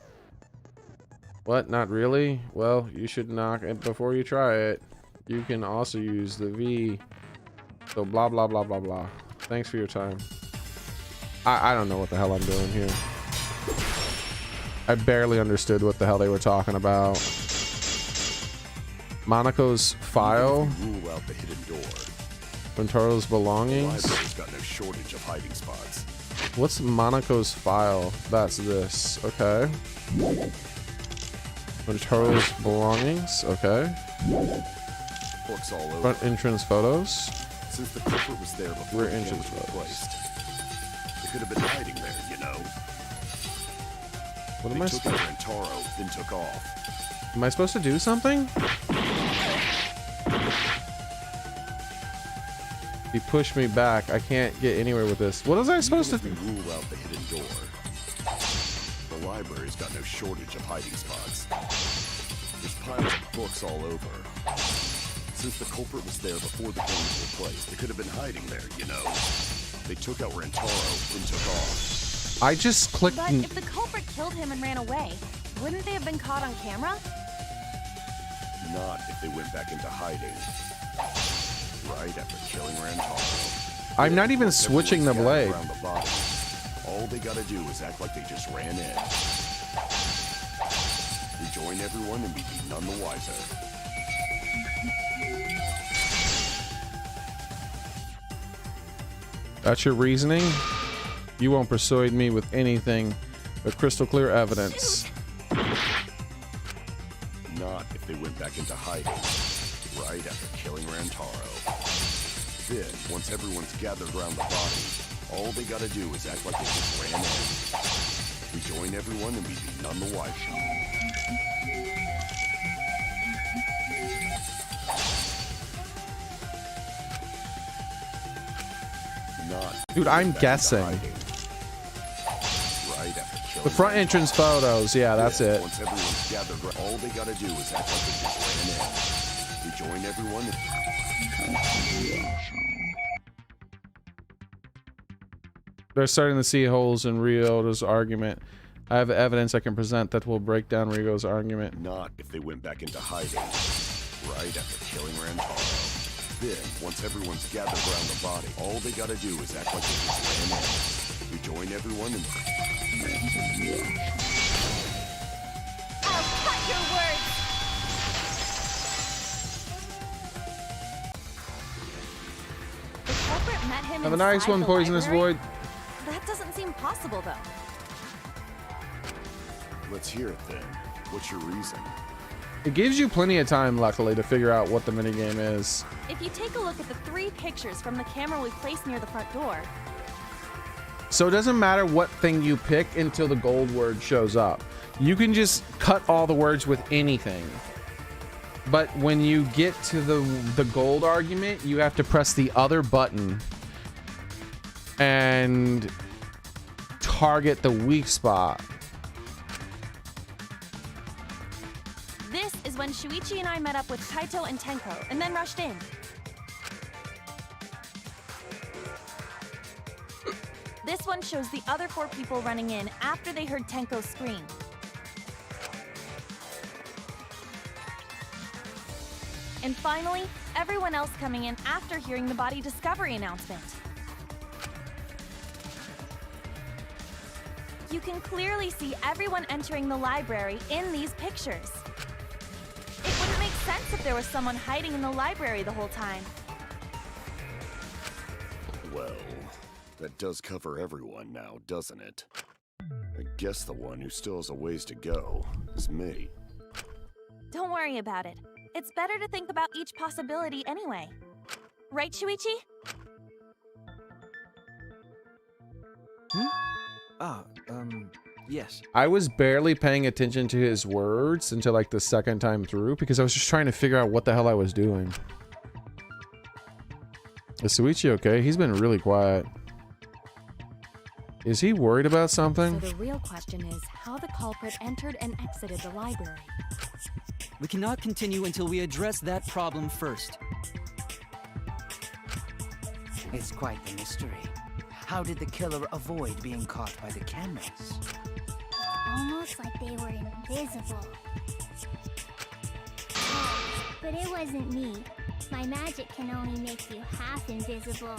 What? Not really? Well, you should knock it before you try it. You can also use the V. So blah blah blah blah blah. Thanks for your time. I don't know what the hell I'm doing here. I barely understood what the hell they were talking about. Monaco's file. Rule out the hidden door. Rentaro's belongings. The library's got no shortage of hiding spots. What's Monaco's file? That's this. Okay. Rentaro's belongings. Okay. Books all over. Front entrance photos. Since the culprit was there before Rear the entrance cameras were photos. placed, they could have been hiding there, you know. What They am I took out Rentaro, then took off. Am I supposed to do something? He pushed me back. I can't get anywhere with this. What was I supposed to do? Rule out the hidden door. The library's got no shortage of hiding spots. There's piles of books all over. Since the culprit was there before the cameras were placed, they could have been hiding there, you know. They took out Rentaro, then took off. I just clicked. But if the culprit killed him and ran away, wouldn't they have been caught on camera? Not if they went back into hiding. Right after killing Rentaro. I'm not even switching the blade. Around the body. All they gotta do is act like they just ran in. Rejoin everyone and be none the wiser. That's your reasoning? You won't persuade me with anything but crystal clear evidence. Not if they went back into hiding, right after killing Rantaro. Then, once everyone's gathered around the body, all they gotta do is act like they just ran in. Rejoin everyone and be none the wiser. Dude, I'm guessing. Right after The front entrance photos, yeah, that's it. Once everyone's gathered, all they gotta do is act like they just ran in. Rejoin everyone. They're starting to see holes in Ryota's argument. I have evidence I can present that will break down Ryota's argument. Not if they went back into hiding, right after killing Rantaro. Then, once everyone's gathered around the body, all they gotta do is act like they just ran in. Rejoin everyone and... I'll cut your words! The culprit met him Have a nice inside one, the Poisonous library? Void. That doesn't seem possible, though. Let's hear it then. What's your reason? It gives you plenty of time, luckily, to figure out what the minigame is. If you take a look at the 3 pictures from the camera we placed near the front door, So it doesn't matter what thing you pick until the gold word shows up. You can just cut all the words with anything. But when you get to the gold argument, you have to press the other button and target the weak spot. this is when Shuichi and I met up with Kaito and Tenko, and then rushed in. This one shows the other 4 people running in after they heard Tenko scream. And finally, everyone else coming in after hearing the body discovery announcement. You can clearly see everyone entering the library in these pictures. It wouldn't make sense if there was someone hiding in the library the whole time. Well, that does cover everyone now, doesn't it? I guess the one who still has a ways to go is me. Don't worry about it. It's better to think about each possibility anyway. Right, Shuichi? Yes. I was barely paying attention to his words until like the second time through because I was just trying to figure out what the hell I was doing. Is Shuichi okay? He's been really quiet. Is he worried about something? So the real question is how the culprit entered and exited the library. We cannot continue until we address that problem first. It's quite the mystery. How did the killer avoid being caught by the cameras? Almost like they were invisible. But it wasn't me. My magic can only make you half invisible.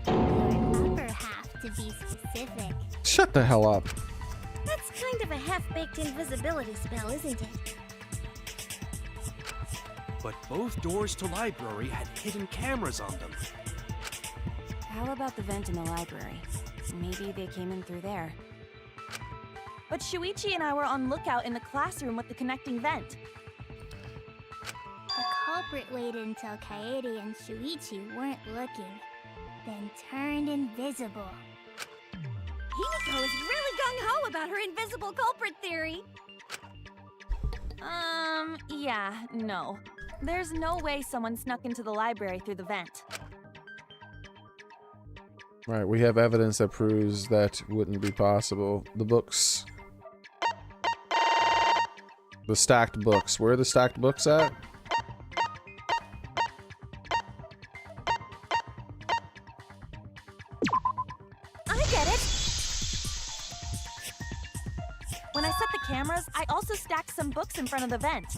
Your upper half, to be specific. Shut the hell up. That's kind of a half-baked invisibility spell, isn't it? But both doors to library had hidden cameras on them. How about the vent in the library? Maybe they came in through there. But Shuichi and I were on lookout in the classroom with the connecting vent. The culprit waited until Kaede and Shuichi weren't looking, then turned invisible. Himiko is really gung-ho about her invisible culprit theory. Yeah, no. There's no way someone snuck into the library through the vent. Right, we have evidence that proves that wouldn't be possible. The books. The stacked books. Where are the stacked books at? I get it! When I set the cameras, I also stacked some books in front of the vent.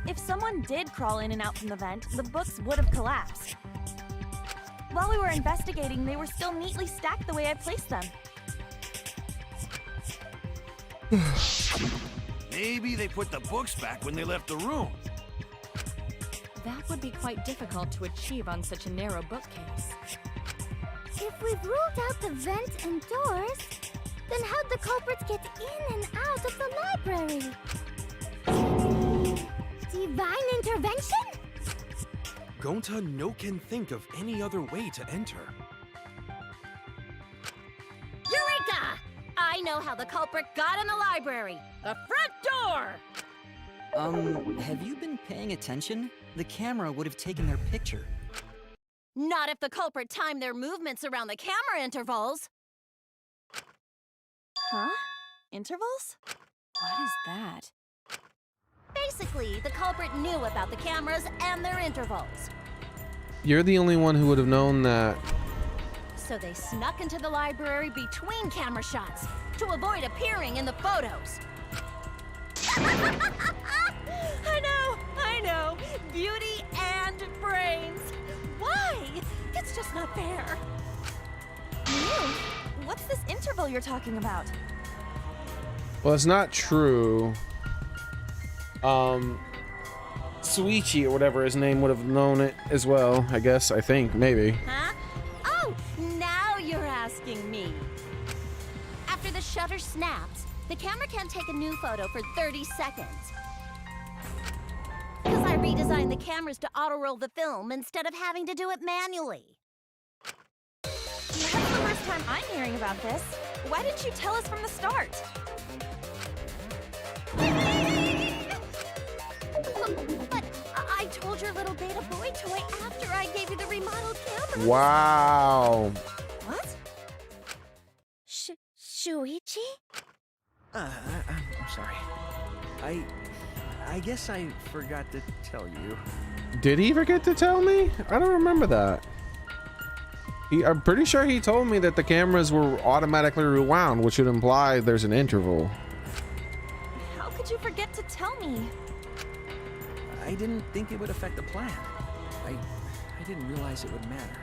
If someone did crawl in and out from the vent, the books would have collapsed. While we were investigating, they were still neatly stacked the way I placed them. Maybe they put the books back when they left the room. That would be quite difficult to achieve on such a narrow bookcase. If we've ruled out the vents and doors, then how'd the culprits get in and out of the library? Divine intervention? Gonta no can think of any other way to enter. Eureka! I know how the culprit got in the library. The front door! Have you been paying attention? The camera would have taken their picture. Not if the culprit timed their movements around the camera intervals. Huh? Intervals? What is that? Basically, the culprit knew about the cameras and their intervals. You're the only one who would have known that. So they snuck into the library between camera shots to avoid appearing in the photos. I know. Beauty and brains. Why? It's just not fair. Mew, what's this interval you're talking about? Well, it's not true. Suichi or whatever his name would have known it as well, I guess, I think, maybe. Huh? Oh, now you're asking me. After the shutter snaps, the camera can't take a new photo for 30 seconds. Because I redesigned the cameras to auto-roll the film instead of having to do it manually. That's the first time I'm hearing about this. Why didn't you tell us from the start? But I told your little beta boy toy after I gave you the remodeled camera. Wow. What? Shuichi? I'm sorry. I guess I forgot to tell you. Did he forget to tell me? I don't remember that. I'm pretty sure he told me that the cameras were automatically rewound, which would imply there's an interval. How could you forget to tell me? I didn't think it would affect the plan. I didn't realize it would matter.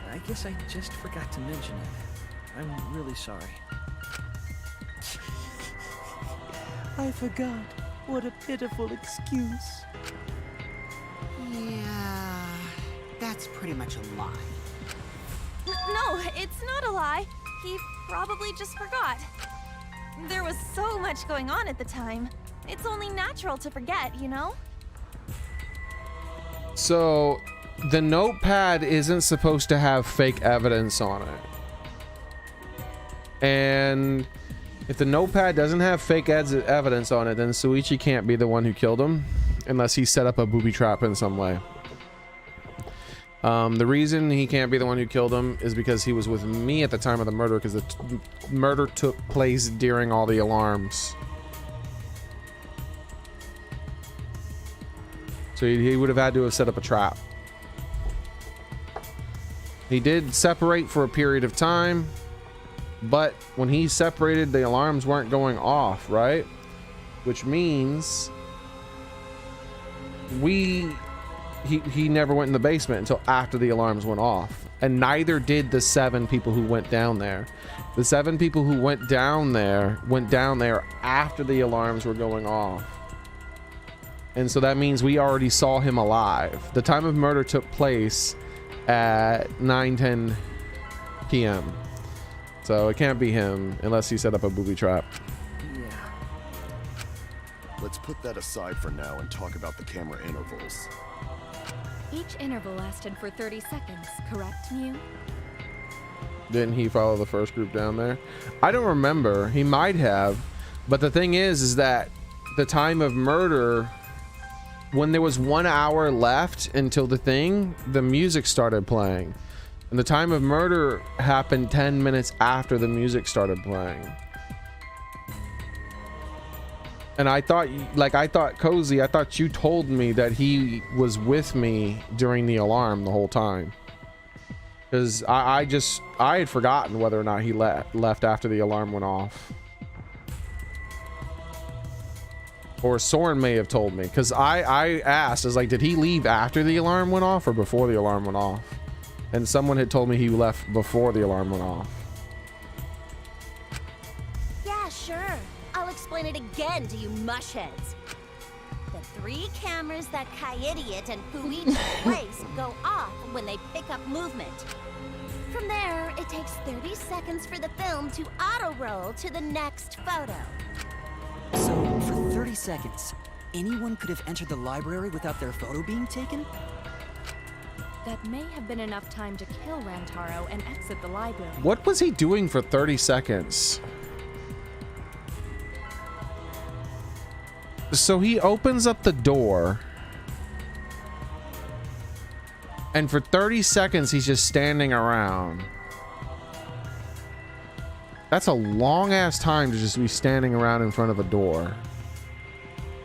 I guess I just forgot to mention it. I'm really sorry. I forgot. What a pitiful excuse. Yeah, that's pretty much a lie. No, it's not a lie. He probably just forgot. There was so much going on at the time. It's only natural to forget, you know? So, the notepad isn't supposed to have fake evidence on it. And if the notepad doesn't have fake evidence on it, then Suichi can't be the one who killed him unless he set up a booby trap in some way. The reason he can't be the one who killed him is because he was with me at the time of the murder, because the murder took place during all the alarms. So he would have had to have set up a trap. He did separate for a period of time, but when he separated, the alarms weren't going off, right? Which means he never went in the basement until after the alarms went off, and neither did the 7 people who went down there. The 7 people who went down there after the alarms were going off. And so that means we already saw him alive. The time of murder took place at 9:10 p.m. So it can't be him unless he set up a booby trap. Yeah. Let's put that aside for now and talk about the camera intervals. Each interval lasted for 30 seconds, correct, Mew? Didn't he follow the first group down there? I don't remember. He might have. But the thing is that the time of murder, when there was 1 hour left until the music started playing. And the time of murder happened 10 minutes after the music started playing. And I thought, Cozy, I thought you told me that he was with me during the alarm the whole time. Because I had forgotten whether or not he left after the alarm went off. Or Soren may have told me, because I asked, I was like, did he leave after the alarm went off or before the alarm went off? And someone had told me he left before the alarm went off. Yeah, sure. I'll explain it again to you mushheads. The 3 cameras that Kaidiot and Fuichi place go off when they pick up movement. From there, it takes 30 seconds for the film to auto-roll to the next photo. So, for 30 seconds, anyone could have entered the library without their photo being taken? That may have been enough time to kill Rantaro and exit the library. What was he doing for 30 seconds? So he opens up the door, and for 30 seconds he's just standing around. That's a long ass time to just be standing around in front of a door.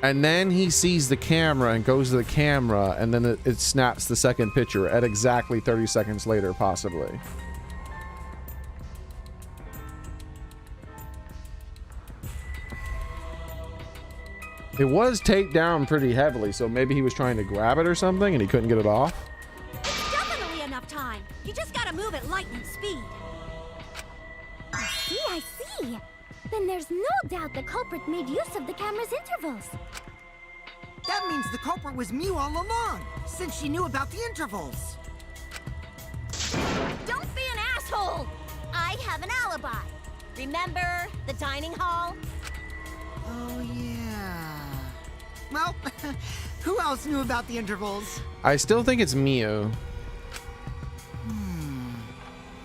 And then he sees the camera and goes to the camera, and then it snaps the second picture at exactly 30 seconds later, possibly. It was taped down pretty heavily, so maybe he was trying to grab it or something and he couldn't get it off. It's definitely enough time. You just gotta move at lightning speed. I see. Then there's no doubt the culprit made use of the camera's intervals. That means the culprit was Mew all along, since she knew about the intervals. Don't be an asshole! I have an alibi. Remember the dining hall? Oh, yeah. Well, who else knew about the intervals? I still think it's Mio.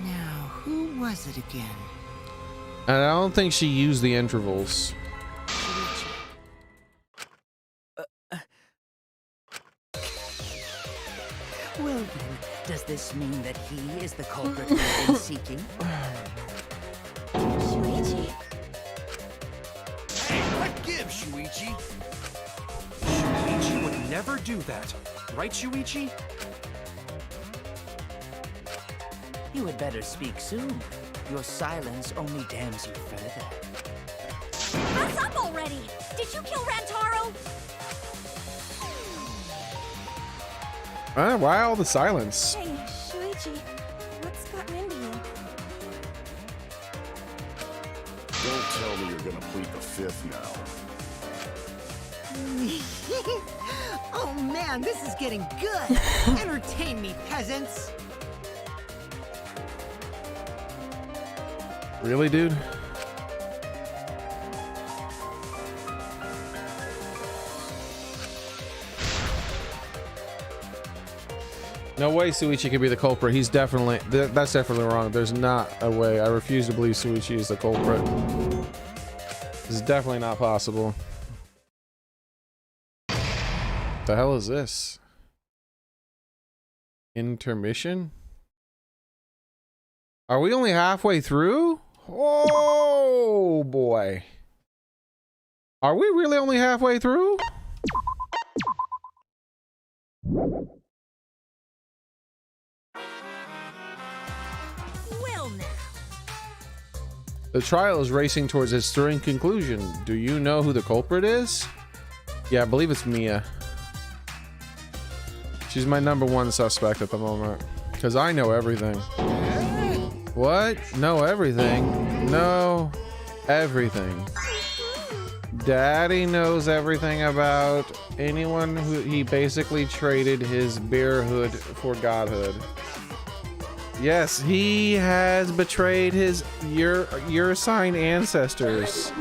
Now, who was it again? And I don't think she used the intervals. Well, then, does this mean that he is the culprit we've been seeking? Shuichi? Hey, what gives, Shuichi? Shuichi would never do that. Right, Shuichi? You had better speak soon. Your silence only damns you further. Pass up already! Did you kill Rantaro? Why all the silence? Hey, Shuichi, what's gotten into you? Don't tell me you're gonna plead the 5th now. Oh man, this is getting good. Entertain me, peasants. Really, dude? No way Shuichi could be the culprit. He's definitely... That's definitely wrong. There's not a way. I refuse to believe Shuichi is the culprit. This is definitely not possible. The hell is this? Intermission? Are we only halfway through? Oh boy. Are we really only halfway through? Well now. The trial is racing towards its stirring conclusion. Do you know who the culprit is? Yeah, I believe it's Mia. She's my #1 suspect at the moment. Because I know everything. What? Know everything? No, everything. Daddy knows everything about anyone who he basically traded his bearhood for godhood. Yes, he has betrayed his your sign ancestors.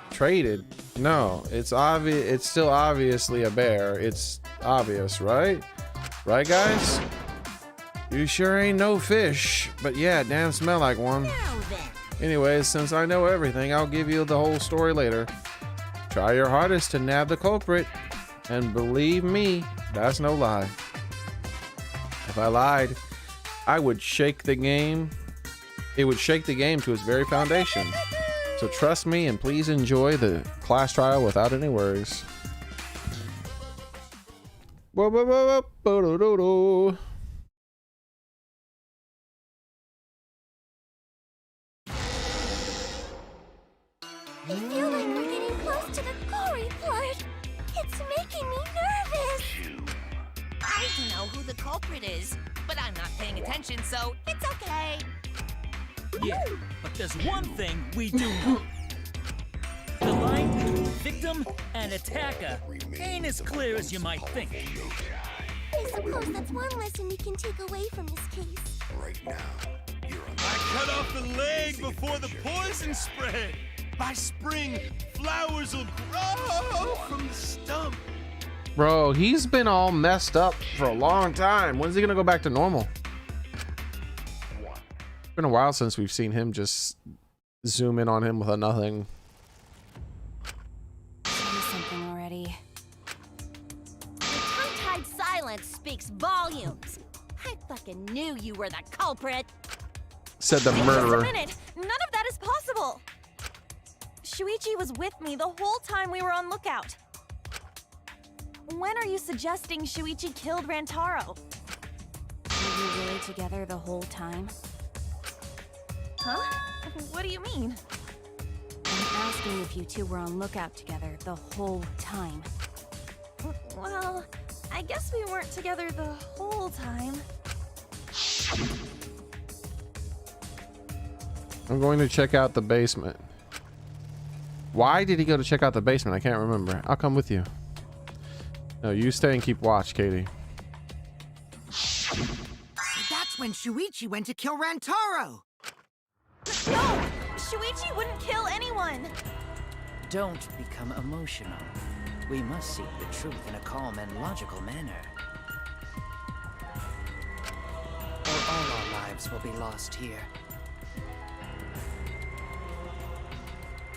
Traded? No, it's obvious. It's still obviously a bear. It's obvious, right? Right, guys? You sure ain't no fish, but yeah, damn smell like one. Anyways, since I know everything, I'll give you the whole story later. Try your hardest to nab the culprit, and believe me, that's no lie. If I lied, I would shake the game. It would shake the game to its very foundation. So trust me and please enjoy the class trial without any worries. I feel like we're getting close to the gory part. It's making me nervous. I don't know who the culprit is, but I'm not paying attention, so it's okay. Yeah, but there's one thing we do know. The line between victim and attacker ain't as clear as you might think. I suppose that's one lesson you can take away from this case. Right now, I cut off the leg before the poison spread. By spring, flowers will grow from the stump. Bro, he's been all messed up for a long time. When's he gonna go back to normal? It's been a while since we've seen him just zoom in on him with a nothing. Say something already. Your tongue-tied silence speaks volumes. I fucking knew you were the culprit. Said the Just a murderer. minute. None of that is possible. Shuichi was with me the whole time we were on lookout. When are you suggesting Shuichi killed Rantaro? Were you really together the whole time? Huh? What do you mean? I'm asking if you two were on lookout together the whole time. Well, I guess we weren't together the whole time. I'm going to check out the basement. Why did he go to check out the basement? I can't remember. I'll come with you. No, you stay and keep watch, Katie. So that's when Shuichi went to kill Rantaro. No! Shuichi wouldn't kill anyone! Don't become emotional. We must seek the truth in a calm and logical manner. Or all our lives will be lost here.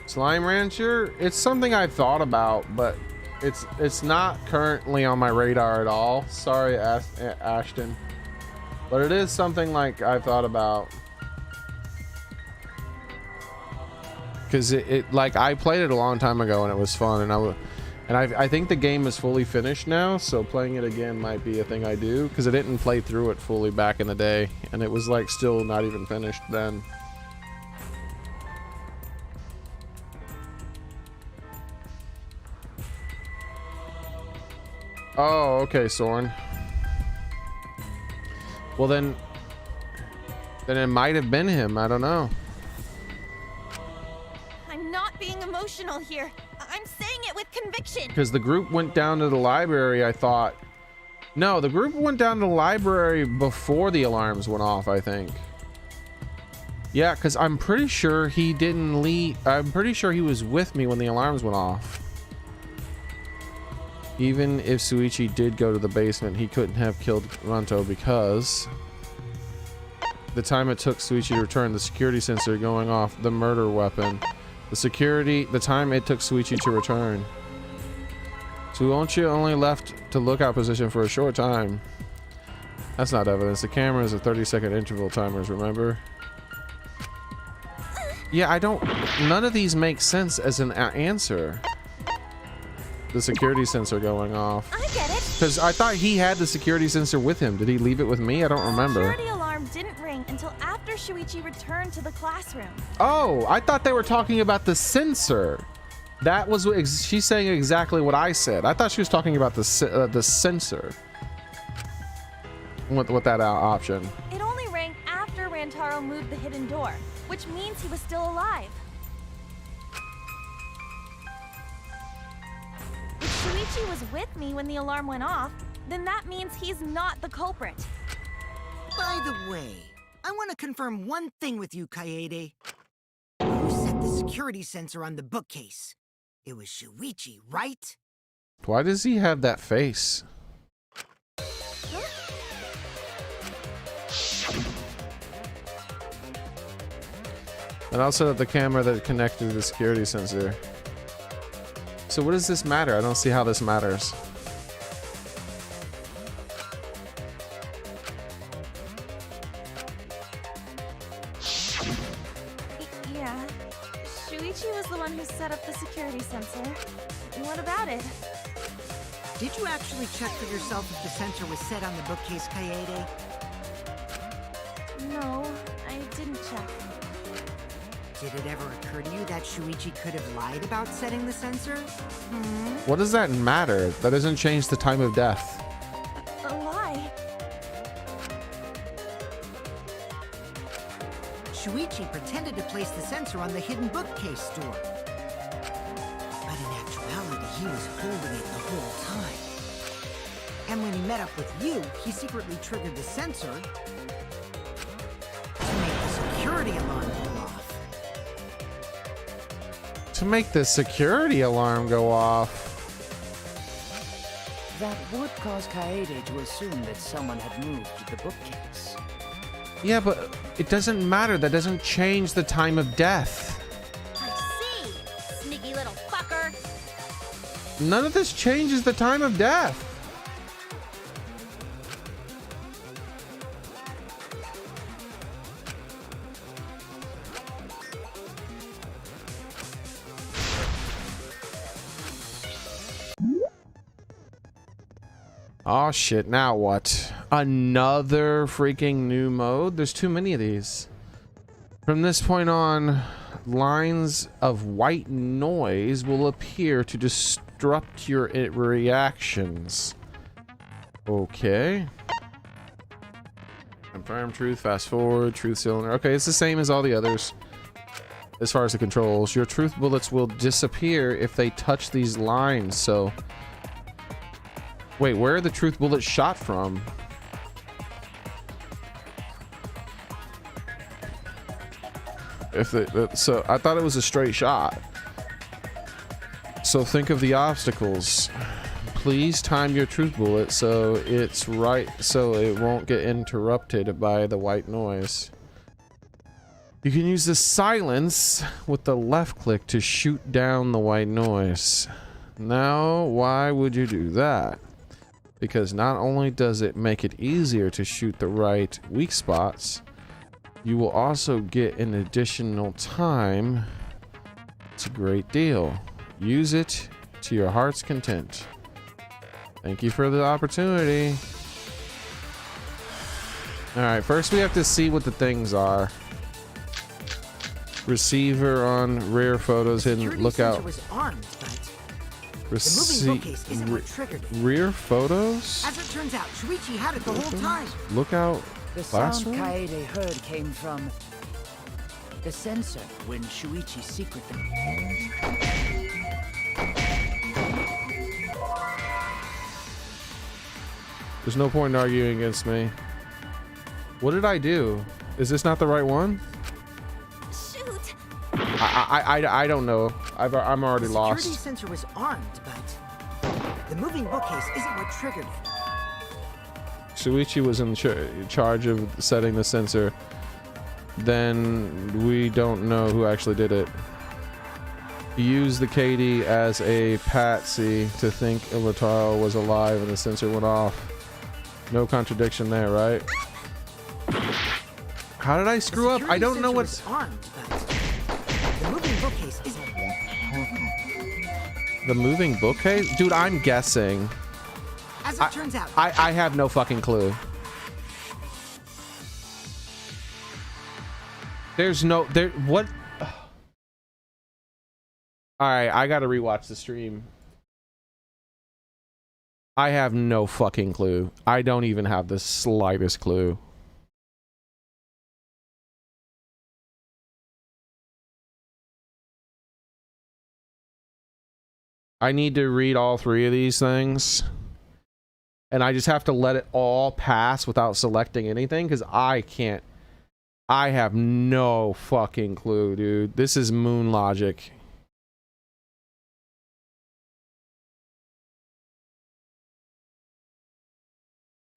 Slime Rancher? It's something I've thought about, but it's not currently on my radar at all. Sorry, Ashton. But it is something like I've thought about. Because it like I played it a long time ago and it was fun, and I think the game is fully finished now, so playing it again might be a thing I do, because I didn't play through it fully back in the day and it was like still not even finished then. Oh, okay, Soren. Well then it might have been him. I don't know. I'm not being emotional here. I'm saying it with conviction. Because the group went down to the library, I thought. No, the group went down to the library before the alarms went off, I think. Yeah, because I'm pretty sure he didn't leave. I'm pretty sure he was with me when the alarms went off. Even if Shuichi did go to the basement, he couldn't have killed Ranto because the time it took Shuichi to return, the security sensor going off, the murder weapon, the time it took Shuichi to return. Shuichi only left to lookout position for a short time. That's not evidence. The camera is a 30-second interval timers, remember? Yeah, none of these make sense as an answer. The security sensor going off. I get it. Because I thought he had the security sensor with him. Did he leave it with me? I don't remember. The security alarm didn't ring until after Shuichi returned to the classroom. Oh, I thought they were talking about the sensor. That was what she's saying exactly what I said. I thought she was talking about the sensor. With that option. It only rang after Rantaro moved the hidden door, which means he was still alive. If Shuichi was with me when the alarm went off, then that means he's not the culprit. By the way, I want to confirm one thing with you, Kaede. Who set the security sensor on the bookcase? It was Shuichi, right? Why does he have that face? And also the camera that connected to the security sensor. So what does this matter? I don't see how this matters. Yeah, Shuichi was the one who set up the security sensor. What about it? Did you actually check for yourself if the sensor was set on the bookcase, Kaede? No, I didn't check. Did it ever occur to you that Shuichi could have lied about setting the sensor? What does that matter? That doesn't change the time of death. A lie? Shuichi pretended to place the sensor on the hidden bookcase door. But in actuality, he was holding it the whole time. And when he met up with you, he secretly triggered the sensor to make the security alarm go off. To make the security alarm go off. That would cause Kaede to assume that someone had moved the bookcase. Yeah, but it doesn't matter. That doesn't change the time of death. I see, sneaky little fucker. None of this changes the time of death. Oh shit, now what? Another freaking new mode? There's too many of these. From this point on, lines of white noise will appear to disrupt your reactions. Okay. Confirm truth, fast forward, truth cylinder. Okay, it's the same as all the others. As far as the controls, your truth bullets will disappear if they touch these lines, so... Wait, where are the truth bullets shot from? So I thought it was a straight shot. So think of the obstacles. Please time your truth bullet so it's right, so it won't get interrupted by the white noise. You can use the silence with the left click to shoot down the white noise. Now, why would you do that? Because not only does it make it easier to shoot the right weak spots, you will also get an additional time. It's a great deal. Use it to your heart's content. Thank you for the opportunity. Alright, first we have to see what the things are. Receiver on rear photos hidden. Look out. Was armed, but the moving bookcase isn't what triggered it. Rear photos? As it turns out, Shuichi had it the whole time. Look out. The Classroom? sound Kaede heard came from the sensor when Shuichi secretly... There's no point in arguing against me. What did I do? Is this not the right one? Shoot. I don't know. I'm already lost. The security sensor was armed, but the moving bookcase isn't what triggered it. Shuichi was in charge of setting the sensor. Then we don't know who actually did it. He used the KD as a patsy to think Iwataro was alive and the sensor went off. No contradiction there, right? How did I screw up? I don't know what's armed, but the moving bookcase isn't. The moving bookcase? Dude, I'm guessing. As it turns out, I have no fucking clue. There's no what? All right, I got to rewatch the stream. I have no fucking clue. I don't even have the slightest clue. I need to read all three of these things. And I just have to let it all pass without selecting anything because I can't. I have no fucking clue, dude. This is moon logic.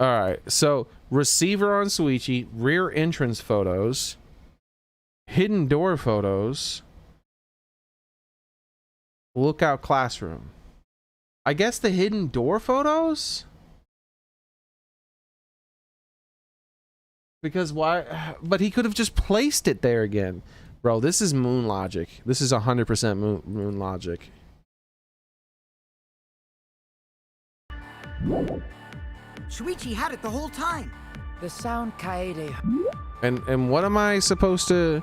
Alright, so receiver on Shuichi, rear entrance photos, hidden door photos, lookout classroom. I guess the hidden door photos? Because why? But he could have just placed it there again. Bro, this is moon logic. This is 100% moon logic. Shuichi had it the whole time. The sound Kaede... And what am I supposed to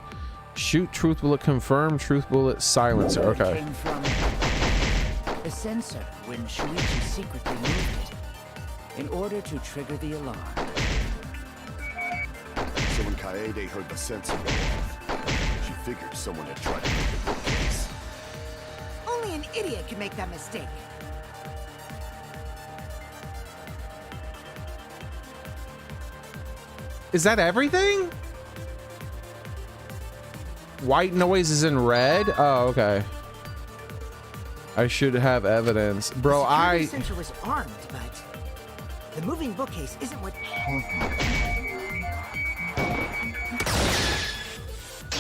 shoot? Truth bullet confirm, truth bullet silencer. Okay. Came from the sensor when Shuichi secretly moved it in order to trigger the alarm. So when Kaede heard the sensor go off, figured someone had tried to make the bookcase. Only an idiot can make that mistake. Is that everything? White noise is in red? Oh, okay. I should have evidence. Bro, The security sensor was armed, but the moving bookcase isn't what...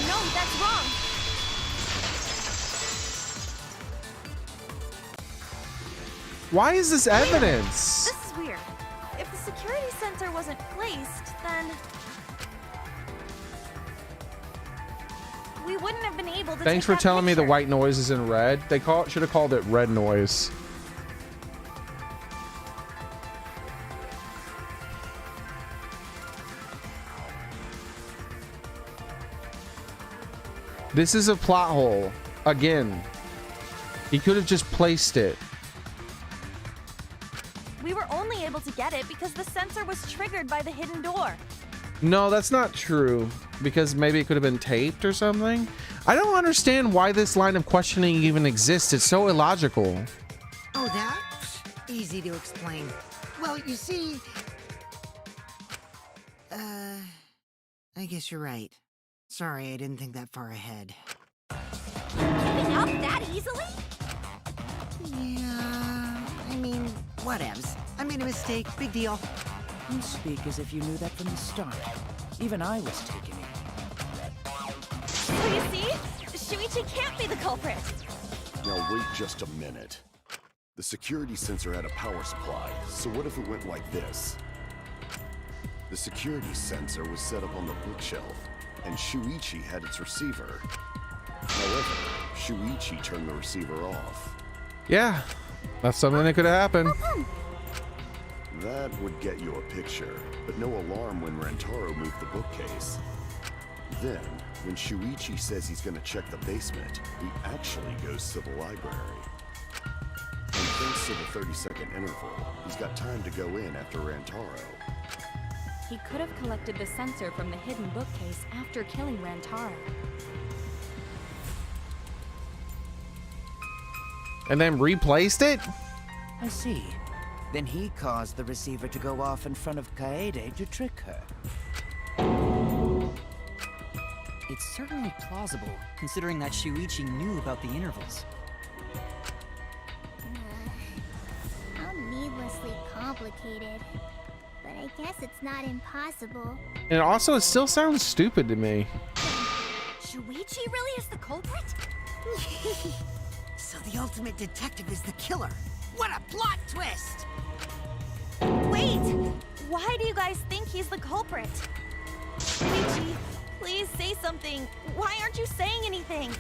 No, that's wrong. Why is this evidence? This is weird. If the security sensor wasn't placed, then we wouldn't have been able to. Thanks for telling me the white noise is in red. They should have called it red noise. This is a plot hole. Again. He could have just placed it. We were only able to get it because the sensor was triggered by the hidden door. No, that's not true. Because maybe it could have been taped or something. I don't understand why this line of questioning even exists. It's so illogical. Oh, that? Easy to explain. Well, you see... I guess you're right. Sorry, I didn't think that far ahead. Giving up that easily? Yeah, I mean, whatevs. I made a mistake, big deal. You speak as if you knew that from the start. Even I was taking it. So you see, Shuichi can't be the culprit. Now wait just a minute. The security sensor had a power supply, so what if it went like this? The security sensor was set up on the bookshelf, and Shuichi had its receiver. However, Shuichi turned the receiver off. Yeah, that's something that could have happened. That would get you a picture, but no alarm when Rantaro moved the bookcase. Then, when Shuichi says he's gonna check the basement, he actually goes to the library. And thanks to the 30-second interval, he's got time to go in after Rantaro. He could have collected the sensor from the hidden bookcase after killing Rantaro. And then replaced it? I see. Then he caused the receiver to go off in front of Kaede to trick her. It's certainly plausible, considering that Shuichi knew about the intervals. How needlessly complicated. But I guess it's not impossible. And also, it still sounds stupid to me. Shuichi really is the culprit? So the ultimate detective is the killer. What a plot twist! Wait! Why do you guys think he's the culprit? Shuichi, please say something. Why aren't you saying anything?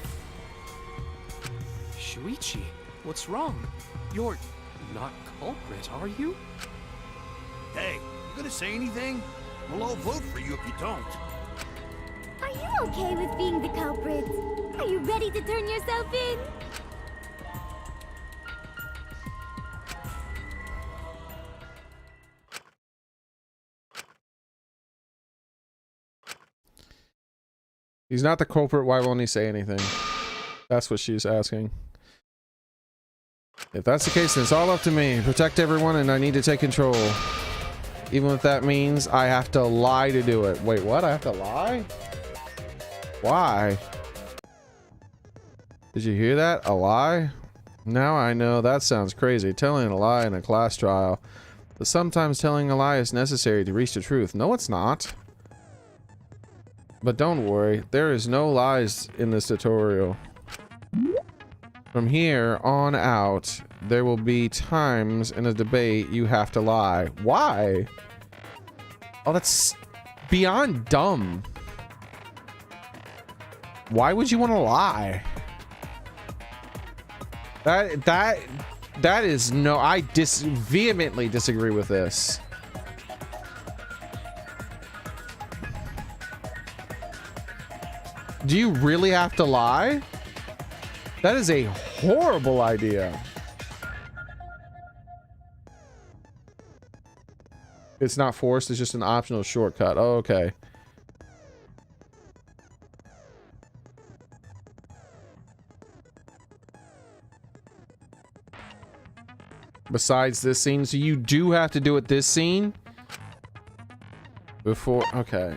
Shuichi, what's wrong? You're not culprit, are you? Hey, you gonna say anything? We'll all vote for you if you don't. Are you okay with being the culprit? Are you ready to turn yourself in? He's not the culprit, why won't he say anything? That's what she's asking. If that's the case, then it's all up to me. Protect everyone and I need to take control. Even if that means I have to lie to do it. Wait, what? I have to lie? Why? Did you hear that? A lie? Now I know that sounds crazy. Telling a lie in a class trial. But sometimes telling a lie is necessary to reach the truth. No, it's not. But don't worry, there is no lies in this tutorial. From here on out, there will be times in a debate you have to lie. Why? Oh, that's beyond dumb. Why would you want to lie? That is no, I vehemently disagree with this. Do you really have to lie? That is a horrible idea. It's not forced, it's just an optional shortcut. Oh, okay. Besides this scene, so you do have to do it this scene before. Okay.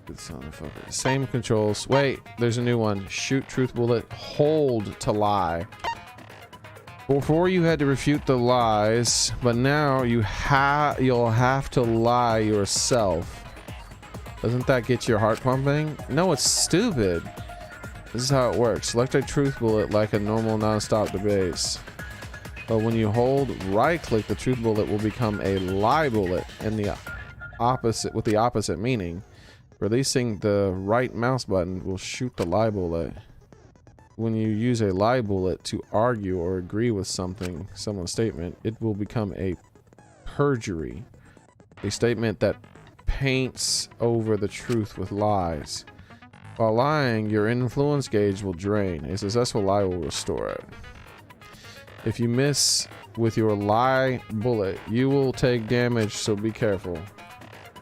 It's on the focus. Same controls. Wait, there's a new one. Shoot truth bullet. Hold to lie. Before you had to refute the lies, but now you'll have to lie yourself. Doesn't that get your heart pumping? No, it's stupid. This is how it works. Select a truth bullet like a normal non-stop debate. But when you hold right-click, the truth bullet will become a lie bullet, and the opposite with the opposite meaning. Releasing the right mouse button will shoot the lie bullet. When you use a lie bullet to argue or agree with someone's statement, it will become a perjury, a statement that paints over the truth with lies. While lying, your influence gauge will drain. A successful lie will restore it. If you miss with your lie bullet, you will take damage, so be careful.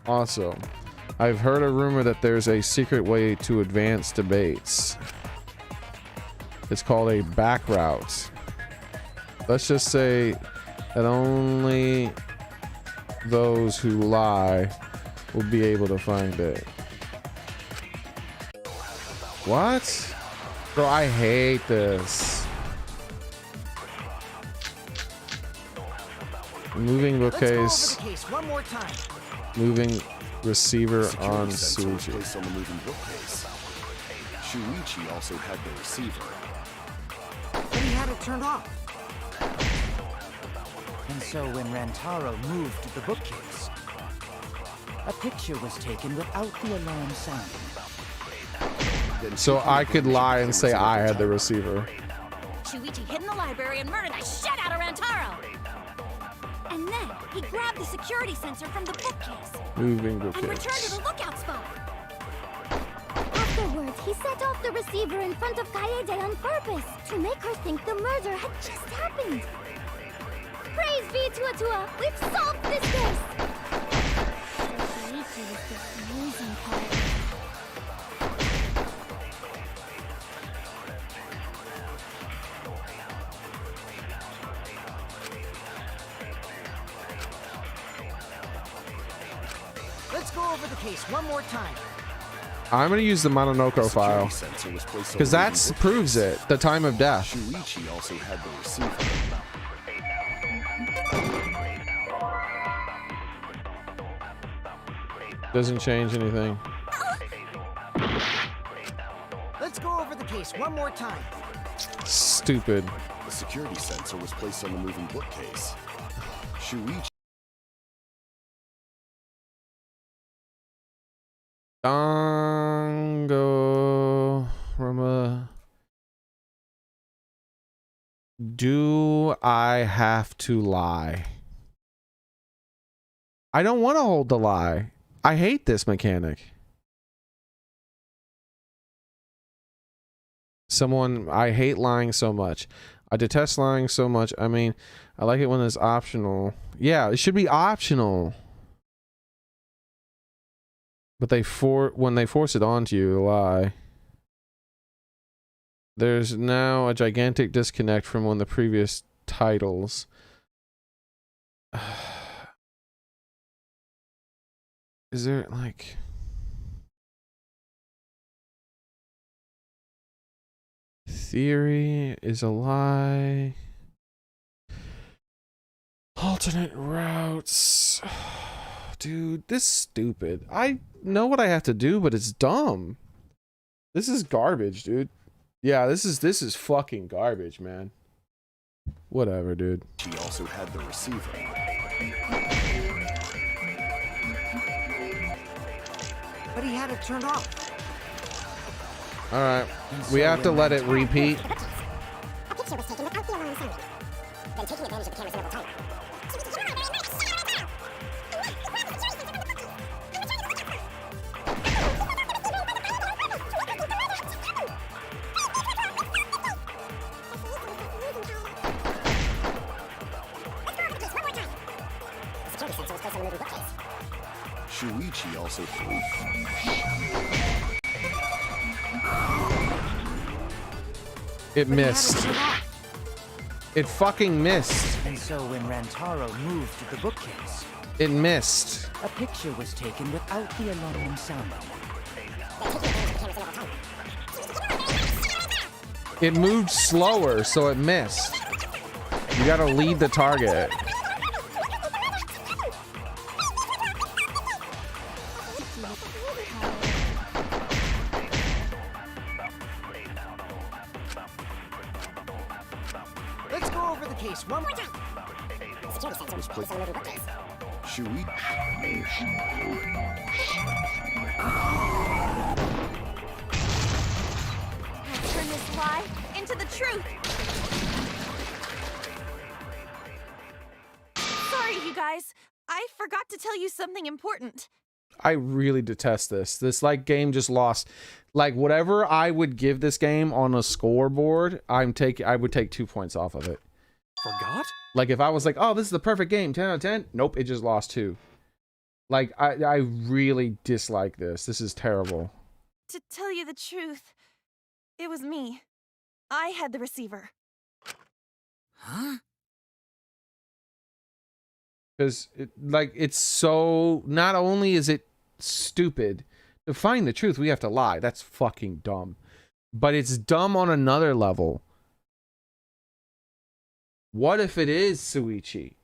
Also, I've heard a rumor that there's a secret way to advance debates. It's called a back route. Let's just say that only those who lie will be able to find it. What? Bro, I hate this. Moving bookcase. One more time. Moving receiver on Suichi. Suichi. On the moving bookcase. Shuichi also had the receiver. But he had it turned off. And so when Rantaro moved the bookcase, a picture was taken without the alarm sounding. So I could lie and say I had the receiver. Shuichi hid in the library and murdered the shit out of Rantaro. And then he grabbed the security sensor from the bookcase Moving and returned to bookcase. the lookout spot. Afterwards, he set off the receiver in front of Kaede on purpose to make her think the murder had just happened. Praise be to Atua! We've solved this case! Shuichi was the amazing part. Let's go over the case one more time. I'm gonna use the Mononoko file because that proves it. The time of death. Shuichi also had the receiver. Doesn't change anything. Let's go over the case one more time. Stupid. The security sensor was placed on the moving bookcase. Shuichi. Danganronpa. Do I have to lie? I don't want to hold the lie. I hate this mechanic. I hate lying so much. I detest lying so much. I mean, I like it when it's optional. Yeah, it should be optional. But when they force it onto you, to lie. There's now a gigantic disconnect from one of the previous titles. Is there like theory is a lie? Alternate routes. Dude, this is stupid. I know what I have to do, but it's dumb. This is garbage, dude. Yeah, this is fucking garbage, man. Whatever, dude. She also had the receiver. But he had it turned off. All right, we have to let it repeat. A picture was taken without the alarm sounding. Then taking advantage of the camera's interval timer. Shuichi also It missed. It fucking missed. And so when Rantaro moved the bookcase, it missed. A picture was taken without the alarming sound. It moved slower, so it missed. You gotta lead the target. Let's go over the case one more time. Shuichi? Turn this lie into the truth. Sorry, you guys. I forgot to tell you something important. I really detest this. This like game just lost. Like whatever I would give this game on a scoreboard, I would take 2 points off of it. Forgot? Like if I was like, oh, this is the perfect game, 10 out of 10. Nope, it just lost 2. Like I really dislike this. This is terrible. To tell you the truth, it was me. I had the receiver. Huh? Because it's so, not only is it stupid, to find the truth we have to lie. That's fucking dumb. But it's dumb on another level. What if it is Shuichi?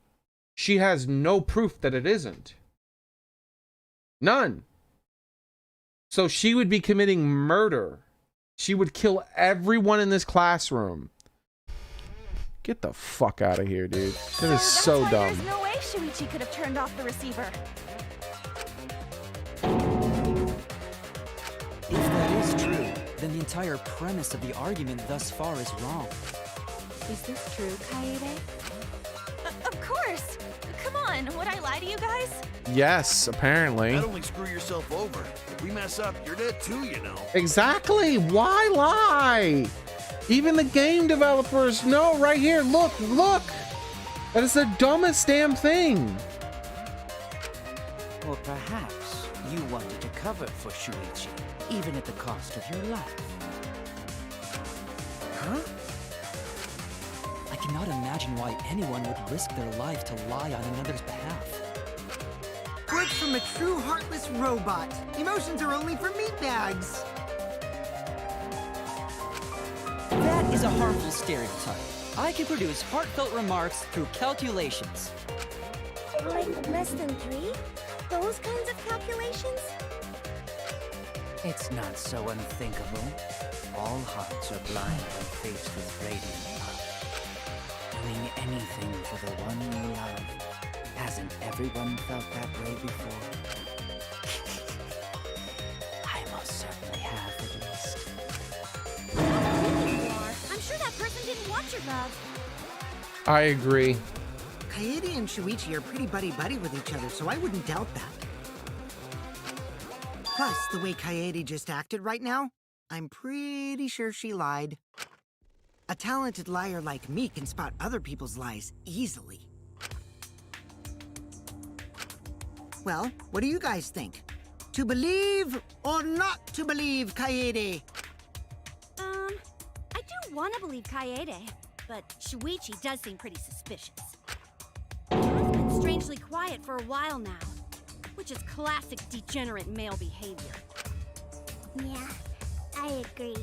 She has no proof that it isn't. None. So she would be committing murder. She would kill everyone in this classroom. Get the fuck out of here, dude. That is so dumb. There's no way Shuichi could have turned off the receiver. If that is true, then the entire premise of the argument thus far is wrong. Is this true, Kaede? Of course. Come on, would I lie to you guys? Yes, apparently. Not only screw yourself over, if we mess up, you're dead too, you know. Exactly. Why lie? Even the game developers know right here. Look. That is the dumbest damn thing. Or perhaps you wanted to cover for Shuichi, even at the cost of your life. Huh? I cannot imagine why anyone would risk their life to lie on another's behalf. Words from a true heartless robot. Emotions are only for meatbags. That is a harmful stereotype. I can produce heartfelt remarks through calculations. Like less than 3? Those kinds of calculations? It's not so unthinkable. All hearts are blind when faced with radiant love. Doing anything for the one you love. Hasn't everyone felt that way before? I most certainly have, at least. I'm sure that person didn't want your love. I agree. Kaede and Shuichi are pretty buddy-buddy with each other, so I wouldn't doubt that. Plus, the way Kaede just acted right now, I'm pretty sure she lied. A talented liar like me can spot other people's lies easily. Well, what do you guys think? To believe or not to believe Kaede? I do want to believe Kaede, but Shuichi does seem pretty suspicious. He's been strangely quiet for a while now, which is classic degenerate male behavior. Yeah, I agree.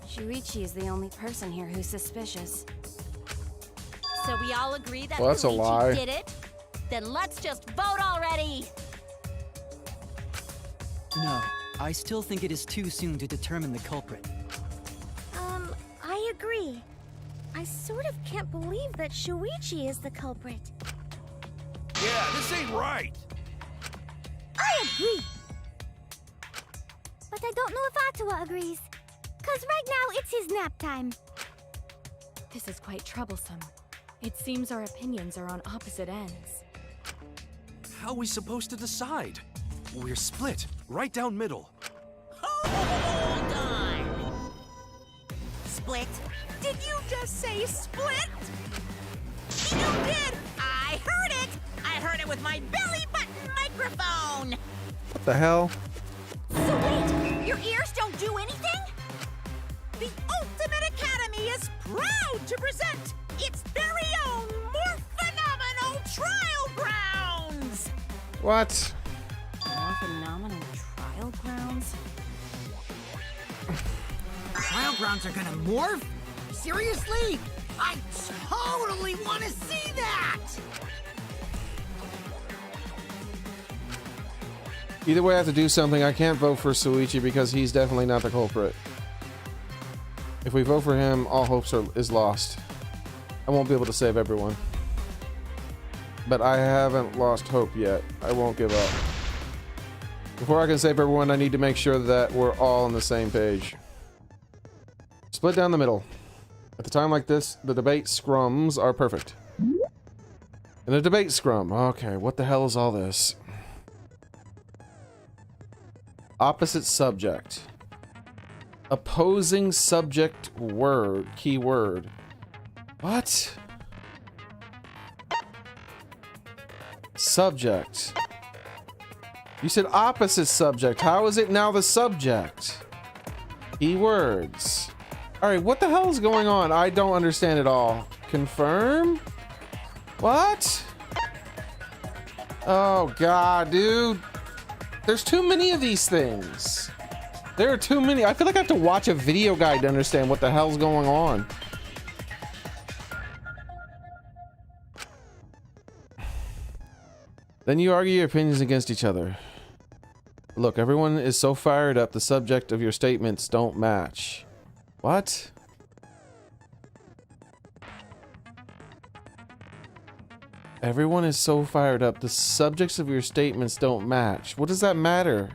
Shuichi is the only person here who's suspicious. So we all agree that Well, that's a Shuichi lie. did it? Then let's just vote already! No, I still think it is too soon to determine the culprit. I agree. I sort of can't believe that Shuichi is the culprit. Yeah, this ain't right. I agree. But I don't know if Atawa agrees. 'Cause right now it's his nap time. This is quite troublesome. It seems our opinions are on opposite ends. How are we supposed to decide? We're split, right down middle. Hold on! Split? Did you just say split? You did! I heard it! I heard it with my belly button microphone! What the hell? So wait, your ears don't do anything? The Ultimate Academy is proud to present its What? More phenomenal trial grounds? Trial grounds are gonna morph? Seriously? I totally want to see that! Either way, I have to do something. I can't vote for Suichi because he's definitely not the culprit. If we vote for him, all hopes is lost. I won't be able to save everyone. But I haven't lost hope yet. I won't give up. Before I can save everyone, I need to make sure that we're all on the same page. Split down the middle. At the time like this, the debate scrums are perfect. And the debate scrum. Okay, what the hell is all this? Opposite subject. Opposing subject word. Keyword. What? Subject. You said opposite subject. How is it now the subject? Keywords. Alright, what the hell is going on? I don't understand it all. Confirm? What? Oh god, dude. There's too many of these things. There are too many. I feel like I have to watch a video guide to understand what the hell's going on. Then you argue your opinions against each other. Look, everyone is so fired up, the subject of your statements don't match. What? Everyone is so fired up, the subjects of your statements don't match. What does that matter?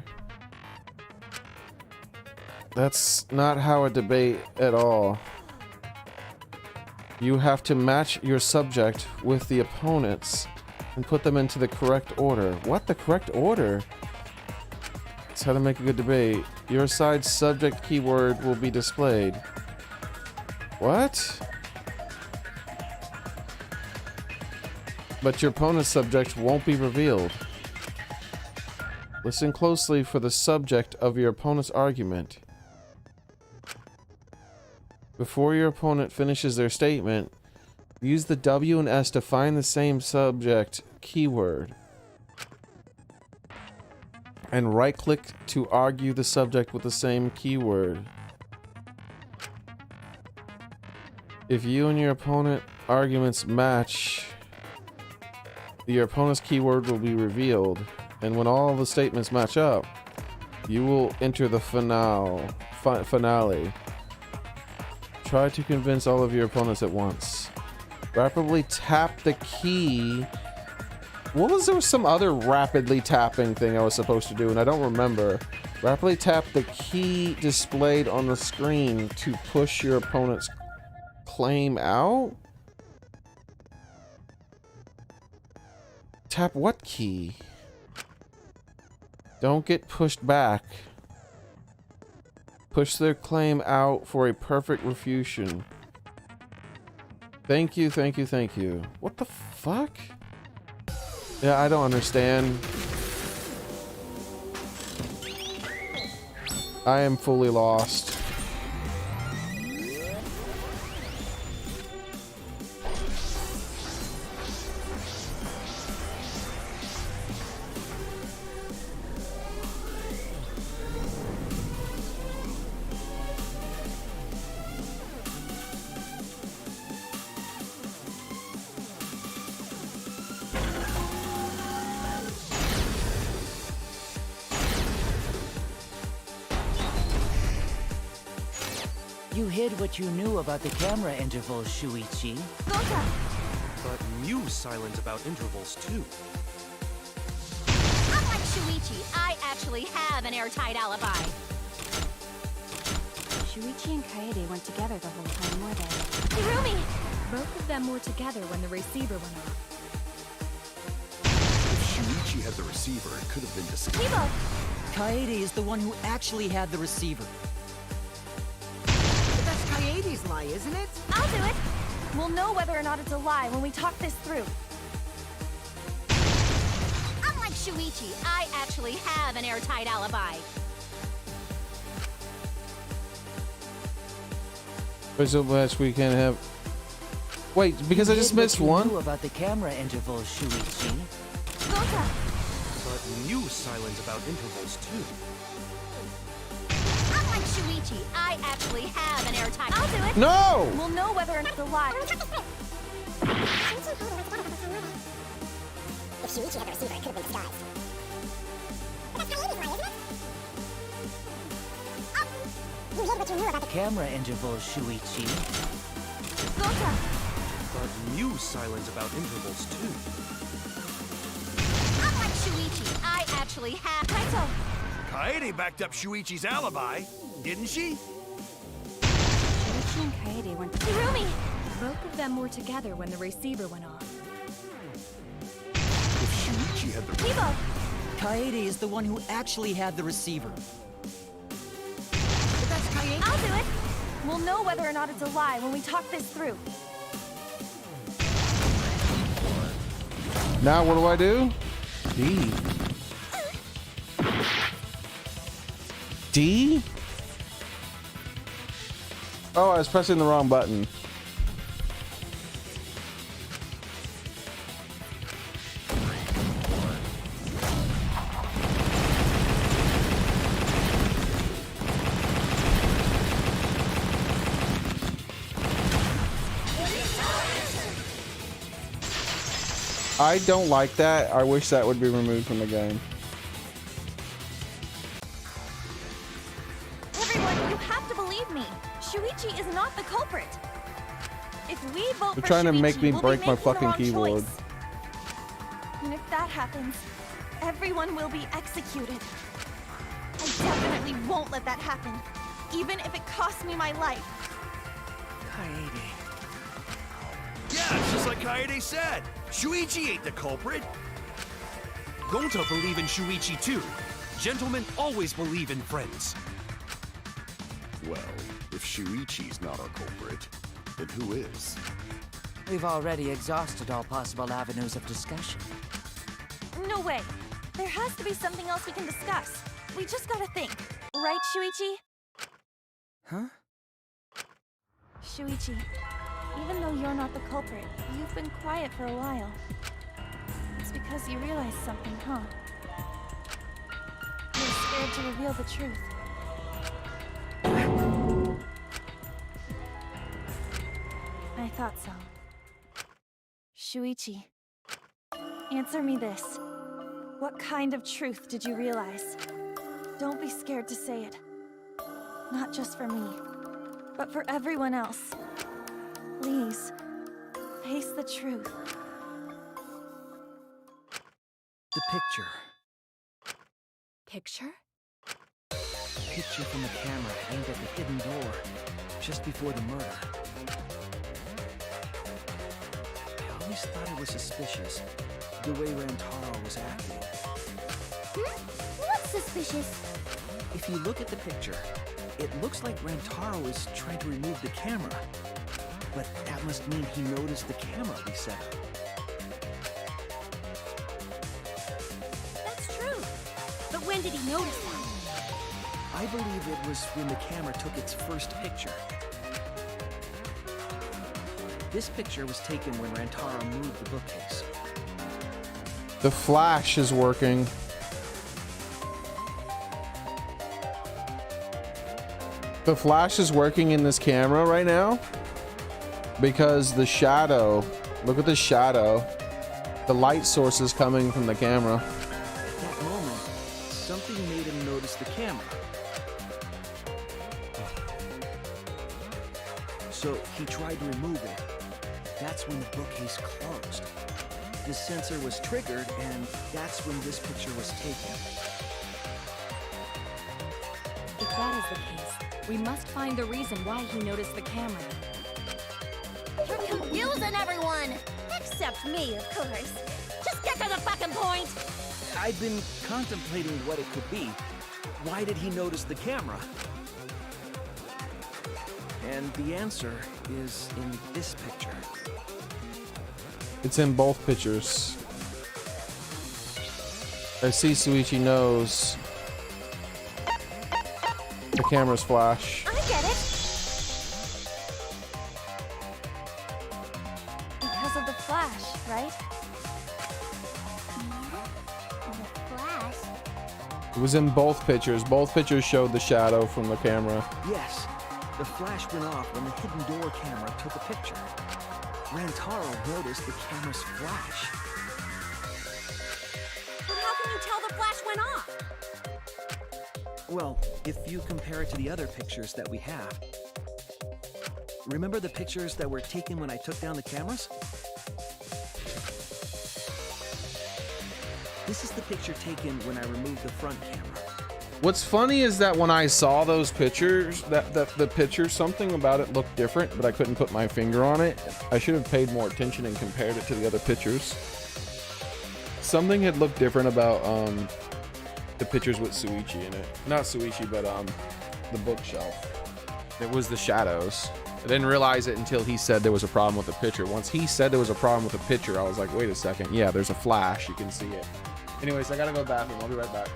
That's not how a debate at all. You have to match your subject with the opponents and put them into the correct order. What? The correct order? That's how to make a good debate. Your side's subject keyword will be displayed. What? But your opponent's subject won't be revealed. Listen closely for the subject of your opponent's argument. Before your opponent finishes their statement, use the W and S to find the same subject keyword. And right-click to argue the subject with the same keyword. If you and your opponent arguments match, your opponent's keyword will be revealed, and when all the statements match up, you will enter the finale. Try to convince all of your opponents at once. Rapidly tap the key. What was there some other rapidly tapping thing I was supposed to do, and I don't remember. Rapidly tap the key displayed on the screen to push your opponent's claim out? Tap what key? Don't get pushed back. Push their claim out for a perfect refutation. Thank you, thank you, thank you. What the fuck? Yeah, I don't understand. I am fully lost. You hid what you knew about the camera intervals, Shuichi. But Mew's silent about intervals, too. Unlike Shuichi, I actually have an airtight alibi. Shuichi and Kaede weren't together the whole time, were they? Hirumi! Both of them were together when the receiver went off. If Shuichi had the receiver, it could have been discovered. Kibo! Kaede is the one who actually had the receiver. But that's Kaede's lie, isn't it? I'll do it. We'll know whether or not it's a lie when we talk this through. Unlike Shuichi, I actually have an airtight alibi. So much we can have. Wait, because I just missed one? You knew about the camera intervals, Shuichi. silent about intervals, too. Unlike Shuichi, I actually have an airtight. I'll do it. No! We'll know whether or not it's alive. If Shuichi had the receiver, it could have been disguised. But that's Coyote's line, isn't it? Oh! You hid what you knew about the Camera intervals, Shuichi. Gota! But Mew's silent about intervals, too. Unlike Shuichi, I actually have. Kaito! Kaede backed up Shuichi's alibi, didn't she? Shuichi and Kaede went. Hirumi! Both of them were together when the receiver went off. If Shuichi had the... Kibo! Kaede is the one who actually had the receiver. But that's Kaede. I'll do it! We'll know whether or not it's a lie when we talk this through. Now what do I do? D. D? Oh, I was pressing the wrong button. I don't like that. I wish that would be removed from the game. Everyone, you have to believe me. Shuichi is not the culprit. If we vote They're for trying to Shuichi, make me we'll break be my making the fucking wrong keyboard. choice. And if that happens, everyone will be executed. I definitely won't let that happen, even if it costs me my life. Kaede. Yeah, it's just like Kaede said. Shuichi ain't the culprit. Gonta believe in Shuichi, too. Gentlemen always believe in friends. Well, if Shuichi's not our culprit, then who is? We've already exhausted all possible avenues of discussion. No way. There has to be something else we can discuss. We just gotta think. Right, Shuichi? Huh? Shuichi, even though you're not the culprit, you've been quiet for a while. It's because you realized something, huh? You're scared to reveal the truth. I thought so. Shuichi, answer me this. What kind of truth did you realize? Don't be scared to say it. Not just for me, but for everyone else. Please, face the truth. The picture. Picture? Picture from the camera aimed at the hidden door, just before the murder. I always thought it was suspicious, the way Rantaro was acting. What's suspicious? If you look at the picture, it looks like Rantaro is trying to remove the camera. But that must mean he noticed the camera we set up. That's true. But when did he notice that? I believe it was when the camera took its first picture. This picture was taken when Rantaro moved the bookcase. The flash is working. The flash is working in this camera right now because the shadow, look at the shadow. The light source is coming from the camera. At that moment, something made him notice the camera. So he tried to remove it. That's when the bookcase closed. The sensor was triggered, and that's when this picture was taken. If that is the case, we must find the reason why he noticed the camera. You're confusing everyone! Except me, of course. Just get to the fucking point! I've been contemplating what it could be. Why did he notice the camera? And the answer is in this picture. It's in both pictures. I see Shuichi knows the camera's flash. I get it! Because of the flash, right? The flash? It was in both pictures. Both pictures showed the shadow from the camera. Yes, the flash went off when the hidden door camera took a picture. Rantaro noticed the camera's flash. But how can you tell the flash went off? Well, if you compare it to the other pictures that we have. Remember the pictures that were taken when I took down the cameras? This is the picture taken when I removed the front camera. What's funny is that when I saw those pictures, the picture, something about it looked different, but I couldn't put my finger on it. I should have paid more attention and compared it to the other pictures. Something had looked different about the pictures with Suichi in it. Not Suichi, but the bookshelf. It was the shadows. I didn't realize it until he said there was a problem with the picture. Once he said there was a problem with the picture, I was like, wait a second. Yeah, there's a flash. You can see it. Anyways, I gotta go to the bathroom. I'll be right back.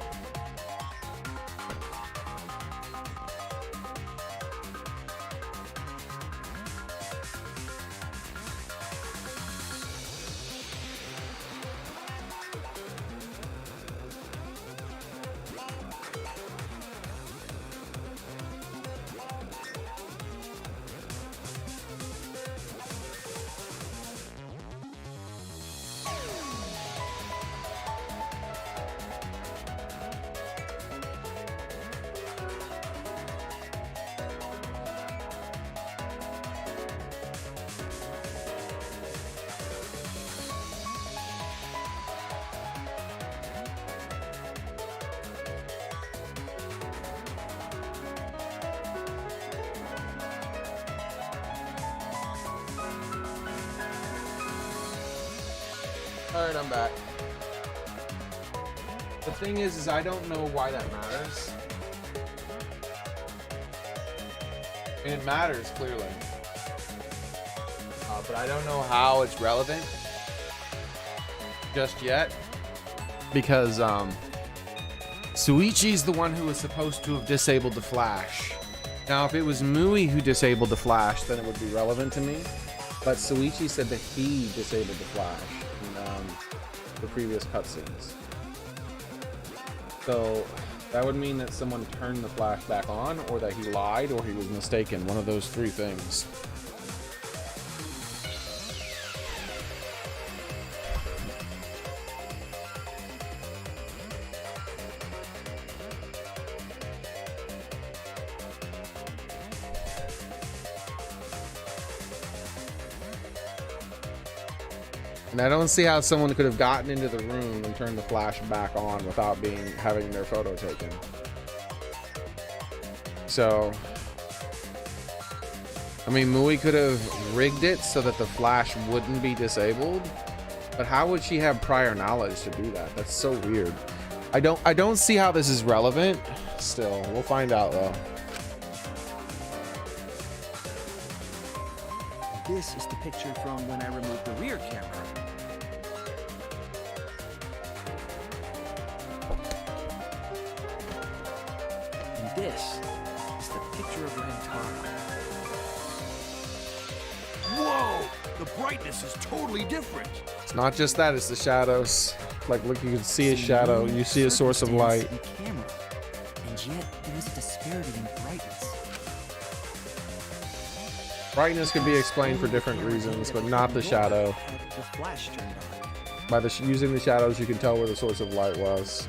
All right, I'm back. The thing is I don't know why that matters. And it matters, clearly. But I don't know how it's relevant just yet. Because Suichi's the one who was supposed to have disabled the flash. Now, if it was Mui who disabled the flash, then it would be relevant to me. But Suichi said that he disabled the flash in the previous cutscenes. So that would mean that someone turned the flash back on, or that he lied, or he was mistaken. One of those three things. And I don't see how someone could have gotten into the room and turned the flash back on without having their photo taken. So, I mean, Mui could have rigged it so that the flash wouldn't be disabled, but how would she have prior knowledge to do that? That's so weird. I don't see how this is relevant. Still, we'll find out though. This is the picture from when I removed the rear camera. And this is the picture of Rantaro. Whoa! The brightness is totally different. It's not just that, it's the shadows. Like, look, you can see a shadow, you see a source of light. Camera. And yet, there is a disparity in brightness. Brightness can be explained for different reasons, but not the shadow. The flash turned on. By using the shadows, you can tell where the source of light was.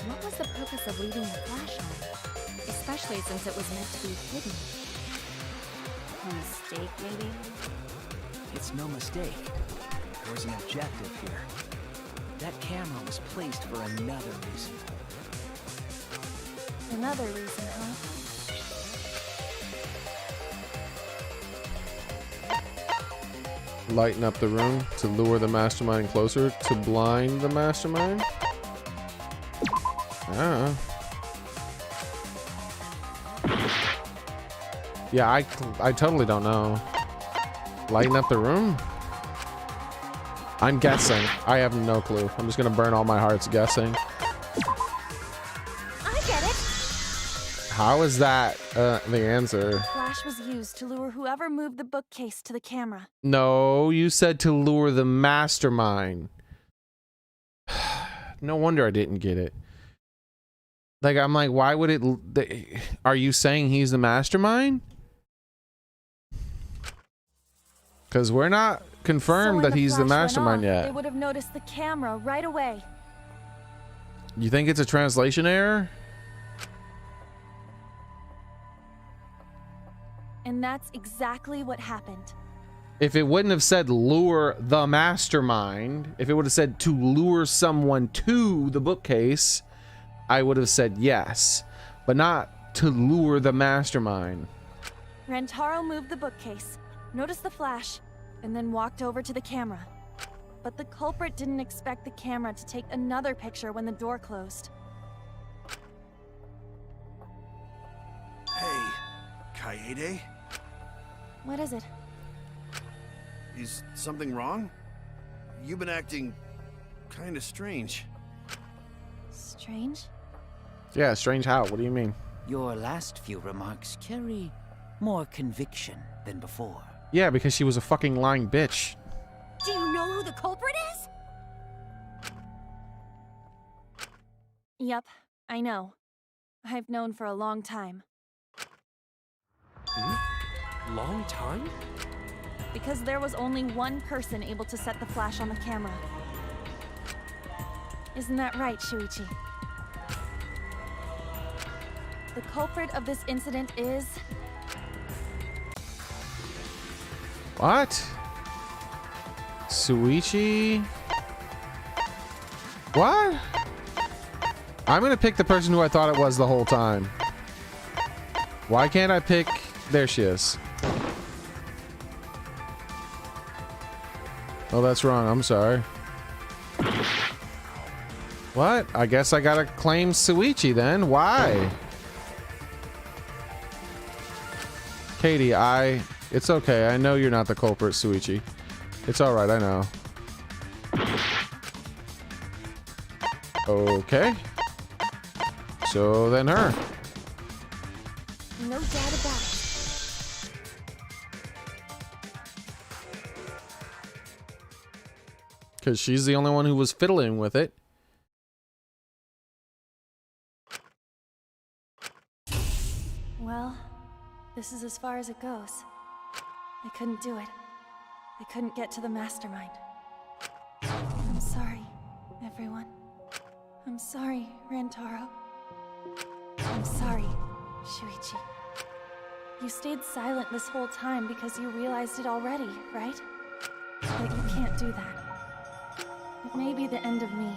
What was the purpose of leaving the flash on? Especially since it was meant to be hidden. A mistake, maybe? It's no mistake. There's an objective here. That camera was placed for another reason. Another reason, huh? Lighten up the room to lure the mastermind closer, to blind the mastermind. Ah. Yeah, I totally don't know. Lighten up the room? I'm guessing. I have no clue. I'm just gonna burn all my hearts guessing. I get it. How is that the answer? Flash was used to lure whoever moved the bookcase to the camera. No, you said to lure the mastermind. No wonder I didn't get it. Like, I'm like, why would it... Are you saying he's the mastermind? Because we're not confirmed that he's the mastermind yet. They would have noticed the camera right away. You think it's a translation error? And that's exactly what happened. If it wouldn't have said lure the mastermind, if it would have said to lure someone to the bookcase, I would have said yes, but not to lure the mastermind. Rantaro moved the bookcase, noticed the flash, and then walked over to the camera. But the culprit didn't expect the camera to take another picture when the door closed. Hey, Kaede? What is it? Is something wrong? You've been acting kind of strange. Strange? Yeah, strange how? What do you mean? Your last few remarks carry more conviction than before. Yeah, because she was a fucking lying bitch. Do you know who the culprit is? Yep, I know. I've known for a long time. Long time? Because there was only one person able to set the flash on the camera. Isn't that right, Shuichi? The culprit of this incident is... What? Shuichi? What? I'm gonna pick the person who I thought it was the whole time. Why can't I pick... There she is. Oh, that's wrong. I'm sorry. What? I guess I gotta claim Shuichi then. Why? Katie, it's okay. I know you're not the culprit, Shuichi. It's alright, I know. Okay. So then her. No doubt about it. Because she's the only one who was fiddling with it. Well, this is as far as it goes. I couldn't do it. I couldn't get to the mastermind. I'm sorry, everyone. I'm sorry, Rantaro. I'm sorry, Shuichi. You stayed silent this whole time because you realized it already, right? But you can't do that. It may be the end of me,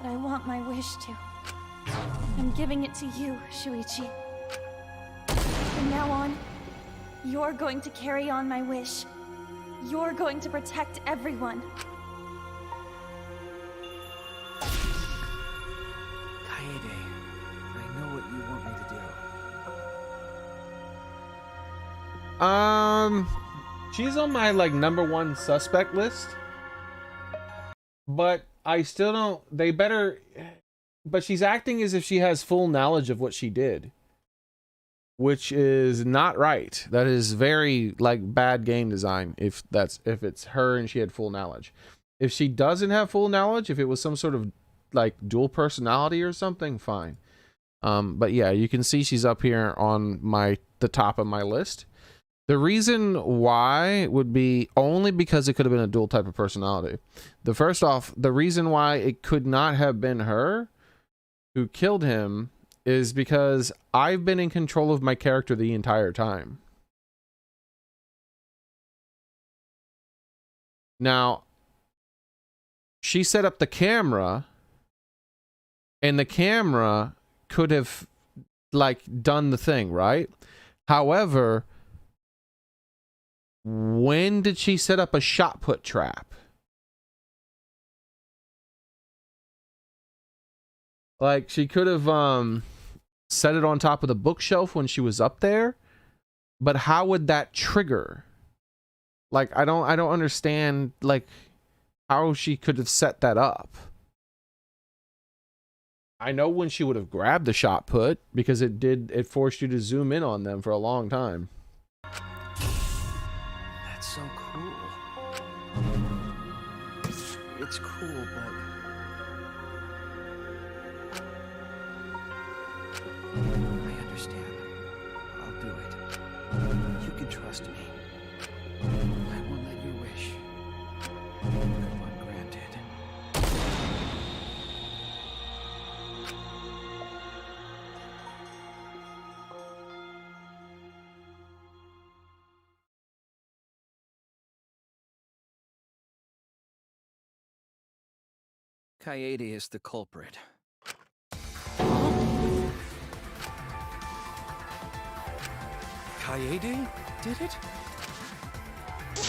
but I want my wish to. I'm giving it to you, Shuichi. From now on, you're going to carry on my wish. You're going to protect everyone. Kaede, I know what you want me to do. She's on my like #1 suspect list. But I still don't... They better... But she's acting as if she has full knowledge of what she did. Which is not right. That is very, like, bad game design if it's her and she had full knowledge. If she doesn't have full knowledge, if it was some sort of, like, dual personality or something, fine. But yeah, you can see she's up here on the top of my list. The reason why would be only because it could have been a dual type of personality. The reason why it could not have been her who killed him is because I've been in control of my character the entire time. Now, she set up the camera, and the camera could have, like, done the thing, right? However, when did she set up a shot put trap? Like, she could have set it on top of the bookshelf when she was up there, but how would that trigger? Like, I don't understand, like, how she could have set that up. I know when she would have grabbed the shot put, because it forced you to zoom in on them for a long time. That's so cool. It's cool, but... trust me. I won't let your wish go ungranted. Kaede is the culprit. Kaede did it?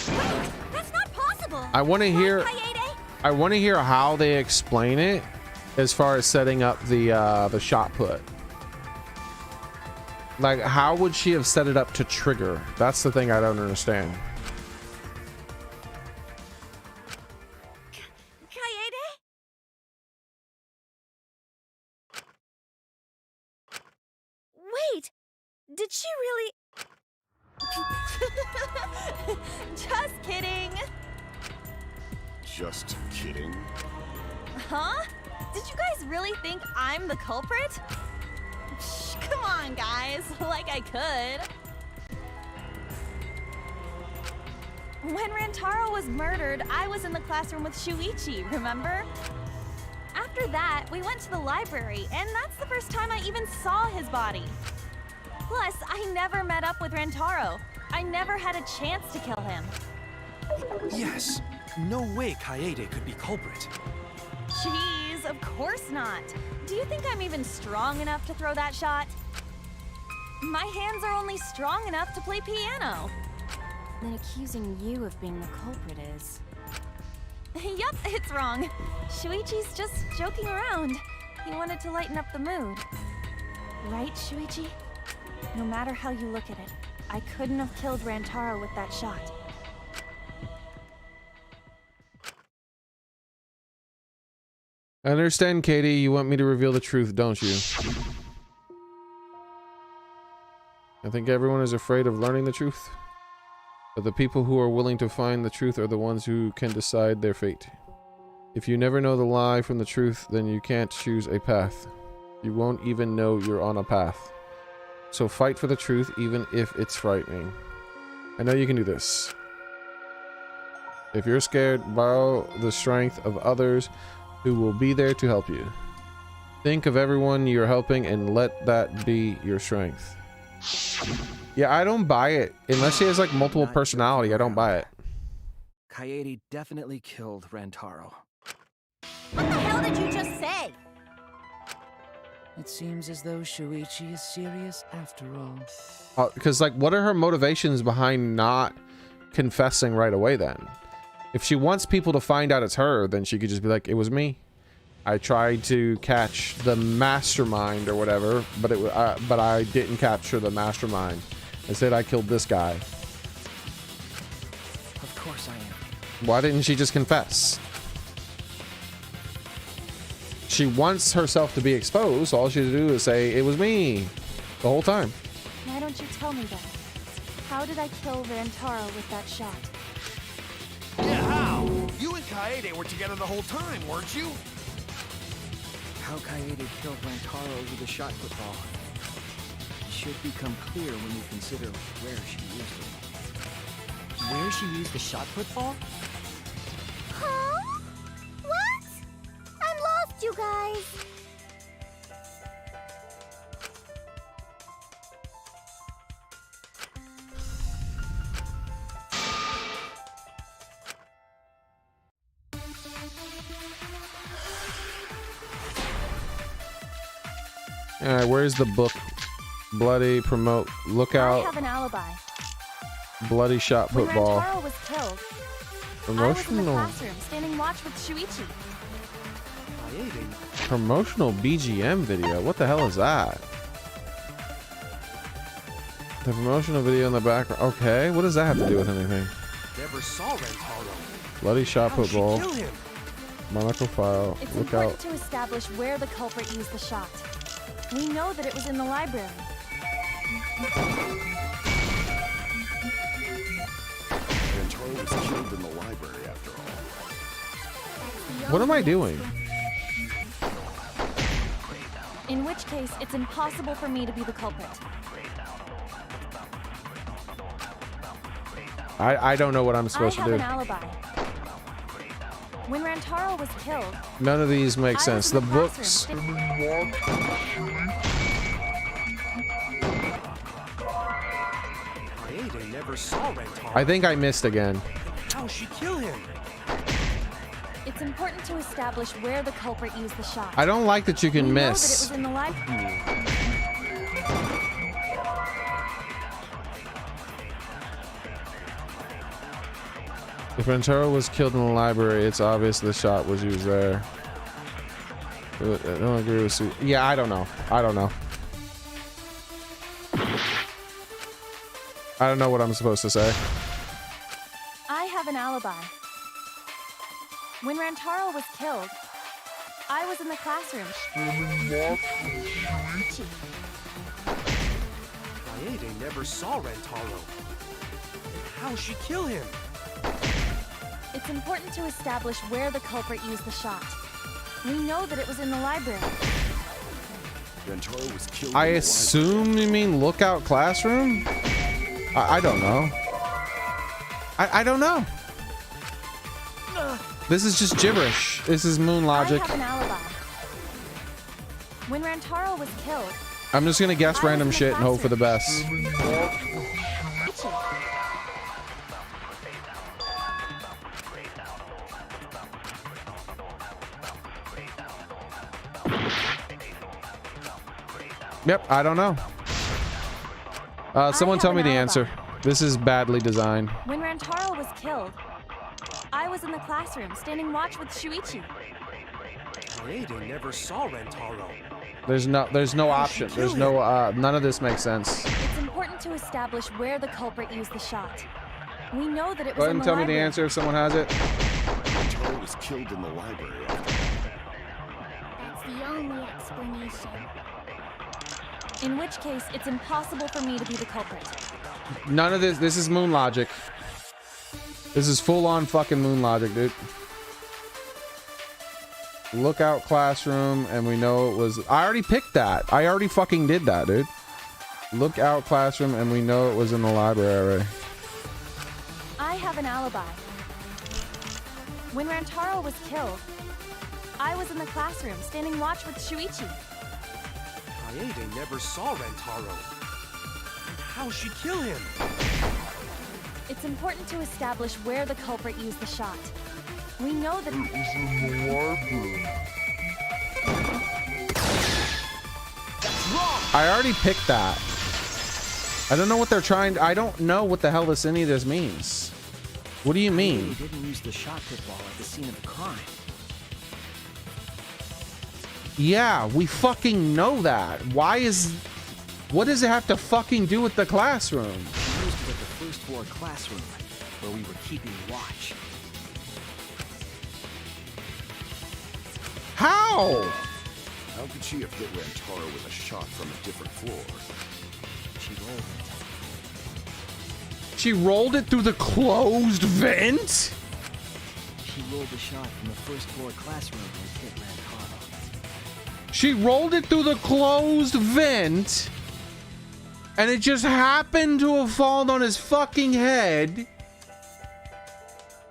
Wait, that's not possible. I want to hear. Kaede? I want to hear how they explain it, as far as setting up the shot put. Like, how would she have set it up to trigger? That's the thing I don't understand. Kaede? Wait, did she really? Just kidding. Just kidding. Huh? Did you guys really think I'm the culprit? Shh, come on, guys. Like I could. When Rantaro was murdered, I was in the classroom with Shuichi, remember? After that, we went to the library, and that's the first time I even saw his body. Plus, I never met up with Rantaro. I never had a chance to kill him. Yes. No way Kaede could be culprit. Jeez, of course not. Do you think I'm even strong enough to throw that shot? My hands are only strong enough to play piano. Then accusing you of being the culprit is... Yup, it's wrong. Shuichi's just joking around. He wanted to lighten up the mood. Right, Shuichi? No matter how you look at it, I couldn't have killed Rantaro with that shot. I understand, Katie. You want me to reveal the truth, don't you? I think everyone is afraid of learning the truth. But the people who are willing to find the truth are the ones who can decide their fate. If you never know the lie from the truth, then you can't choose a path. You won't even know you're on a path. So fight for the truth, even if it's frightening. I know you can do this. If you're scared, borrow the strength of others who will be there to help you. Think of everyone you're helping and let that be your strength. Yeah, I don't buy it. Unless she has like multiple personality, I don't buy it. Kaede definitely killed Rantaro. What the hell did you just say? It seems as though Shuichi is serious after all. Because, like, what are her motivations behind not confessing right away then? If she wants people to find out it's her, then she could just be like, it was me. I tried to catch the mastermind or whatever, but but I didn't capture the mastermind. Instead, I killed this guy. Of course I am. Why didn't she just confess? She wants herself to be exposed. All she has to do is say, it was me, the whole time. Why don't you tell me then? How did I kill Rantaro with that shot? Yeah, how? You and Kaede were together the whole time, weren't you? How Kaede killed Rantaro with a shot football should become clear when you consider where she used it. Where she used the shot football? Huh? What? I'm lost, you guys. All right, where's the book? Bloody promote. Look out. I have an alibi. Bloody shot When football. Rantaro was killed, I was in the Promotional. classroom standing watch with Shuichi. Promotional BGM video. What the hell is that? The promotional video in the background. Okay, what does that have to do with anything? Never saw Rantaro. Bloody shot How'd she football. kill him? Monocle file. It's Look important out. to establish where the culprit used the shot. We know that it was in the library. Rantaro was killed in the library after all. What am I doing? In which case, it's impossible for me to be the culprit. I don't know what I'm supposed to do. I have an alibi. When Rantaro was killed, None of these make sense. The books. Kaede never saw Rantaro. I think I missed again. How'd she kill him? It's important to establish where the culprit used the shot. I don't like that you can We know miss. that it was in the library. If Rantaro was killed in the library, it's obvious the shot was used there. I don't agree with Sue. Yeah, I don't know. I don't know. I don't know what I'm supposed to say. I have an alibi. When Rantaro was killed, I was in the classroom. Kaede never saw Rantaro. How'd she kill him? It's important to establish where the culprit used the shot. We know that it was in the library. Rantaro was killed. I assume you mean lookout classroom? I don't know. I don't know. This is just gibberish. This is moon logic. I have an alibi. When Rantaro was killed, I'm just gonna guess random shit and hope for the best. Yep, I don't know. Someone tell me the answer. This is badly designed. when Rantaro was killed, I was in the classroom standing watch with Shuichi. Kaede never saw Rantaro. There's no option. There's no none of this makes sense. It's important to establish where the culprit used the shot. We know that it Go was ahead in and the tell me library. the answer if someone has it. Rantaro was killed in the library. That's the only explanation. In which case, it's impossible for me to be the culprit. None of this. This is moon logic. This is full on fucking moon logic, dude. Lookout classroom, and we know it was. I already picked that. I already fucking did that, dude. Lookout classroom, and we know it was in the library. I have an alibi. When Rantaro was killed, I was in the classroom standing watch with Shuichi. Kaede never saw Rantaro. How'd she kill him? It's important to establish where the culprit used the shot. We know that it was in the library. I already picked that. I don't know what they're trying. I don't know what the hell any of this means. What do you mean? He didn't use the shot put ball at the scene of the crime. Yeah, we fucking know that. Why is... What does it have to fucking do with the classroom? She used it at the first floor classroom, where we were keeping watch. How? How could she have hit Rantaro with a shot from a different floor? She rolled it. She rolled it through the closed vent? She rolled the shot from the first floor classroom and hit Rantaro. She rolled it through the closed vent, and it just happened to have fallen on his fucking head.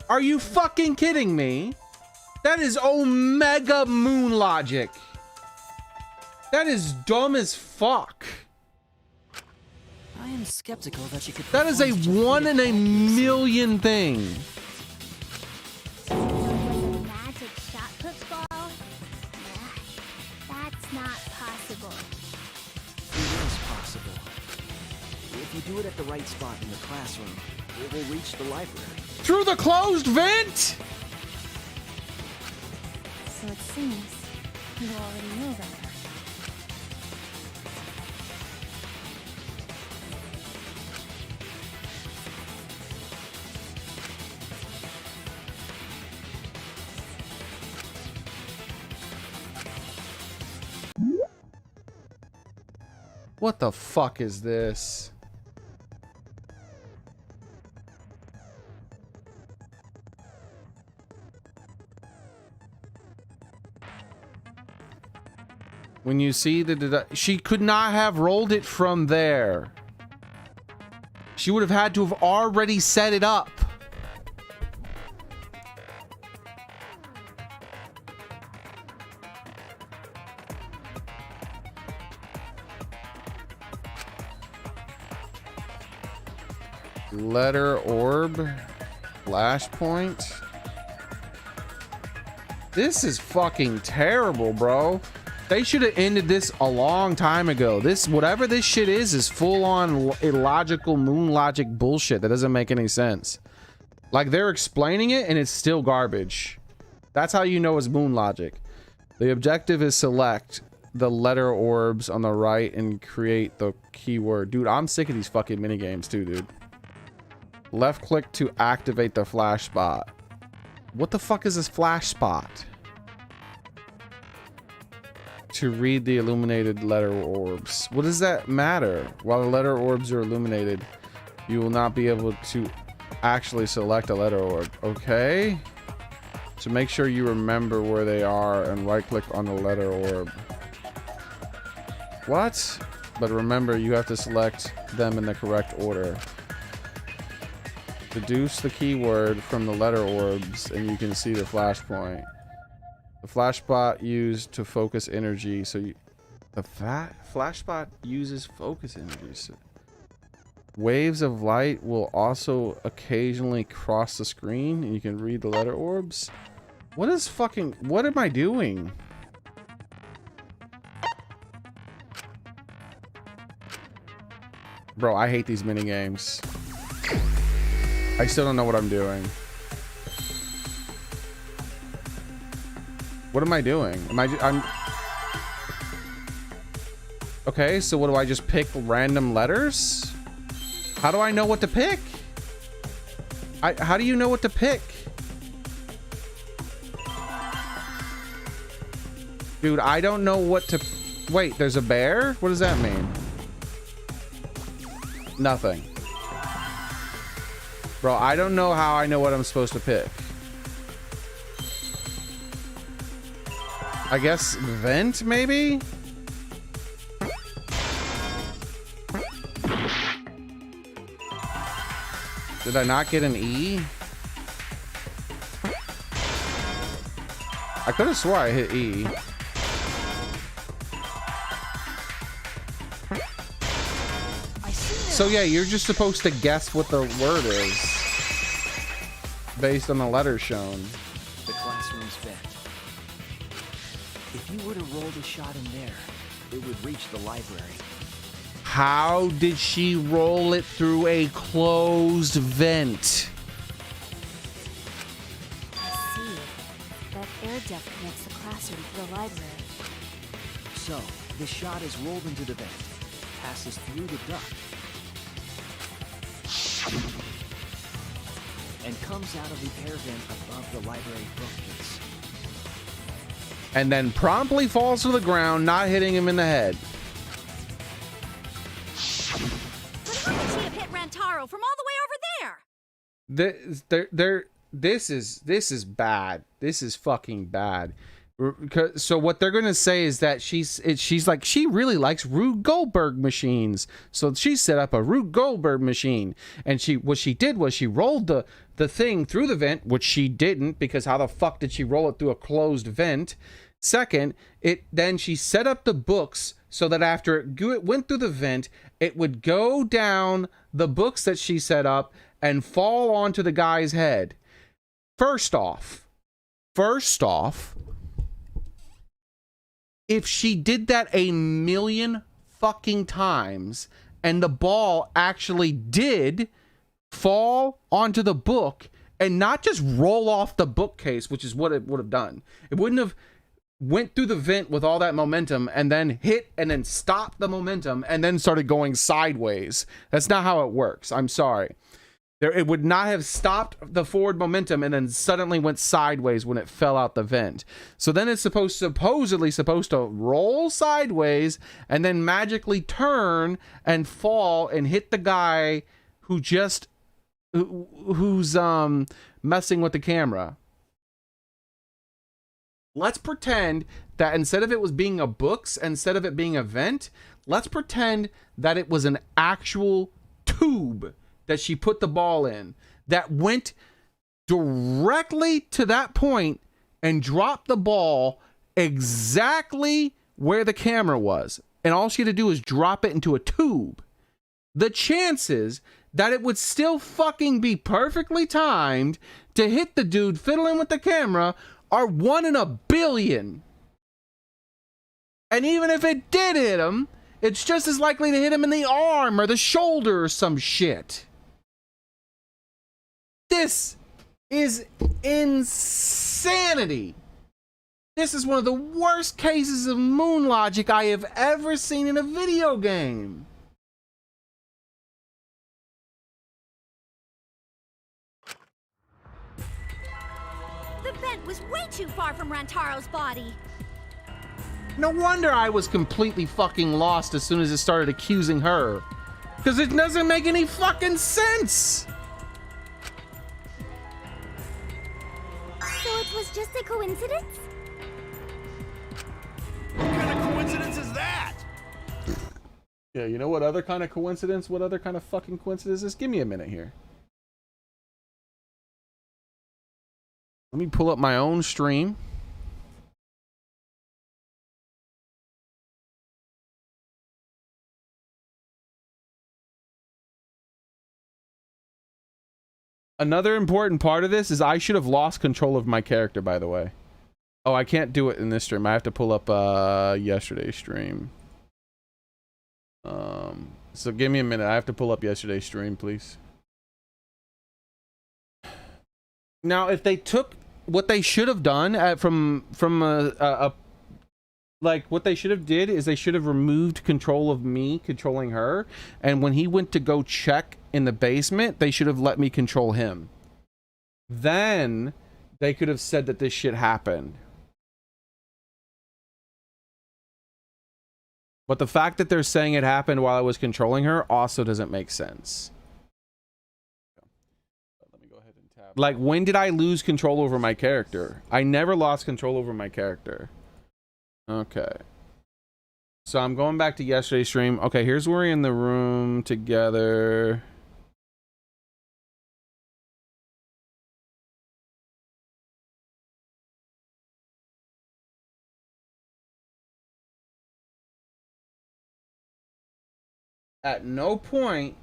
Are you fucking kidding me? That is omega moon logic. That is dumb as fuck. I am skeptical that she could. That is a 1 in a million thing. Magic shot put ball? Nah, that's not possible. It is possible. If you do it at the right spot in the classroom, it will reach the library. Through the closed vent? So it seems you already know that. What the fuck is this? When you see the she could not have rolled it from there. She would have had to have already set it up. Letter orb. Flashpoint. This is fucking terrible, bro. They should have ended this a long time ago. This, whatever this shit is full on illogical moon logic bullshit that doesn't make any sense. Like, they're explaining it and it's still garbage. That's how you know it's moon logic. The objective is select the letter orbs on the right and create the keyword. Dude, I'm sick of these fucking minigames too, dude. Left click to activate the flash spot. What the fuck is this flash spot? To read the illuminated letter orbs. What does that matter? While the letter orbs are illuminated, you will not be able to actually select a letter orb. Okay. So make sure you remember where they are and right click on the letter orb. What? But remember, you have to select them in the correct order. Deduce the keyword from the letter orbs and you can see the flashpoint. The flash spot used to focus energy. So the flash spot uses focus energy. So waves of light will also occasionally cross the screen and you can read the letter orbs. What am I doing? Bro, I hate these mini games. I still don't know what I'm doing. What am I doing? I'm okay, so what do I just pick random letters? How do I know what to pick? How do you know what to pick? Dude, I don't know what to... Wait, there's a bear? What does that mean? Nothing. Bro, I don't know how I know what I'm supposed to pick. I guess vent, maybe? Did I not get an E? I could have swore I hit E. So yeah, you're just supposed to guess what the word is based on the letters shown. The classroom's vent. If you were to roll the shot in there, it would reach the library. How did she roll it through a closed vent? I see. That air duct connects the classroom to the library. So, the shot is rolled into the vent, passes through the duct, and comes out of the air vent above the library bookcase. And then promptly falls to the ground, not hitting him in the head. But how could she have hit Rantaro from all the way over there? This is bad. This is fucking bad. So what they're gonna say is that she's like, she really likes Rube Goldberg machines, so she set up a Rube Goldberg machine, and what she did was she rolled the thing through the vent, which she didn't, because how the fuck did she roll it through a closed vent? Second, then she set up the books so that after it went through the vent, it would go down the books that she set up and fall onto the guy's head. First off, if she did that a million fucking times and the ball actually did fall onto the book and not just roll off the bookcase, which is what it would have done. It wouldn't have went through the vent with all that momentum and then hit and then stopped the momentum and then started going sideways. That's not how it works. I'm sorry. It would not have stopped the forward momentum and then suddenly went sideways when it fell out the vent. So then it's supposedly supposed to roll sideways and then magically turn and fall and hit the guy who's messing with the camera. Let's pretend that instead of it was being a books, instead of it being a vent, let's pretend that it was an actual tube that she put the ball in that went directly to that point and dropped the ball exactly where the camera was. And all she had to do was drop it into a tube. The chances that it would still fucking be perfectly timed to hit the dude fiddling with the camera are 1 in a billion. And even if it did hit him, it's just as likely to hit him in the arm or the shoulder or some shit. This is insanity. This is one of the worst cases of moon logic I have ever seen in a video game. The vent was way too far from Rantaro's body. No wonder I was completely fucking lost as soon as it started accusing her. Because it doesn't make any fucking sense. So it was just a coincidence? What kind of coincidence is that? Yeah, you know what other kind of coincidence? What other kind of fucking coincidence is? Give me a minute here. Let me pull up my own stream. Another important part of this is I should have lost control of my character, by the way. Oh, I can't do it in this stream. I have to pull up yesterday's stream. So give me a minute. I have to pull up yesterday's stream, please. Now, if they took what they should have done like what they should have did is they should have removed control of me controlling her, and when he went to go check in the basement, they should have let me control him. Then they could have said that this shit happened. But the fact that they're saying it happened while I was controlling her also doesn't make sense. Let me go ahead and tab. Like, when did I lose control over my character? I never lost control over my character. Okay. So I'm going back to yesterday's stream. Okay, here's where we're in the room together. At no point,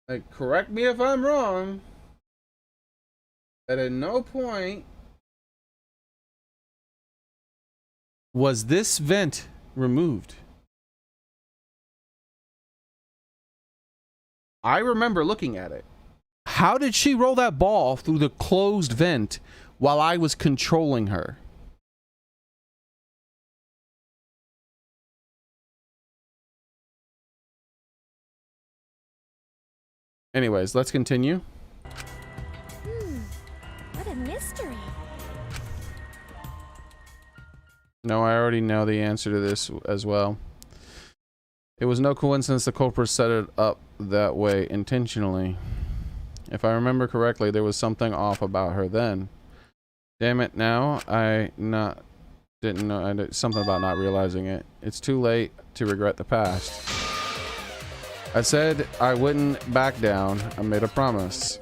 like, correct me if I'm wrong, that at no point was this vent removed. I remember looking at it. How did she roll that ball through the closed vent while I was controlling her? Anyways, let's continue. What a mystery. No, I already know the answer to this as well. It was no coincidence the culprit set it up that way intentionally. If I remember correctly, there was something off about her then. Damn it, now didn't know. I did something about not realizing it. It's too late to regret the past. I said I wouldn't back down. I made a promise.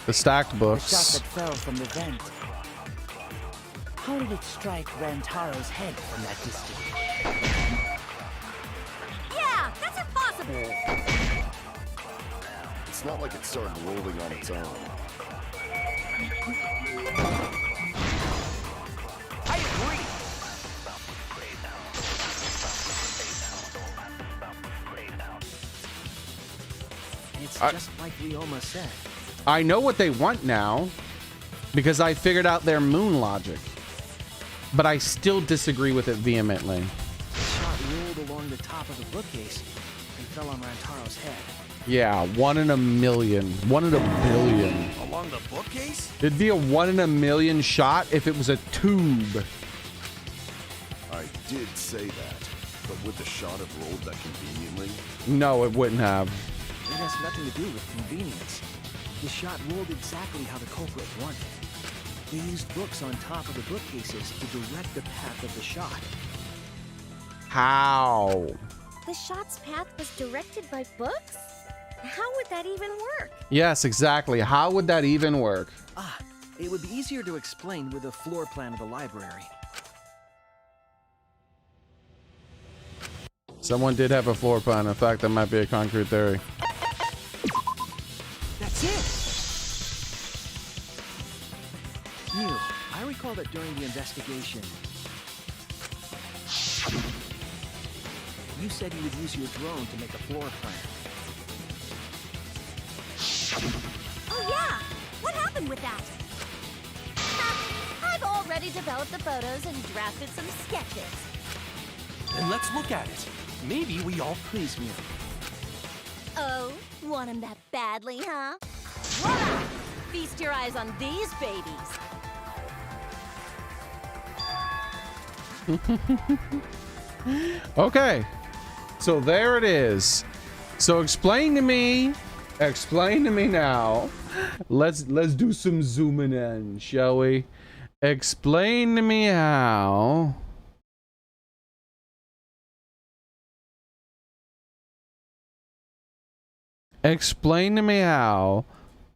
The stacked books. The shot that fell from the vent. How did it strike Rantaro's head from that distance? Yeah, that's impossible. It's not like it started rolling on its own. I agree. It's just like Leoma said. I know what they want now because I figured out their moon logic, but I still disagree with it vehemently. The shot rolled along the top of the bookcase and fell on Rantaro's head. Yeah, 1 in a million. 1 in a billion. Along the bookcase? It'd be a 1 in a million shot if it was a tube. I did say that, but would the shot have rolled that conveniently? No, it wouldn't have. It has nothing to do with convenience. The shot rolled exactly how the culprit wanted. They used books on top of the bookcases to direct the path of the shot. How? The shot's path was directed by books? How would that even work? Yes, exactly. How would that even work? Ah, it would be easier to explain with a floor plan of the library. Someone did have a floor plan. In fact, that might be a concrete theory. That's it! Mew, I recall that during the investigation, you said you would use your drone to make a floor plan. Oh yeah! What happened with that? I've already developed the photos and drafted some sketches. Then let's look at it. Maybe we all... Please, Mew. Oh, want him that badly, huh? Voila! Feast your eyes on these babies. Okay. So there it is. So explain to me now. Let's do some zooming in, shall we? Explain to me how. Explain to me how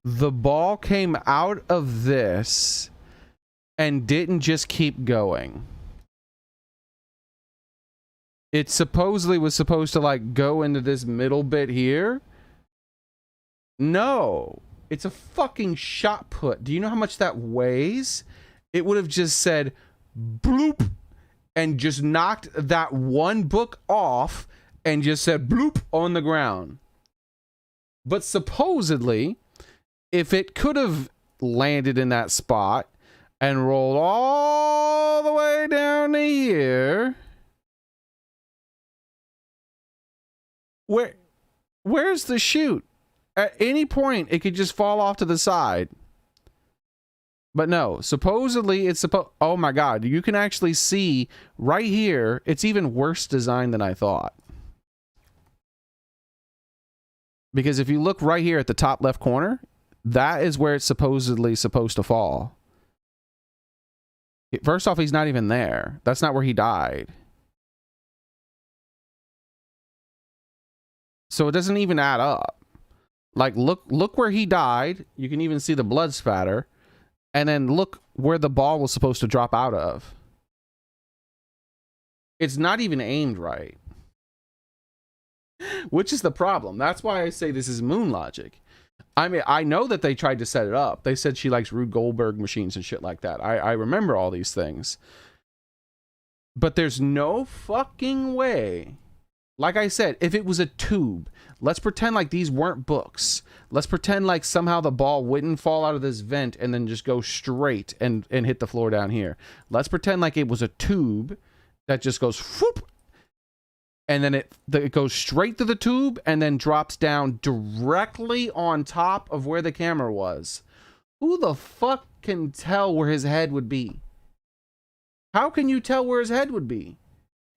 the ball came out of this and didn't just keep going. It supposedly was supposed to like go into this middle bit here. No, it's a fucking shot put. Do you know how much that weighs? It would have just said bloop and just knocked that one book off and just said bloop on the ground. But supposedly, if it could have landed in that spot and rolled all the way down to here, where's the chute? At any point, it could just fall off to the side. But no, supposedly it's oh my god, you can actually see right here, it's even worse design than I thought. Because if you look right here at the top left corner, that is where it's supposedly supposed to fall. First off, he's not even there. That's not where he died. So it doesn't even add up. Like, look where he died. You can even see the blood spatter. And then look where the ball was supposed to drop out of. It's not even aimed right. Which is the problem. That's why I say this is moon logic. I mean, I know that they tried to set it up. They said she likes Rube Goldberg machines and shit like that. I remember all these things. But there's no fucking way. Like I said, if it was a tube, let's pretend like these weren't books. Let's pretend like somehow the ball wouldn't fall out of this vent and then just go straight and hit the floor down here. Let's pretend like it was a tube that just goes whoop, and then it goes straight to the tube and then drops down directly on top of where the camera was. Who the fuck can tell where his head would be? How can you tell where his head would be?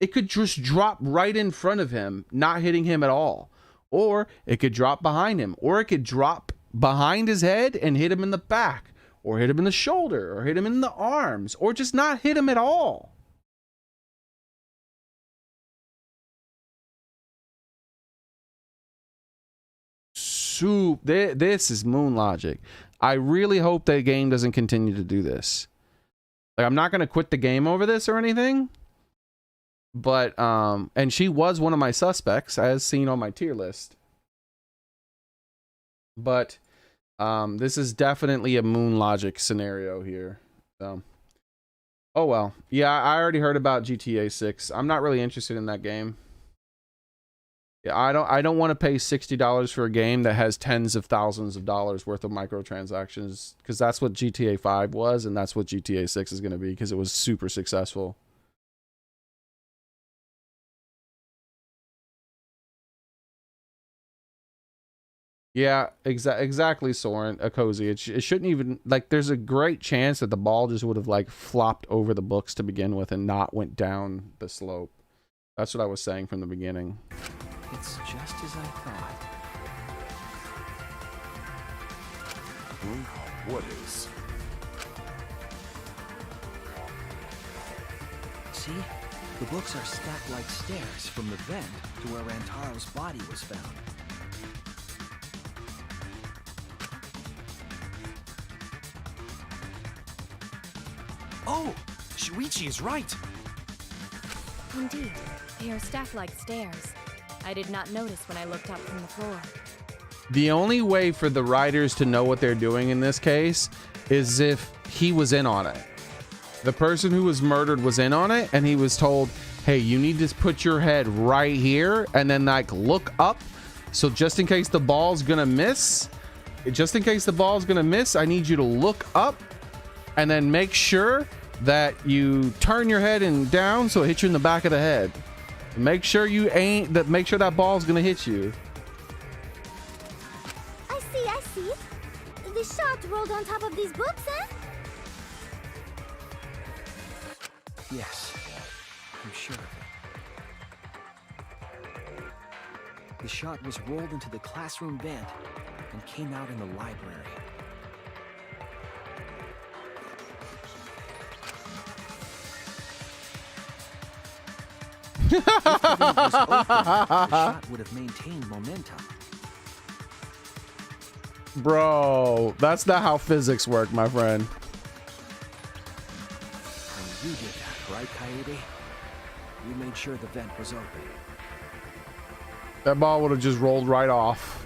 It could just drop right in front of him, not hitting him at all. Or it could drop behind him. Or it could drop behind his head and hit him in the back. Or hit him in the shoulder. Or hit him in the arms. Or just not hit him at all. This is moon logic. I really hope the game doesn't continue to do this. Like, I'm not going to quit the game over this or anything. But, and she was one of my suspects, as seen on my tier list. But, this is definitely a moon logic scenario here. So, oh well. Yeah, I already heard about GTA 6. I'm not really interested in that game. Yeah, I don't want to pay $60 for a game that has tens of thousands of dollars worth of microtransactions, because that's what GTA 5 was, and that's what GTA 6 is going to be, because it was super successful. Yeah, exactly, Soren, Cozy. It shouldn't even, like, there's a great chance that the ball just would have, like, flopped over the books to begin with and not went down the slope. That's what I was saying from the beginning. It's just as I thought. What is? See? The books are stacked like stairs from the vent to where Rantaro's body was found. Oh, Shuichi is right. Indeed, they are stacked like stairs. I did not notice when I looked up from the floor. The only way for the writers to know what they're doing in this case is if he was in on it. The person who was murdered was in on it, and he was told, hey, you need to put your head right here and then like look up. So just in case the ball's gonna miss, I need you to look up and then make sure that you turn your head and down so it hits you in the back of the head. Make sure that ball's gonna hit you. I see. The shot rolled on top of these books, eh? Yes, I'm sure of it. The shot was rolled into the classroom vent and came out in the library. If the vent was open, the shot would have maintained momentum. Bro, that's not how physics work, my friend. And you did that, right, Kaede? You made sure the vent was open. That ball would have just rolled right off.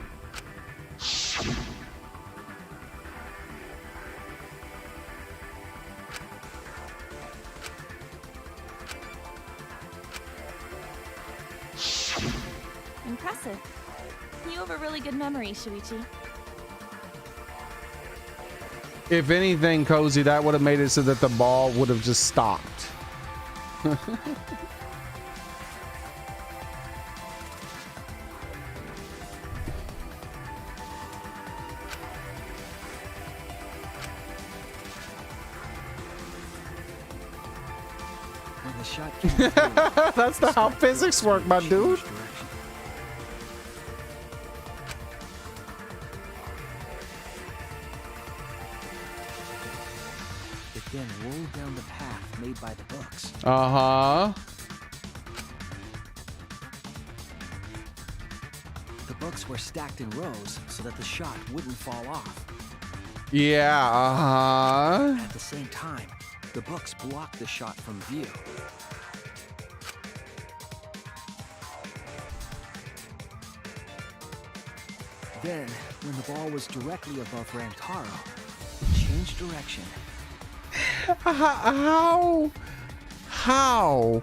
Impressive. You have a really good memory, Shuichi. If anything, Cozy, that would have made it so that the ball would have just stopped. When the shot came through, that's not how physics work, my dude. Then rolled down the path made by the books. The books were stacked in rows so that the shot wouldn't fall off. Yeah, At the same time, the books blocked the shot from view. Then, when the ball was directly above Rantaro, it changed direction. How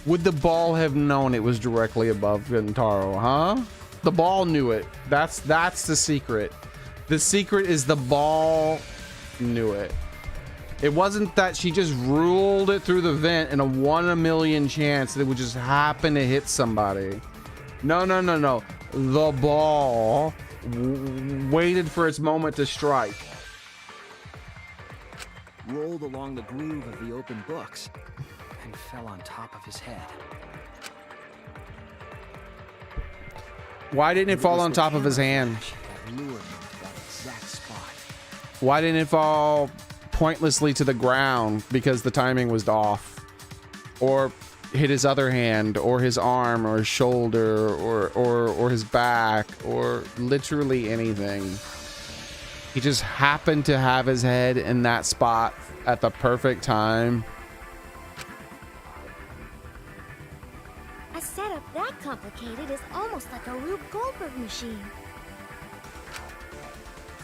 would the ball have known it was directly above Gentaro, huh? The ball knew it. That's the secret. The secret is the ball knew it. It wasn't that she just ruled it through the vent in a 1 in a million chance that it would just happen to hit somebody. No. The ball waited for its moment to strike. Rolled along the groove of the open books and fell on top of his head. Why didn't it fall on top of his hand? That lured him to that exact spot. Why didn't it fall pointlessly to the ground because the timing was off? Or hit his other hand, or his arm, or his shoulder, or his back, or literally anything. He just happened to have his head in that spot at the perfect time. A setup that complicated is almost like a Rube Goldberg machine.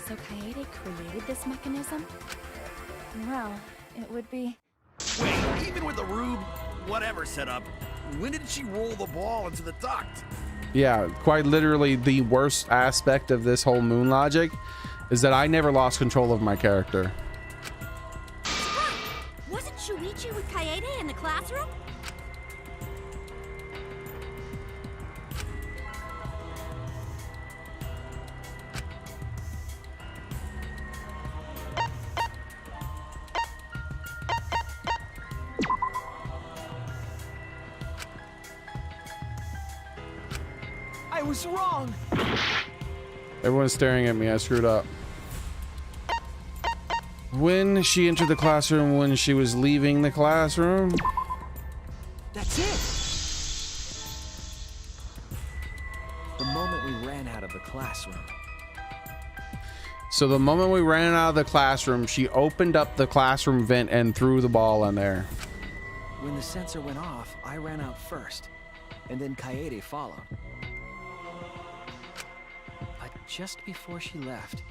So Kaede created this mechanism? Well, it would be... Wait, even with the Rube whatever setup, when did she roll the ball into the duct? Yeah, quite literally the worst aspect of this whole moon logic is that I never lost control of my character. Right! Wasn't Shuichi with Kaede in the classroom? I was wrong! Everyone's staring at me. I screwed up. When she entered the classroom, when she was leaving the classroom. That's it! The moment we ran out of the classroom. So the moment we ran out of the classroom, she opened up the classroom vent and threw the ball in there. When the sensor went off, I ran out first, and then Kaede followed. But just before she left...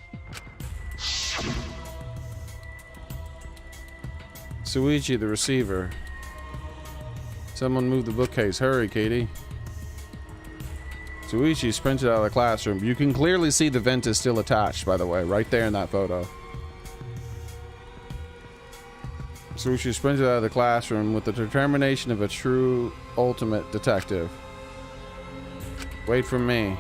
Shuichi, the receiver. Someone move the bookcase. Hurry, Katie. Shuichi sprinted out of the classroom. You can clearly see the vent is still attached, by the way, right there in that photo. Shuichi sprinted out of the classroom with the determination of a true ultimate detective. Wait for me.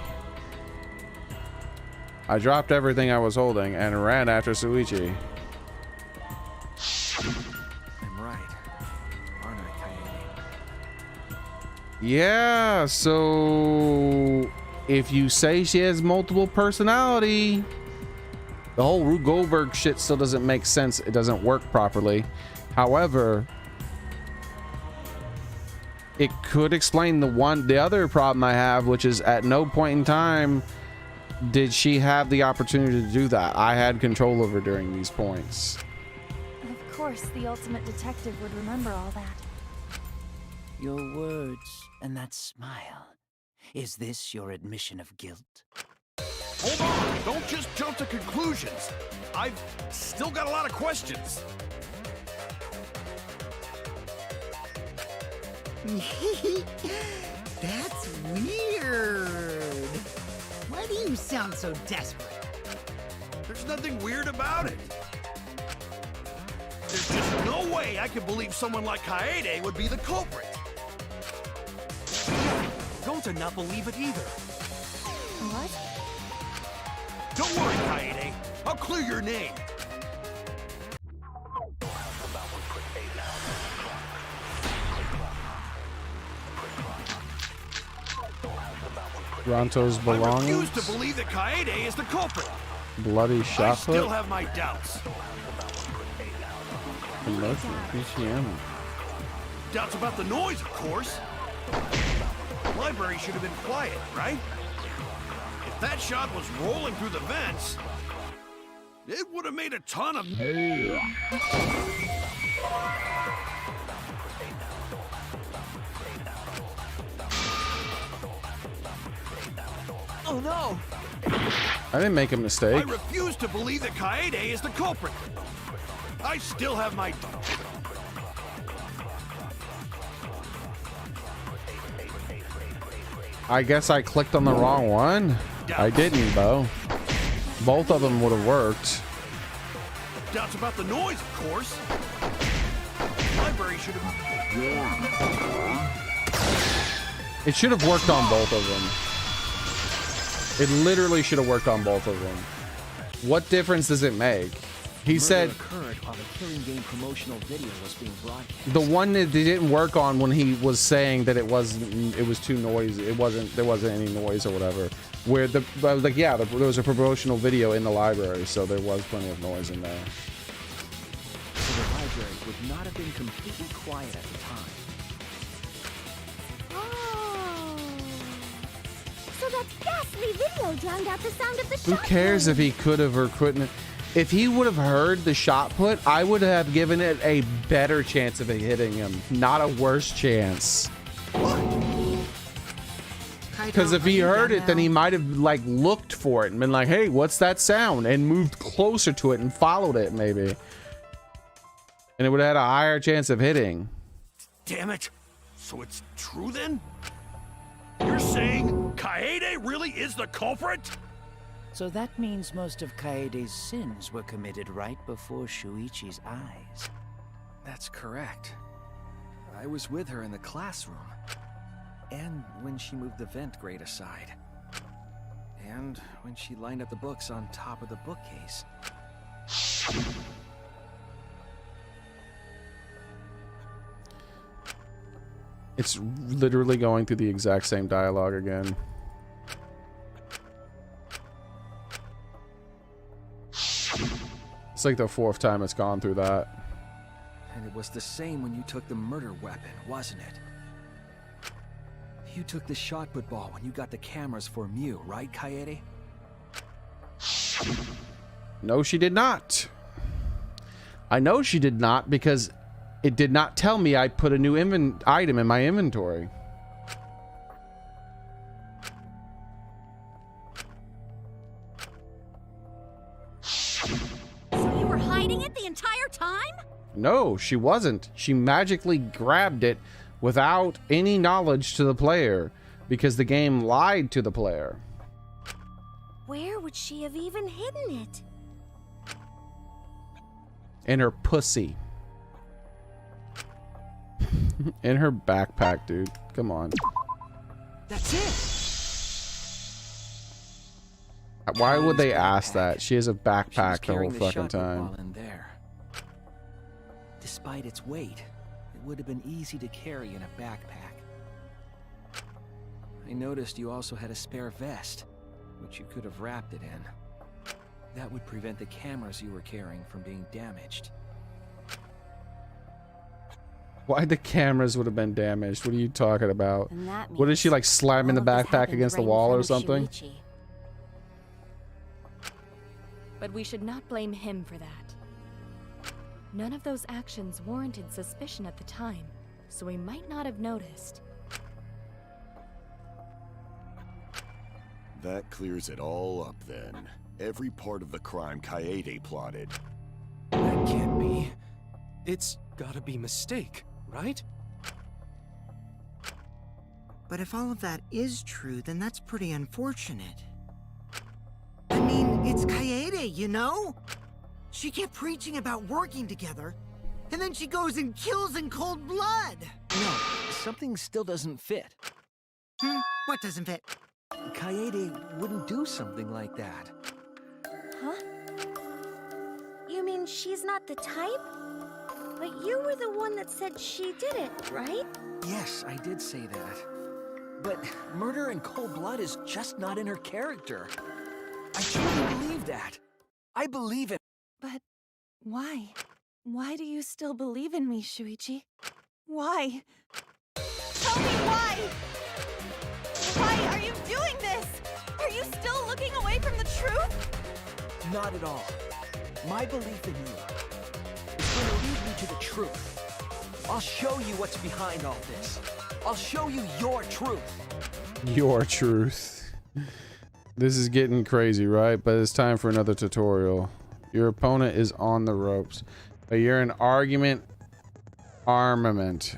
I dropped everything I was holding and ran after Shuichi. I'm right, aren't I, Kaede? Yeah, so if you say she has multiple personality, the whole Rube Goldberg shit still doesn't make sense. It doesn't work properly. However, it could explain the other problem I have, which is at no point in time did she have the opportunity to do that. I had control over during these points. Of course, the ultimate detective would remember all that. Your words and that smile. Is this your admission of guilt? Hold on! Don't just jump to conclusions! I've still got a lot of questions! That's weird. Why do you sound so desperate? There's nothing weird about it. There's just no way I can believe someone like Kaede would be the culprit. Gonta not believe it either. What? Don't worry, Kaede. I'll clear your name. Ronto's belongings. I refuse to believe that Kaede is the culprit. Bloody shot I still put. have my doubts. Doubts about the noise, of course. The library should have been quiet, right? If that shot was rolling through the vents, it would have made a ton of... Oh no! I didn't make a I mistake. refuse to believe that Kaede is the culprit. I still have my... I guess I clicked on the wrong one. I didn't, though. Both of them would have worked. Doubts about the noise, of course. The library should have... It should have worked on both of them. It literally should have worked on both of them. What difference does it make? He said occurred while the Killing Game promotional video was being broadcast. the one that they didn't work on when he was saying that it was too noisy. There wasn't any noise or whatever. Where there was a promotional video in the library, so there was plenty of noise in there. So the library would not have been completely quiet at the time. Oh. So that ghastly video drowned out the sound of the shot. Who cares if he could have or couldn't have? If he would have heard the shot put, I would have given it a better chance of it hitting him, not a worse chance. Because if he heard it, then he might have like looked for it and been like, "Hey, what's that sound?" and moved closer to it and followed it maybe, and it would have had a higher chance of hitting. Damn it! So it's true then? You're saying Kaede really is the culprit? So that means most of Kaede's sins were committed right before Shuichi's eyes. That's correct. I was with her in the classroom. And when she moved the vent grate aside. And when she lined up the books on top of the bookcase. It's literally going through the exact same dialogue again. It's like the fourth time it's gone through that. And it was the same when you took the murder weapon, wasn't it? You took the shot put ball when you got the cameras for Mew, right, Kaede? No, she did not. I know she did not because it did not tell me I put a new item in my inventory. So you were hiding it the entire time? No, she wasn't. She magically grabbed it without any knowledge to the player because the game lied to the player. Where would she have even hidden it? In her pussy. In her backpack, dude. Come on. That's it. Why would they ask that? She has a backpack the whole Carrying the fucking shot put time. ball in there. Despite its weight, it would have been easy to carry in a backpack. I noticed you also had a spare vest, which you could have wrapped it in. That would prevent the cameras you were carrying from being damaged. Why the cameras would have been damaged? What are you talking about? And that What is she like slamming the all of this backpack happened against the right in wall front or of something? Shuichi. But we should not blame him for that. None of those actions warranted suspicion at the time, so we might not have noticed. That clears it all up then. Every part of the crime Kaede plotted. That can't be. It's gotta be mistake, right? But if all of that is true, then that's pretty unfortunate. I mean, it's Kaede, you know? She kept preaching about working together, and then she goes and kills in cold blood. No, something still doesn't fit. What doesn't fit? Kaede wouldn't do something like that. Huh? You mean she's not the type? But you were the one that said she did it, right? Yes, I did say that. But murder in cold blood is just not in her character. I truly believe that. I believe it. But why? Why do you still believe in me, Shuichi? Why? Tell me why! Why are you doing this? Are you still looking away from the truth? Not at all. My belief in you is going to lead me to the truth. I'll show you what's behind all this. I'll show you your truth. Your truth. This is getting crazy, right? But it's time for another tutorial. Your opponent is on the ropes, but you're in armament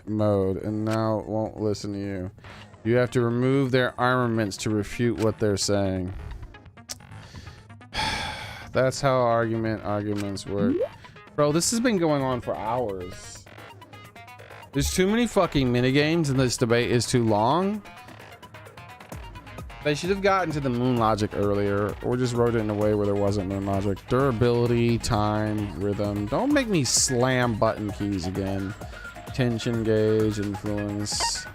mode, and now it won't listen to you. You have to remove their armaments to refute what they're saying. That's how arguments work. Bro, this has been going on for hours. There's too many fucking minigames and this debate is too long. They should have gotten to the moon logic earlier, or just wrote it in a way where there wasn't moon logic. Durability, time, rhythm. Don't make me slam button keys again. Tension gauge, influence.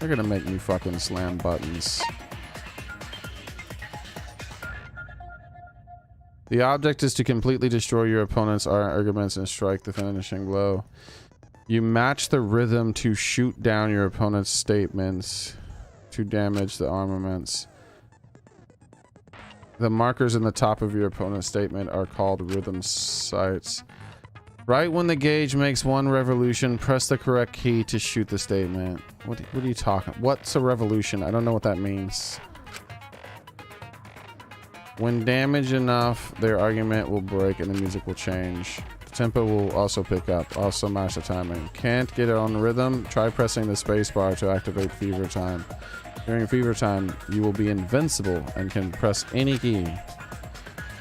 They're gonna make me fucking slam buttons. The object is to completely destroy your opponent's arguments and strike the finishing blow. You match the rhythm to shoot down your opponent's statements to damage the armaments. The markers in the top of your opponent's statement are called rhythm sites. Right when the gauge makes one revolution, press the correct key to shoot the statement. What are you talking? What's a revolution? I don't know what that means. When damaged enough, their argument will break and the music will change. The tempo will also pick up. Also match the timing. Can't get it on rhythm? Try pressing the spacebar to activate fever time. During fever time, you will be invincible and can press any key.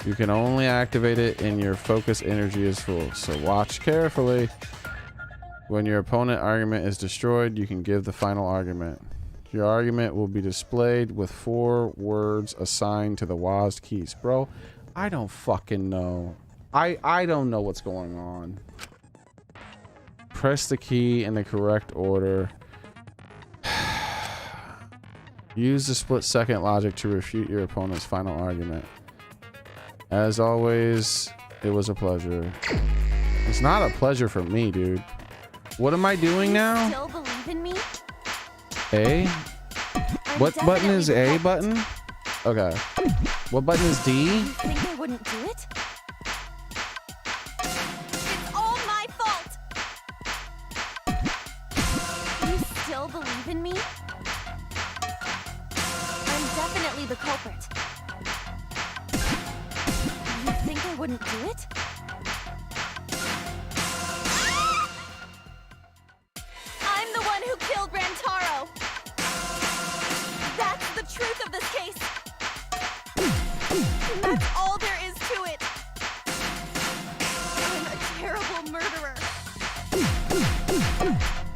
You can only activate it in your focus energy is full, so watch carefully. When your opponent argument is destroyed, you can give the final argument. Your argument will be displayed with 4 words assigned to the WASD keys. Bro, I don't fucking know. I don't know what's going on. Press the key in the correct order. Use the split-second logic to refute your opponent's final argument. As always, it was a pleasure. It's not a pleasure for me, dude. What am I doing now? Still believe believe in me? A? I'm What button definitely is the A culprit. button? Okay. What button is D? You think I wouldn't do it? It's all my fault! You still believe in me? I'm definitely the culprit. You think I wouldn't do it? I'm the one who killed Rantaro! That's the truth of this case! And that's all there is to it! I'm a terrible murderer!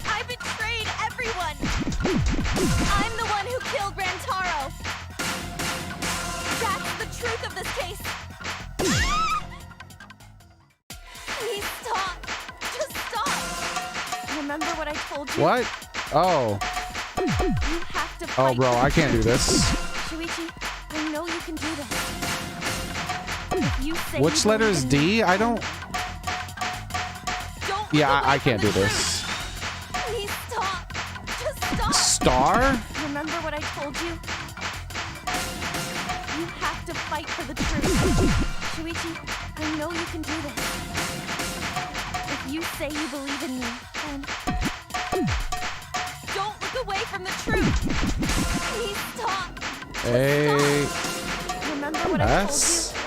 I betrayed everyone! I'm the one who killed Rantaro! That's the truth of this case! Please stop! Just stop! Remember what I told you? What? Oh. You have to fight. Oh, bro, I can't do this. Shuichi, I know you can do this. If you say Which you letter believe is in D? me, I don't... don't Yeah, look away I can't from do the this. truth. Please stop. Just stop. Star? Remember what I told you? You have to fight for the truth. Shuichi, I know you can do this. If you say you believe in me, then don't look away from the truth. Please stop. Just A... stop. Remember what I told S? you?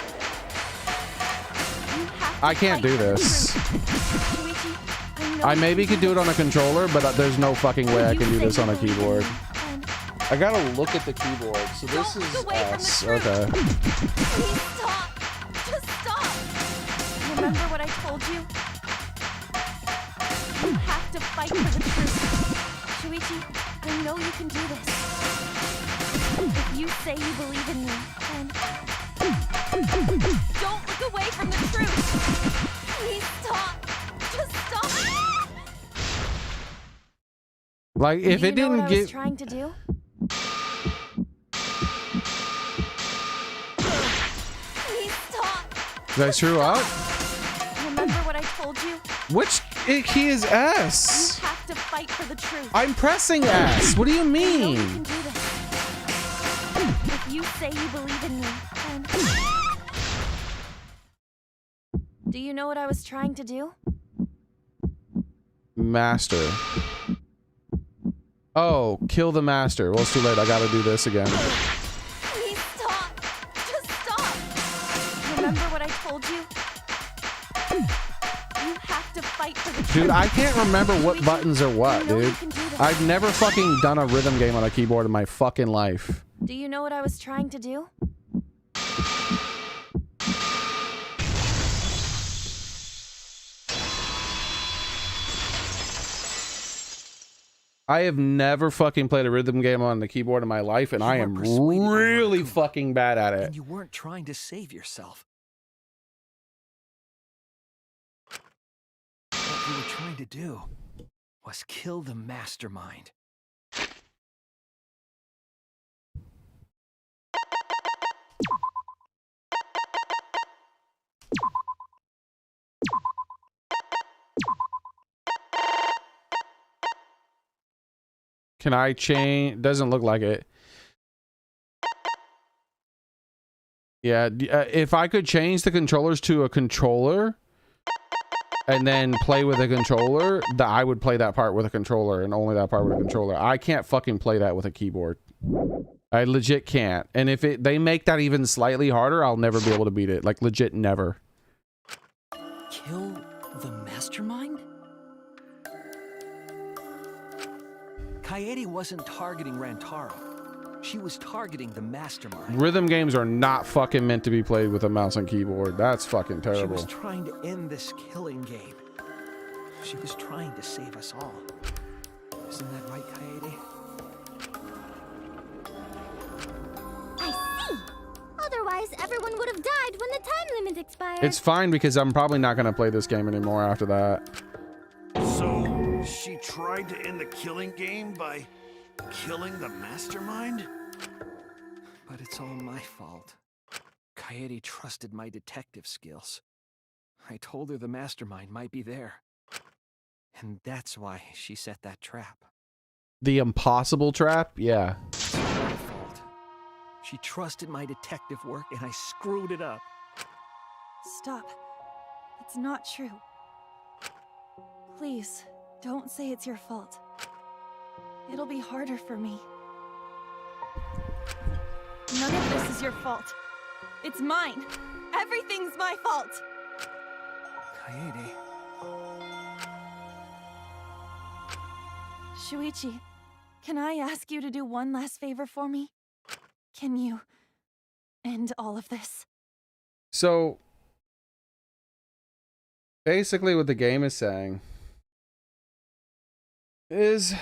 You have to I can't fight do for the this. truth. Shuichi, I know I you maybe can could do it on a controller, but there's no fucking way I You can do say this you on a believe in keyboard. me, then I gotta look at the keyboard. So this Don't is look away from the S. truth. Okay. Please stop. Just stop. Remember what I told you? You have to fight for the truth. Shuichi, I know you can do this. If you say you believe in me, then don't look away from the truth. Please stop. Just stop. Like, if Do you it know what didn't I was get... trying to do? Please stop. Did I screw up? Remember what I told you? Which key is You S? have to fight for the truth. I'm pressing S. What do you I know mean? you can do this. If you say you believe in me, then do you know what I was trying to do? Master. Oh, kill the master. Well, it's too late. I gotta do this again. Please stop. Just stop. Remember what I told you? You have to fight for the truth. Dude, I can't remember what buttons are I what, know you dude. can do this. I've never fucking done a rhythm game on a keyboard in my fucking life. Do you know what I was trying to do? I have never fucking played a rhythm game on the keyboard in my life, and I am really fucking bad at it. And you weren't trying to save yourself. What you were trying to do was kill the mastermind. Can I change? Doesn't look like it. Yeah, if I could change the controllers to a controller and then play with a controller, I would play that part with a controller and only that part with a controller. I can't fucking play that with a keyboard. I legit can't. And if they make that even slightly harder, I'll never be able to beat it. Like, legit never. Kill the mastermind? Kaede wasn't targeting Rantaro. She was targeting the mastermind. Rhythm games are not fucking meant to be played with a mouse and keyboard. That's fucking She terrible. was trying to end this killing game. She was trying to save us all. Isn't that right, Kaede? I see. Otherwise, everyone would have died when the time limit expired. It's fine because I'm probably not going to play this game anymore after that. So, she tried to end the killing game by killing the mastermind? But it's all my fault. Kaede trusted my detective skills. I told her the mastermind might be there. And that's why she set that trap. The impossible trap? Yeah. It's my fault. She trusted my detective work and I screwed it up. Stop. It's not true. Please, don't say it's your fault. It'll be harder for me. None of this is your fault. It's mine. Everything's my fault. Kaede. Shuichi, can I ask you to do one last favor for me? Can you end all of this? So basically what the game is saying is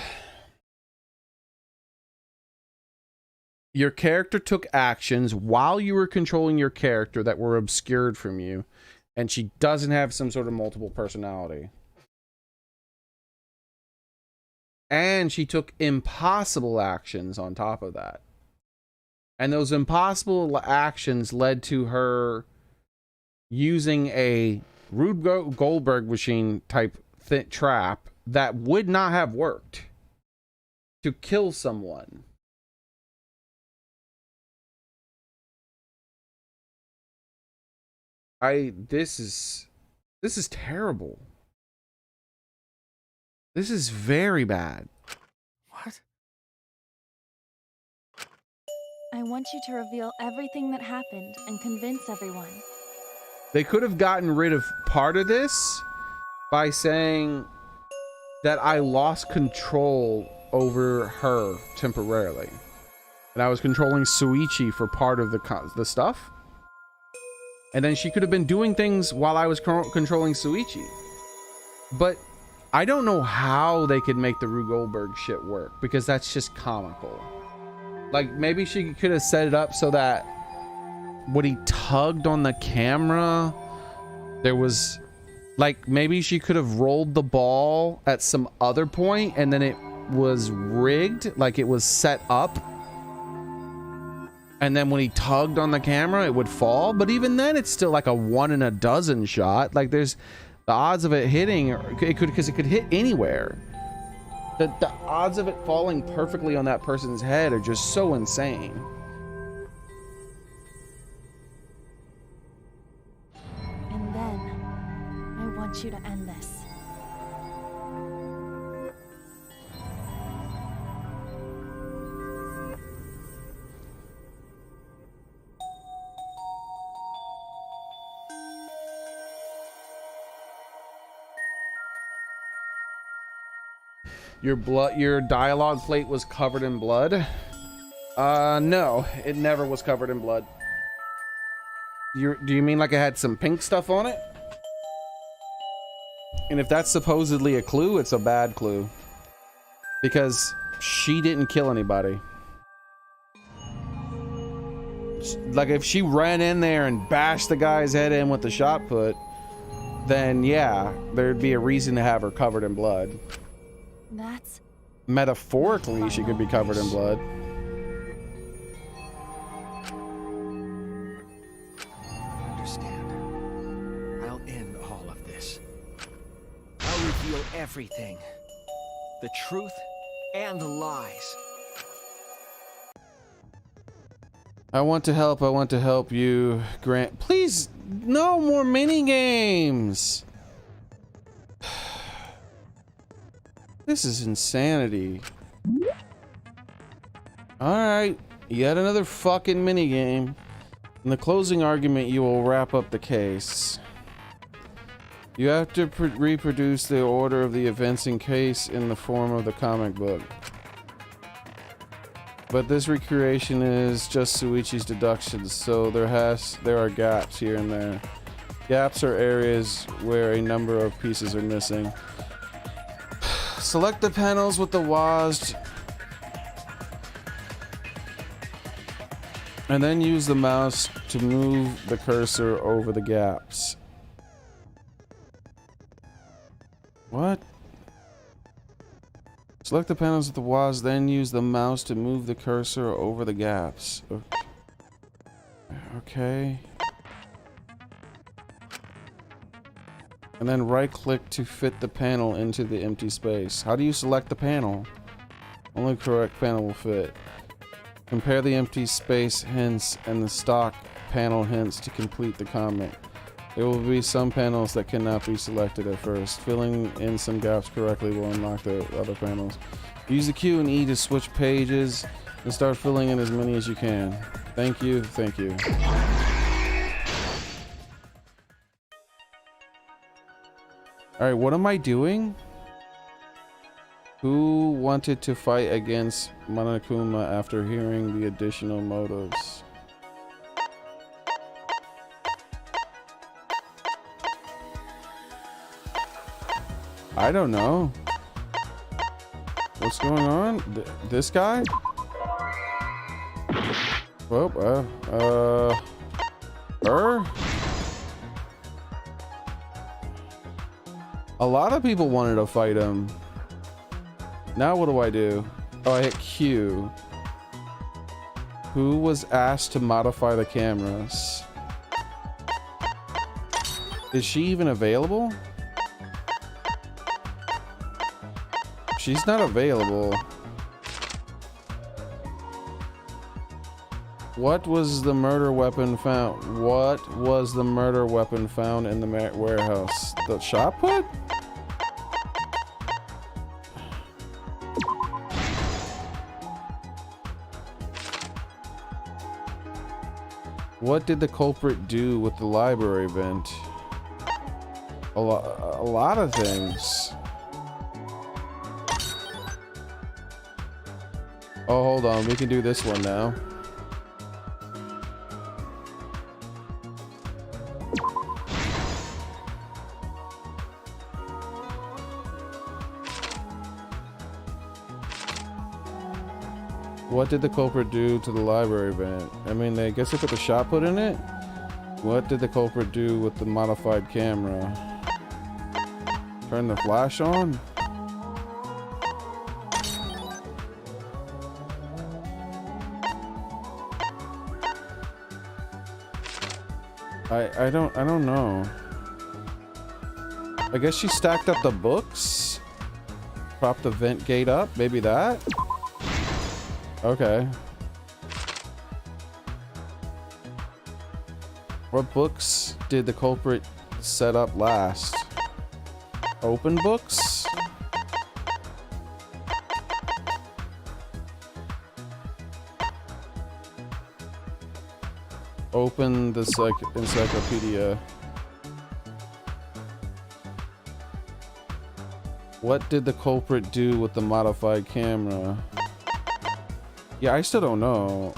your character took actions while you were controlling your character that were obscured from you, and she doesn't have some sort of multiple personality. And she took impossible actions on top of that. And those impossible actions led to her using a Rube Goldberg machine type trap that would not have worked to kill someone. This is terrible. This is very bad. What? I want you to reveal everything that happened and convince everyone. They could have gotten rid of part of this by saying that I lost control over her temporarily. And I was controlling Shuichi for part of the stuff. And then she could have been doing things while I was controlling Shuichi. But I don't know how they could make the Rube Goldberg shit work, because that's just comical. Like, maybe she could have set it up so that when he tugged on the camera, there was, like, maybe she could have rolled the ball at some other point and then it was rigged, like it was set up. And then when he tugged on the camera, it would fall. But even then, it's still like a 1 in a dozen shot. Like, there's the odds of it hitting, because it could hit anywhere. The odds of it falling perfectly on that person's head are just so insane. And then, I want you to end this. Your dialogue plate was covered in blood? No, it never was covered in blood. Do you mean like it had some pink stuff on it? And if that's supposedly a clue, it's a bad clue. Because she didn't kill anybody. Like, if she ran in there and bashed the guy's head in with the shot put, then yeah, there'd be a reason to have her covered in blood. That's... Metaphorically, she could be covered in blood. I understand. I'll end all of this. I'll reveal everything. The truth and the lies. I want to help you, Grant. Please, no more mini games. This is insanity. Alright, yet another fucking minigame. In the closing argument, you will wrap up the case. You have to reproduce the order of the events in case in the form of the comic book. But this recreation is just Shuichi's deductions, so there are gaps here and there. Gaps are areas where a number of pieces are missing. Select the panels with the WASD and then use the mouse to move the cursor over the gaps. What? Select the panels with the WASD, then use the mouse to move the cursor over the gaps. Okay. And then right click to fit the panel into the empty space. How do you select the panel? Only correct panel will fit. Compare the empty space hints and the stock panel hints to complete the comment. There will be some panels that cannot be selected at first. Filling in some gaps correctly will unlock the other panels. Use the Q and E to switch pages and start filling in as many as you can. Thank you, thank you. Alright, what am I doing? Who wanted to fight against Monokuma after hearing the additional motives? I don't know. What's going on? This guy? Oh, her? A lot of people wanted to fight him. Now what do I do? Oh, I hit Q. Who was asked to modify the cameras? Is she even available? She's not available. What was the murder weapon found? What was the murder weapon found in the warehouse? The shot put? What did the culprit do with the library vent? A lot of things. Oh, hold on. We can do this one now. What did the culprit do to the library vent? I mean, I guess they put the shot put in it? What did the culprit do with the modified camera? Turn the flash on? I don't know. I guess she stacked up the books? Prop the vent gate up? Maybe that? Okay. What books did the culprit set up last? Open books? Open the encyclopedia. What did the culprit do with the modified camera? Yeah, I still don't know.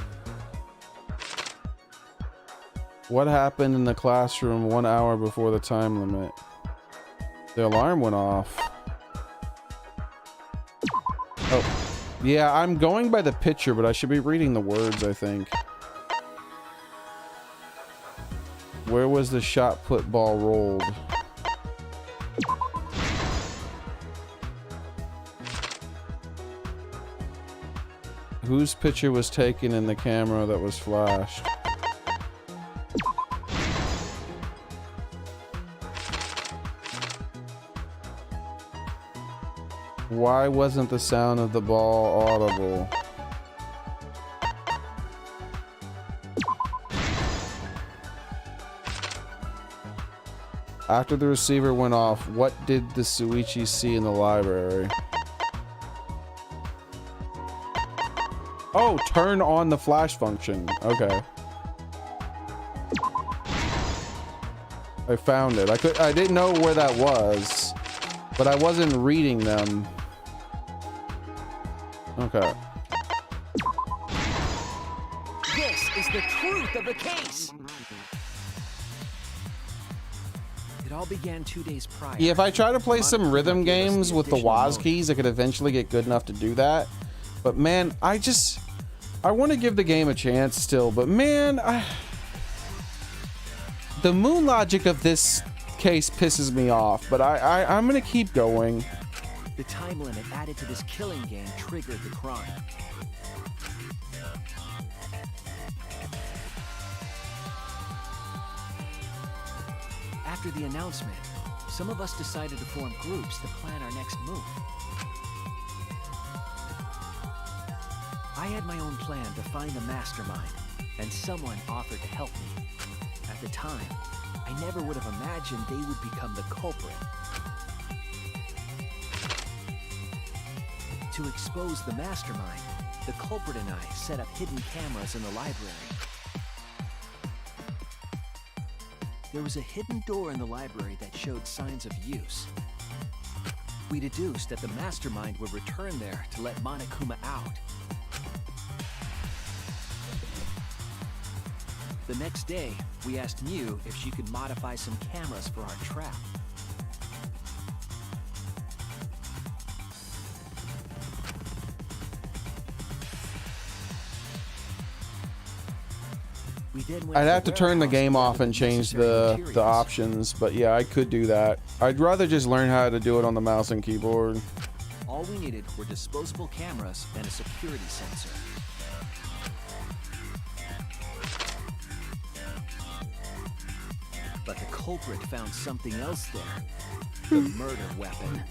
What happened in the classroom 1 hour before the time limit? The alarm went off. Oh, yeah, I'm going by the picture, but I should be reading the words, I think. Where was the shot put ball rolled? Whose picture was taken in the camera that was flashed? Why wasn't the sound of the ball audible? After the receiver went off, what did the Suichi see in the library? Oh, turn on the flash function. Okay. I found it. I didn't know where that was, but I wasn't reading them. Okay. This is the truth of the case. It all began 2 days prior. Yeah, if I try to play some rhythm games with the WAS keys, I could eventually get good enough to do that. But man, I want to give the game a chance still, but man, the moon logic of this case pisses me off, but I'm gonna keep going. The time limit added to this killing game triggered the crime. After the announcement, some of us decided to form groups to plan our next move. had my own plan to find the mastermind, and someone offered to help me. At the time, I never would have imagined they would become the culprit. To expose the mastermind, the culprit and I set up hidden cameras in the library. There was a hidden door in the library that showed signs of use. We deduced that the mastermind would return there to let Monokuma out. The next day, we asked Mew if she could modify some cameras for our trap. I'd have to turn the game off and change the options, but yeah, I could do that. I'd rather just learn how to do it on the mouse and keyboard. All we needed were disposable cameras and a security sensor. But the culprit found something else there. The murder weapon.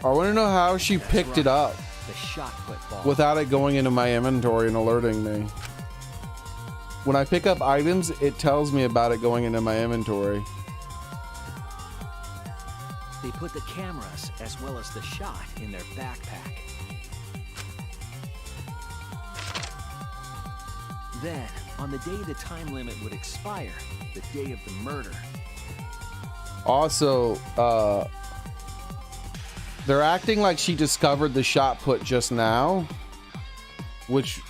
I want to know how she picked it up The shot put ball. without it going into my inventory and alerting me. When I pick up items, it tells me about it going into my inventory. They put the cameras as well as the shot in their backpack. Then, on the day the time limit would expire, the day of the murder, Also, they're acting like she discovered the shot put just now, which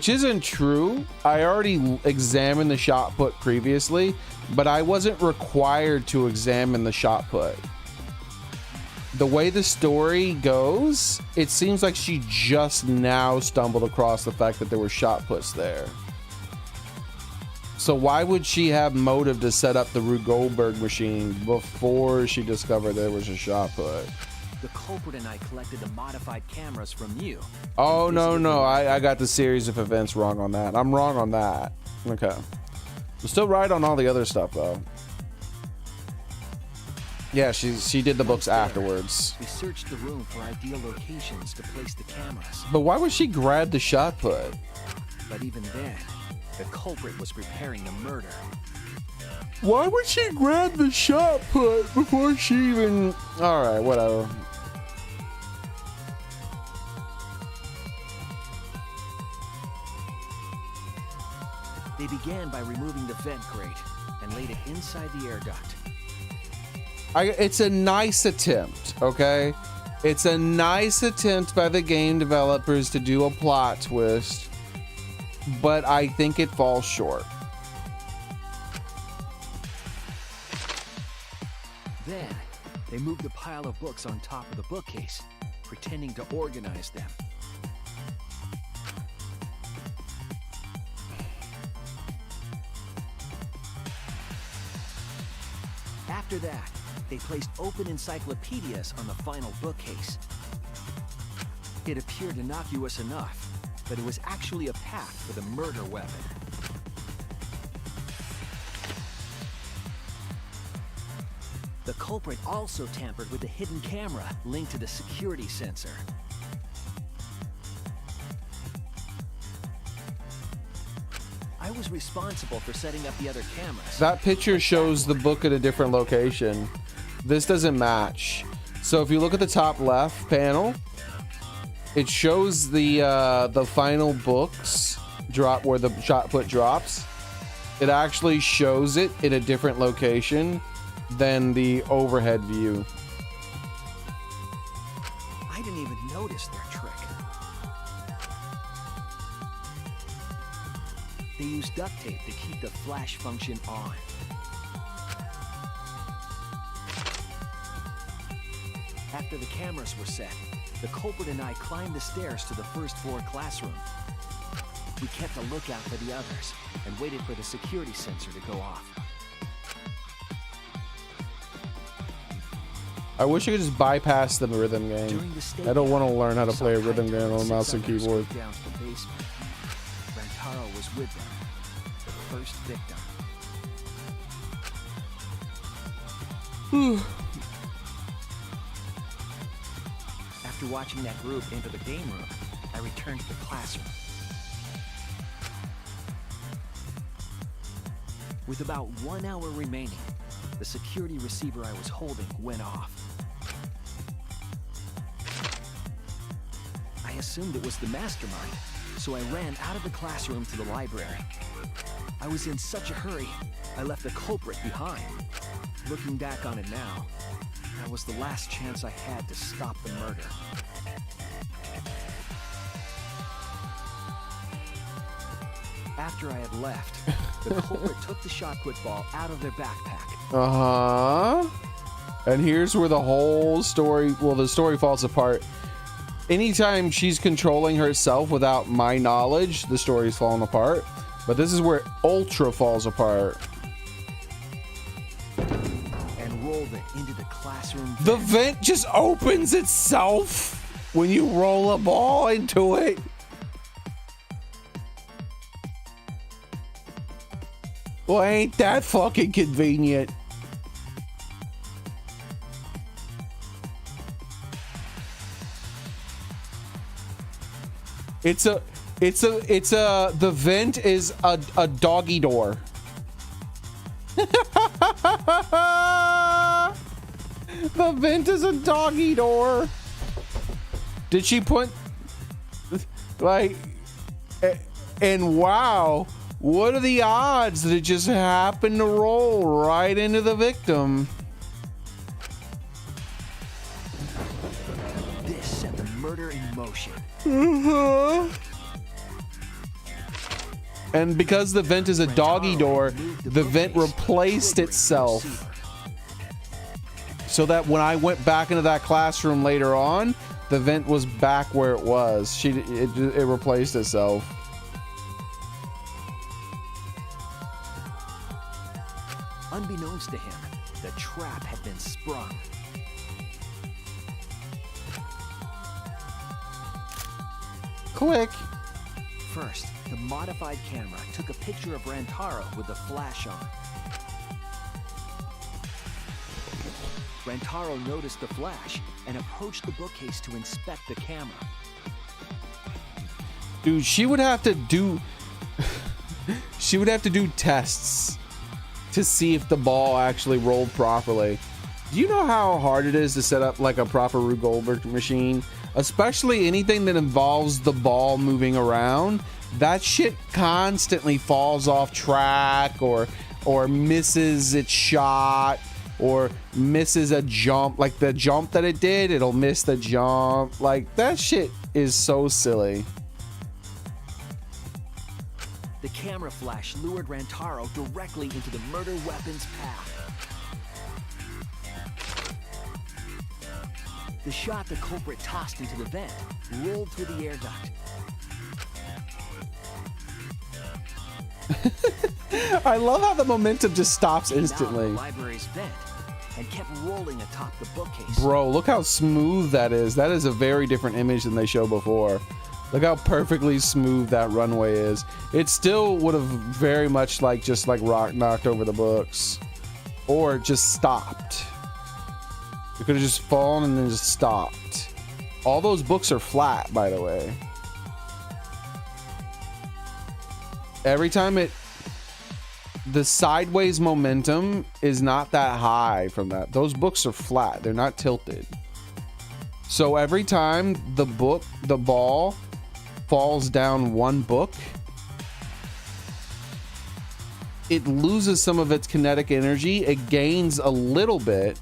isn't true. I already examined the shot put previously, but I wasn't required to examine the shot put. The way the story goes, it seems like she just now stumbled across the fact that there were shot puts there. So why would she have motive to set up the Rube Goldberg machine before she discovered there was a shot put? the culprit and I collected the modified cameras from you. Oh, no. I got the series of events wrong on that. I'm wrong on that. Okay. I'm still right on all the other stuff, though. Yeah, she did the books afterwards. We searched the room for ideal locations to place the cameras. But why would she grab the shot put? But even then, the culprit was preparing the murder. Why would she grab the shot put before she even... Alright, whatever. They began by removing the vent grate and laid it inside the air duct. It's a nice attempt, okay? It's a nice attempt by the game developers to do a plot twist, but I think it falls short. Then, they moved a pile of books on top of the bookcase, pretending to organize them. After that, they placed open encyclopedias on the final bookcase. It appeared innocuous enough, but it was actually a path for the murder weapon. The culprit also tampered with the hidden camera linked to the security sensor. I was responsible for setting up the other cameras. That picture shows the book at a different location. This doesn't match. So if you look at the top left panel, it shows the final books drop where the shot put drops. It actually shows it in a different location than the overhead view. I didn't even notice their trick. They used duct tape to keep the flash function on. After the cameras were set, the culprit and I climbed the stairs to the first floor classroom. We kept a lookout for the others and waited for the security sensor to go off. I wish I could just bypass the rhythm game. I don't want to learn how to play a rhythm game on a mouse and keyboard. Down to the basement. Rantaro was with them, the first victim. After watching that group enter the game room, I I returned to the classroom. With about 1 hour remaining, the security receiver I was holding went off. I assumed it was the mastermind, so I ran out of the classroom to the library. I was in such a hurry, I left the culprit behind. Looking back on it now, that was the last chance I had to stop the murder. After I had left, the culprit took the shot put ball out of their backpack. And here's where the whole story, well, the story falls apart. Anytime she's controlling herself without my knowledge, the story's falling apart. But this is where ultra falls apart. And rolled it into the classroom. The vent just opens itself when you roll a ball into it. Well, ain't that fucking convenient? The vent is a doggy door. The vent is a doggy door. Did she put, like, and wow, what are the odds that it just happened to roll right into the victim? This set the murder in motion. And because the vent is a doggy door, the vent replaced itself. So that when I went back into that classroom later on, the vent was back where it was. It replaced itself. Unbeknownst to him, the trap had been sprung. Click. First, the modified camera took a picture of Rantaro with the flash on. Rantaro noticed the flash and approached the bookcase to inspect the camera. Dude, she would have to do she would have to do tests to see if the ball actually rolled properly. Do you know how hard it is to set up like a proper Rube Goldberg machine? Especially anything that involves the ball moving around. That shit constantly falls off track or misses its shot or misses a jump. Like the jump that it did, it'll miss the jump. Like that shit is so silly. The camera flash lured Rantaro directly into the murder weapon's path. The shot the culprit tossed into the vent rolled through the air duct. I love how the momentum just stops instantly. Down the library's vent and kept rolling atop the bookcase. Bro, look how smooth that is. That is a very different image than they showed before. Look how perfectly smooth that runway is. It still would have very much like just like rock knocked over the books or just stopped. It could have just fallen and then just stopped. All those books are flat, by the way. Every time the sideways momentum is not that high from that. Those books are flat. They're not tilted. So every time the ball falls down one book, it loses some of its kinetic energy. It gains a little bit.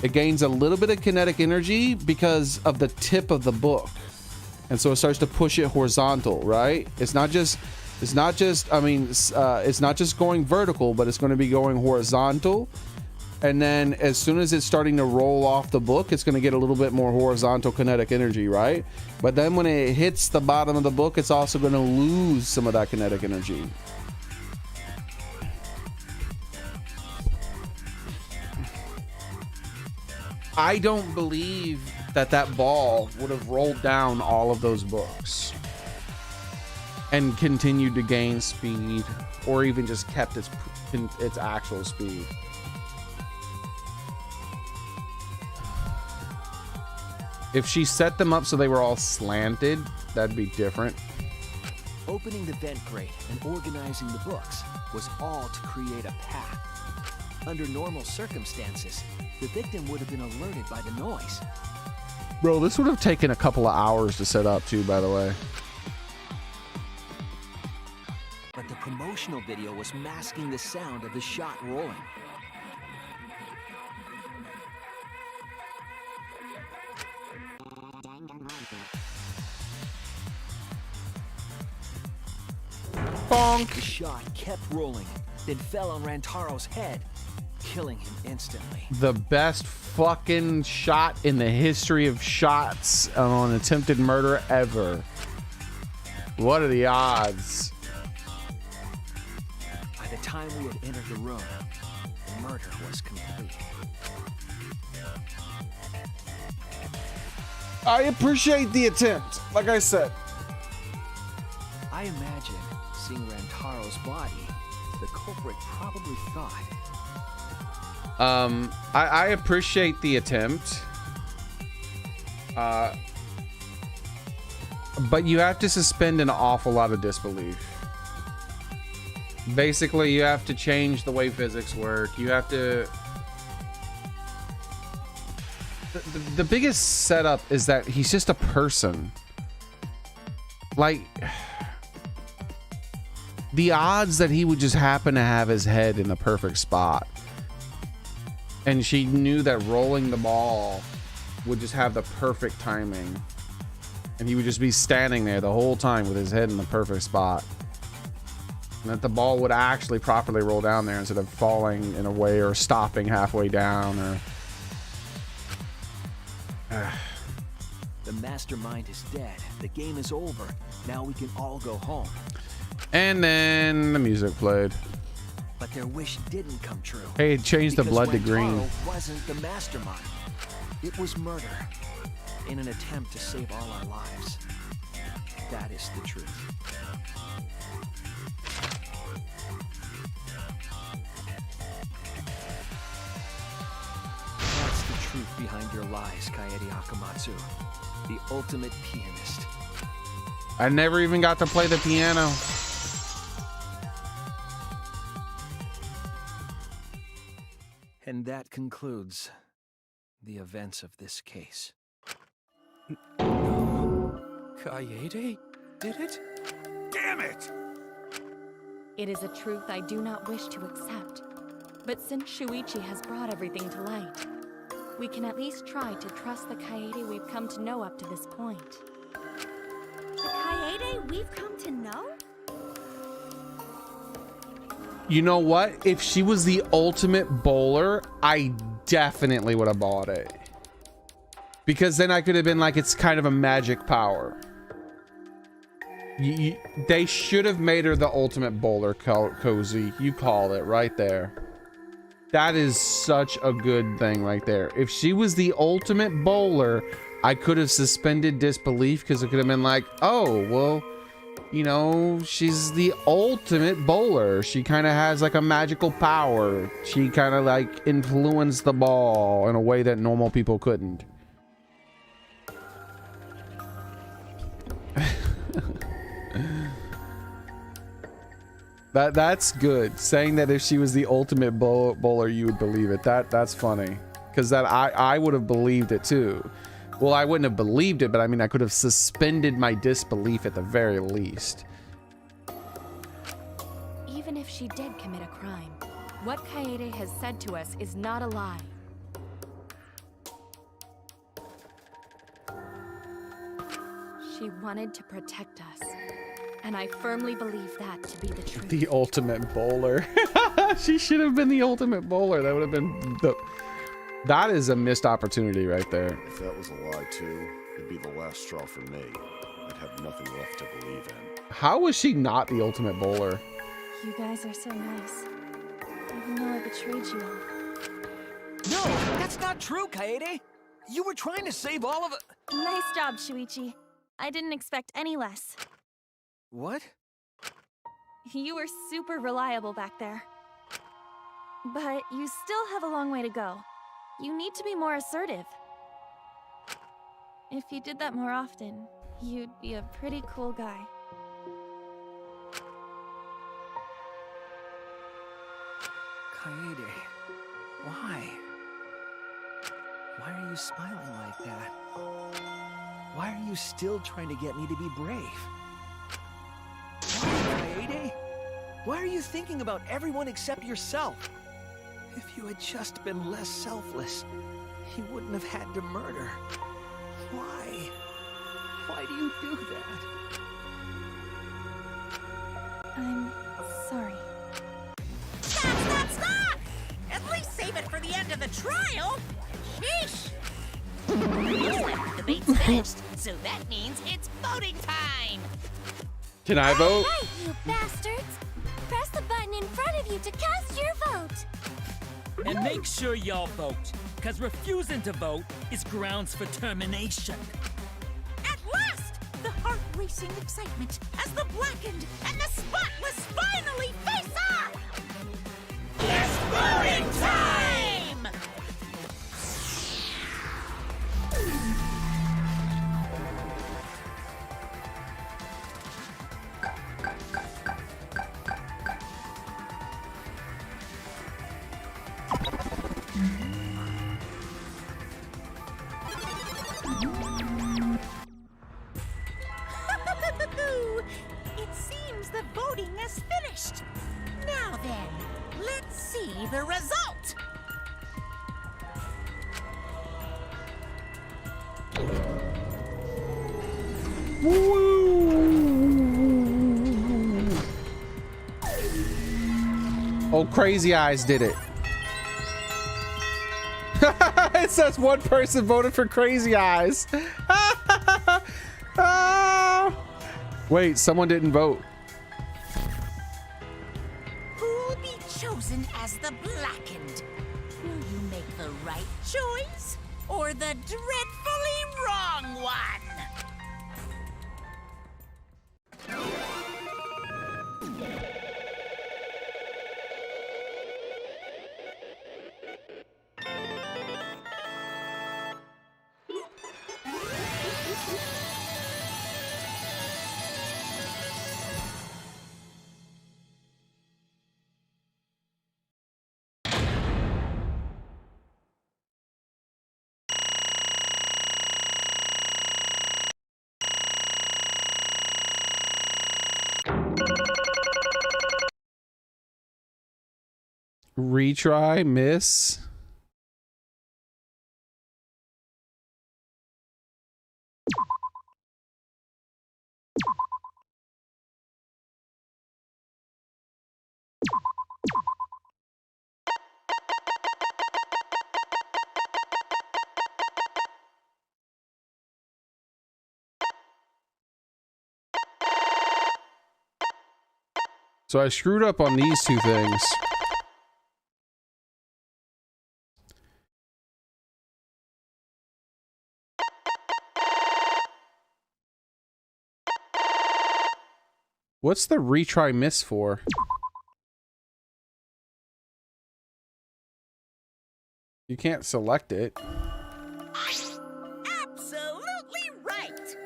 It gains a little bit of kinetic energy because of the tip of the book. And so it starts to push it horizontal, right? It's not just going vertical, but it's going to be going horizontal. And then as soon as it's starting to roll off the book, it's going to get a little bit more horizontal kinetic energy, right? But then when it hits the bottom of the book, it's also going to lose some of that kinetic energy. I don't believe that ball would have rolled down all of those books and continued to gain speed, or even just kept its actual speed. If she set them up so they were all slanted, that'd be different. Opening the vent grate and organizing the books was all to create a path. Under normal circumstances, the victim would have been alerted by the noise. Bro, this would have taken a couple of hours to set up too, by the way. But the promotional video was masking the sound of the shot rolling. Bonk. The shot kept rolling, then fell on Rantaro's head, killing him instantly. The best fucking shot in the history of shots on attempted murder ever. What are the odds? By the time we had entered the room, the murder was complete. I appreciate the attempt, like I said. I imagine, seeing Rantaro's body, the culprit probably thought. I appreciate the attempt. But you have to suspend an awful lot of disbelief. Basically, you have to change the way physics work. You have to... The biggest setup is that he's just a person. Like... The odds that he would just happen to have his head in the perfect spot. And she knew that rolling the ball would just have the perfect timing. And he would just be standing there the whole time with his head in the perfect spot. And that the ball would actually properly roll down there instead of falling in a way or stopping halfway down or... The mastermind is dead. The game is over. Now we can all go home. And then the music played. But their wish didn't come true. Hey, it changed the blood to green. Rantaro wasn't the mastermind. It was murder in an attempt to save all our lives. That is the truth. That's the truth behind your lies, Kaede Akamatsu. The ultimate pianist. I never even got to play the piano. And that concludes the events of this case. No. Kaede did it? Damn it! It is a truth I do not wish to accept. But since Shuichi has brought everything to light, we can at least try to trust the Kaede we've come to know up to this point. The Kaede we've come to know? You know what? If she was the ultimate bowler, I definitely would have bought it. Because then I could have been like, it's kind of a magic power. They should have made her the ultimate bowler, Cozy. You called it right there. That is such a good thing right there. If she was the ultimate bowler, I could have suspended disbelief because it could have been like, oh, well, you know, she's the ultimate bowler. She kind of has like a magical power. She kind of like influenced the ball in a way that normal people couldn't. That's good. Saying that if she was the ultimate bowler, you would believe it. That's funny. Because that I would have believed it too. Well, I wouldn't have believed it, but I mean, I could have suspended my disbelief at the very least. Even if she did commit a crime, what Kaede has said to us is not a lie. She wanted to protect us. And I firmly believe that to be the truth. The ultimate bowler. She should have been the ultimate bowler. That would have been the... That is a missed opportunity right there. If that was a lie too, it'd be the last straw for me. I'd have nothing left to believe in. How was she not the ultimate bowler? You guys are so nice. Even though I betrayed you all. No, that's not true, Kaede. You were trying to save all of it. Nice job, Shuichi. I didn't expect any less. What? You were super reliable back there. But you still have a long way to go. You need to be more assertive. If you did that more often, you'd be a pretty cool guy. Kaede, why? Why are you smiling like that? Why are you still trying to get me to be brave? Why, Kaede? Why are you thinking about everyone except yourself? If you had just been less selfless, you wouldn't have had to murder. Why? Why do you do that? I'm sorry. Stop, stop, stop! At least save it for the end of the trial. Sheesh! Looks like the debate's finished, so that means it's voting time! Can I vote? Right, you bastards! Press the button in front of you to cast your vote! And make sure y'all vote, because refusing to vote is grounds for termination. At last! The heart-racing excitement as the Blackened and the Spotless finally face off! It's voting time! It seems the voting has finished. Now then, let's see the result. Oh, Crazy Eyes did it. It says one person voted for Crazy Eyes. Wait, someone didn't vote. Who'll be chosen as the Blackened? Will you make the right choice or the dreadfully wrong one? Retry, miss. So I screwed up on these two things. What's the retry miss for? You can't select it. Absolutely right.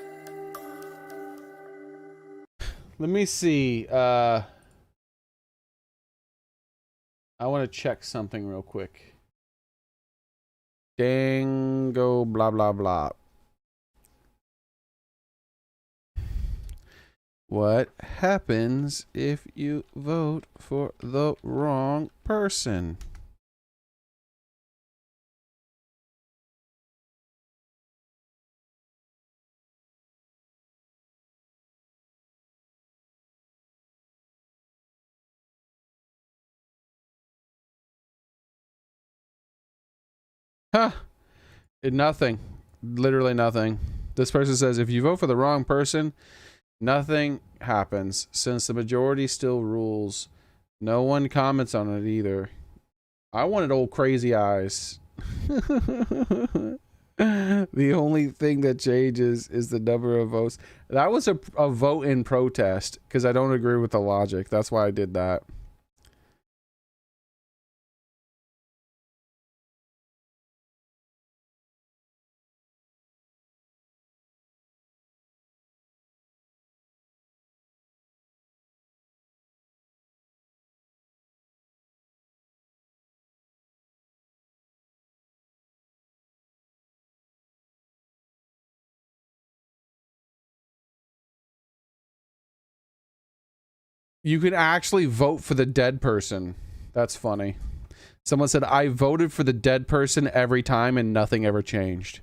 Let me see. I want to check something real quick. Dango blah blah blah. What happens if you vote for the wrong person? Huh. Nothing. Literally nothing. This person says if you vote for the wrong person, nothing happens. Since the majority still rules, no one comments on it either. I wanted old Crazy Eyes. The only thing that changes is the number of votes. That was a vote in protest because I don't agree with the logic. That's why I did that. You can actually vote for the dead person. That's funny. Someone said, I voted for the dead person every time and nothing ever changed.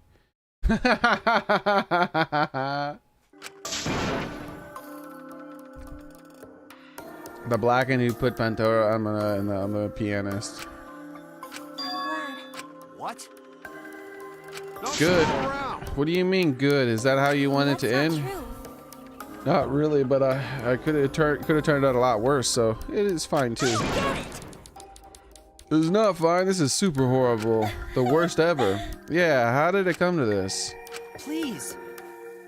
The Blackened who put Pantora, I'm a pianist. What? Good. What do you mean good? Is that how you want it to end? Not really, but I could have turned out a lot worse, so it is fine too. It's not fine. This is super horrible. The worst ever. Yeah, how did it come to this? Please.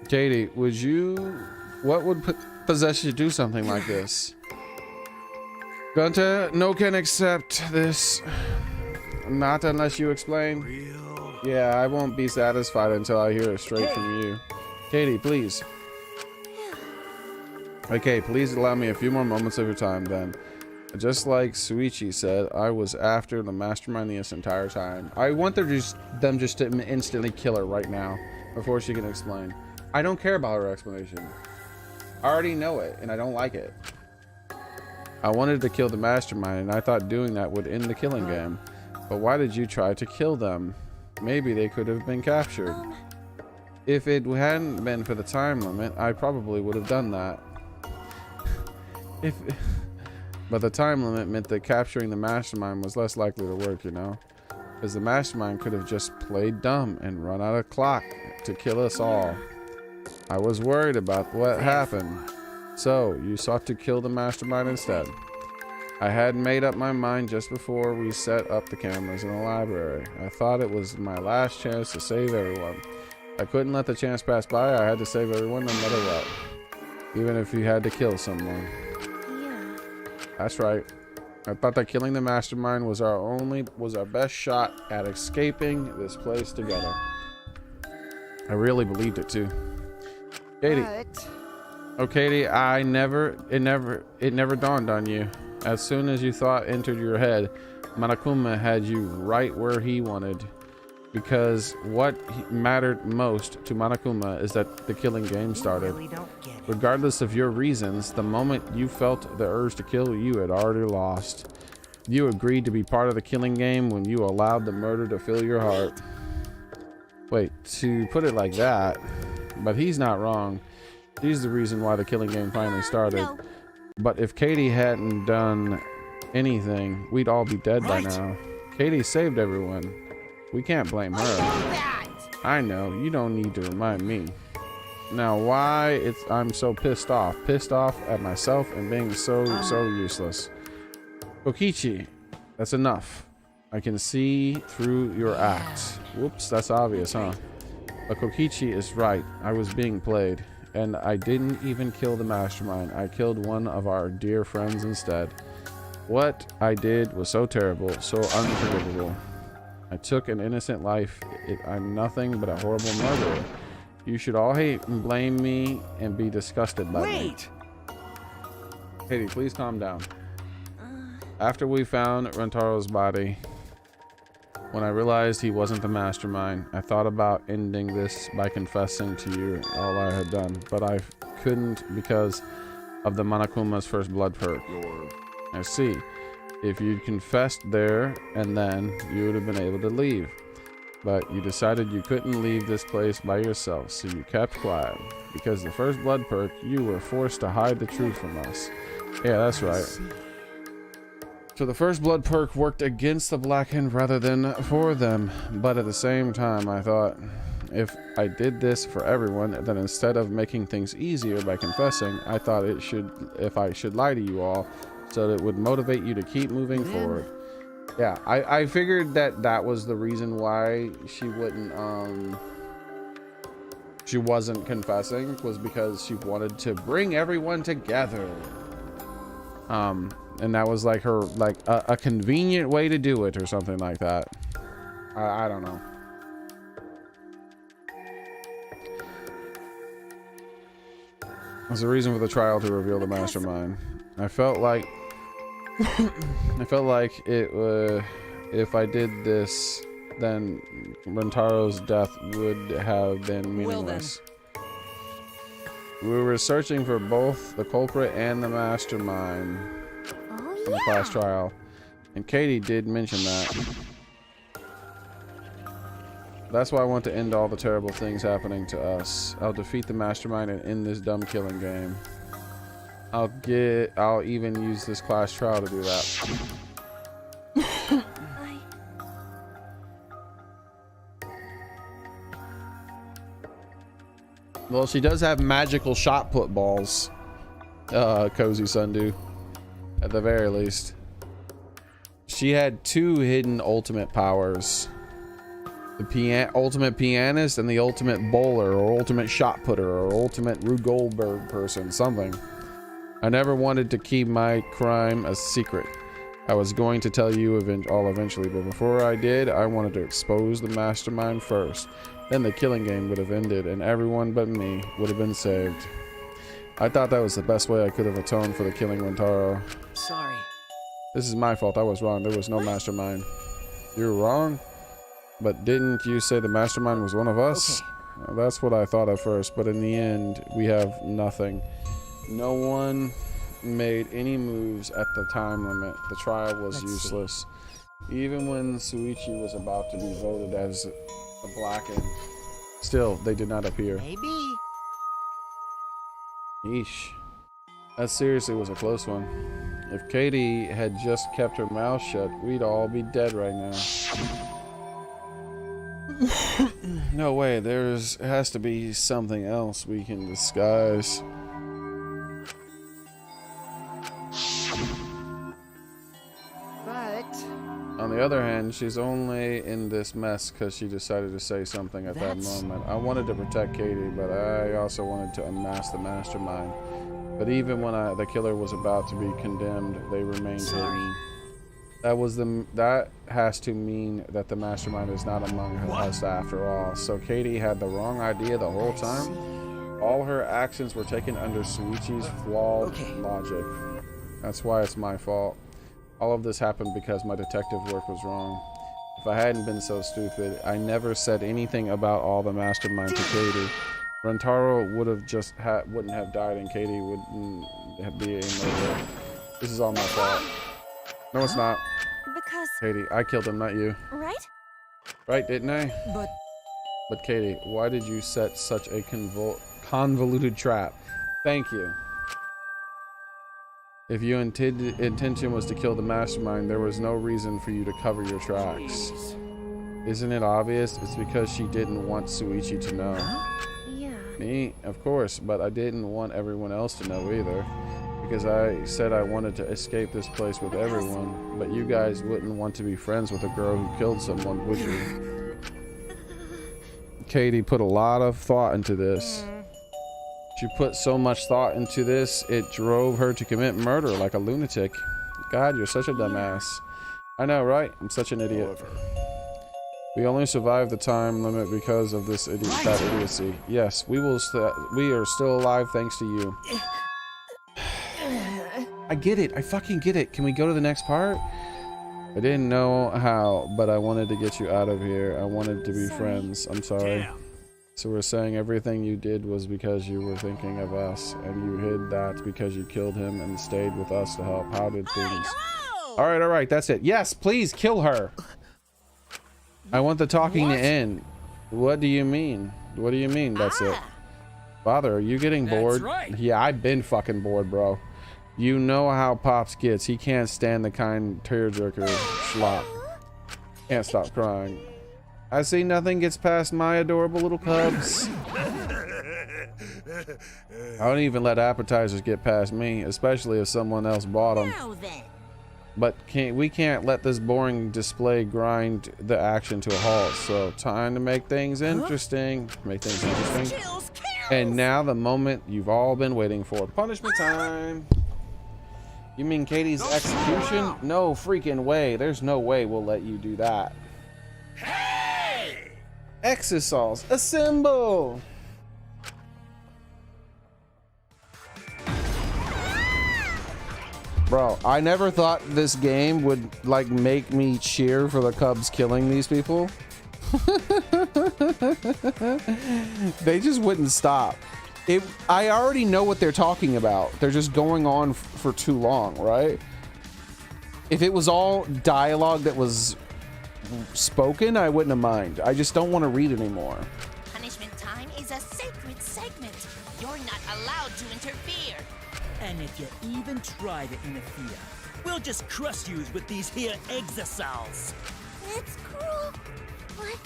Katie, what would possess you to do something like this? Gunter, no can accept this. Not unless you explain. Yeah, I won't be satisfied until I hear it straight from you. Katie, please. Okay, please allow me a few more moments of your time then. Just like Suichi said, I was after the mastermind this entire time. I want them just to instantly kill her right now before she can explain. I don't care about her explanation. I already know it, and I don't like it. I wanted to kill the mastermind, and I thought doing that would end the killing game. But why did you try to kill them? Maybe they could have been captured. If it hadn't been for the time limit, I probably would have done that. But the time limit meant that capturing the mastermind was less likely to work, you know? Because the mastermind could have just played dumb and run out of clock to kill us all. I was worried about what happened. So, you sought to kill the mastermind instead. I had made up my mind just before we set up the cameras in the library. I thought it was my last chance to save everyone. I couldn't let the chance pass by. I had to save everyone no matter what. Even if you had to kill someone. Yeah. That's right. I thought that killing the mastermind was our best shot at escaping this place together. I really believed it too. Katie. Oh, Katie, it never dawned on you. As soon as you thought entered your head, Monokuma had you right where he wanted. Because what mattered most to Monokuma is that the killing game started. Regardless of your reasons, the moment you felt the urge to kill, you had already lost. You agreed to be part of the killing game when you allowed the murder to fill your heart. Wait, to put it like that, but he's not wrong. She's the reason why the killing game finally started. No. But if Katie hadn't done anything, we'd all be dead by now. Katie saved everyone. We can't blame her. I know, you don't need to remind me. Now why I'm so pissed off at myself and being so useless. Kokichi, that's enough. I can see through your act. Whoops, that's obvious, huh? But Kokichi is right. I was being played. And I didn't even kill the mastermind. I killed one of our dear friends instead. What I did was so terrible, so unforgivable. I took an innocent life. I'm nothing but a horrible murderer. You should all hate and blame me and be disgusted by me. Katie, please calm down. After we found Rantaro's body, when I realized he wasn't the mastermind, I thought about ending this by confessing to you all I had done, but I couldn't because of the Monokuma's first blood perk. I see. If you'd confessed there and then, you would have been able to leave. But you decided you couldn't leave this place by yourself, so you kept quiet. Because the first blood perk, you were forced to hide the truth from us. Yeah, that's right. So the first blood perk worked against the Blackened rather than for them. But at the same time, I thought, if I did this for everyone, then instead of making things easier by confessing, I thought if I should lie to you all, so that it would motivate you to keep moving forward. Yeah, I figured that was the reason why she wasn't confessing, was because she wanted to bring everyone together. And that was like her, like a convenient way to do it or something like that. I don't know. That's the reason for the trial to reveal the mastermind. I felt like if I did this, then Rantaro's death would have been meaningless. We were searching for both the culprit and the mastermind in the class trial. And Katie did mention that. That's why I want to end all the terrible things happening to us. I'll defeat the mastermind and end this dumb killing game. I'll even use this class trial to do that. Well, she does have magical shot put balls. Cozy Sundew. At the very least. She had 2 hidden ultimate powers. The ultimate pianist and the ultimate bowler, or ultimate shot putter, or ultimate Rube Goldberg person, something. I never wanted to keep my crime a secret. I was going to tell you all eventually, but before I did, I wanted to expose the mastermind first. Then the killing game would have ended, and everyone but me would have been saved. I thought that was the best way I could have atoned for the killing Rentaro. Sorry. This is my fault. I was wrong. There was no mastermind. You were wrong? But didn't you say the mastermind was one of us? Okay. Well, that's what I thought at first, but in the end, we have nothing. No one made any moves at the time limit. The trial was useless. Even when Suichi was about to be voted as a blackened, still, they did not appear. Maybe. Yeesh. That seriously was a close one. If Katie had just kept her mouth shut, we'd all be dead right now. No way, there has to be something else we can disguise. But on the other hand, she's only in this mess because she decided to say something at that moment. I wanted to protect Katie, but I also wanted to unmask the mastermind. But even when the killer was about to be condemned, they remained hidden. That has to mean that the mastermind is not among us after all. So Katie had the wrong idea the whole time. All her actions were taken under Suichi's flawed logic. That's why it's my fault. All of this happened because my detective work was wrong. If I hadn't been so stupid, I never said anything about all the mastermind to Katie. Rentaro wouldn't have died, and Katie wouldn't be a murderer. This is all my fault. No, it's not. Because... Katie, I killed him, not you. Right? Right, didn't I? But Katie, why did you set such a convoluted trap? Thank you. If your intention was to kill the mastermind, there was no reason for you to cover your tracks. Isn't it obvious? It's because she didn't want Suichi to know. Yeah. Me? Of course, but I didn't want everyone else to know either. Because I said I wanted to escape this place with everyone, but you guys wouldn't want to be friends with a girl who killed someone, would you? Katie put a lot of thought into this. She put so much thought into this, it drove her to commit murder like a lunatic. God, you're such a dumbass. I know, right? I'm such an idiot. We only survived the time limit because of this that idiocy. Yes, we are still alive thanks to you. I get it. I fucking get it. Can we go to the next part? I didn't know how, but I wanted to get you out of here. I wanted to be friends. I'm sorry. Damn. So we're saying everything you did was because you were thinking of us, and you hid that because you killed him and stayed with us to help. How did things... All right, that's it. Yes, please kill her. I want the talking to end. What do you mean? What do you mean that's it? Father, are you getting bored? Right. Yeah, I've been fucking bored, bro. You know how Pops gets. He can't stand the kind tearjerker schlop. Can't stop crying. I see nothing gets past my adorable little cubs. I don't even let appetizers get past me, especially if someone else bought them. But we can't let this boring display grind the action to a halt. So time to make things interesting. Make things interesting. And now the moment you've all been waiting for. Punishment time. You mean Katie's execution? No freaking way. There's no way we'll let you do that. Hey! Exosols, assemble! Bro, I never thought this game would like make me cheer for the Cubs killing these people. They just wouldn't stop. I already know what they're talking about. They're just going on for too long, right? If it was all dialogue that was spoken, I wouldn't have mind. I just don't want to read anymore. Punishment time is a sacred segment. You're not allowed to interfere. And if you even try to interfere, we'll just crush you with these here exosols. It's cruel, but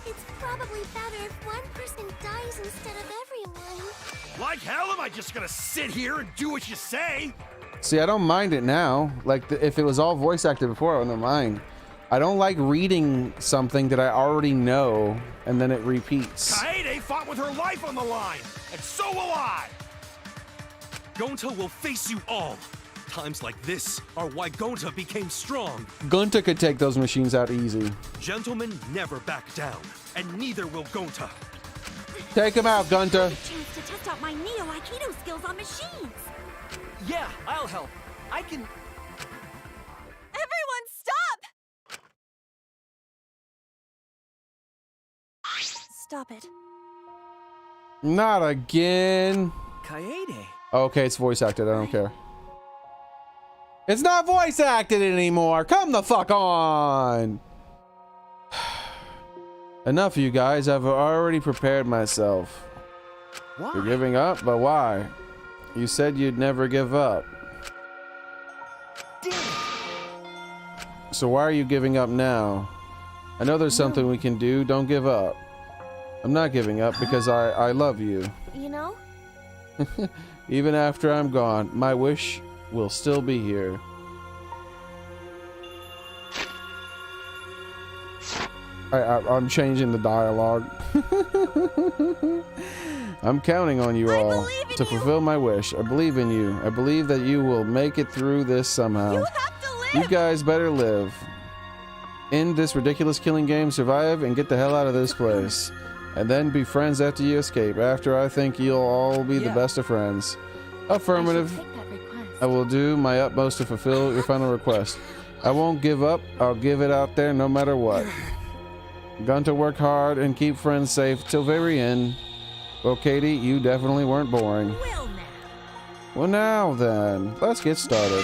it's probably better if one person dies instead of everyone. Like hell, am I just gonna sit here and do what you say? See, I don't mind it now. Like, if it was all voice acted before, I wouldn't mind. I don't like reading something that I already know and then it repeats. Kaede fought with her life on the line, and so will I! Gonta will face you all. Times like this are why Gonta became strong. Gunta could take those machines out easy. Gentlemen never back down, and neither will Gonta. Take him out, Gunta. Chance to test out my Neo Aikido skills on machines. Yeah, I'll help. I can... Everyone, stop! Stop it. Not again. Kaede. Okay, it's voice acted. I don't care. It's not voice acted anymore. Come the fuck on. Enough, you guys. I've already prepared myself. Why? You're giving up, but why? You said you'd never give up. So why are you giving up now? I know there's something we can do. Don't give up. I'm not giving up because I love you. You know? Even after I'm gone, my wish will still be here. I'm changing the dialogue. I'm counting on you all to fulfill my wish. I believe in you. I believe that you will make it through this somehow. You have to live! You guys better live. End this ridiculous killing game, survive, and get the hell out of this place. And then be friends after you escape. After I think you'll all be the best of friends. Affirmative. I will do my utmost to fulfill your final request. I won't give up. I'll give it out there no matter what. Going to work hard and keep friends safe till very end. Well, Katie, you definitely weren't boring. Well, now then, let's get started.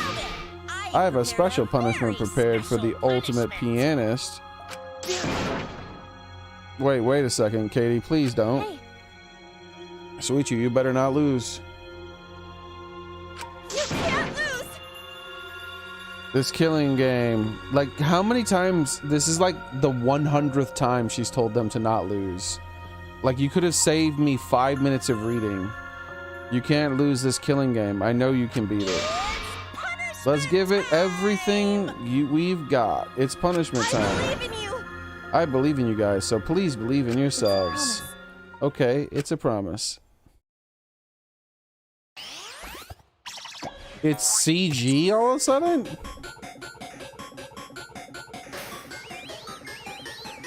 I have a special punishment prepared for the ultimate pianist. Wait a second, Katie, please don't. Hey. Sweet you better not lose. You can't lose! This killing game, like, how many times? This is like the 100th time she's told them to not lose. Like, you could have saved me 5 minutes of reading. You can't lose this killing game. I know you can beat it. Let's give it everything we've got. It's punishment time. I believe in you! I believe in you guys, so please believe in yourselves. Okay, it's a promise. It's CG all of a sudden?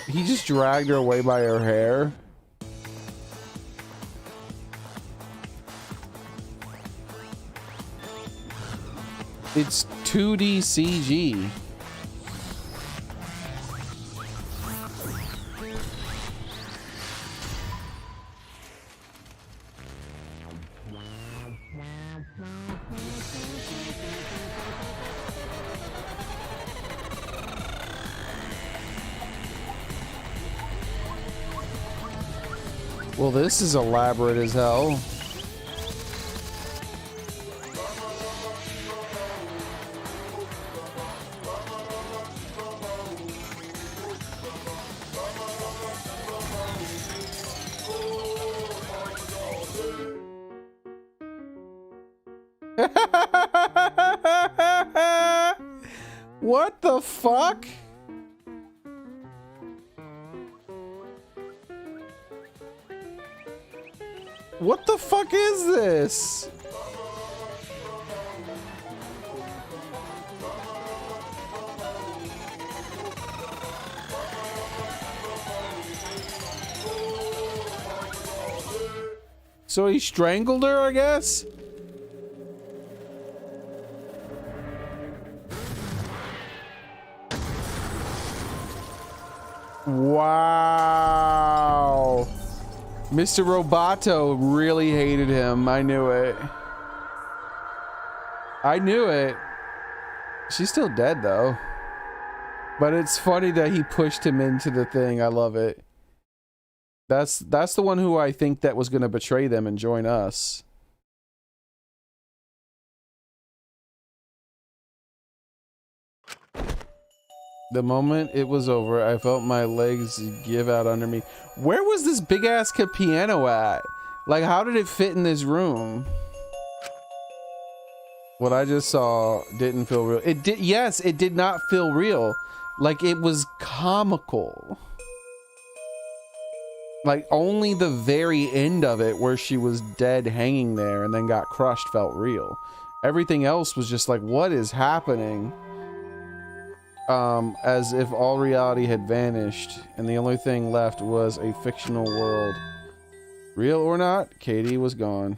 He just dragged her away by her hair. It's 2D CG. Well, this is elaborate as hell. What the fuck? What the fuck is this? So he strangled her, I guess? Wow. Mr. Roboto really hated him. I knew it. I knew it. She's still dead though. But it's funny that he pushed him into the thing. I love it. That's the one who I think that was going to betray them and join us. The moment it was over, I felt my legs give out under me. Where was this big ass piano at? Like, how did it fit in this room? What I just saw didn't feel real. It did. Yes, it did not feel real. Like, it was comical. Like, only the very end of it where she was dead hanging there and then got crushed felt real. Everything else was just like, what is happening? As if all reality had vanished and the only thing left was a fictional world. Real or not, Katie was gone.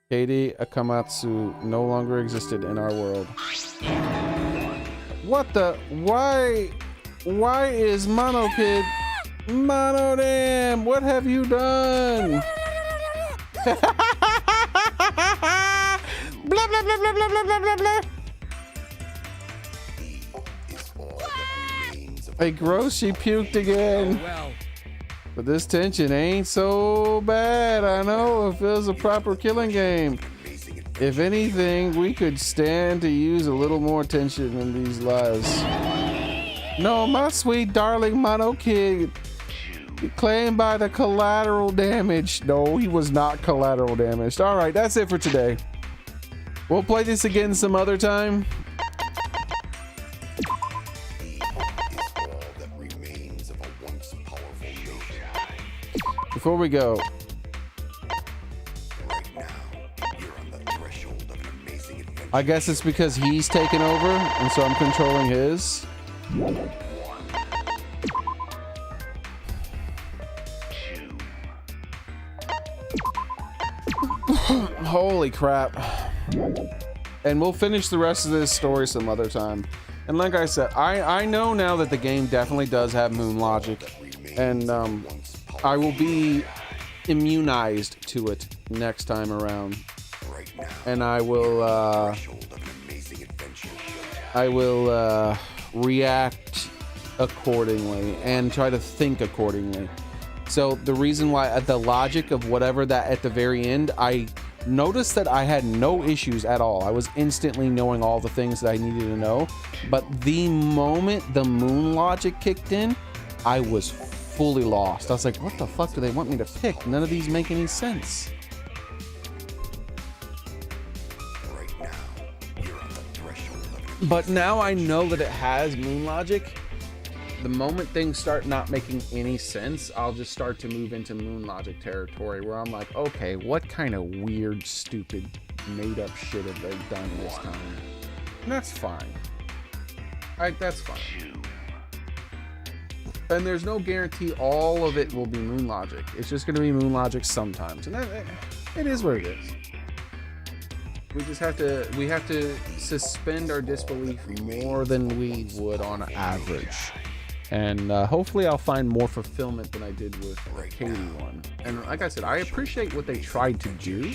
Katie Akamatsu no longer existed in our world. What the? Why is Mono Kid? Mono damn, what have you done? Blah, blah, blah, blah, blah, blah, blah, blah, blah. Hey, gross, she puked again. But this tension ain't so bad. I know it feels a proper killing game. If anything, we could stand to use a little more tension in these lives. No, my sweet darling Mono Kid. Claimed by the collateral damage. No, he was not collateral damaged. All right, that's it for today. We'll play this again some other time. Before we go, I guess it's because he's taken over, and so I'm controlling his. Holy crap. And we'll finish the rest of this story some other time. And like I said, I know now that the game definitely does have moon logic, and I will be immunized to it next time around. And I will react accordingly and try to think accordingly. So the reason why the logic of whatever that at the very end, I noticed that I had no issues at all. I was instantly knowing all the things that I needed to know. But the moment the moon logic kicked in, I was fully lost. I was like, what the fuck do they want me to pick? None of these make any sense. But now I know that it has moon logic. The moment things start not making any sense, I'll just start to move into moon logic territory where I'm like, okay, what kind of weird, stupid, made up shit have they done this time? And that's fine. That's fine. And there's no guarantee all of it will be moon logic. It's just going to be moon logic sometimes. And it is what it is. We just have to suspend our disbelief more than we would on average. And hopefully I'll find more fulfillment than I did with the Katie one. And like I said, I appreciate what they tried to do.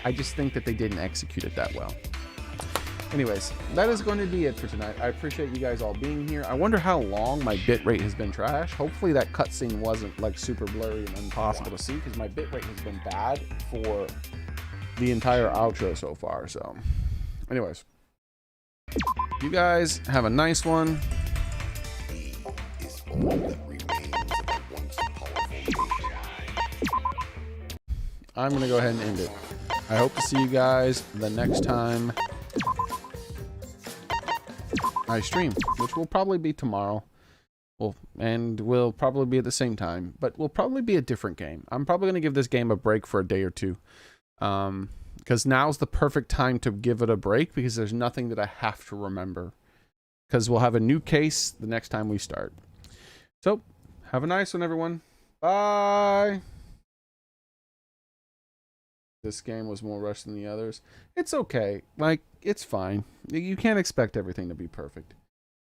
I just think that they didn't execute it that well. Anyways, that is going to be it for tonight. I appreciate you guys all being here. I wonder how long my bitrate has been trash. Hopefully that cutscene wasn't like super blurry and impossible to see, because my bitrate has been bad for the entire outro so far. So anyways, you guys have a nice one. I'm gonna go ahead and end it. I hope to see you guys the next time I stream, which will probably be tomorrow. And we'll probably be at the same time, but will probably be a different game. I'm probably gonna give this game a break for a day or two. Because now's the perfect time to give it a break, because there's nothing that I have to remember. Because we'll have a new case the next time we start. So, have a nice one, everyone. Bye! This game was more rushed than the others. It's okay. Like, it's fine. You can't expect everything to be perfect.